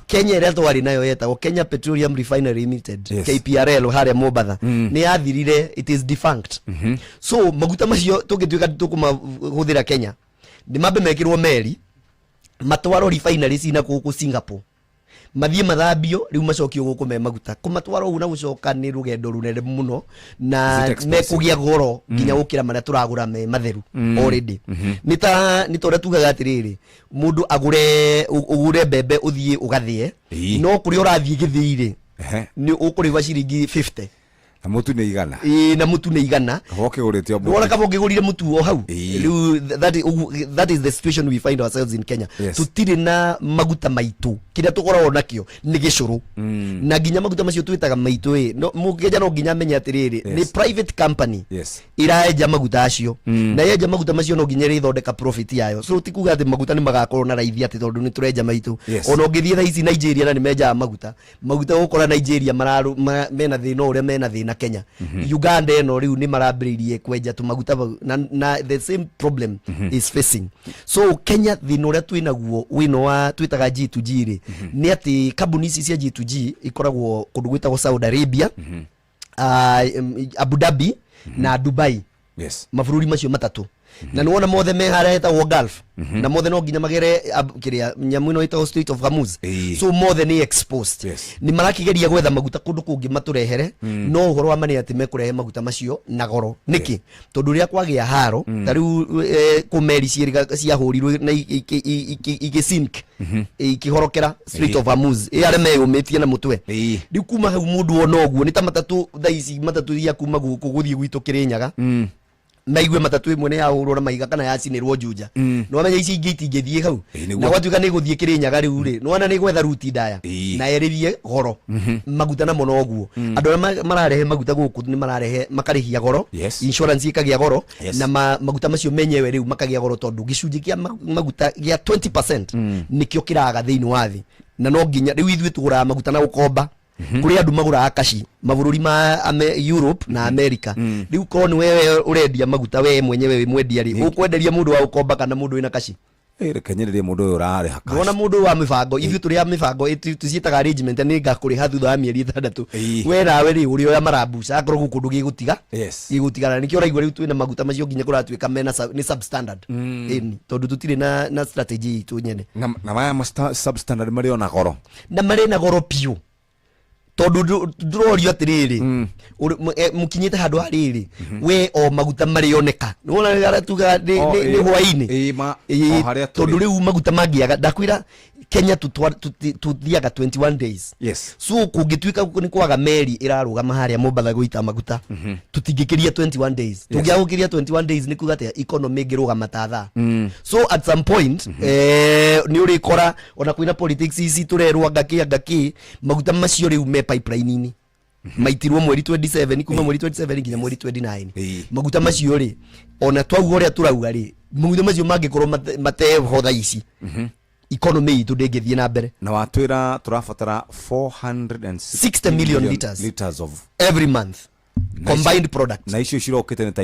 Kenya ĩrĩa twarĩ nayo yetagwo Kenya Petroleum Refinery Limited KPRL harĩa Mombatha nĩ yathirire it is defunct so maguta macio tũngĩtuĩka tũkũmahũthĩra Kenya nĩ mambe mekĩrwo meri matwarwo refinery cina gũkũ Singapore mathiĩ mathambio rĩu macokio gũkũ me maguta kũmatwara ũguo na gũcoka nĩ rũgendo rũnene mũno na mekũgĩa goro nginya gũkĩra marĩa tũragũra me matheru already nĩ ta ũrĩa tugaga atĩrĩrĩ mũndũ ũgũre mbembe ũthiĩ ũgathĩe no kũrĩa ũrathiĩ gĩthĩi-rĩ nĩ ũkũrĩva ciringi 50 na mutu nĩ igana na mutu nĩ igana ũkĩgũrĩte wona kama ũngĩgũrire mutu o hau that is the situation we find ourselves in Kenya tutirĩ na maguta maitũ kĩrĩa tũkoragwo nakĩo nĩ gĩcũrũ na nginya maguta macio twĩtaga maitũ mũkenya no nginya amenye atĩrĩrĩ nĩ private company iraenja maguta acio na yenja maguta macio no nginya ĩthondeka profit yayo so tikuga atĩ maguta nĩ magakorwo na raithi atĩ tondũ nĩ tũrenja maitũ ona ũngĩthiĩ thaa ici Nigeria na nĩ menjaga maguta gũkora Nigeria mena thĩna ũrĩa mena thĩna Kenya Uganda ĩno rĩu nĩ marambĩrĩirie kwenja tũmaguta na the same problem is facing so Kenya thĩna ũrĩa twĩnaguo wĩno wa twĩtaga G2G rĩ nĩ atĩ kambuni ici cia G2G ikoragwo kũndũ gwĩtagwo Saudi Arabia Abu Dhabi na Dubai mabũrũri macio matatũ na nĩwona mothe me harĩa hetagwo Gulf na mothe no nginya magere kĩrĩa nyamũ ĩno ĩtagwo Strait of Hormuz so mothe nĩ exposed nĩ marakĩgeria gwetha maguta kũndũ kũngĩ matũrehere no ũhoro wa mani atĩ mekũrehe maguta macio na goro nĩkĩ tondũ rĩrĩa kwagĩa haro ta rĩu kũmeri ciahũrirwo na igĩsink ikĩhorokera Strait of Hormuz arĩa meyũmĩtie na mũtwe rĩu kuma hau mũndũ wona ũguo nĩ ta matatũ thaa ici matatũ iria kuma gũkũ gũthiĩ gwitũ Kĩrĩnyaga maigue matatu imwe ne yahurwo na maiga kana yacinirwo Juja no amenya ici ingĩ itingĩthiĩ hau na gwatuĩka nĩ gũthiĩ Kĩrĩnyaga rĩu rĩ no ana nĩ gwetha ruti ndaya na yerĩrie goro maguta na mũno ũguo andũ arĩa mararehe maguta gũkũ nĩ mararehe makarĩhia goro insurance ikagĩa goro na maguta macio menyewe rĩu makagĩa goro tondũ gĩcunjĩ kĩa maguta gĩa 20% nĩkĩo kĩraga thĩinĩ wa thĩ na no nginya rĩu ithuĩ tũgũraga maguta na gũkomba kuri andu magura akashi mabũrũri ma Europe na America riu korwo nĩ wewe ũrendia maguta we mwenyewe mwendia ri ũkwenderia mũndũ wa gũkomba kana mũndũ wĩna kashi rekenyerere mũndũ ũyũ ũrarĩha kashi wona mũndũ wa mĩbango ithuĩ tũrĩ a mĩbango tũciĩtaga arrangement nĩ ngakũrĩha thutha wa mĩeri 6 we nawe rĩ ũrĩ oya marabuca akorwo gũkũ ndũ gĩgũtigana nĩkĩo ũraigua rĩu twĩna maguta macio nginya kũratuĩka mena nĩ substandard tondũ tũtirĩ na strategy itũ nyene na maya substandard marĩ ona goro na marĩ na goro piũ tondu ndrorio atiriri mukinyite handu hariri we o maguta marioneka nona garatuga ni hwaini tondu riu maguta mangiaga ndakwira Kenya tuthiaga 21 days so kungituika ni kwaga meri irarugama haria Mombatha guita maguta tutingikiria 21 days tungiagukiria 21 days ni kuga ate economy ngirugama tatha so at some point ni uri kora ona kuina politics ici turerwa ngaki maguta macio riu me pipeline ini maitirwo mweri 27 kuma mweri 27 nginya mweri 29 maguta macio ri ona twauga uria turauga ri maguta macio mangikorwo matehotha ici economy itu ndĩngĩthiĩ na mbere na watwĩra tũrabatara 460 million liters of every month combined product na icio cirokĩte nĩ ta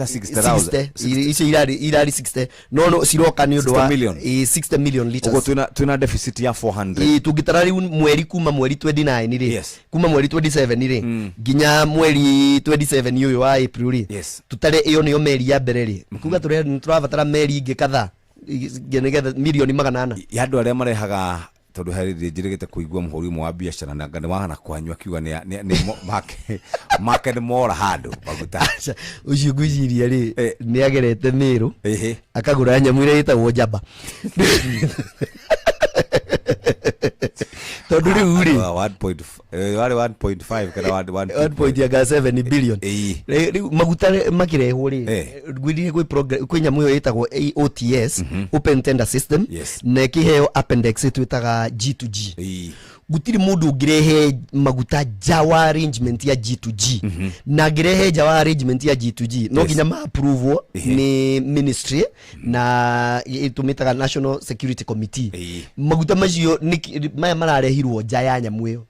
60,000 icio irari 60 no ciroka nĩ ũndũ wa 60 million liters ũguo twĩna deficit ya 400 tũngĩtara rĩu mweri kuma mweri 29 rĩ kuma mweri 27 rĩ nginya mweri 27 ũyũ wa April rĩ tutare ĩyo nĩyo meri ya mbere rĩ kuga tũrabatara meri ingĩ kadhaa ngegetha milioni 800 ya andũ arĩa marehaga tondu hari njirigite kuigua muhuri umwe wa biashara na ngane wahana kwanywa kiuga ni make ni mora handu maguta ucio ngwiciria ri ni agerete Miru akagura nyamu ire itagwo njamba tondu riu ri 1.5 kana 1.7 billion riu maguta makirehwo ri gwithie kwi nyamu iyo itagwo OTS open tender system na kiheo appendix twitaga G2G gutiri mundu ngirehe maguta jawa arrangement ya G2G na ngirehe jawa arrangement ya G2G no nginya ma approve ni ministry na itumitaga National Security Committee maguta macio maya mararehirwo nja ya nyamu iyo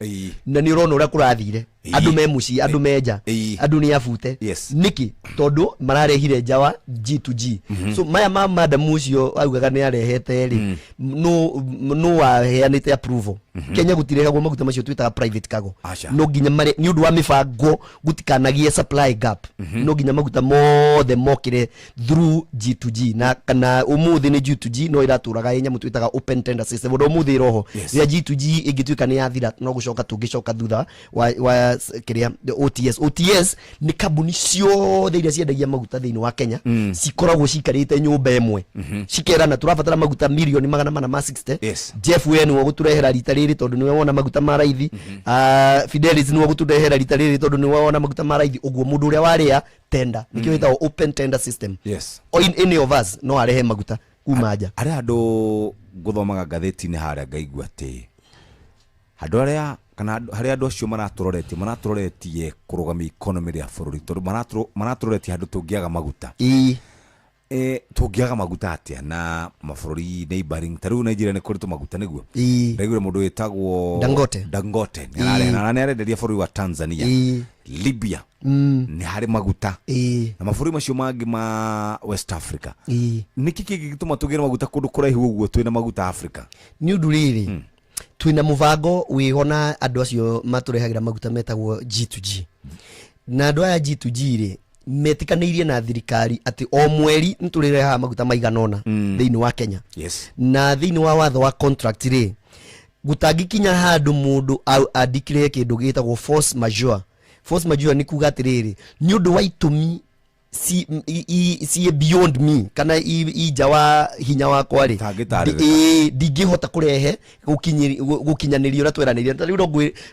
na ni urona uria kurathire andu me muci andu menja andu ni afute niki tondu mararehire jawa G2G so maya ma madam ucio augaga ni arehete ri no waheanite approval Kenya gutirehagwo maguta macio twitaga private cargo no nginya mari ni undu wa mibango gutikanagie supply gap no nginya maguta mothe mokire through G2G na kana umuthi ni G2G no iraturaga yenya mutwitaga open tender system ndo umuthi roho ya G2G ingituika ni yathira no gucoka tungicoka thutha wa kiria OTS ni kambuni ciothe iria ciendagia maguta thiini wa Kenya cikoragwo cikarite nyumba imwe cikerana turabatara maguta milioni 460 Jeff Wen wo guturehera rita riri tondu niwe wona maguta ma raithi Fidelis niwe guturehera rita riri tondu niwe wona maguta ma raithi uguo mundu uria waria tender nikio itawo open tender system in any of us no arehe maguta kumaja aria andu guthomaga ngatheti-inĩ haria ngaigua ati andu aria kana haria andu acio maraturoretie kurugamia economy ya bururi tondu maraturoretie handu tungiaga maguta tungiaga maguta atia na mabururi neighboring taru Nigeria ni kuritu maguta niguo ndaigure mundu witagwo Dangote na arenderia bururi wa Tanzania Libya ni hari maguta na mabururi macio mangi ma West Africa niki kigituma tugire maguta kundu kuraihu uguo twina maguta Africa ni undu riri twina mubango wihona andu acio maturehagira maguta metagwo G2G na andu aya G2G ri metikaneirie na thirikari ati o mweri nturireha maguta maiganona thiini wa Kenya na thiini wa watho wa contract ri gutangikinya handu mundu andikire kindu gitagwo force majeure ni kuga atiriri ni undu wa itumi si beyond me kana ijawa hinya wakwa ri ndingihota kurehe gukinyanirio na tweraniria tari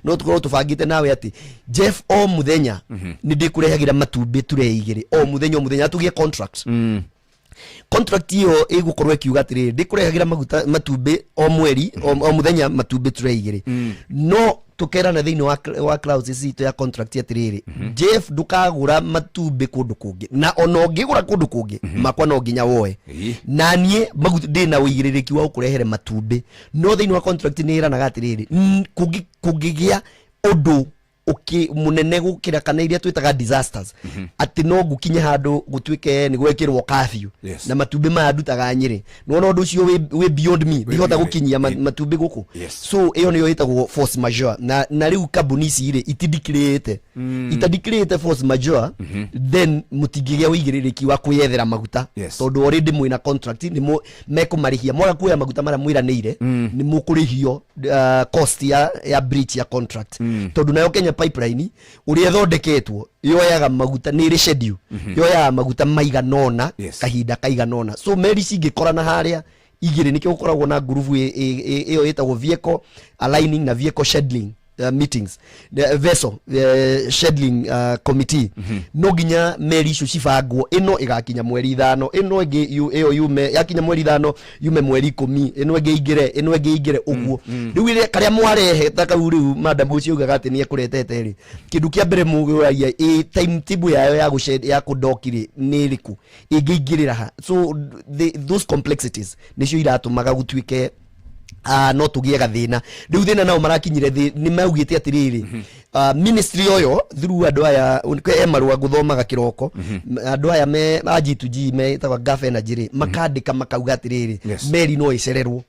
no tukorwo tubangite nawe ati Jeff o muthenya ni ndikurehagira matumbi tureigire o muthenya tugie contract iyo igukorwo ikiuga atiri ndikurehagira matumbi o mweri o muthenya matumbi tureigire no tukerana thiini wa clause cito ya contract atiriri Jeff ndukagura matumbi kundu kungi na ona ungigura kundu kungi makwa no nginya woe na nie ndina uigiririki wa ukurehere matumbi no thiini wa contract ni iranaga atiriri kungigia undu munene gukira kana iria twitaga disasters ati no gukinye handu gutwike ni gwekirwo curfew na matumbi maya ndutaga Nyeri no ndu cio we beyond me ndihota gukinyia matumbi guku so iyo niyo itagwo force majeure na riu kambuni ici ire itadeclare force majeure then mutingigia uigiririki wa kuyethera maguta tondu already mwina contract ni mekumarihia mwaga kuya maguta mara mwiraniire ni mukurihio cost ya breach ya contract tondu nayo Kenya pipeline uria thondeketwo yoyaga maguta ni ri schedule yoyaga maguta maiganona kahinda kaiganona so meri cingikorana haria igire nikio gukoragwo na groove iyo itagwo vehicle aligning na vehicle scheduling meetings vessel scheduling committee no ginya meri icio cibangwo ino igakinya mweri 5 ino ingi iyo yume yakinya mweri 5 yume mweri 10 ino ingi igire uguo riu ile karia mwarehe takau riu madam ucio ugaga ati ni ekuretete ri kindu kia mbere mugaria timetable yayo ya kudokire ni riku ingigirira ha so those complexities nicio iratumaga gutwike no tugie gathina riu thina nao marakinyire ni maugite atiriri ministry oyo through andu aya emarwa guthomaga kiroko andu aya me G2G me tawa gafe na jiri makandika makauga atiriri meri no icererwo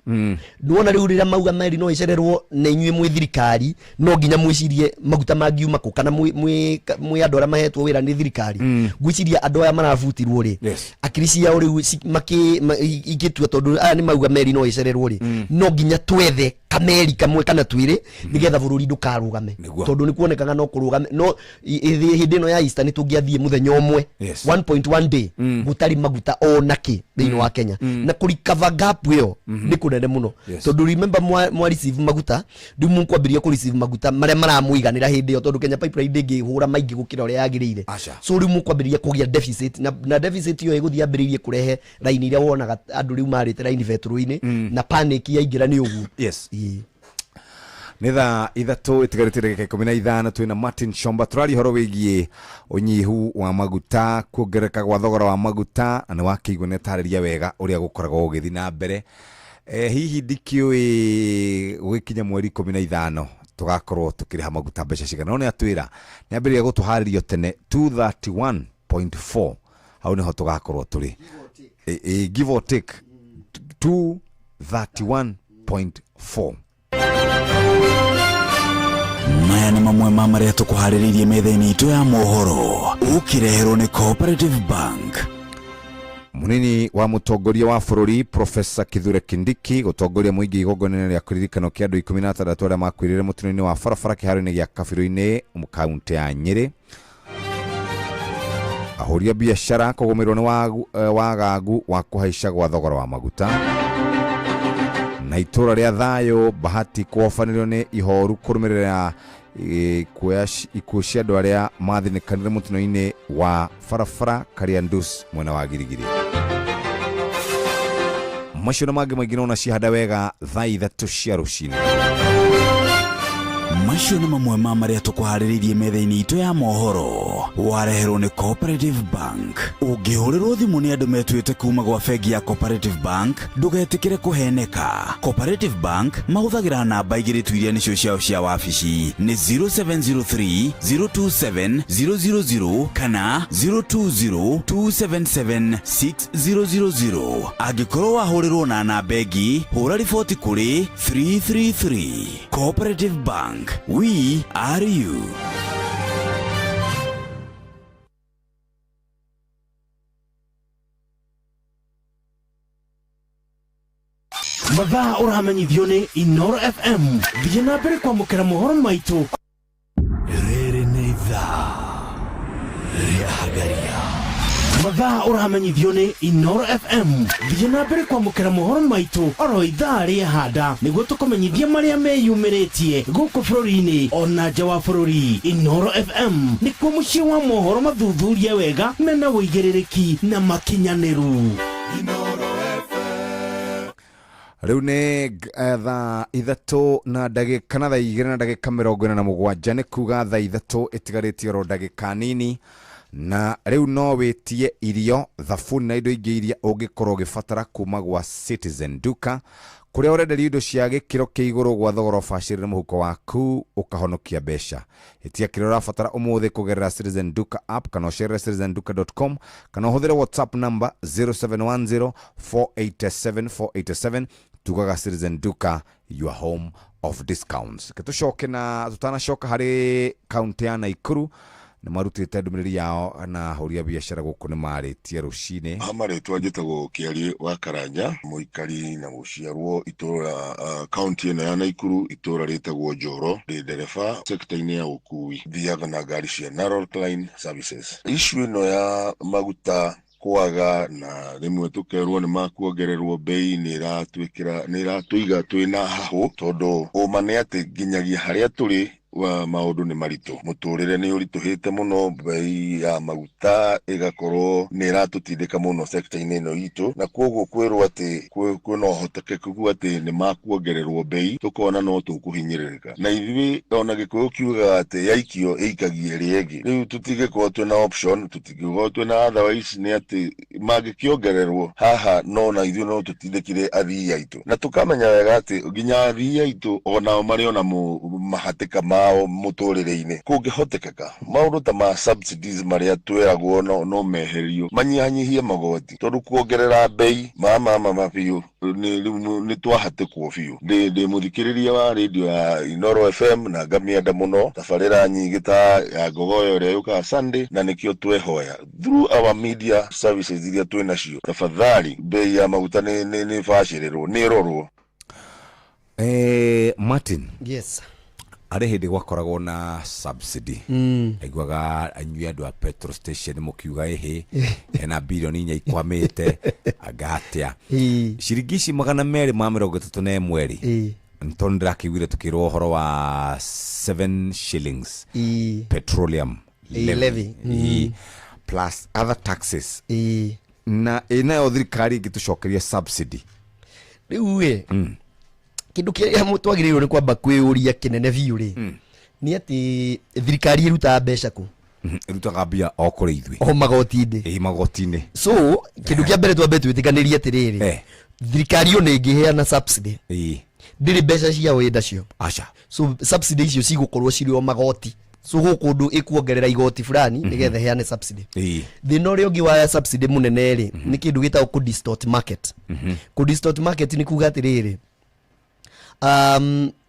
nuona riu rira mauga meri no icererwo na inyue mwi thirikari no nginya mwicirie maguta mangiuma ku kana mwi andu ara mahetwo wira ni thirikari gwiciria andu aya marabutirwo ri akirisi ya riu igitua tondu aya ni mauga meri no icererwo ri no nginya twethe kameri kamwe kana twire nigetha bururi ndukarugame tondu ni kuonekaga no kurugame no hindi no ya Easter ni tungiathie muthenya omwe 1.1 day gutari maguta onaki thiini wa Kenya na kurikava gap iyo ni kunene muno tondu remember mwa receive maguta ndu munkwambiria ku receive maguta maria maramuiganira hindi iyo tondu Kenya pipeline ndingi hura maingi gukira uria yagirire so riu munkwambiria kugia deficit na deficit iyo iguthia ambiririe kurehe line iria wonaga andu riu marite line vetro-ini na panic yaingira ni ugu Nitha ithatu itigarite ndagika 15 twina Martin Shomba turari horo wigie unyihu wa maguta kuongereka gwa thogora wa maguta na wakiigwa ne tariria wega uria gukoragwo ugithi na mbere hihi ndikiui gwikinya mweri 15 tugakorwo tukiriha maguta mbeca cigana no ni atwira ni ambiriria gutuharirio tene 231.4 hau niho tugakorwo turi give or take 231.4 maya ni mamwe ma maria tukuhariririe metha-ini itu ya mohoro ukireherwo ni Cooperative Bank. Munini wa mutongoria wa bururi Professor Kithure Kindiki gutongoria muingi igongona ria kuririkano kia andu 16 aria makwirire mutino-ini wa barabara kiharo-ini gia Kabiro-ini kaunti ya Nyeri. Ahoria biashara kugomerwo ni wagagu wa kuhaica gwa thogora wa maguta na itura ria Thayo Bahati kuofanirwo ni ihoru kurumirira ikuo cia andu aria mathinikanire mutino-ini wa barabara Kariandus mwena wa Girigiri. Macio na mangĩ maingĩ nona cihanda wega thaa 3 cia rũcinĩ. Macio nĩ mamwe ma maria tukuharĩrĩirie metha-ini itu ya mohoro wareherwo ni Cooperative Bank. Ũngĩhũrĩrwo thimũ nĩ andũ metuĩte kuma gwa bengi ya Cooperative Bank ndũgetĩkĩre kũheneka. Cooperative Bank mahũthagĩra namba igĩrĩ tu iria nĩcio ciao cia wabici nĩ 0703 027 000 kana 020 277 6000. Angĩkorwo wahũrĩrwo na namba ĩngĩ hũra riboti kũrĩ 333. Cooperative Bank, we are you. Mathaa uramenyithio ni Inoro FM. Thiĩ na mbere kwamũkĩra mohoro maitũ. Rĩrĩ nĩ ithaa rĩa Hagaria. mathaa ũramenyithio nĩ Inoro FM. Thiĩ na mbere kwamũkĩra mohoro maitũ oro ithaa rĩa handa nĩguo tũkũmenyithia marĩa meyumĩrĩtie gũkũ bũrũri-inĩ ona nja wa bũrũri. Inoro FM nĩkuo mũciĩ wa mohoro mathuthurie wega mena wũigĩrĩrĩki na makinyanĩru. Rĩu nĩ thaa ithatũ na ndagĩka na thaa igĩrĩ na ndagĩka 47 nĩ kuga thaa ithatũ ĩtigarĩtie oro ndagĩka nini, na rĩu no wĩtie irio, thabuni na indo ingĩ iria ũngĩkorwo ũgĩbatara kuma gwa Citizen Duka, kũrĩa ũrenderio indo cia gĩkĩro kĩa igũrũ gwa thogora ũbacĩrĩre mũhuko waku ũkahonokia mbeca. Itia kĩrĩa ũrabatara ũmũthĩ kũgerera Citizen Duka app kana ũcerere citizenduka.com kana ũhũthĩre WhatsApp number 0710487487. Tugaga Citizen Duka, your home of discounts. Tucoke na tutanacoka harĩ kaunti ya Naikuru na marutĩte ndũmĩrĩri yao na ahũri a biacara gũkũ nĩ marĩtie rũcinĩ. Marĩtwa njĩtagwo Kĩari wa Karanja, mũikari na mũciarwo itũra kaunti ĩno ya Naikuru, itũra rĩtagwo Njoro, ndĩ ndereba sekta-inĩ ya ũkui, thiaga na ngari cia Narrow Line Services. Issue ĩno ya maguta kwaga na rimwe tukerwo ni makuongererwo bei ni iratũiga twina hahu, tondu uma ni ati nginyagia haria turi wa maundu ni maritu, muturire ni urituhite muno, bei ya maguta igakorwo ni iratutindika muno sekta-ini ino itu, na koguo kwirwo ati kwina uhotekeku ati ni makuongererwo bei, tukona no tukuhinyiririka na ithui ona gikuyu kiuga ati yaikio ikagie riegi. Riu tutigĩkorwo twina option, tutigĩkorwo twina otherwise, ni ati magĩkiongererwo haha no na ithui no tutindikire athii aitu, na tukamenya wega ati nginya athii aitu ona mari ona mahatika mao muturire-ini kũngĩhotekeka maũndũ ta ma subsidies maria twiragwo no meherio, manyihanyihie magoti, tondu kuongerera bei mama biũ ni twahatikwo biũ. Ndi muthikiriria wa radio ya Inoro FM na ngamienda muno tabarĩra nyingĩ ta ya Ngogoyo ĩrĩa yukaga Sunday, na nikio twehoya through our media services iria twinacio, tafadhali bei ya maguta ni bacĩrĩrwo, ni ĩrorwo. Martin. Yes. Arĩ hĩndĩ gwakoragwo na subsidy, aiguaga anyui andũ a petrol station mũkiuga ena bilioni 4 ikwamĩte agatia ciringi ici 231 ntoni ndĩrakĩiguire tukĩrwo ũhoro wa 7 shillings petroleum levy plus other taxes na inayo thirikari ĩngĩtũcokeria subsidy rĩu kindu kiria mutwagĩrĩirwo nĩ kwamba kwĩũria kĩnene biũ rĩ nĩ atĩ thirikari ĩrutaga mbeca kũ? Ĩrutaga mbia o kũrĩ ithuĩ o magoti-inĩ. Magoti-inĩ. So kindu kĩa mbere twambe twĩtĩkanĩrie atĩrĩrĩ, thirikari ona ĩngĩheana subsidy ndĩrĩ mbeca cia wenda cio. Aca. So subsidy icio cigũkorwo cirĩ o magoti, so gũkũ ũndũ ĩkuongerera igoti fulani nĩgetha heane subsidy. Thĩna ũrĩa ũngĩ wa subsidy mũnene rĩ nĩ kĩndũ gĩtagwo ku-distort market. Ku-distort market nĩ kuga atĩrĩrĩ,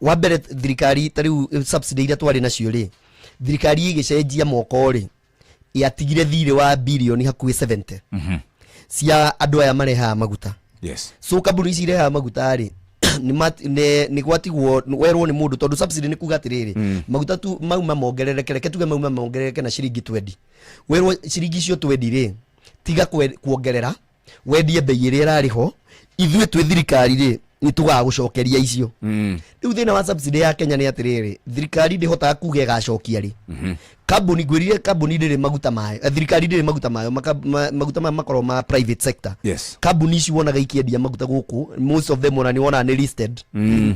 wa mbere thirikari tariu subsidy iria twari nacio ri, thirikari ĩgĩcenjia moko ri yatigire thirĩ wa bilioni hakuhĩ 70 cia andũ aya marehaga maguta. Yes. So kambuni ici irehaga maguta ri ni gwatigwo werwo ni mundu, tondu subsidy ni kuga atĩrĩrĩ maguta tu mauma mongerereke, reke tuge mauma mongerereke na ciringi 20, werwo ciringi icio 20 ri tiga kuongerera, wendie bei ĩrĩa ĩrarĩho, ithuĩ twĩ thirikari ri ni tugagũcokeria icio. Rĩu thĩna wa subsidy ya Kenya nĩ atĩrĩrĩ, thirikari ndĩhotaga kuga ĩgacokia rĩ. Kambuni ngwĩrire kambuni ndĩrĩ maguta mayo, thirikari ndĩrĩ maguta mayo, maguta mayo makorwo ma private sector. Yes. Kambuni ici wonaga ikĩendia maguta gũkũ, most of them ona ni wona nĩ listed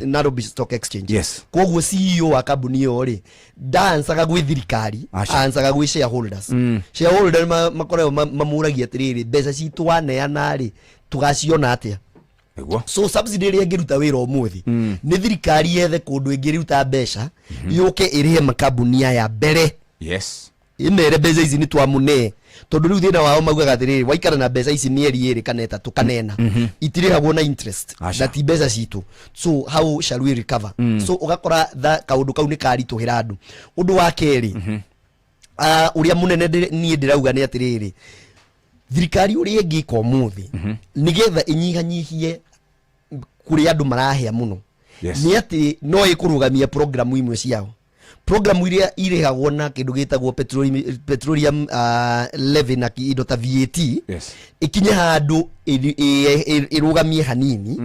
Nairobi Stock Exchange. Yes. Koguo CEO wa kambuni ĩyo rĩ ndansaga gwĩ thirikari, ansaga gwĩ shareholders. Shareholders makorwo mamũragia atĩrĩrĩ, mbeca citũ waneana rĩ tugaciona atĩa? So subsidy ĩrĩa ĩngĩruta wĩra ũmũthĩ nĩ thirikari yethe kũndũ ĩngĩruta mbeca yũke ĩrĩhe makambuni aya mbere. Yes. Imere mbeca ici nĩ twamũne, tondu riu thina wao maugaga atiriri waikara na mbeca ici mieri iri kana itatu kanena itirihagwo na interest na ti mbeca citu, so how shall we recover? So ugakora kaundu kau ni karituhira andu. Undu wa keri uria munene nie ndirauga ni atiriri thirikari uria ingika umuthi nigetha inyihanyihie kuri andu marahia muno ni ati no ikurugamia programu imwe ciao program iria irehagwo na kindu gitagwo petroleum levy na indo ta VAT ikinya handu irugamie hanini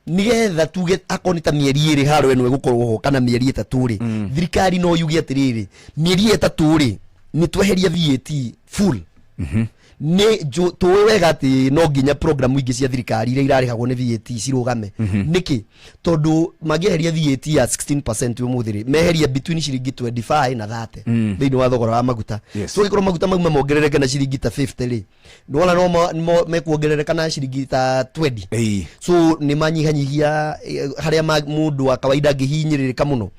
nigetha tuge akonita mieri iri haro eno gukorwo ho kana mieri 3 ri thirikari no yugi atiriri mieri 3 ri ni tweheria VAT full ne tuwe wega ati no nginya program ingi cia thirikari ira irarihagwo ni VAT cirugame niki tondu magieheria VAT ya 16% umuthiri meheria between ciringi 25 na 30 thiini wa thogora wa maguta so gikorwo maguta mau mongerereke na ciringi ta 50 ri ndona no mekuongerereka na ciringi ta 20 so ni manyihanyihia haria mundu wa kawaida ngihinyiririka muno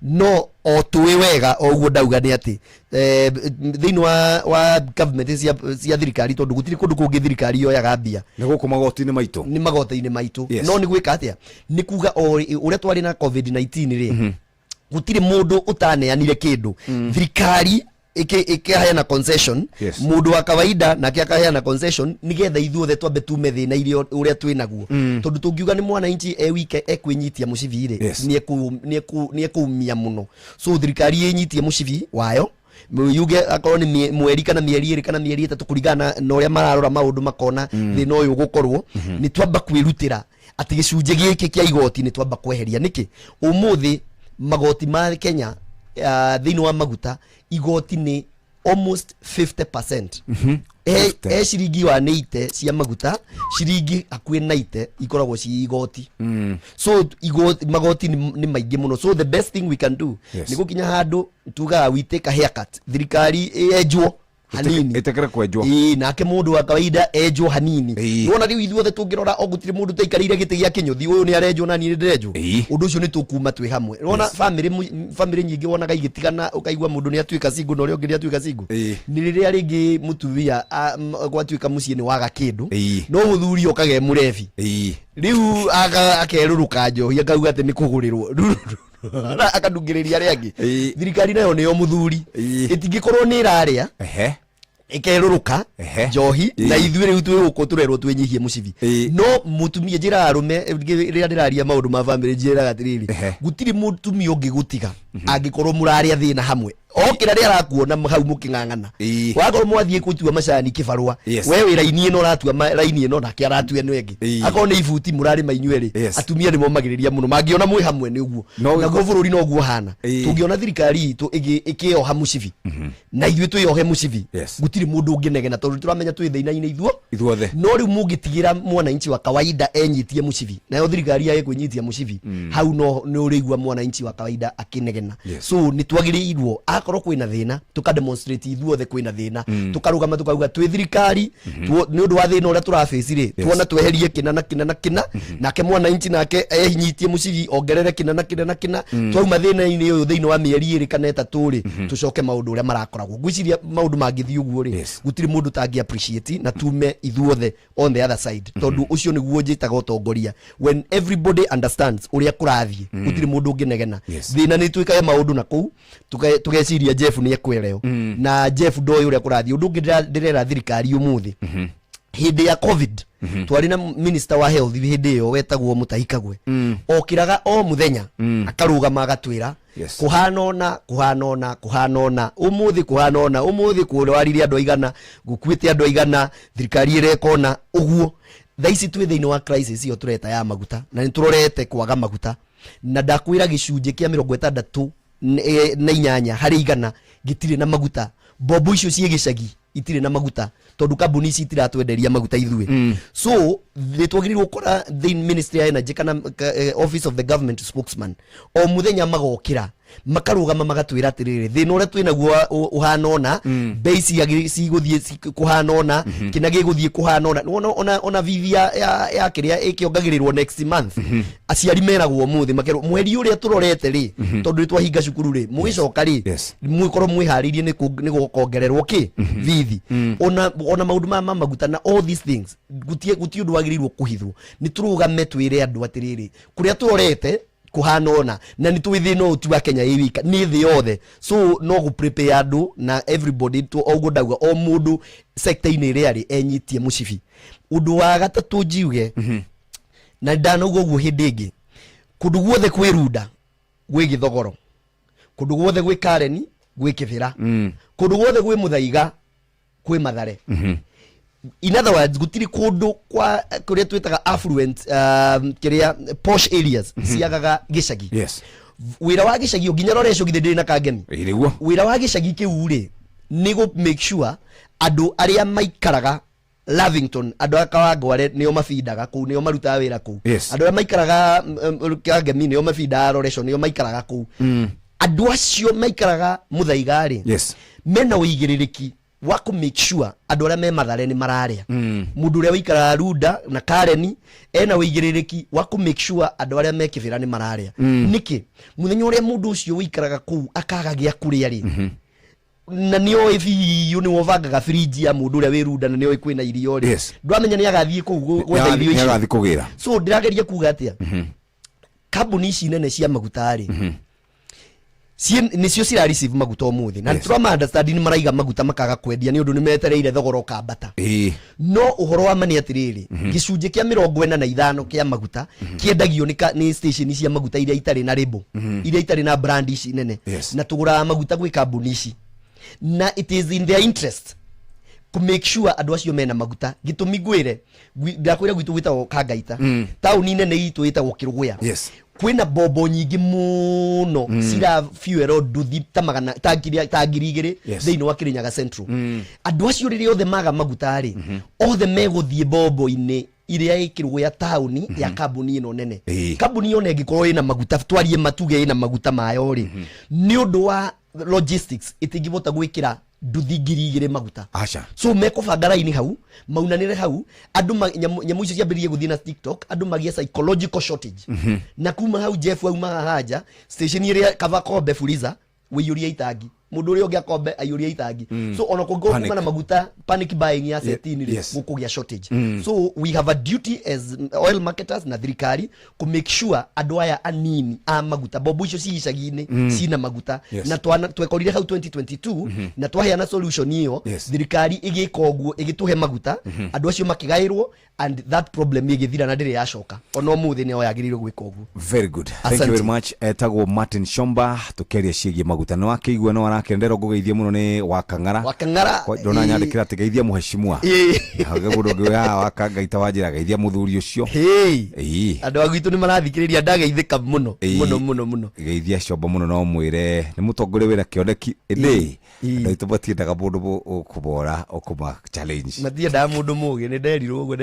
no o tuwe wega oguo ndauga ni ati thiini wa government cia thirikari tondu gutiri kundu kungi thirikari yoyaga mbia ni guku magoti-ini maitu ni magoti-ini maitu no ni gwika atia ni kuga uria twari na COVID-19 ri gutiri mundu utaneanire kindu thirikari ikiheana concession mundu wa kawaida na akaheana concession nigetha ithuothe twambe tume thina irio uria twinaguo tondu tungiuga ni mwananchi wike ekwinyitia muciviri ni ekumia muno so thirikari inyitie mucivi wayo yuge akorwo ni mweri kana mieri iri kana mieri 3 kurigana na uria mararora maundu makona thina uyu gukorwo ni twamba kwirutira ati gicunje giki kia igoti ni twamba kweheria niki umuthi magoti ma Kenya thiini wa maguta igoti ni almost 50%. Ciringi wa 80 cia maguta ciringi hakuhi 90 ikoragwo ci igoti so igoti magoti ni maingi muno so the best thing we can do ni gukinya handu tuga we take a haircut thirikari ejwo hanini itekere kwenjwo nake mundu wa kawaida ejwo hanini wona riu ithuothe tungirora ogutire mundu taikarire giti gia kinyuthi uyu ni arejwo na ni ndirejwo undu ucio ni tukuma twi hamwe wona family nyingi wonaga igitigana ukaigwa mundu ni atuika single no ri onge ni atuika single ni riria ringi mutumia gwatuika mucii ni waga kindu no muthuri okage murevi riu akeruruka njohi akauga ati ni kugurirwo akadungiriria riangi thirikari nayo niyo muthuri itingikorwo ni iraria ikeruruka njohi na ithuĩ rĩu twĩ gũkũ tũrerwo twĩnyihie mucivi no mutumia njĩra arume rĩrĩa ndĩraria maũndũ ma family njĩraga atĩrĩrĩ gũtirĩ mutumia ũngĩgũtiga angĩkorwo mũraria thĩna hamwe okira ria arakuona hau mukingangana wakorwo mwathie kutua macani kibarua we wira-ini ino ratua raini ino nake aratua eno engi akorwo ni ibuti murari mainyweri atumia ni momagiriria muno mangiona mwi hamwe ni uguo na bururi no guo hana tungiona thirikari itu ikioha mucivi na ithuĩ twĩohe mucivi gutiri mundu unginegena tondu turamenya twi thĩna-inĩ ithuothe no riu mungitigira mwananchi wa kawaida enyitie mucivi nayo thirikari yake kwenyitia mucivi hau no ni urigwa mwananchi wa kawaida akinegena so ni twagiriirwo akorwo kwina thina tukademonstrate ithuothe kwina thina tukarugama tukauga twi thirikari ni undu wa thina uria turaface ri tuona tweherie kina na kina nake mwananchi nake ehinyitie mucivi ongerere kina na kina twauma thina-inĩ uyu thiini wa mieri iri kana 3 ri tucoke maundu uria marakoragwo gwiciria maundu mangithi uguo ri gutiri mundu tangi appreciate na tume ithuothe on the other side tondu ucio niguo njitaga utongoria when everybody understands uria kurathie gutiri mundu unginegena thina ni twikae maundu na kuu tugeciria Jeff ni ekweleo na Jeff ndoi uria kurathie undu ndirera thirikari umuthi hindi ya covid twari na minister wa health hindi iyo wetagwo Mutahikagwe okiraga o muthenya akarugama agatwira kuhanona umuthi kuhanona umuthi kurwarire andu aigana gukuite andu aigana thirikari irekona uguo thaici twi thiini wa crisis iyo tureta ya maguta na ni turorete kwaga maguta na ndakwira gicunje kia 60 na inyanya hari igana gitire na maguta bobo icio cie gicagi itire na maguta tondu kambuni ici itiratwenderia maguta ithuĩ so nitwagĩrĩirwo gũkora the ministry ya energy kana office of the government spokesman o muthenya magokĩra makarugama magatwira atiriri thina uria twinaguo uhanona bei ciguthie kuhanona kina giguthie kuhanona ona vivia ya kiria ikiongagirirwo next month aciari meragwo muthi makerwo mweri uria turorete ri tondu twahinga cukuru ri mugicoka ri mwikorwo mwiharirie ni gukongererwo ki vithi ona maundu ma maguta na all these things gutie undu wagirirwo kuhithwo ni turugame twire andu atiriri kuria turorete kuhanona na ni twithino utua Kenya iwika ni thi yothe so no gu prepare andu na everybody to ogodaga o mundu sector-ini ria ri enyitie mucivi undu wa gatatu njiuge na ndano guo hindi ingi kundu guothe kwirunda gwi githogoro kundu guothe gwi Karen gwi Kibira kundu guothe gwi Muthaiga kwi Mathare in other words gutiri kundu kwa kuria twitaga affluent kiria posh areas ciagaga gicagi wira wa gicagi nginya roreco githindiri na Kangemi wira wa gicagi kiu ri ni go make sure andu aria maikaraga Lavington andu akawangware nio mabindaga kuu nio marutaga wira kuu andu aria maikaraga Kangemi nio mabindaga roreco nio maikaraga kuu andu acio maikaraga Muthaiga ri mena uigiririki wa ku make sure andu aria me Mathare ni mararia mundu uria wikaraga Runda na Karen ena uigiririki wa ku make sure andu aria me Kibira ni mararia niki muthenya uria mundu ucio wikaraga kuu akaga gia kuria ri na nio ifi ni wovangaga fridge ya mundu uria wi Runda na nio ikwina irio ri ndwamenya ni agathie kuu gwetha irio ici agathie kugira so ndirageria kuga atia kambuni ici nene cia maguta ri nicio cira receive maguta umuthi na turama understand ni maraiga maguta makaga kwendia ni undu ni metereire thogora ukambata no uhoro wa mani atiriri gicunje kia 45 kia maguta kiendagio ni station cia maguta iria itari na label iria itari na brand ici nene na tugura maguta gwi kambuni ici na it is in their interest to make sure andu acio mena maguta gitumi gwire ndakwira gwitu gwitagwo Kangaita tauni nene itu itagwo Kirugwea kwina bobo nyingi muno cira fuel nduthi tamagana tangiri igiri thiini wa Kirinyaga Central andu acio riria othe maga maguta ri othe meguthie bobo ini iria ikirwo ya tauni ya kambuni ino nene kambuni yo nengikorwo ina maguta twarie matuge ina maguta mayo ri ni undu wa logistics itingivota gwikira nduthi ngiri igiri maguta so mekubanga raini hau maunanire hau andu nyamu icio ciambiririe guthii na TikTok andu magia psychological shortage na kuma hau Jeff au mahaja station iria Kavakombe Fuliza wiyuria itangi mundu uria ungia kombe ayuria itangi so ona kugo na maguta panic buying ya setini ri gukugia shortage so we have a duty as oil marketers na thirikari to make sure andu aya anini a maguta bobu icio ciicagi-ini cina maguta na twekorire hau 2022 na twaheana solution iyo thirikari igika uguo igituhe maguta andu acio makigairwo and that problem igithira na ndiri yacoka ono muthi ni oyagiririo gwika uguo. Very good, thank you very much. Etagwo Martin Shomba tukeria ciegi maguta no akigwa no arakendero gugeithia muno ni wakangara ndona nyandikira tigeithia muheshimwa hagebudo gwa wakangaita wajira geithia muthuri ucio andu agwitu ni marathikiriria ndageithika muno geithia Shomba muno no mwire ni mutongore wira kiondeki indi ndio tubatiendaga mundu ukubora ukuma challenge matiendaga mundu mugi ni nderirwo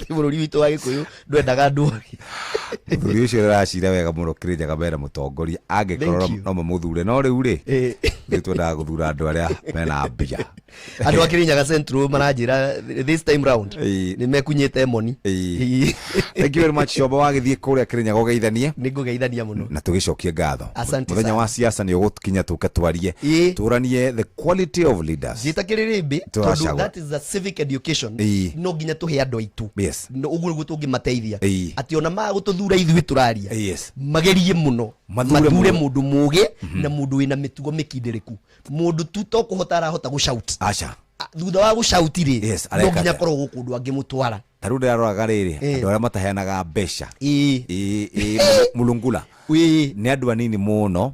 bururi witu wa Gikuyu ndwendaga andu muthuri ucio racira wega muno Kirinyaga mera mutongoria angikorwo no muthure no riu ri nitwendaga guthura andu aria mena mbia andu Kirinyaga Central maranjira this time round ni mekunyete moni. Thank you very much Shomba wagithie kuria Kirinyaga ugeithanie ningugeithania muno na tugicokie ngatho muthenya wa siasa ni ugukinya tukatwarie turanie the quality of leaders jitakiririmbi that is a civic education no ginya tuhe andu aitu no uguo gutungi mateithia ati ona ma gututhura ithui turaria magerie muno mathure mundu muge na mundu wina mitugo mikindiriku mundu tu to kuhota arahota gucauti thutha wa gucauti ri no ginya korwo gukundu angimutwara tarude aroraga riri andu aria mataheanaga mbeca mulungula ni andu anini muno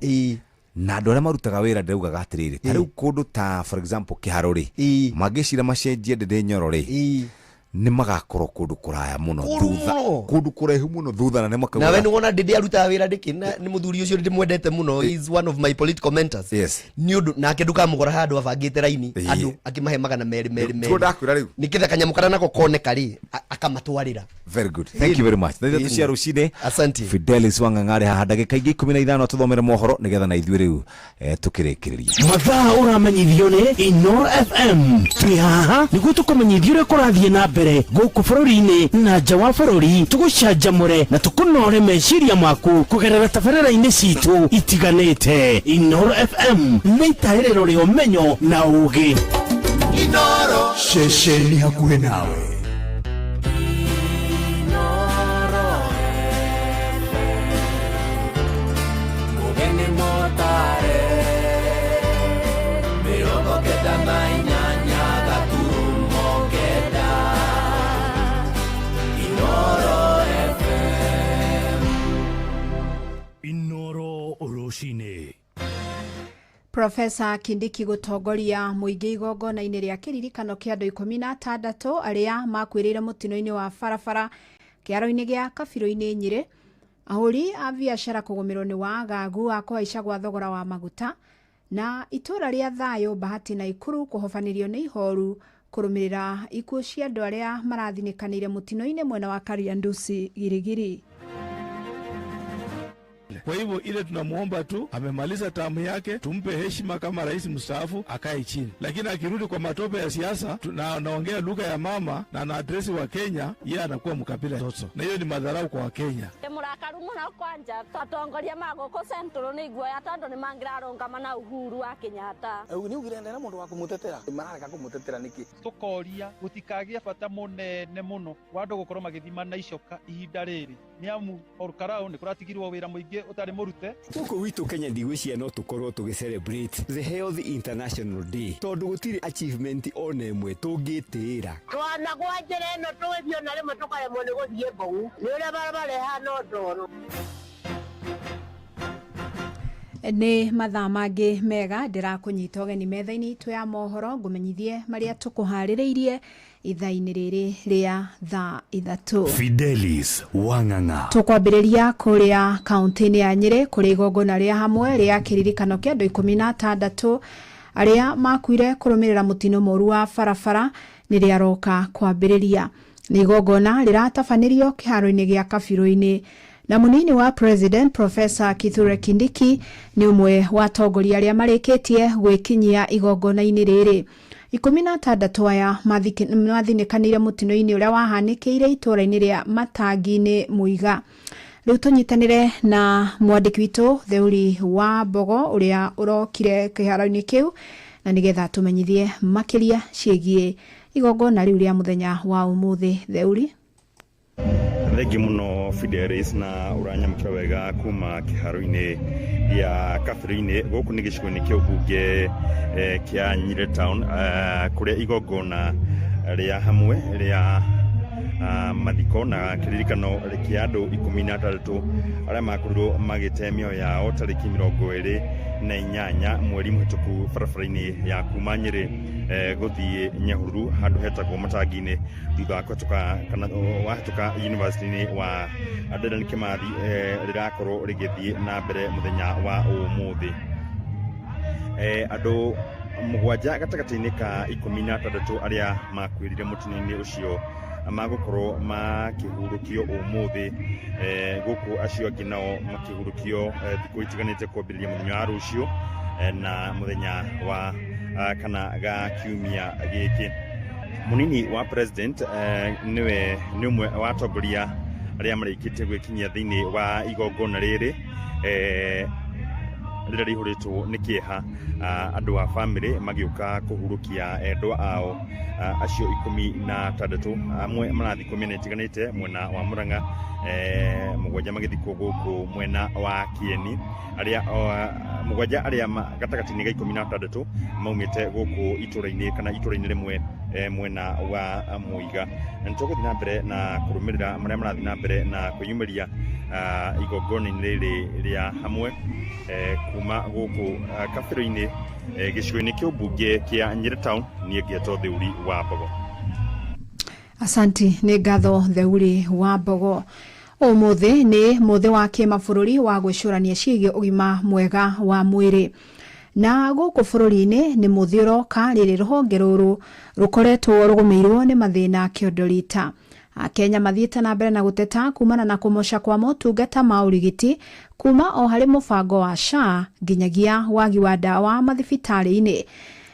na andu aria marutaga wira ndaugaga atiriri tariu kundu ta for example Kiharuri magicira macenjie ndende Nyorori ni magakorwo kundu kuraya muno thutha kundu kurehu muno thutha na nemakauga nawe ni wona ndindi aruta wira ndikina ni muthuri ucio ndimwendete muno he is one of my political mentors ni undu nake ndukamugora handu abangite raini andu akimahe magana meri ndakwira riu nikitha kanyamukana nako kone kari akamatwarira. Very good, thank you very much. Thitha tucia rucine asante Fidelis Wangangare haha ndagika 15 tuthomere mohoro nigetha na ithui riu tukirikiriria mathaa uramenyithio ni Inoro FM twi haha niguo tukumenyithio ria kurathie na mbere guku bururi-ini na nja wa bururi tugucanjamure na tukunore meciria maku kugerera tabarĩra-inĩ citu itiganĩte. Inoro FM nĩ itaĩrĩro rĩa ũmenyo na ũũgĩ. Inoro ceceni hakuhĩ nawe. Inoro Oroshine. Profesa Kindiki gutongoria muingi igongona-inĩ rĩa kĩririkano kĩa andũ 16 arĩa makwĩrĩire mũtino-inĩ wa barabara kĩaro-inĩ gĩa Kabirũ-inĩ Nyĩrĩ. Ahũri a biacara kũgũmĩrwo nĩ wagagu wa kũhaica gwa thogora wa maguta na itũra rĩa Thayũ, Bahati na Ikuru kũhobanĩrio nĩ ihoru kũrũmĩrĩra ikuũ cia andũ arĩa marathinĩkanĩire mũtino-inĩ mwena wa Kariandusi Girigiri. Kwa hivyo ile tunamuomba tu, amemaliza tamu yake, tumpe heshima kama rais mstaafu, akae chini. Lakini akirudi kwa matope ya siasa, naongea lugha ya mama na na address wa Kenya, yeye anakuwa mkabila toto. Na hiyo ni madharau kwa Wakenya. Murakaru muna kwanja tatongoria magoko centro ni guoya tondu ni mangiraronga na Uhuru wa Kenyatta. Ni ugirende na mundu wa kumutetera. Marareka kumutetera niki? Tukoria gutikagia bata munene muno wandu gukorwo magithima na icoka ihinda riri. Ni amu Olkalau ni kuratigirwo wira muingi utari murute. Guku witu Kenya ndigwiciria no tukorwo tugicelebrate the Health International Day tondu gutiri achievement ona imwe tungitira. Twana gwanjere no twithio na rimwe tukaremwo ni guthie mbou. Ni uria barabareha no ndoro. Nĩ mathaa mangĩ mega ndĩrakũnyita ũgeni metha-inĩ itũ ya mohoro ngũmenyithie marĩa tũkũharĩrĩirie ithaa-inĩ rĩrĩ rĩa thaa 3. Fidelis Wang'ang'a. Tũkwambĩrĩria kũrĩa kaunti-inĩ ya Nyĩrĩ kũrĩ igongona rĩa hamwe rĩa kĩririkano kĩa andũ 16 arĩa makuire kũrũmĩrĩra mũtino mũru wa barabara nĩ rĩaroka kwambĩrĩria. Nĩ igongona rĩratabanĩrio kĩharo-inĩ gĩa Kabirũ-inĩ. Na munini wa President Profesa Kithure Kindiki ni umwe wa atongoria arĩa marĩkĩtie gwĩkinyia igongona-inĩ rĩrĩ. 16 aya mathinĩkanĩire mũtino-inĩ ũrĩa wahanĩkĩire itũra-inĩ rĩa Matangi-inĩ Muiga. Rĩu tũnyitanĩre na mwandĩki witũ Theuri wa Mbogo ũrĩa ũrokire kĩharo-inĩ kĩu na nĩgetha tũmenyithie makĩria ciĩgiĩ igongona rĩu rĩa mũthenya wa ũmũthĩ. Theuri. Thengi muno Fidelis na uranyamũkĩra wega kuma kĩharo-inĩ gĩa Kabirũ-inĩ. Gũkũ nĩ gĩcigo-inĩ kĩa ũmbunge kĩa Nyĩrĩ Town kũrĩa igongona rĩa hamwe rĩa mathiko na kĩririkano kĩa andũ 16 arĩa makorirwo magĩte mĩoyo yao tarĩki 28 mweri mũhĩtũku barabara-inĩ ya kuma Nyĩrĩ gũthiĩ Nyahururu handũ hetagwo Matangi-inĩ thutha wa kũhĩtũka kana wahĩtũka university-inĩ wa Dedan Kimathi rĩrakorwo rĩgĩthiĩ na mbere mũthenya wa ũmũthĩ. Andũ 7 gatagatĩ-inĩ ka 16 arĩa makuĩrire mũtino-inĩ ũcio magũkorwo makĩhurũkio ũmũthĩ. Gũkũ acio angĩ nao makĩhurũkio thikũ itiganĩte kwambĩrĩria mũthenya wa rũciũ na mũthenya wa kana ga kiumia gĩkĩ. Munini wa president nĩ ũmwe wa atongoria arĩa marĩkĩtie gwĩkinyia thĩinĩ wa igongona rĩrĩ rĩrĩa rĩihũrĩtwo nĩ kĩeha. Andũ a bamĩrĩ magĩũka kũhurũkia endwa ao acio 16 amwe marathikwo mĩena ĩtiganĩte mwena wa Murang'a, 7 magĩthikwo gũkũ mwena wa Kieni, arĩa 7 arĩa gatagatĩ-inĩ ga 16 maumĩte gũkũ itũra-inĩ kana itũra-inĩ rĩmwe mwena wa Muiga. Na nĩtũgũthiĩ na mbere na kũrũmĩrĩra marĩa marathiĩ na mbere na kwĩyumĩria igongona-inĩ rĩrĩ rĩa hamwe kuma gũkũ Kabirũ-inĩ gĩcigo-inĩ kĩa ũmbunge kĩa Nyĩrĩ Town. Niĩ ngĩetwo Theuri wa Mbogo. Asanti, nĩ ngatho Theuri wa Mbogo. Ũmũthĩ nĩ mũthĩ wa kĩmabũrũri wa gwĩcũrania ciĩgiĩ ũgima mwega wa mwĩrĩ. Na gũkũ bũrũri-inĩ nĩ mũthĩ ũroka rĩrĩ rũhonge rũrũ rũkoretwo rũgũmĩirwo nĩ mathĩna kĩondorinta. Akenya mathiĩte na mbere na gũteta kumana na kũmoca kwa motungata ma ũrigiti kuma o harĩ mũbango wa SHA nginyagia wagi wa ndawa mathibitarĩ-inĩ.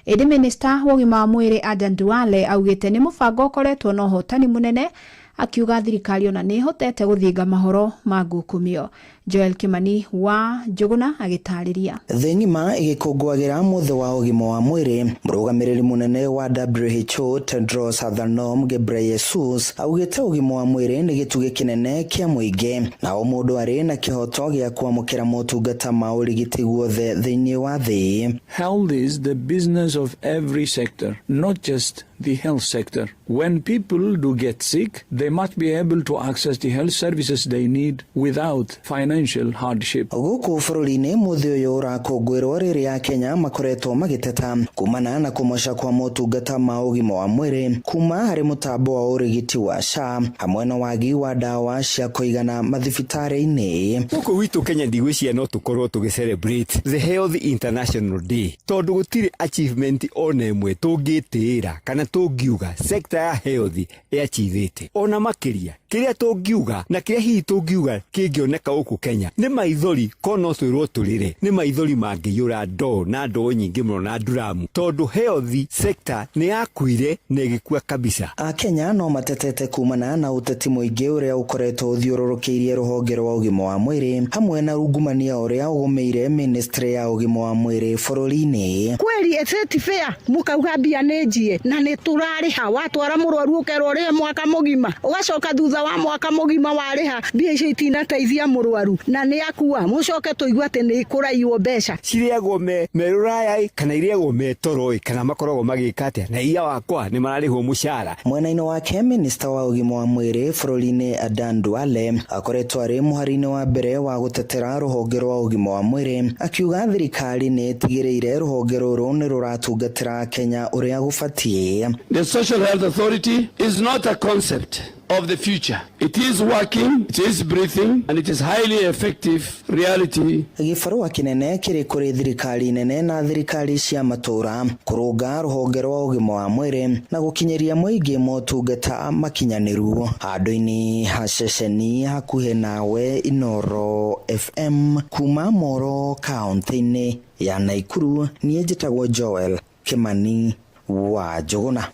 Ĩndĩ Minista wa ũgima wa mwĩrĩ Adan Duale augĩte nĩ mũbango ũkoretwo na ũhotani mũnene, akiuga thirikari ona nĩ ĩhotete gũthinga mahoro ma ngukumio. Joel Kimani wa Njuguna agĩtarĩria. Thĩ ng'ima ĩgĩkũngũagĩra mũthĩ wa ũgima wa mwĩrĩ, mũrũgamĩrĩri mũnene wa WHO Tedros Adhanom Ghebreyesus augĩte ũgima wa mwĩrĩ nĩ gĩtugĩ kĩnene kĩa mũingĩ na o mũndũ arĩ na kĩhoto gĩa kwamũkĩra motungata ma ũrigiti guothe thĩinĩ wa thĩ. Health is the business of every sector, not just the health sector. When people do get sick, they must be able to access the health services they need without financial hardship. Guku bururi-ini muthi uyu urakungwirwo riria Kenya makoretwo magiteta kumana na kumosha kwa motungata ma ugima wa mwiri kuma hari mutambo wa urigiti wa SHA hamwe na wagi wa dawa cia kuigana mathibitari-ini. Guku witu Kenya ndigwiciria no tukorwo tugicelebrate the Health International Day tondu gutiri achievement ona imwe tungitira kana tungiuga sector ya health yachievite ona makiria kiria tungiuga na kiria hihi tungiuga kingioneka uku Kenya ni maithori kono twirwo turire ni maithori mangiyura ndo na ndo nyingi muno na nduramu tondu health sector ni yakuire na igikua kabisa. Kenya no matetete kumana na uteti muingi uria ukoretwo uthiururukiirie ruhonge rwa ugima wa mwiri hamwe na rungumania uria ugumeire ministry ya ugima wa mwiri bururi-ini. Kweli eseti fair mukauga bia nejie na ni turariha watwara murwaru ukerwo ri mwaka mugima ugacoka thutha wa mwaka mugima wariha bia icio itinateithia murwaru na ni akua mucoke tuigua ati ni kuraiwo mbeca ciriagwo meruraya kana iriagwo metoroi kana makoragwo magika atia na iya wakwa ni mararihwo mushara. Mwena-ini wake minista wa ugima wa mwiri bururi-ini Adan Duale akoretwo ari muhari-ini wa mbere wa gutetera ruhonge rwa ugima wa mwiri akiuga thirikari ni itigiriire ruhonge ruru ni ruratungatira Kenya uria gubatie. The Social Health Authority is not a concept of the future. It is working, it is breathing, and it is highly effective reality. Gibarua kinene kiri kuri thirikari nene na thirikari cia matura kurunga ruhonge rwa ugima wa mwiri na gukinyeria muingi motungata makinyaniru handu-ini ha ceceni hakuhe nawe Inoro FM kuma Moro kaunti-ini ya Naikuru. Nie njitagwo Joel Kimani wa Njuguna.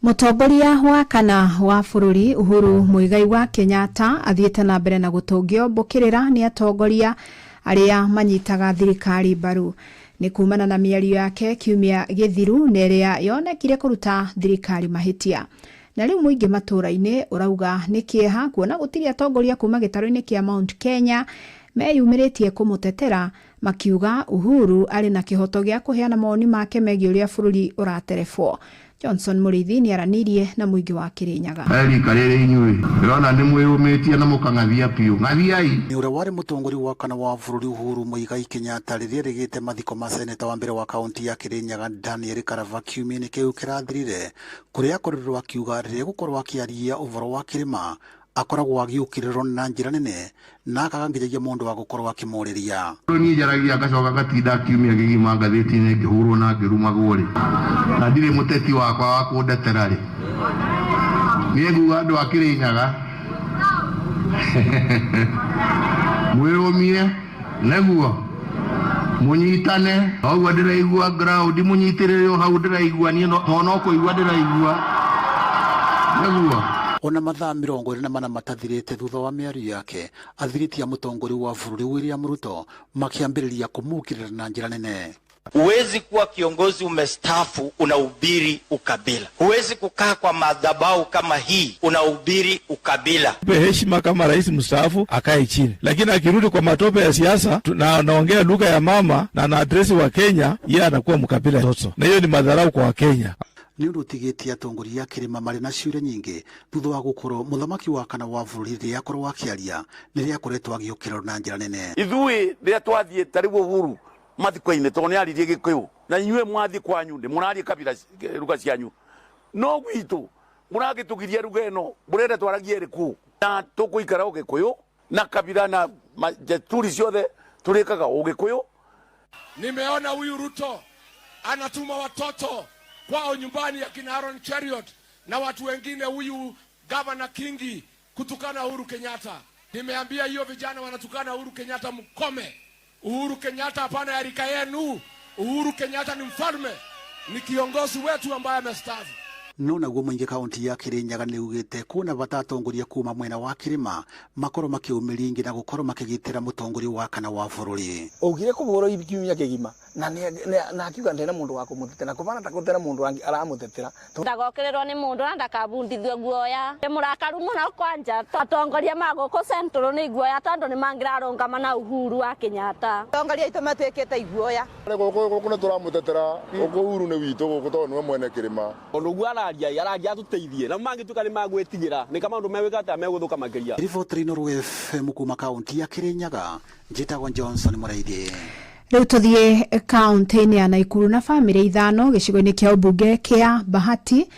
Mutongoria wa kana wa bururi Uhuru Muigai wa Kenyatta athiete na mbere na gutungio mbukirira ni atongoria aria manyitaga thirikari baru. Ni kumana na miario yake kiumia githiru neria yonekire kuruta thirikari mahitia. Na riu muingi matura-ini urauga ni kieha kuona gutiri atongoria kuma gitaro-ini kia Mount Kenya meyumiritie kumutetera makiuga Uhuru ari na kihoto gia kuheana maoni make megie uria bururi uraterefwo. Johnson Murithi ni aranirie na muingi wa Kirinyaga. Eli karere inyui rona ni mwiyumitie na mukangathia piu ngathiai. Ni ura wari mutongori wa kana wa bururi Uhuru Muigai Kenyatta riria rigite mathiko ma seneta wa mbere wa kaunti ya Kirinyaga Daniel Karava kiumia-ini kiu kirathirire kuria akorirwo akiuga riria gukorwo akiaria uvoro wa kirima akoragwo agiukirirwo na njira nene na akagangiria mundu wa gukorwo akimuriria. Ni jaragia gacoka gatinda kiumia gigima ngathiti-ini ngihurwo na ngirumagwo ri na ndire muteti wakwa wa kundetera ri ni nguga andu a Kirinyaga mwirumie neguo munyitane oguo ndiraigua ground munyitirire hau ndiraigua ni no kuigua ndiraigua neguo. Ona mathaa 24 matathirite thutha wa miario yake athiriti ya mutongori wa bururi William Ruto makiambiriria kumukirira na njira nene. Huwezi kuwa kiongozi umestaafu unahubiri ukabila. Huwezi kukaa kwa madhabahu kama hii unahubiri ukabila. Pe heshima kama rais mstaafu akae chini, lakini akirudi kwa matope ya siasa na naongea lugha ya mama na na address wa Kenya, yeye anakuwa mkabila toto, na hiyo ni madharau kwa Wakenya. Ni urutigiti atongoria kirima mari na ciure nyingi thutha wa gukorwo muthamaki wa kana wa bururi ria akorwo akiaria ni ria akoretwo agiukirwo na njira nene. Ithui ria twathie tariwo Uhuru mathiko-ini to ni aririe Gikuyu na inyue mwathi kwanyu ndi murarie kabila ruga cianyu no gwitu muragitugiria ruga ino murenda twaragie riku na tukuikara Ugikuyu na kabila na desturi ciothe turikaga Ugikuyu. Nimeona huyu Ruto anatuma watoto kwao nyumbani ya kina Aaron Chariot na watu wengine, huyu Governor Kingi kutukana Uhuru Kenyatta. Nimeambia hiyo vijana wanatukana Uhuru Kenyatta mkome. Uhuru Kenyatta hapana ya rika yenu. Uhuru Kenyatta ni mfalme, ni kiongozi wetu ambaye amestaafu. Nona guo muingi kaunti ya Kirinyaga ni ugite kuna batatongoria kuma mwena wa Kirima makoro makiumiringi na gukorwo makigitira mutongori wa kana wa bururi. Ugire kuboro ibikiumia kigima na akiuga ndena mundu wa kumutetera kubana takutera mundu angi aramutetera ndagokererwo ni mundu na ndakabundithio guoya murakaru muno kwanja atongoria maguku central ni guoya tondu ni mangirarungama na Uhuru wa Kenyatta atongoria itu matwikite iguoya guku ni turamutetera Uhuru ni witu guku tondu we mwene kirima ondu aragia tuteithie na mangituka ni magwetigira ni kama ndu mewikata meguthuka makiria Rivotrino Ru FM kuma kaunti ya Kirinyaga njitagwo Johnson Muraithie. Riu tuthie kaunti-ini ya Naikuru na family ithano gicigo-ini kia ubunge kia Bahati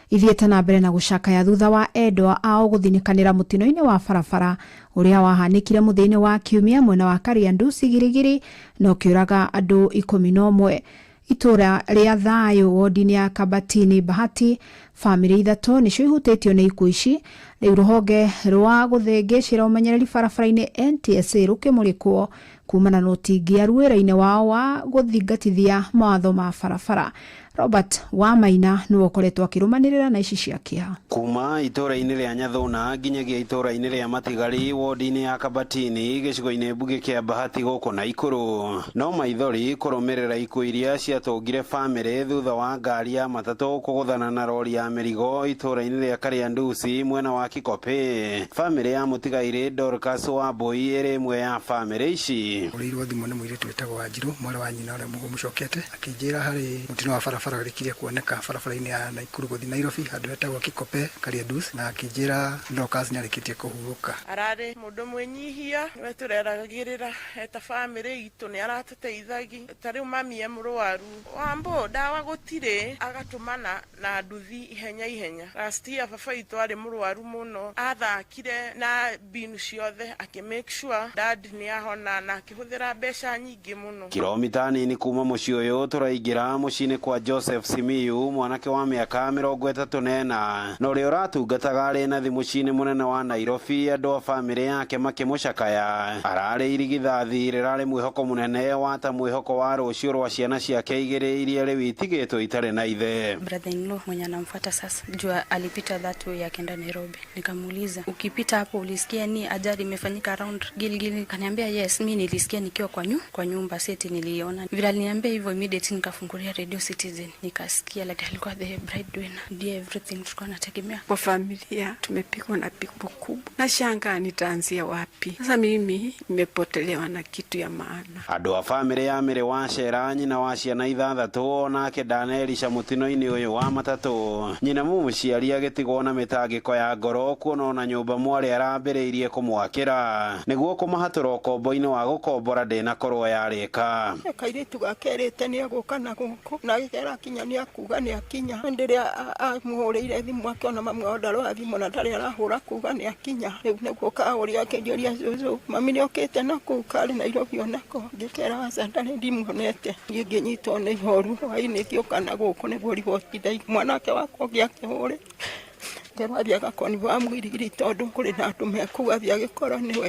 ithiete na mbere na gucakaya thutha wa endwa ao guthinikanira mutino-ini wa barabara uria wahanikire muthini wa kiumia mwena wa Kariandu Sigirigiri na ukiuraga andu 11 itura ria Thayo wodi-ini ya Kabatini Bahati family ithatu nicio ihutitio ni ikuũ ici riu ruhonge rwa guthengecira umenyereri barabara-ini NTSA rukimurikwo kumana na utingia ruwira-ini wao wa guthingatithia mawatho ma barabara. Robert Wamaina niwe ukoretwo akirumanirira na ici ciakia kuma itura-ini ria Nyathuna nginyagia itura-ini ria Matigari wodi-ini ya Kabatini gicigo-ini mbuge kia Bahati guku Naikuru no maithori kurumirira ikuũ iria ciatungire family thutha wa ngari ya matatu kuguthana na rori ya mirigo itura-ini ria Kariandusi mwena wa Kikope. Family ya Mutigaire Dorcas Wambui iri imwe ya family ici urirwo thimu ni mwiritu wetagwo Wanjiru mwara wa nyina uria mugucokete akinjira hari mutino wa barabara rikiria kuoneka barabara-ini ya Naikuru guthi Nairobi handu hetagwo Kikope Kariandusi na akinjira Dorcas ni arikitie kuhuruka arari mundu mwenyihia we tureragirira eta family itu ni aratuteithagi tariu mami ye murwaru wambo dawa gutire agatumana na nduthi ihenya last year baba itu ari murwaru muno athakire na binu ciothe aki make sure dad ni ahona na akihuthira mbeca nyingi muno. Kilomita nini kuma mucii uyu turaigira mucii-ini kwa Joseph Simiyu mwanake wa miaka 34 no uri uratungataga ari na thimu mucii-ini munene wa Nairobi andu a family yake makimucakaya arari irigithathi rirari mwihoko munene wa ta mwihoko wa rucio rwa ciana ciake igiri iria riu itigitwo itari na ithe. Brother-in-law mwenye anamfuata sasa jua alipita that way akienda Nairobi, nikamuuliza ukipita hapo ulisikia ni ajali imefanyika around Gilgil? Kaniambia yes, mimi nilisikia nikiwa kwa nyumba seti niliona. Vile aliniambia hivyo immediately nikafungulia Radio Citizen nikasikia like alikuwa the breadwinner, ndio everything tulikuwa tunategemea kwa familia. Tumepigwa na pigo kubwa na shanga nitaanzia wapi sasa, mimi nimepotelewa na kitu ya maana. Andu a family ya Mere wa Sheranyi na wa ciana ithathatu nake Daniel Shamutino-ini uyu wa matatu nyina mumuciari agitigwo na mitangiko ya ngoro kuona na nyumba mwari arambiriirie kumwakira niguo kumahatura ukombo-ini wa gukombora ndina korwo yarika kairitu gakerete ni aguka na guku na gikera kinya ni akuga ni akinya ndiria amuhurire thimu akiona mamwe odaro thimu na ndari arahura kuga ni akinya riu niguo kauria akendiria zuzu mami ni okete na kukari na Nairobi onako gikera wasandane ndimuonete nginyitwo ni horu waini thioka na guku niguo riboti ndai mwanake wakwa giakihuri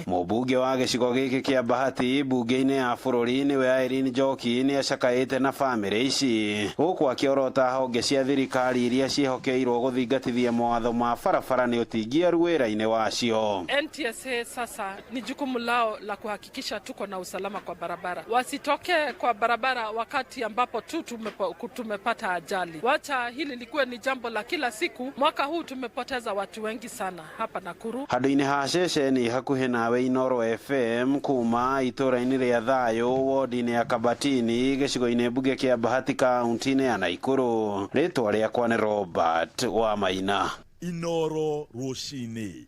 Mubunge wa gicigo giki kia Bahati bunge-ini ya bururi niwe Irene Njoki ni acakaite na family ici guku akiorota honge cia thirikari iria ciehokeirwo guthingatithia mawatho ma barabara ni utingia ruwira-ini wacio. NTSA sasa ni jukumu lao la kuhakikisha tuko na usalama kwa barabara, wasitoke kwa barabara wakati ambapo tumepata ajali. Wacha hili likuwe ni jambo la kila siku. Mwaka huu tumepoteza watu wengi sana hapa Nakuru. Handu-ini ha ceceni hakuhi nawe Inoro FM kuma itura-ini ria Thayo wodi-ini ya Kabatini gicigo-ini mbuge kia Bahati kaunti-ini ya Naikuru. Ritwa riakwa ni Robert Wamaina. Inoro rucini.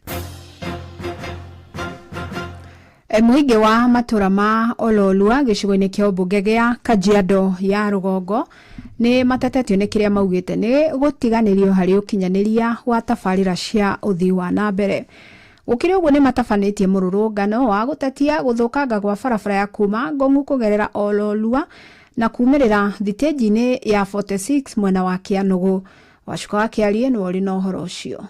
Muingi wa matura ma Ololua gicigo-ini kia ubunge gia Kajiado ya Rugongo ni matetetio ni kiria maugite ni gutiganirio hari ukinyaniria wa tabarira cia uthii wa na mbere. Ukiri uguo ni matabanitie mururungano wa gutatia guthukanga gwa barabara ya kuma Ngong'u kugerera Ololua na kumirira thiteji-ini ya 46 mwena wa Kianugu. Wacuka wa Kiarie ni wori na uhoro ucio.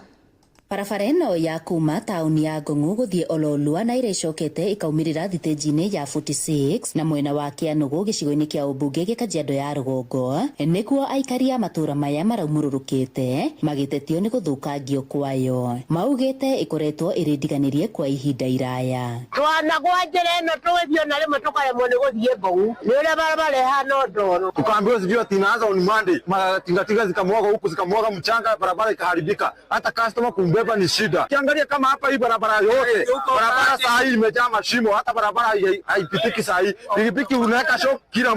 Barabara ĩno ya kuma tauni ya Ngong'u gũthiĩ Ololua na ĩrĩa icokete ĩkaumirĩra thitĩnji-inĩ ya 46 na mwena wa Kĩanũgũ gĩcigo-inĩ kĩa ũmbunge gĩa Kajiado ya rũgongo nĩkuo aikari a matũra maya maraumũrũrũkĩte magĩtetio nĩ gũthũkangio kwayo. Maugĩte ĩkoretwo ĩrĩ ndiganĩrie kwa ihinda iraya. Twanagwa njĩra ĩno tũgĩthiĩ na rĩmwe tũkaremwo nĩ gũthiĩ Ngong'u nĩ ũrĩa barabara ĩhana ndoro. Tukaambiwa sijui tinaanza on Monday, tingatinga zikamwaga huku zikamwaga mchanga, barabara ikaharibika. Hata customer kumbeba ni shida. Kiangalia kama hapa hii barabara yote, barabara saa hii imejaa mashimo, hata barabara haipitiki saa hii. Pikipiki unaweka shock kila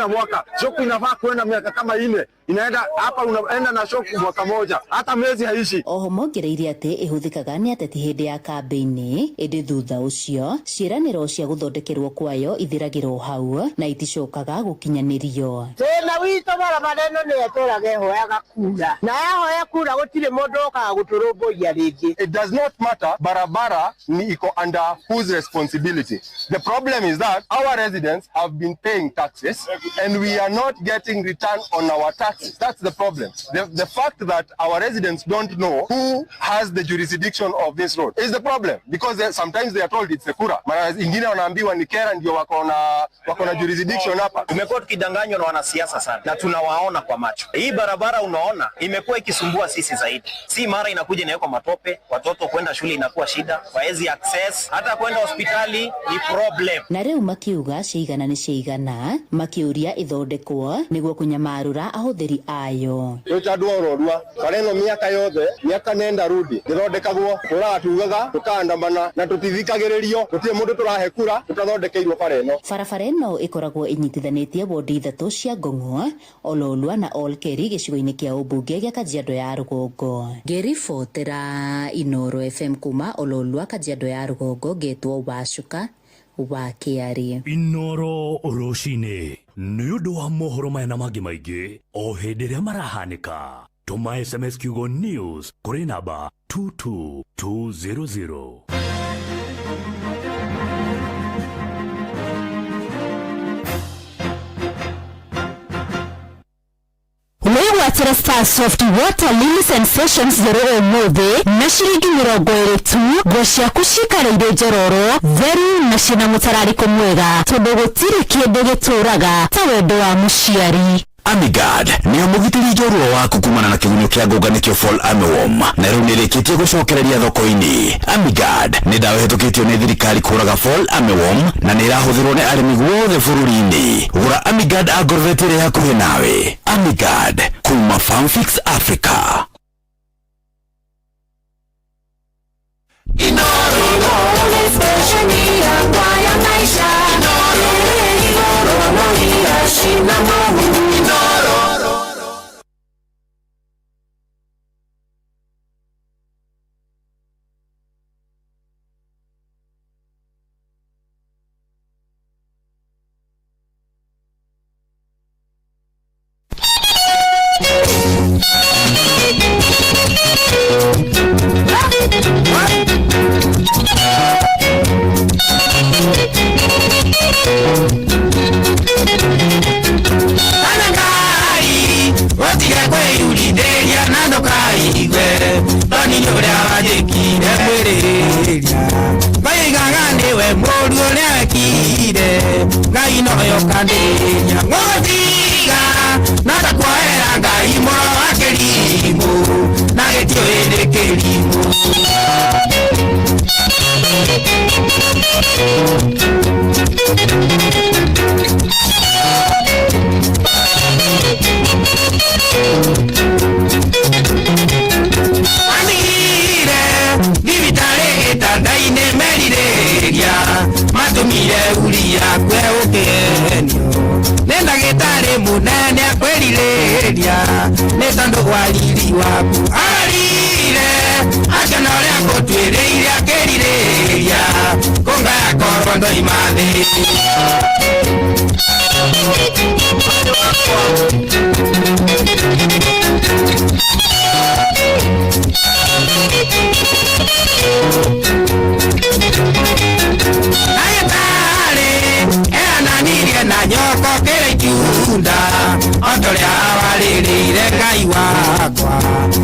mwaka. Shock inafaa kwenda miaka kama 4. Inaenda hapa unaenda na shock mwaka moja. Hata miezi haishi. Oho mongereire atĩ ĩhũthĩkaga nĩ ateti hĩndĩ ya kambĩini, ĩndĩ thutha ũcio ciĩranĩro cia gũthondekerwo kwayo ithiragĩrwo hau na iticokaga gũkinyanĩrio. Tena witũ barabara ĩno nĩ yatũraga ĩhoyaga kura. Na yahoya kura gũtirĩ mũndũ okaga gũtũrũmbũiya rĩngĩ. It does not matter barabara ni iko under whose responsibility. The problem is that our residents have been paying taxes and we are not getting return on our taxes. That's the problem. The fact that our residents don't know who has the jurisdiction of this road is the problem, because sometimes they are told it's the kura. Mara ingine wanaambiwa ni kera ndio wako na jurisdiction hapa. Tumekuwa tukidanganywa na wanasiasa sana na tunawaona kwa macho. Hii barabara unaona imekuwa ikisumbua sisi zaidi. Si mara inakuja inawekwa matope, watoto kwenda shule inakuwa shida, waezi access, hata kwenda hospitali ni problem. Na rĩu makiuga ciigana nĩ ciigana, makiuria ithondekwo nĩguo kunyamarura ahũthĩri ayo. Tũcandwo Ololua, kareno miaka yothe, miaka nenda rudi, ithondekagwo, tũratugaga, tũkandamana na tũtithikagĩrĩrio, gũtirĩ mũndũ tũrahe kura, tũtathondekeirwo bareno. Barabara ĩno ĩkoragwo ĩnyitithanĩtie wondi 3 cia Ngong'u, Ololua na Olkeri gĩcigo-inĩ kĩa ũmbunge gĩa Kajiado ya rũgongo. Ngĩribotera Inooro FM kuma Ololua, Kajiado ya rũgongo, ngetwo Wacuka wa Kĩarĩ. Inooro rũcinĩ nĩ ũndũ wa mohoro maya na mangĩ maingĩ o hĩndĩ ĩrĩa marahanĩka. Tũma SMS kiugo news kũrĩ namba 22200. Wegwatĩra Star Soft Water Lily Sensations zero ũmũthĩ na ciringi 20 tu, nguo ciaku cikareire njororo theru na ciĩna mũtararĩko mwega tondũ gũtirĩ kĩndũ gĩtũraga ta wendo wa mũciari. Amigad nĩ mũgitĩri njorua waku kumana na kĩgunyũ kĩa ngũnganĩkio Fall Armyworm na rĩu nĩrĩkĩtie gũcokereria thoko-inĩ. Amigad nĩ ndawa ĩhetũkĩtio nĩ thirikari kũraga Fall Armyworm na nĩ ĩrahũthĩrwo nĩ arĩmi guothe bũrũri-inĩ. Gũra Amigad agorobeti ĩrĩa hakuhĩ nawe. Amigad kuma Farmfix Africa.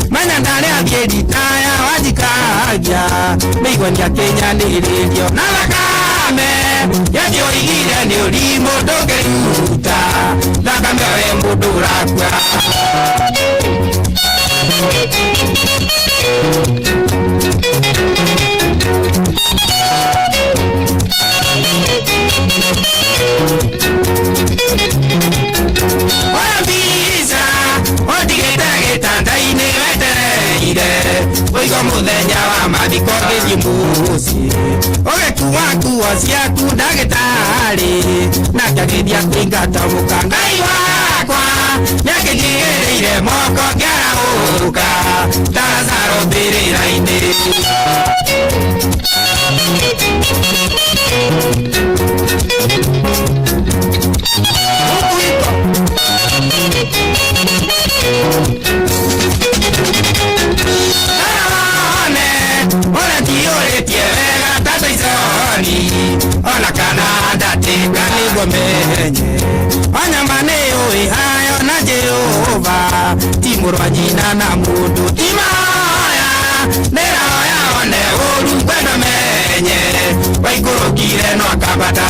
Mana ndale akedi taya wajika magia meigwania Kenya ni radio na Kagame yadio igire ni urimo ndũngĩruta Kagame we mũndũ ũrakua Wabisa otigĩtagĩtanda-inĩ wetereire ũigo mũthenya wa mathiko gĩthiĩ mũciĩ ũgĩkua nguo ciaku ndagĩtarĩ nake agĩthiĩ kũingata mũkangai wakwa nĩakĩgĩrĩire moko ngĩarahũka Lazaro mbĩrĩra-inĩ Ona kana ndatĩka nĩguo menye Onyamba nĩ ũĩ hayo na Jehova ti mũrũ wa nyina na mũndũ ti mahoya ndĩrahoya one ũru kwenda menye waikũrũkire no akambata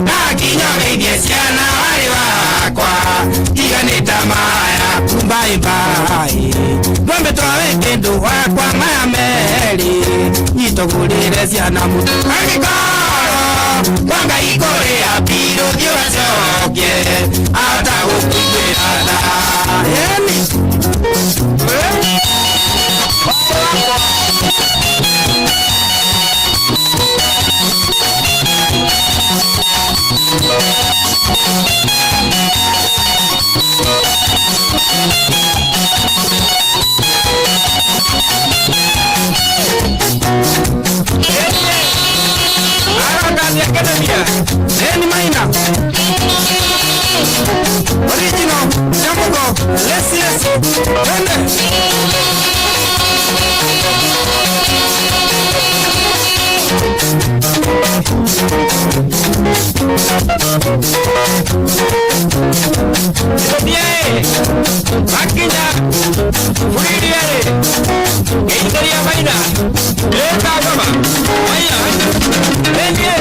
Nakinyogeithie ciana warĩ wakwa tiganĩta maya kumbaimbai ndwambĩtwo wĩ kĩndũ wakwa maya merĩ nyitũgũrĩre ciana mũtu angĩkorwo kwa Ngai kũrĩa mbirũ thiĩ wacokie ahota gũkũiguĩra tha Any minor original Jambogo let's Makinya Furidiere Ingeria Maina Leka Gama Maya Lenye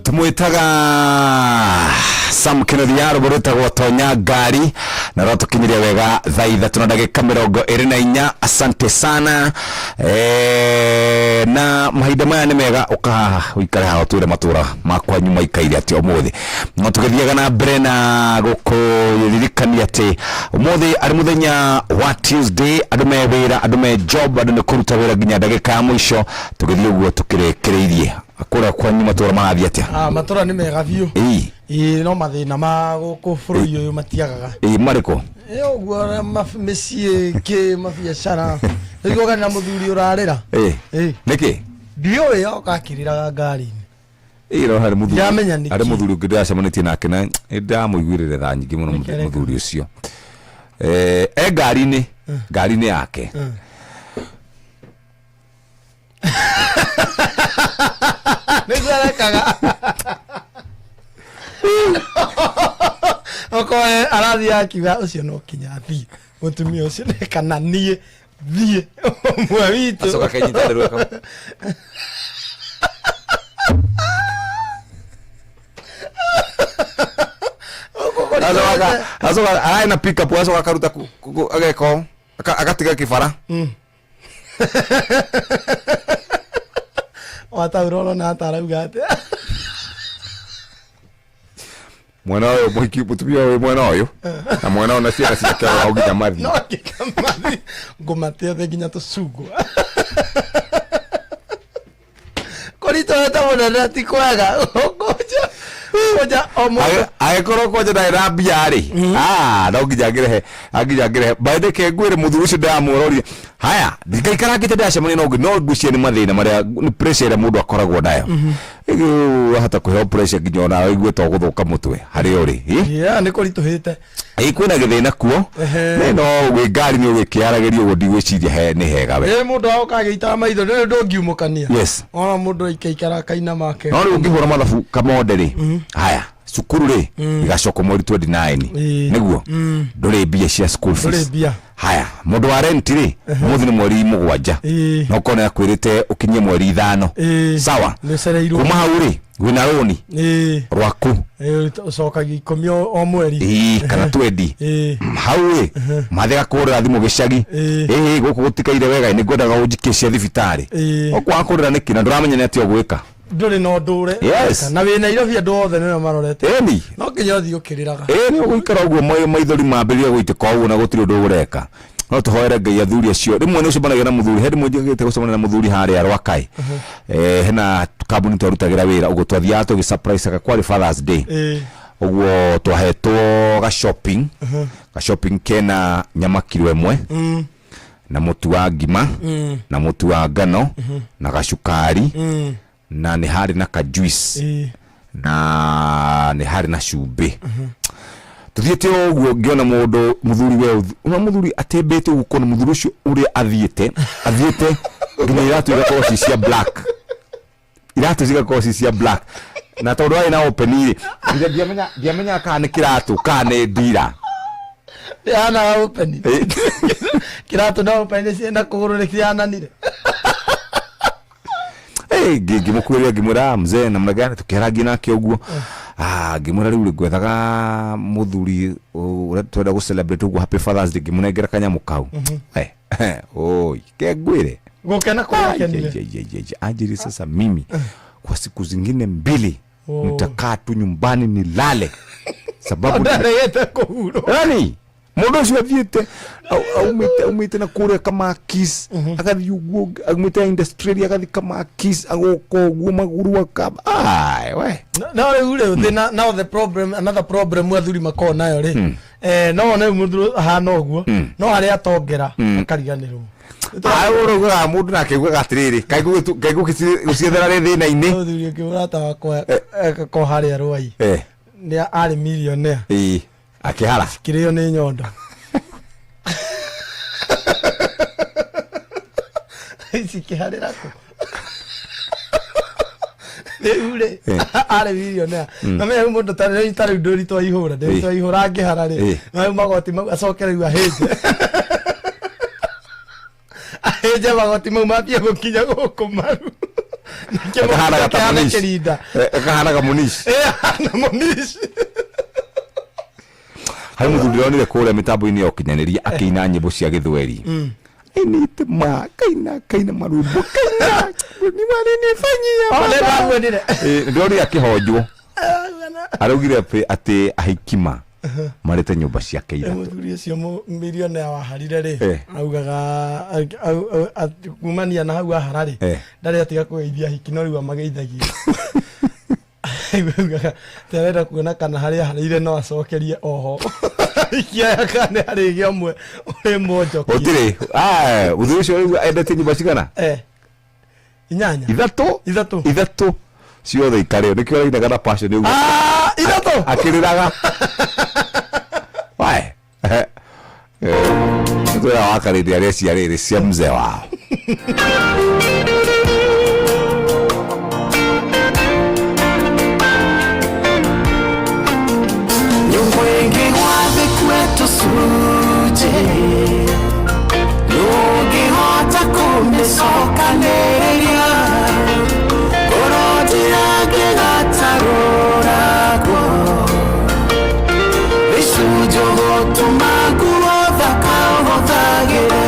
Tumwitaga Sam Kennedy Arboreta gwotonya ngari na rotukinyiria wega thaa 3:24. Asante sana na mahinda maya nĩ mega uka uikare haho ture matura makwa nyuma ikaire ati umuthi no tugithiaga na mbere na gukuririkania ati umuthi ari muthenya wa Tuesday andu me wira andu me job andu ni kuruta wira nginya ndagika ya mwisho tugithie uguo tukirekereirie akora kwa nyuma matura marathia atia matura ni mega biu no mathina ma guku bururi uyu matiagaga mariko uguo mafimecie ke mabiacara niguo kana muthuri urarira niki dio yo kakirira ngari iro hari muthuri ngida acemanitie nake na ndamuiguirire tha nyingi muno muthuri ucio ngari-ini yake nizarekaga okoe arathi akiuga ucio no kinya thii mutumia ucio nekana nie thie mwe witu acoka kenyita nderuka asoka aina pick up asoka karuta ageko akatiga kifara wataurolo na atarauga ate mwana oyo muhiki mutumia oyo mwana oyo na mwana ona ciana ciake au nginya mathi no ngikamathi ngumate the nginya tucungwa korito eta mona ti kwega koja omo agekoro koja na rabia ri no nginya ngirehe baide ke ngwire muthuru ucio ndamurori haya ndikaikara ngite ndacemania no ngucie ni mathina maria ni pressure mundu akoragwo nayo hata kuheo pressure nginya ona aigue to guthuka mutwe hari uri ni korituhite kwina githina kuo no gwi ngari ni ugikiarageria uguo ndigwiciria he ni hega we mundu aukageita maitho ni ndongiumukania yes ona mundu ikaikara kaina make no ungihura mathabu kamonde ri haya cukuru ri igacoko mweri 29 niguo nduri mbia cia school fees haya mundu wa rent ri muthi ni mweri 7 no kona yakwirite ukinyie mweri 5 sawa kuma hau ri wina roni rwaku ucokagia 10 o mweri kana 20 hau ri mathega kurira thimu gicagi guku gutikaire wega ni ngwendaga unjikicia thibitari okwa kurira niki na nduramenya ni ati ogwika nduri no ndure na wina Nairobi andu othe nio marorete no kinya uthi ukiriraga ni uguikara uguo maithori mambiria guitika uguo na gutiri undu ureka no tuhoere Ngai athuri acio rimwe ni ucemanagia na muthuri hendi mwingi ngite gucemania na muthuri haria Rwakai hena kambuni twarutagira wira uguo twathiaga tugi surprise kwa Father's Day uguo twahetwo ga shopping kena nyama kilo 1 na mutu wa ngima na mutu wa ngano na gacukari na ni hari na ka juice na ni hari na cumbi tuthiete uguo ngiona mundu muthuri we una muthuri atembete uguo kona muthuri ucio uria athiete nginya iratu igakorwo cia black iratu cigakorwo cia black na tondu ari na open ndiamenya kana ni kiratu kana ni ndira ana open kiratu na open cienda kugururekia nire ngimukwiria ngimwira mzee namna gani tukiragia nake uguo ngimwira riu ngwethaga muthuri twenda gu celebrate uguo happy Father's Day ngimunengera kanyamu kau oi ke ngwire gukena kwa kenile ajiri sasa mimi kwa siku zingine 2 nitakaa tu nyumbani nilale sababu ndarete kuhuro yani mundu ucio athiete umite na kure kama kiss akathi uguo umite industry akathi kama kiss agoko uguo maguru akaba we no ule now the problem another problem wathuri makona nayo ri no ne mundu hana uguo no hari atongera akariganirwo uruga mundu nake gwa atiriri kaigu guciethera ri thina-ini uthuri kiurata wakwa ko hari arwai ni ari millionaire akihara kirio ni nyondo sikiharira ko ule ale millionaire na me mundu tare ndori to ihura ngiharari na magoti mau acokere yu aheje magoti mau mapia gukinya guku maru kahana munish hari muthuri onire kuria mitambo-ini ya ukinyaniria akiina nyimbo cia githweri inite kaina marumbu kaina ni mali nifanyia ndori akihojwo araugire ati ahikima marete nyumba cia keira muthuri ucio millionaire wa harire ri augaga kumania na hau aharari ndari atiga kugeithia hiki no riu amageithagia terera kuona kana haria harire no acokerie oho ikia kana hari giamwe uri mojo otire uthuri ucio endete nyumba cigana inyanya ithatu ciothe ikareo nikio rainaga na passion uguo ithatu akiriraga wae twera wakarĩria arĩa ciarĩrĩ cia mzee wao nyumwengi wathi kwetu suje nũngĩhota kũmĩcokanĩrĩria kũrotira ngĩgatarũragwo icunjũ gũtũma nguo thaka ũhũthagĩre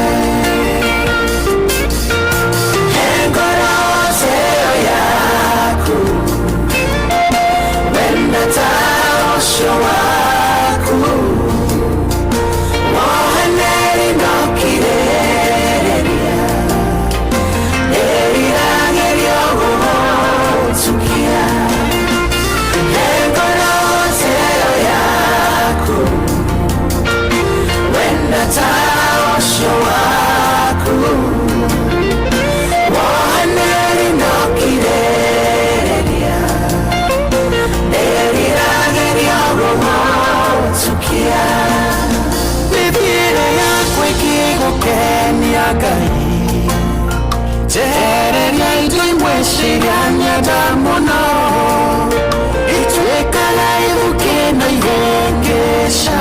bata muno itwekaga ithukino ihengesha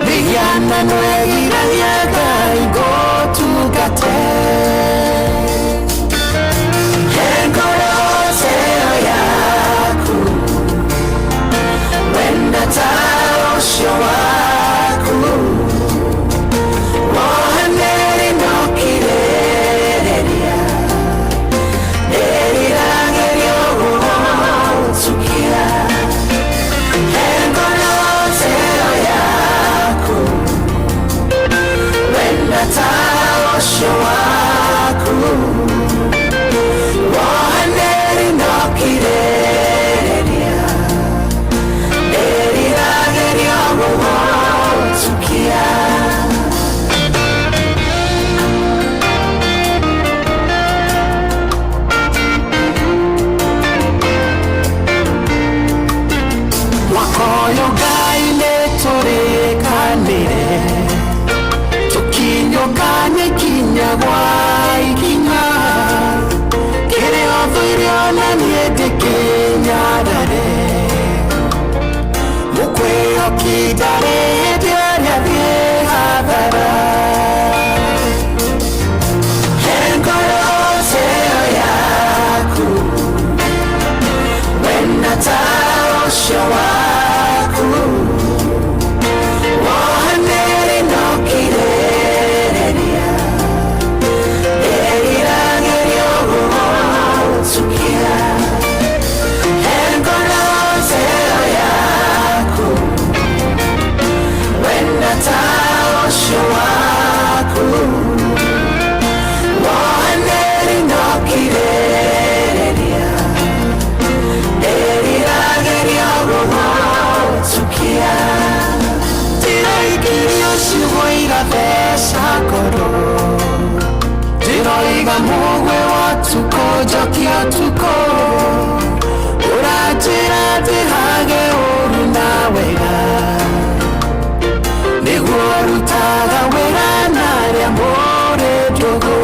mihianano egiragia Ngai ngũtungate ngoro yaku wenda ta ũcio waku wohanĩri nokirĩrĩria ndĩriragĩrio gũgũtukia ngoro yaku wenda ta ũcio waku wohanĩri nokirĩrĩria ndĩriragĩrio gũgũtukia Wakoyo Ngai nĩtũrĩkanĩre tũkinyũkanye ikinya gwa ikinya kĩrĩa thũire ona niĩ ndĩkĩnyarare mũkwĩhoki ndarĩ hĩndĩ ĩrĩa thiĩ hathara he ngoro yaku wenda ta ũcio waku wohanĩri nokirĩrĩria ndĩriragĩrio gũgũtukia he ngoro yaku wenda ta ũcio waku wohanĩri nokirĩrĩria ndĩriragĩrio gũgũtukia ndĩraikirio ciugo igatheca ngoro ndĩroiga mũgwe wa ũtukũ njokia ũtukũ ũranjĩra ndĩhage ũru na wega nĩguo rutaga wĩra na arĩa mũrĩ ndũgũ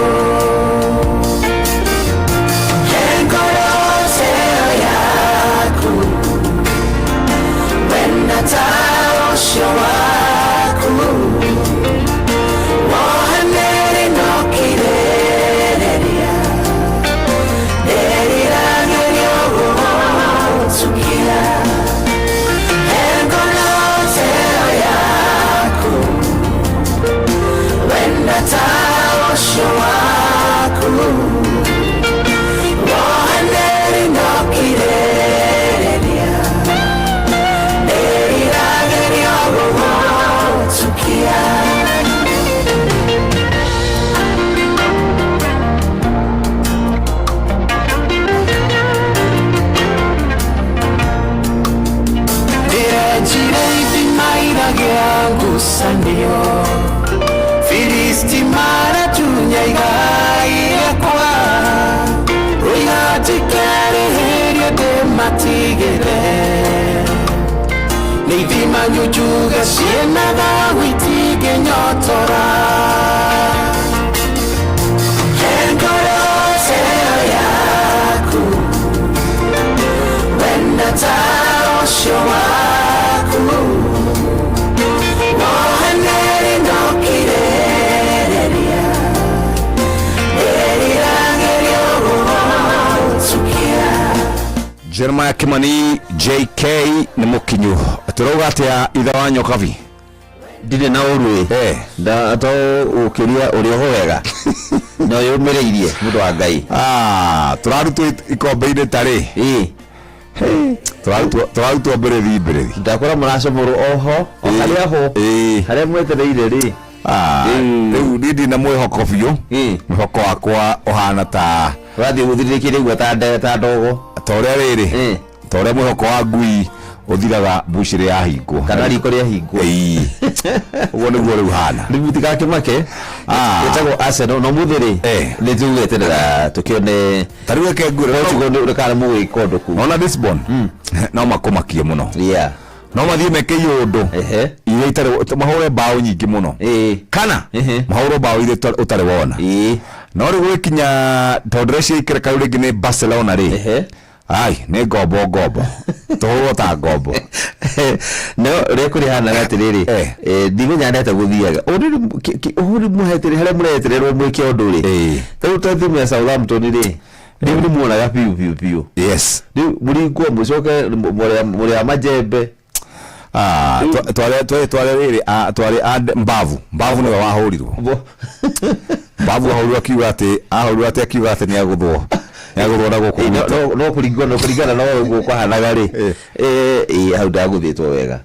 he ngoro yaku wenda ta ũcio waku wohanĩri nokirĩrĩria ndĩriragĩrio gũgũtukia he ngoro yaku wenda ta ũcio waku wohanĩri nokirĩrĩria ndĩriragĩrio gũgũtukia ndĩrenjire ithima iragĩa ngucanio Filisti maratunya igai rĩakwa rũigatikĩrĩhĩrio ndĩmatigĩre nĩ ithima nyunjuge ciĩnaga gwitingĩnyotora he ngoro yaku wenda ta ũcio waku wohanĩri nokirĩrĩria ndĩriragĩrio gũgũtukia Jeremiah Kimani JK nĩ mũkinyu tũrauga atĩa ithe wa nyokabi ndire na ũrũĩ nda to ũkĩria ũrĩa wega no yũmĩrĩirie mũndũ wa Ngai tũrarutwo ikombe-inĩ tarĩ tũrarutwo mberethi ndakora mũracomorwo oho harĩa ho harĩa mwetereire rĩ rĩu niĩ ndina mwĩhoko biũ mwĩhoko wakwa ũhana ta ũrathiĩ gũthirĩrĩkĩria igua ta ndogo ta ũrĩa rĩrĩ ta ũrĩa mwĩhoko wa ngui ũthiraga mbucĩrĩ yahingwo kana riko rĩahingwo ũguo nĩguo rĩu hana rĩu mutigakĩmake gĩtagwo Arsenal no mũthĩ rĩ nĩ tũgweterera tũkĩone ta rĩu reke ngure rĩkana mũgĩka ũndũ kũu ona Lisbon no makũmakie mũno no mathiĩ meke iũndũ iria itarĩ mahũre mbaũ nyingĩ mũno kana mahũrwo mbaũ iria ũtarĩ wona no ri gwikinya tondresi ikire kauri ngi ni Barcelona ri ai ne gobo to ta gobo no rekuri hana gatiriri ndimenya ndeta guthiaga uri muhetire hare muretererwo mwike undu ri tau thimu ya Southampton ri ndi muonaga piu yes ndi muri kwa mucoke muri amajembe twari mbavu ni wahurirwo mbavu ahurirwo ati akiuga ati ni aguthwo na guku no kuringana no guku hanaga ri hau ndaguthitwo wega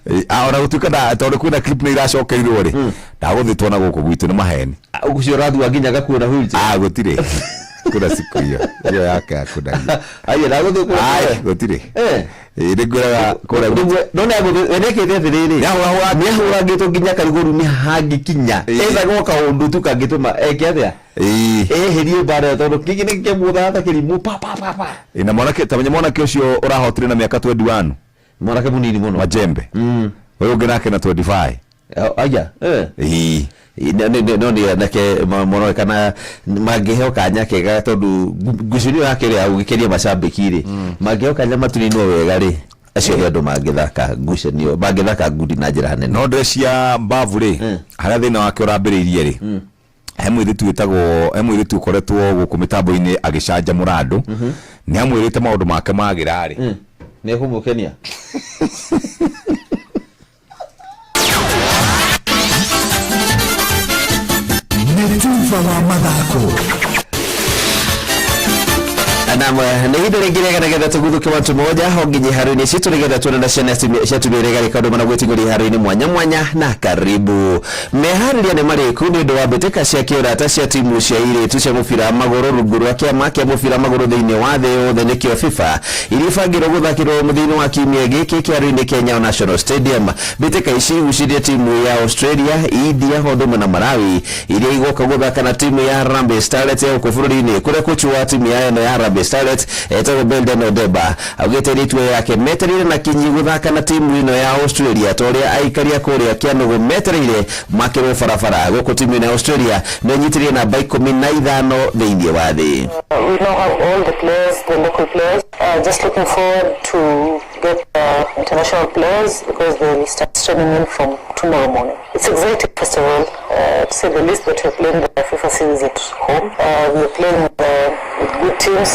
ona gutuika tondu kwina clip ni iracokeirwo ri ndaguthitwo na guku gwitu ni maheni ucio rathu nginya gakuona wheelchair gutire kuna siku hiyo yake hakuna aye ndaguthitwo gutire ndiguraga kora no na wenekete thiriri ni ahura gitu nginya kariguru ni hangi kinya eza goka undu tu kangituma athia herie bare tondu kigi ni kemutha kirimu pa ina mwanake tamenya mwanake ucio urahotire na miaka 21 mwanake munini muno majembe wewe ungenake na 25 aya no ni nake mono kana mageheo kanya kega tondu ngucinio yake ri agugikiria macambiki ri mageheo kanya matuninwo wega ri acio ni andu mangithaka ngucinio mangithaka ngundi na njira nene no ndrecia mbavu ri haria thina wake urambiriirie ri hemwiritu witagwo hemwiritu koretwo guku mitambo-ini agicanja murandu ni amwirite maundu make magira ri ni kumukenia Netuva wa mathako na hidi rengire getha tuguthuke watu moja honginyi harini citu nigetha tuonana ciana ciatumirega gikandu mana gwitiguri harini mwanya na karibu mehariria ni mariku ni ndu wa mbitĩka cia kĩũrata cia timu cia iritu cia mũbira magũrũ rungu rwa kĩama kĩa mũbira magũrũ thĩinĩ wa thĩ yothe nĩkĩo FIFA iribangĩrwo gũthakĩrwo thĩinĩ wa kiumia gĩkĩ kĩaro-inĩ kĩa Nyayo National Stadium. Mbĩtĩka ici igucirie timu ya Australia, India hamwe na Malawi iria igoka gũthaka na timu ya Harambee Starlets ya gũkũ bũrũri-inĩ kũrĩa kocha wa timu ya Harambee Starlets etagwo Belden Odeba augĩte ritwe yake metereire na kinyi gũthaka na timu ino ya Australia toria aikaria kũrĩa kĩanũgũ metereire makĩrwo barabara gũkũ timu ya Australia nĩ nyitĩrie namba 15 thĩinĩ wa thĩ. We now have all the players, the local players, just looking forward to get international players because they'll start streaming in from tomorrow morning. It's exciting, first of all, to say the least, that we're playing the FIFA series at home. We're playing with good teams,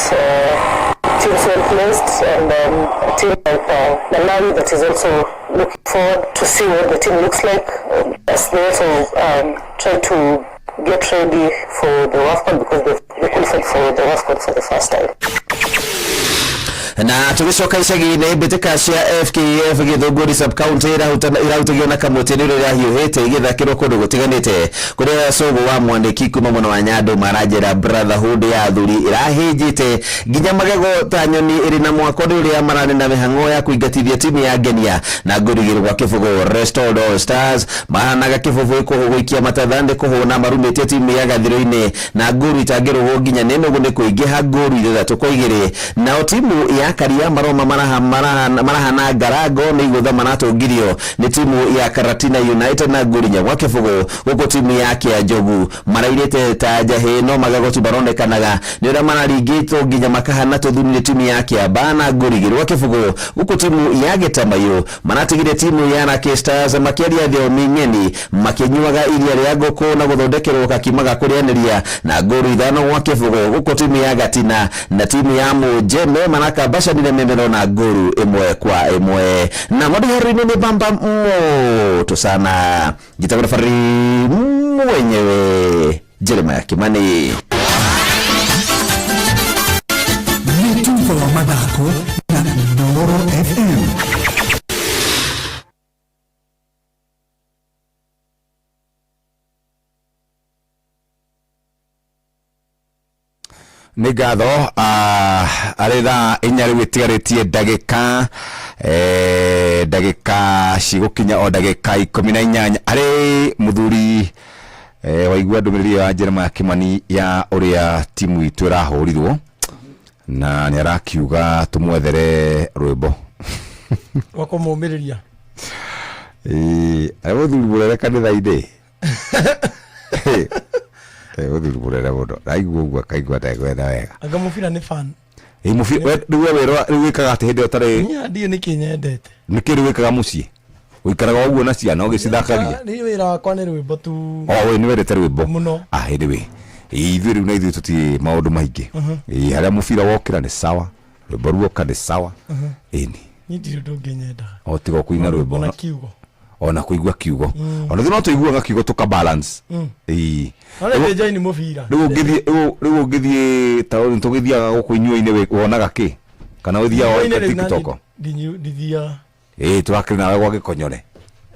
teams well placed, and a team like Malawi that is also looking forward to see what the team looks like as they also try to get ready for the WAFCON because they qualified for the WAFCON for the first time. Na tugicoka icagi-inĩ mbĩtĩka cia FKF Gĩthũngũri sub-county irautagio na kamũtĩnĩro ĩrahiũhĩte igĩthakĩrwo kũndũ gũtiganĩte kũrĩa Cũgũ wa Mwandĩki kuma mwena wa Nyandũ maranjĩra Brotherhood ya athuri ĩrahĩnjĩte nginya magego ta nyoni ĩrĩ na mwako ũrĩa mararĩ na mĩhang'o ya kũingatithia timu ya Ngenia na ngũrigĩrwo gwa kĩbũgũ Restored All Stars mahanaga kĩbũbũ gũikia matathandĩ kũhũna marumĩtie timu ya Gathĩro-inĩ na ngũru itangĩrũgwo nginya nĩnũgũ nĩ kũingĩha ngũru 3-2 nao timu ya Karia Maroma marahana Ngarango nĩ igũtha manatũngirio nĩ timu ya Karatina United na ngũrinya gwa kĩbũgũ gũkũ timu ya Kĩanjogu marairĩte ta njahĩ no magagoti baronekanaga nĩ ũrĩa mararingĩtwo nginya makahana tũthuni timu ya Kĩamba na ngũrigĩrwo gwa kĩbũgũ gũkũ timu ya Gĩtamayo manatigire timu ya Nake Stars makĩaria thiomi ng'eni makĩnyuaga iria rĩa ngũkũ na gũthondekerwo kakimaga kũrĩanĩria na ngũru 5 gwa kĩbũgũ gũkũ timu ya Gatina na timu ya Mũjeme manakabacanire memero na ngũru 1-1 na modihari-inĩ nĩ bamba moto sana jitagũra fari mwenyewe Jeremiah Kimani. Netuva wa mathako na Noro FM. nĩ ngatho arĩ thaa 4 wĩtigarĩtie ndagĩka cigũkinya o ndagĩka 18 arĩ mũthuri waigua ndũmĩrĩri ya Jeremiah Kimani ya ũrĩa timu itũ ĩrahũrirwo na nĩ arakiuga tũmwethere rwĩmbo wa kũmũmĩrĩria mũthuri mũrere kanitha-inĩ Muthuri murere muno. Raigua uguo kaigua ndegwetha wega. Anga mubira ni fan. Mubira riu wero wikaga ati hindi otari. Ndiye nikinyendete. Nikiri wikaga mucii. Wikaraga uguo na ciana ugicithakagia. Ni wira wakwa ni rwimbo tu. We ni wendete rwimbo. Muno. Hindi we. Ithuĩ rĩu na ithuĩ tuti maũndũ maingĩ. Harĩa mũbira wokĩra nĩ sawa. Rwĩmbo ruoka nĩ sawa. Ĩni. Ni ndirĩ ndũngĩnyenda. O tiga kũina rwĩmbo. Na kiugo. Ona kũigua kiugo. Ona thĩ no tũiguaga kiugo tũka balance. Ona ndeja ni mũbira. Rĩu ũngĩthiĩ taũni tũgĩthiaga gũkũ inyuĩ-inĩ wonaga kĩ? Kana ũthiaga TikTok? Ndithiaga. Tũrakĩrĩ nawe gwa Gĩkonyore.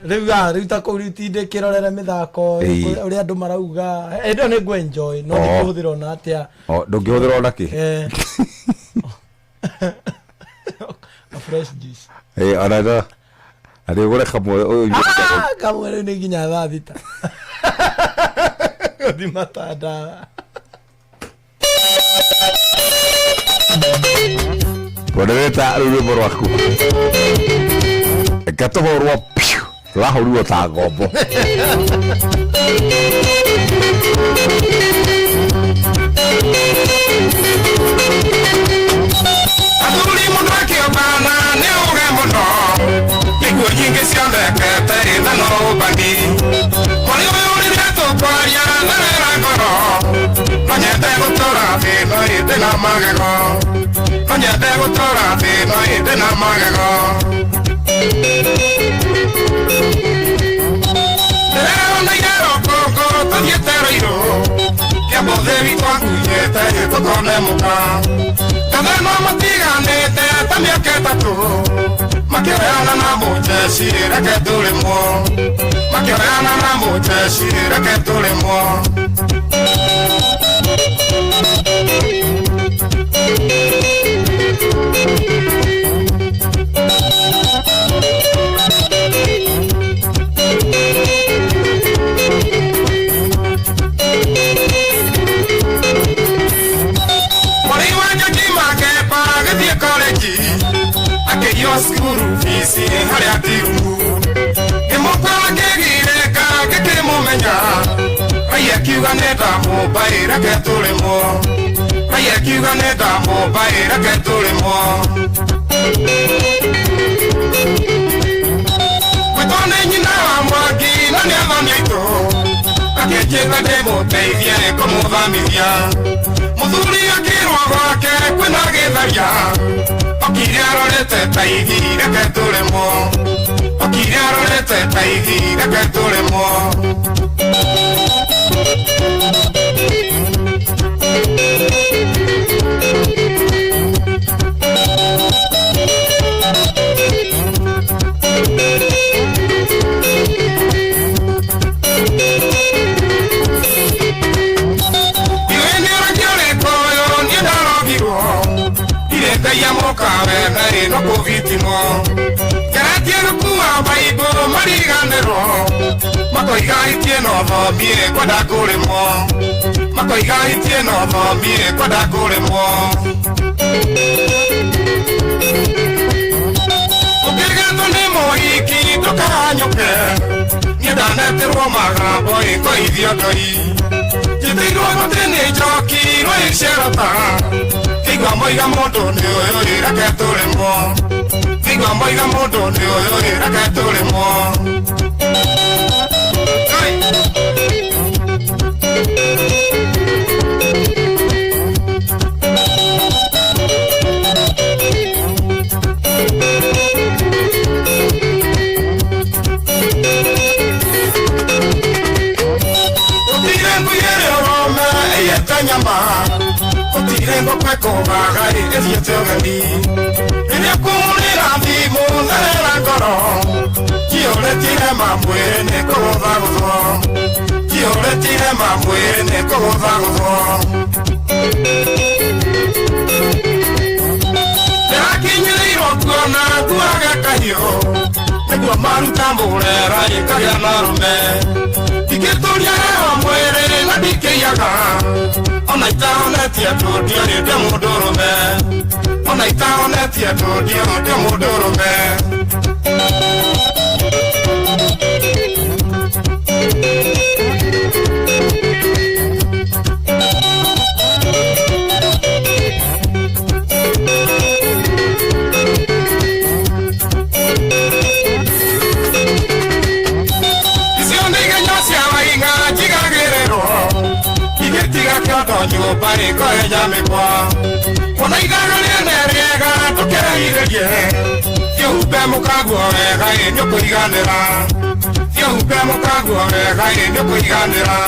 Rĩu ta kũu tinde kĩrorera mĩthako ũrĩa andũ marauga endo nĩ ngũ enjoy no ndĩkũhũthĩra ona atĩa ndũngĩhũthĩra ona kĩ a fresh juice ona no arĩ ũgũre kamwe kamwe rĩu nĩ nginya thaa thita gũthi matanda Boneta rwĩmbo rwaku gatũhũrwo tũrahũrirwo ta ngombo athuri mũndũ akĩũmbana nĩ ũge mũno iguo nyingĩ cionekete na no ũmbani mwarĩ ũyũ rĩrĩa tũkwaria na wĩra ngoro no nyende gũtũra thĩ no ĩndĩ na magego no nyende gũtũra thĩ no ĩndĩ na magego Mutheri twakunyĩte tũkone mũka kathano matiganĩte ta mĩaka ĩtatũ makĩoyana na mũjeci reke tũrĩmwo makĩoyana na mũjeci reke tũrĩmwo Skuru fisi harĩa tiru ngĩmũkora ngĩgirĩka ngĩkĩmũmenya Rai akiuga nĩ ndamũmbai reke tũrĩmwo Rai akiuga nĩ ndamũmbai reke tũrĩmwo gwĩtwo nĩ nyina wa Mwangi na nĩ athani aitũ akĩnjĩta ndĩmũteithie kũmũthamithia mũthuri akĩrwo gwake kwĩna gĩtharia Okire arorete taigi reke tũrĩmwo Okire arorete taigi reke tũrĩmwo Kawe no kuvitimo Karatie rukua baibo mariganero Makoiga itie no thomie kwenda kũrĩmwo Makoiga itie no thomie kwenda kũrĩmwo Ũkĩgatwo nĩ mũhiki ndũkahanyũke Niĩ ndanetirwo magambo ĩkoithio ndoi Njĩtĩirwo gũtĩ nĩ njoki rwĩcerota Kigwa moiga mũndũ nĩ ũyũ reke tũrĩmwo Kigwa moiga mũndũ nĩ ũyũ reke tũrĩmwo Ũtire ngũyere ũrome eyete nyama Utirengo kweko bagai eziete ogani Ine kumulira thimu ngarera ngoro Kioretire mamwere neko gũthagũthwo Kioretire mamwere neko gũthagũthwo Ndĩrakinyĩrĩirwo kuona nguaga kahiũ Nĩguo maruta mũrera ĩkagĩa na rũme Ingĩtũria hewa mwĩrĩ na ndikĩiyaga Ona itahonetie tũndio rĩndĩ mũndũrũme Ona itahonetie tũndio rĩndĩ mũndũrũme nyamikwa ona igagania nerega tukeigerie Yehumbe mukaguo wega nĩũkũiganĩra Yehumbe mukaguo wega nĩũkũiganĩra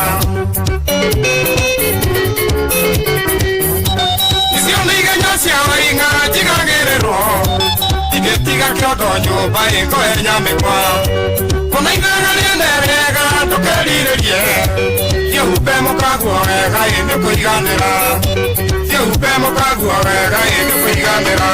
Icio nĩ igenya cia waing'a njigagĩrĩrwo Igĩtiga kĩondo nyũmba ĩkoe nyamĩkwa Ona igagania nerega tũkerirĩrie Yehumbe mukaguo wega nĩũkũiganĩra Yehumbe mukaguo wega nĩũkũiganĩra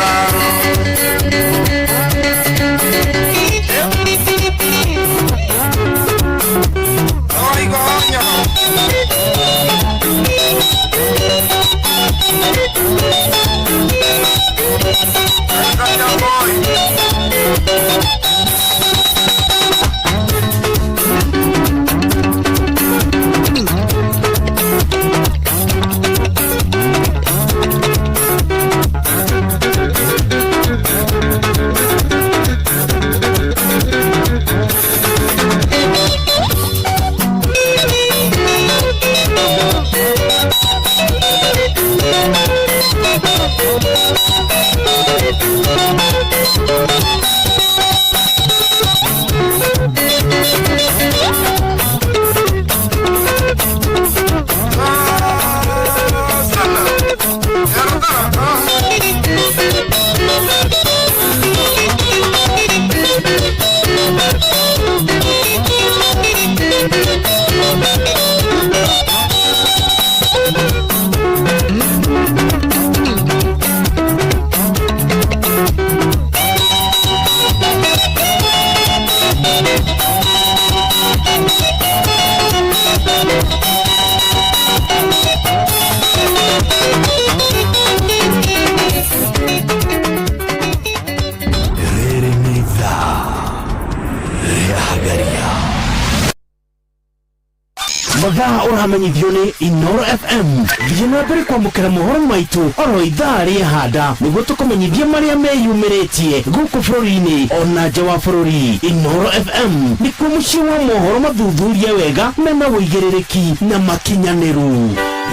Mathaa ũramenyithio nĩ Inoro FM. Thiĩ na mbere kwamũkĩra mohoro maitũ oro ithaa rĩahanda nĩguo tũkũmenyithie marĩa meyumĩrĩtie gũkũ bũrũri-inĩ ona nja wa bũrũri. Inoro FM nĩkuo mũciĩ wa mohoro mathuthurie wega mena wũigĩrĩrĩki na makinyanĩru.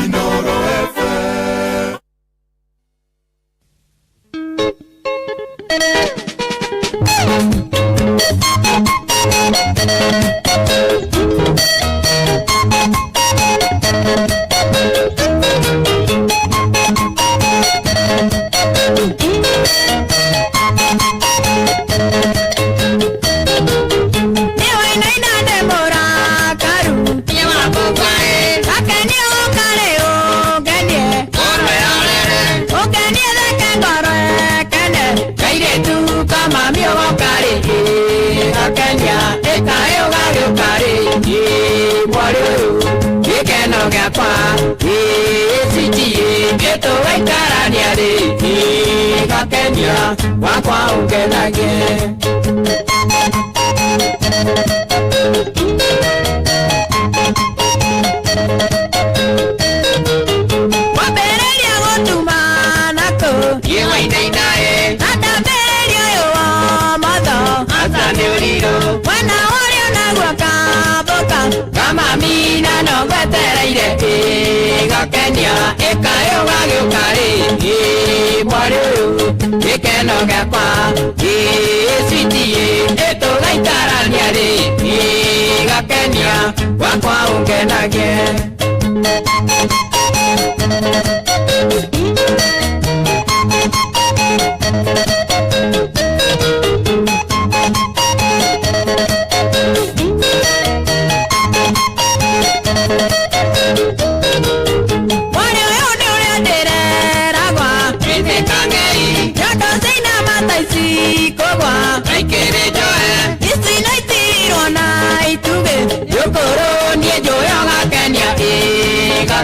Inoro FM. Wakwa ungenage wabereria gũtuma nako iwainainae atabereria yoa motho atanĩũrirũ wana ũrĩa naguo kamboka kama mina no gwetereire gakenia ĩkayo gagĩũka rĩngĩ mwarĩ ũyũ gĩkeno gĩakwa gĩcitie ĩtũgaikarania rĩngĩ gakenia wakwa ũngenagie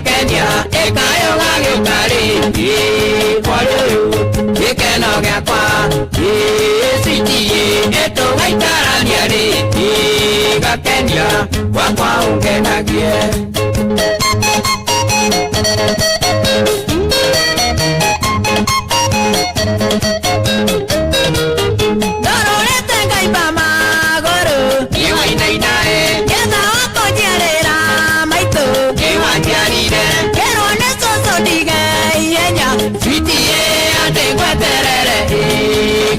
Kenya ekayo gagĩũka rĩngĩ mwarĩ ũyũ gĩkeno gĩakwa gĩcitie ĩtũgaikarania rĩngĩ gakenia wakwa ũngenagie ndororete ngaimba magũrũ iwainainae getha wakũnjiarĩra maitũ kĩwanjiarire kerwo nĩ cũcũ ndigei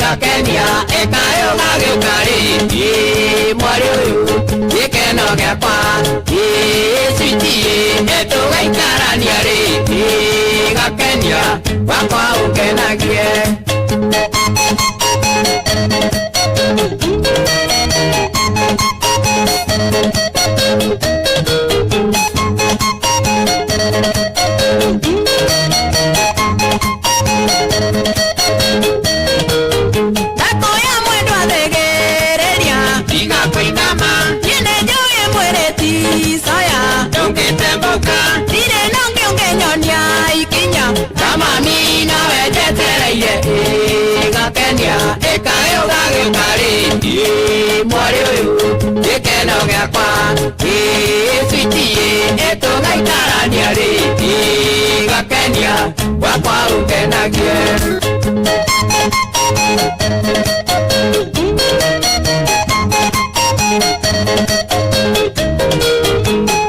gakenia ekayo gagiukari mwari uyu gikeno giakwa sweetie etugaikarania ri gakenia wakwa ukenagie Takoya mwendo athegereria Tiga kuinama Yene joye mwereti soya Tungitembuka Tire nongi ungenyonia ikinya Kama mina wejetereire Gakenia ekayo gagiukari mwari uyu gikeno giakwa sweetie etugaikarania ri gakenia wakwa ukenagie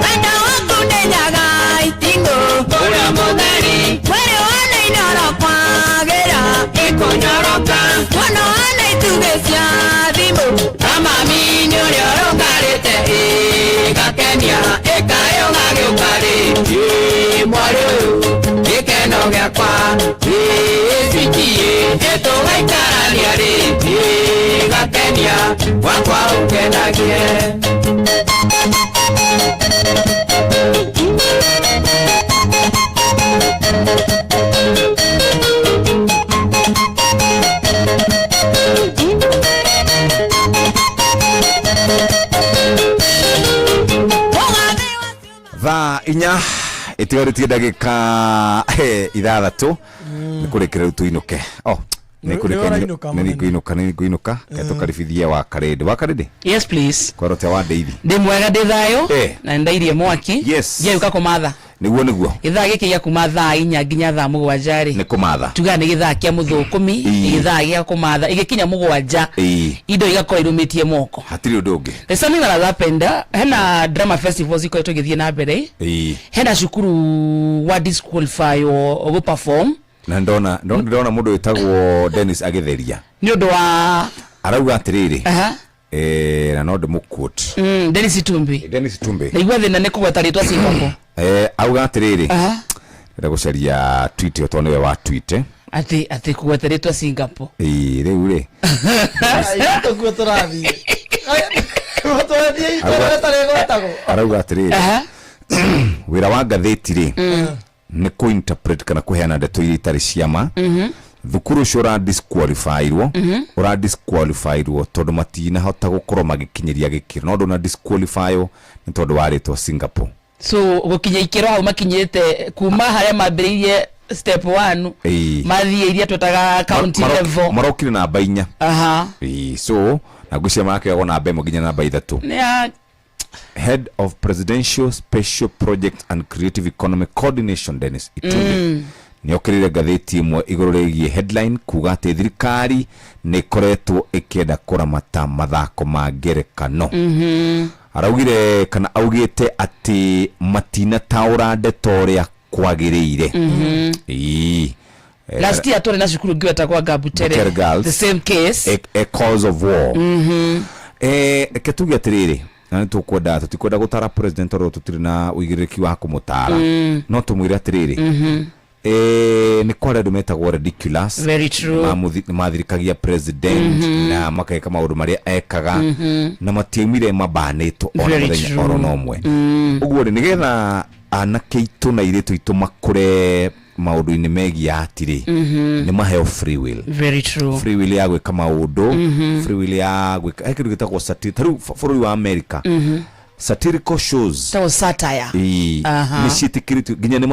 Wenda waku ndenyaga itingo Uria mutheri Mwere wana inoro kwagira Ikunyoroka Wana wana ituge cia thimu Kama mini uria urukarite Gakenia ekayo gagiukari mwari uyu gikeno giakwa sweetie etugaikarania ri gakenia wakwa ukenagie Thaa inya itigarĩtie ndagĩka ithathatũ nĩ kũrĩkĩra tuinuke nĩ kũinũka tũkaribithia wa Karĩndĩ. Yes please. Kwaro wa Ndeithi. Ndĩ mwega ndĩ thayũ na ndairie mwaki. Yes. Ngiuka kũmatha. Nĩguo. Githaa gĩkĩ gĩa kuma thaa inya nginya thaa mũgwanja rĩ. Nĩ kũmatha. Tuga nĩ githaa kĩa mũthũkũmi, githaa gĩa kũmatha, igĩkinya mũgwanja. Indo igakorwo irumĩtie moko. Hatirĩ ũndũ ũngĩ. There's something that has happened. Hena drama festivals ikoretwo igĩthiĩ na mbere. Hena cukuru wa disqualify o go perform. Na ndona mũndũ wĩtagwo Dennis Agĩtheria. Nĩ ũndũ wa arauga atĩrĩrĩ. Na no ndĩmũquote. Dennis Tumbi. Na igua thĩna nĩ kũgweta rĩtwa Singapore. Auga atĩrĩrĩ. Ndĩrenda gũcaria tweet ĩyo tondũ nĩwe wa tweet. Ati kũgweta rĩtwa Singapore. Rĩu rĩ. Tũkuo tũrathiĩ. Arauga atĩrĩrĩ. Wĩra wa ngathĩti rĩ nĩ kũ-interpret kana kũheana ndeto iria itarĩ ciama. Thukuru ũcio ũradisqualifyirwo tondũ matinahota gũkorwo magĩkinyĩria gĩkĩro. No ndona disqualifywo nĩ tondũ warĩtwo Singapore. So gũkinya ikĩro hau makinyĩte kuma harĩa mambĩrĩirie step 1 mathiĩ iria twetaga county level. Marokire namba 4. So na ngwĩciria marakĩgagwo namba 1 nginya namba 3. Head of Presidential Special Project and Creative Economic Coordination Dennis Itumbi nĩokĩrĩire ngathĩti ĩmwe igũrũ rĩgiĩ headline kuga atĩ thirikari nĩ ĩkoretwo ĩkĩenda kũramata mathako ma ngerekano. Araugire kana augĩte atĩ matinataũra ndeto ũrĩa kwagĩrĩire. Last year tũrĩ na cukuru ngĩ wetagwo Gabutere, the same case, a cause of war. Reke tuge atĩrĩrĩ, na nĩ tũtikwenda gũtara president ũrĩa tũtirĩ na ũigĩrĩrĩki wa kũmũtara, no tũmwĩre atĩrĩrĩ nĩ kwara andũ metagwo ridiculous. Very true. Mathirikagia president na makeka maũndũ marĩa ekaga na matiaumire mabanĩtwo ona mũthenya oro no ũmwe. Ũguo rĩ nĩgetha anake aitũ na airĩtu aitũ makũre maũndũ-inĩ megiĩ atĩrĩ nĩ maheo free will. Very true. Free will ya gwĩka maũndũ, free will ya gwĩka kĩndũ gĩtagwo satire. Tarĩu bũrũri wa America satirical shows to satire ni citikiritu ginya ni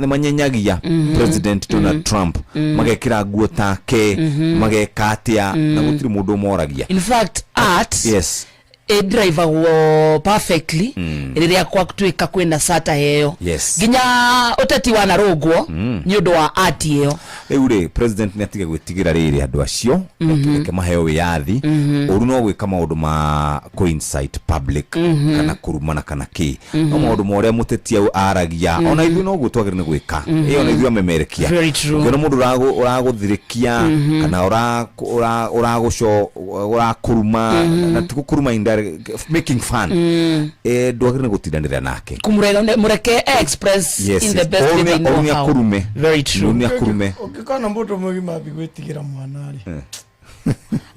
manyenyagia President Donald Trump magekira nguo take mageka atia na gutiri mundu moragia. In fact art driver wo perfectly riria kwa tuika kwina sata heyo ginya uteti wana rogwo ni undu wa art iyo ure president ni atige gwitigira riri andu acio ke maheo wiyathi uru no gwika maundu ma coincide public kana kurumana kana ki no maundu more muteti au aragia ona ithu no gutwagire ni gwika iyo na ithu amemerekia ngono mundu uraguthirikia kana uraguco urakuruma na tukuruma making fun ndwagire ni gutindanira nake mureke express in the best way they know how. Kurume. Very true. Ni akurume. Ukikona mboto mwima bigwetigira mwanari.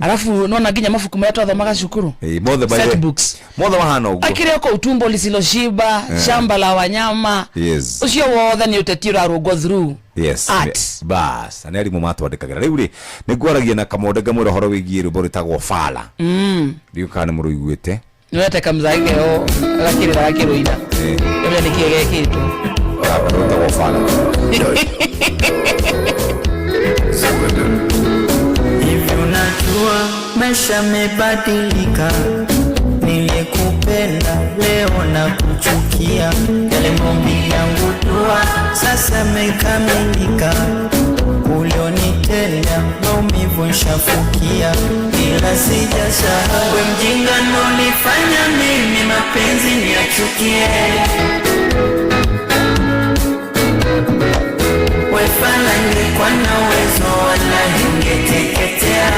Alafu nona ginya mafuku meto athomaga cukuru. Mothe by set books. Mothe mahana ugo. Akire ko utumbo lisiloshiba, shamba la wanyama. Yes. Ucio wothe ni utetira go through. Yes. Art. Bas, ani ari mu matwandikagira. Riu ri nigwaragia na kamodega mwira horo wigie rubo ritagwo fala. Riu kana muru igwete. Niwete kamzaige o lakini rakiruina. Ndio nikiege kitu. Ritagwo fala. Unajua maisha mebadilika, nilikupenda leo na kuchukia, yale maombi yangu dua sasa mekamilika, ulionitenda maumivu nishafukia, ila sijasahau wewe mjinga nilifanya mimi mapenzi niachukie, wefala nilikuwa na uwezo wala ningeteketea.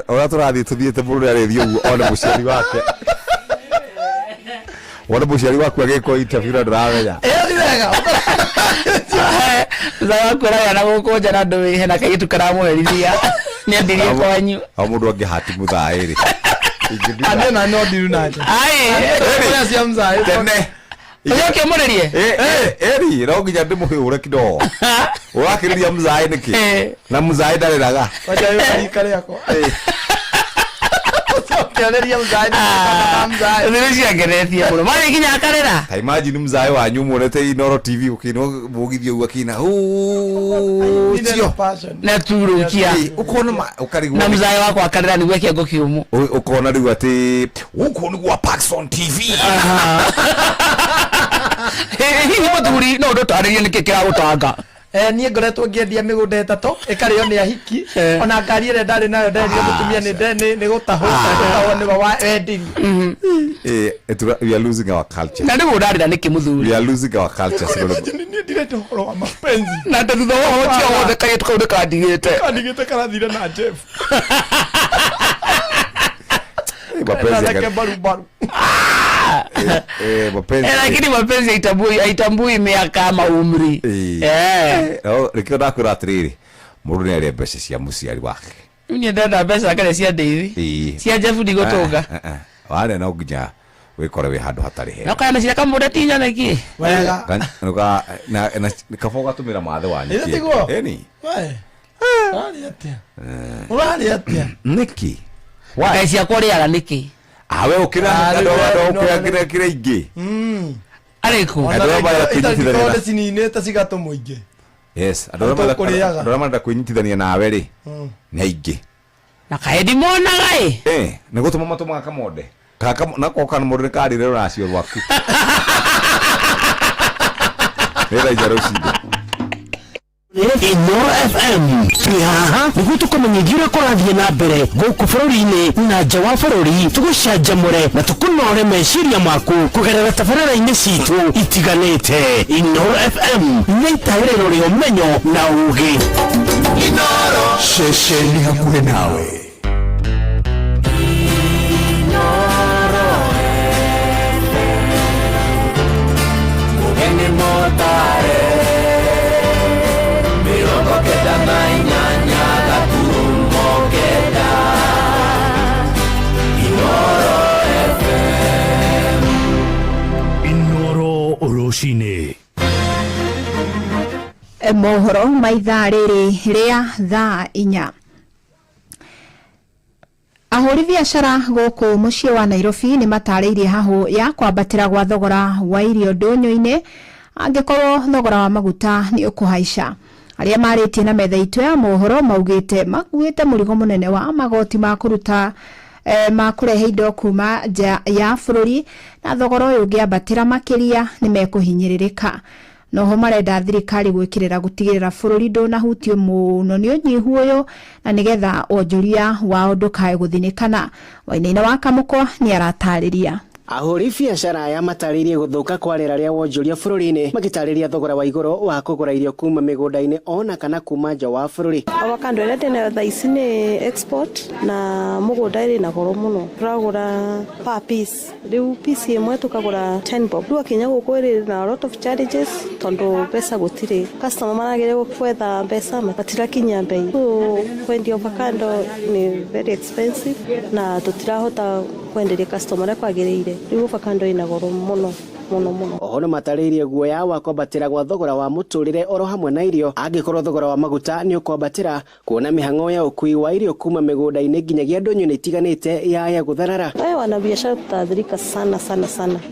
Ora turathi tuthiete buru ya radio ona muciari wake. Ora muciari wake ageko interview ndaraweya. Ni wega. Zawa kora na gukoja na ndu hena kaitu karamwerithia. Ni ndirie kwanyu. Au mundu angi hati muthairi. Anena no diru naje. Ai. Eri cia mzai. Tene. Oke murerie. Eri roginya ndimuhure kido. Urakiriria mzai niki. Na mzai dariraga. Wacha yo kare yako. Okereria mzai na mzai. Ndirisi ageretia muno. Mari kinya akarera. Ta imagine mzai wanyu muonete Inoro TV ukino bugithio gwakina. Cio. Na turukia. Ukona ukarigwa. Na mzai wako akarera ni gweke ngo kiumu. Ukona riu ati uko ni gwa Paxson TV. Hihi muthuri no ndotaririe niki kira gutanga. Nie ngoretwo ngiendia migunda ĩtatũ ĩkarĩo nĩ ahiki ona ngari ĩrĩa ndarĩ nayo ndendia mũtumia nĩ gũtahwo nĩ wa wedding. We are losing our culture. Na ndĩgũ ndarĩra nĩkĩ muthuri. We are losing our culture. Niĩ ndirete ũhoro wa mapenzi. Na thutha wa ũcio wothe kaĩtu kau nĩkandigĩte karathire na Jeff. Lakini mapenzi haitambui miaka ama umri. Rikio ndakwira atiriri mundu ni ari mbeca cia muciari wake. Ni ndenda mbeca kare cia David. Cia Jeff ndigotunga. Wale no nginya wikore wi handu hatari he. Na kana cia kamuda tinya neki. Wega. Nuka na kafoga tumira mathe wani. Eni. Wai. Ari atia. Urari atia. Niki. Wai cia koriaga niki. Awe ukira ukira kira ingi. Ariko. Ita sinine ta cigato muingi. Yes, adora manda kunyitithania nawe ri. Ni ingi. Na kaedi mona gai. Ni gutuma matuma kamode. Kaka nako kana murire kari rero racio rwaku. Era jaroshide. Inoro FM twihaha niguo tukumenyithia kurathie na mbere guku bururi-ini na nja wa bururi tugucanjamure na tukunore meciria maku kugerera tabarĩra-inĩ citu itiganĩte. Inoro FM nĩ itaĩrĩro rĩa ũmenyo na ũũgĩ. Inoro ceceni hakuhĩ nawe. Oroshine. Mohoro maithaa rĩrĩ rĩa thaa 4. Ahũri biacara gũkũ mũciĩ wa Nairobi nĩ matarĩirie hahu ya kwambatĩra gwa thogora wa irio ndũnyũ-inĩ angĩkorwo thogora wa maguta nĩ ũkũhaica. aria maritie na metha itu ya mohoro maugite makuite murigo munene wa magoti ma kuruta makurehe indo kuma ya bururi na thogora uyu ngiambatira makiria ni mekuhinyiririka. Noho marenda thirikari gwikirira gutigirira bururi ndunahutio muno ni unyihu uyu na nigetha onjoria wao ndukae guthinikana. Wainaina wa Kamukwa ni aratariria. Ahuri biacara ya mataririe guthuka kwa rĩera rĩa wonjoria bũrũri-inĩ magĩtarĩria thogora wa igũrũ wa kũgũra irio kuma mĩgũnda-inĩ ona kana kuma nja wa bũrũri. Avocado ĩrĩa ndĩnayo thaa ici nĩ export na mũgũnda ĩrĩ na goro mũno. Tũragũra per piece. Rĩu piece ĩmwe tũkagũra 10 bob. Rĩu akinya gũkũ ĩrĩ na a lot of challenges tondũ mbeca gũtirĩ. Customer maragĩrĩirwo gwetha mbeca matirakinya bei. Kwendia avocado nĩ very expensive na tũtirahota kwenderia customer arĩa kwagĩrĩire. Riu avocado ina goro muno. Oho no mataririe guoya wa kwambatira gwa thogora wa muturire oro hamwe na irio angikorwo thogora wa maguta ni ukwambatira kuona mihango ya ukui wa irio kuma migunda-ini nginyagia ndonyo ni itiganite ya gutharara. Wana biashara tutaathirika sana.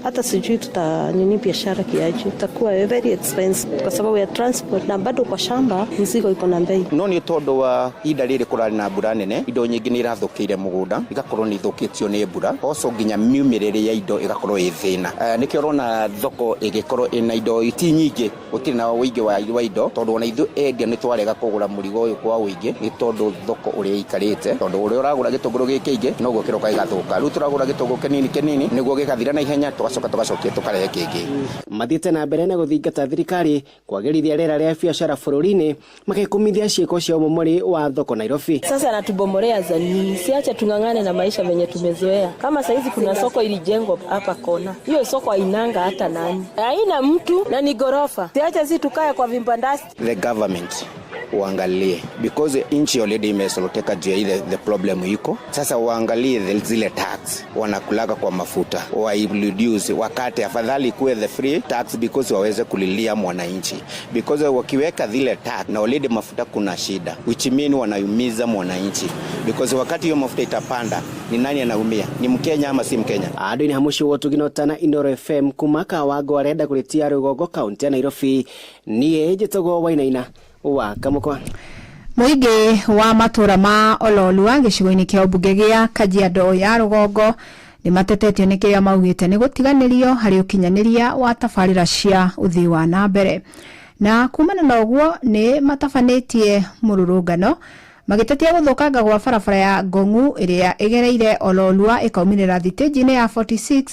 Hata sijui tutanini biashara kiaje. Itakuwa very expensive kwa sababu ya transport na bado kwa shamba mzigo iko na bei. No ni tondu wa ida riri kurari na mbura nene indo nyingi ni irathukiire mugunda igakorwo ni thukitio ni mbura oso nginya miumirire ya indo igakorwo ithina nikio rona thoko igikorwo ina indo iti nyingi gutiri na uingi wa indo tondu ona ithu endia ni twarega kugura murigo uyu kwa uingi ni tondu thoko uria ikarite tondu uria uragura gitunguru gikingi no gukiroka igathuka riu turagura gitunguru kinini niguo gikathira na ihenya tugacokia tukarehe kingi. Mathiete na mbere na guthingata thirikari kwagirithia rĩera rĩa biacara bũrũri-inĩ makikumithia ciiko cia umomori wa thoko Nairobi. Sasa anatubomorea zani, siache tungangane na maisha venye tumezoea. Kama saizi kuna soko ilijengwa hapa kona, hiyo soko hainanga hata nani, haina mtu na ni gorofa. Siache si tukae kwa vimbandasi. The government uangalie because inchi already imesoloteka juu ile the problem iko sasa. Uangalie zile tax wanakulaga kwa mafuta wa reduce, wakati afadhali kuwe the free tax because waweze kulilia mwananchi, because wakiweka zile tax na already mafuta kuna shida, which mean wanaumiza mwananchi, because wakati hiyo mafuta itapanda ni nani anaumia? Ni Mkenya ama si Mkenya? Ado ni hamushi wotu ginotana Indoro FM kumaka wago arenda kuletia Rugogo County ya Nairobi. Niye Jetogo Wainaina wa Kamukwa. Muingi wa matura ma Ololua gicigo-ini kia ubunge gia Kajiado ya Rugongo ni matetetio ni kia maugite ni gutiganirio hari ukinyaniria wa tabarira cia uthii wa na mbere. Na kumana na uguo ni matabanetie mururungano magitetia guthukanga gwa barabara ya Ngong'u iria igereire Ololua ikaumirira thitĩnji-inĩ ya 46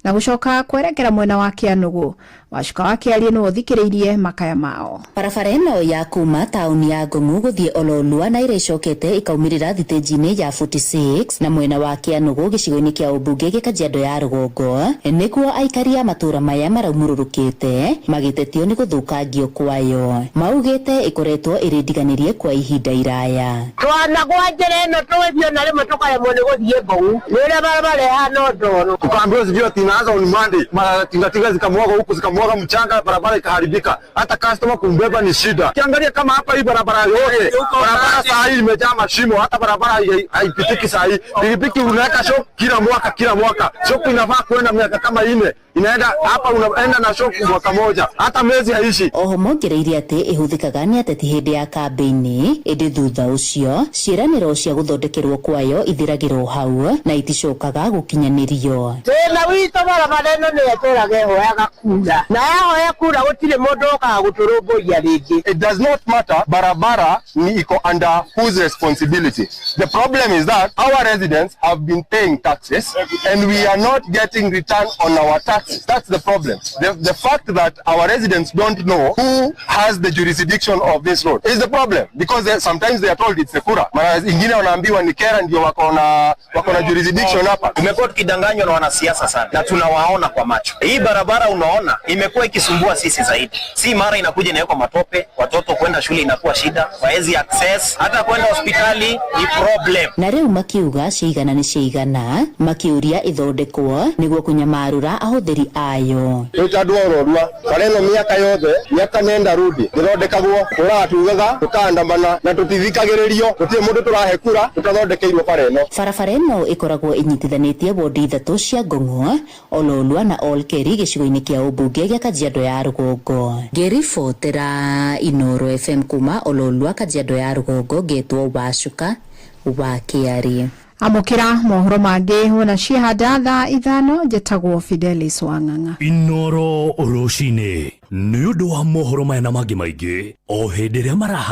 na gucoka kwerekera mwena wa Kianugu. Wacuka wa Kiarie no thikiriirie makaya mao. Barabara ĩno ya kuma tauni ya Ngong'u guthie Ololua na ira icokete ikaumirira thitĩnji-inĩ ya 46 na mwena wa Kianugu gicigo-ini kia ubunge gia Kajiado ya Rugongo nikuo aikari a matura maya maraumururukite magitetio ni guthukangio kwayo. Maugite ikoretwo irindiganirie kwa ihinda iraya. Twana kwa njĩra ĩno twĩthio na rĩmwe tũkaremwo nĩ gũthiĩ Ngong'u rĩrĩa barabara ĩhana ũndoro. Tukaambiwa sijui tunaanza on Monday, tingatinga zikamwaga huku zikamwaga mchanga, barabara ikaharibika, hata customer kumbeba ni shida. Kiangalia kama hapa hii barabara yote, barabara saa hii imejaa mashimo, hata barabara haipitiki saa hii. Pikipiki unaweka shop kila mwaka. Shop inafaa kwenda miaka kama 4. Inaenda hapa unaenda na shop mwaka moja, hata mwezi haishi. Oho mongereire ati ihuthikaga ni ateti hindi ya kambeini indi thutha ucio ciĩranĩro cia guthondekerwo kwayo ithiragĩrwo hau na iticokaga gukinyanirio. Na wito barabara ĩno nĩ yatũraga ĩhoyaga kura na yahoya kura gũtirĩ mũndũ ũkaga gũtũrũmbũiya rĩngĩ. It does not matter barabara ni iko under whose responsibility. The problem is that our residents have been paying taxes and we are not getting return on our taxes. That's the problem. The fact that our residents don't know who has the jurisdiction of this road is the problem, because sometimes they are told it's the kura, mara ingine wanaambiwa ni kera ndio wako na jurisdiction hapa. Tumekuwa tukidanganywa na wanasiasa sana na tunawaona kwa macho. Hii barabara unaona imekuwa ikisumbua sisi zaidi. Si mara inakuja inawekwa matope, watoto kwenda shule inakuwa shida, waezi access, hata kwenda hospitali ni problem. Na rĩu makiuga ciigana ni ciigana, makiuria ithondekwo niguo kunyamarura ahuthiri ayo. Tutadwa Ololua bareno miaka yothe miaka nenda rudi ithondekagwo turatugaga tukandamana na tutithikagiririo tutie mundu turahe kura tutathondekeirwo bareno. Barabara ĩno ikoragwo inyitithanĩtie wodi ithatu cia Ngong'u, Ololua na Olkeri gĩcigo-inĩ kia ubunge gia Kajiado ya Rugongo. Ngĩribotera Inoro Inooro FM kuma Ololua Kajiado ya Rugongo ngetwo Wacuka wa Kiari. Amukira mohoro mangĩ hona ciehanda thaa 5 njĩtagwo Fidelis Wang'ang'a. Inooro rũcinĩ nĩ ũndũ wa mohoro maya na mangĩ maingĩ o hĩndĩ ĩrĩa maraha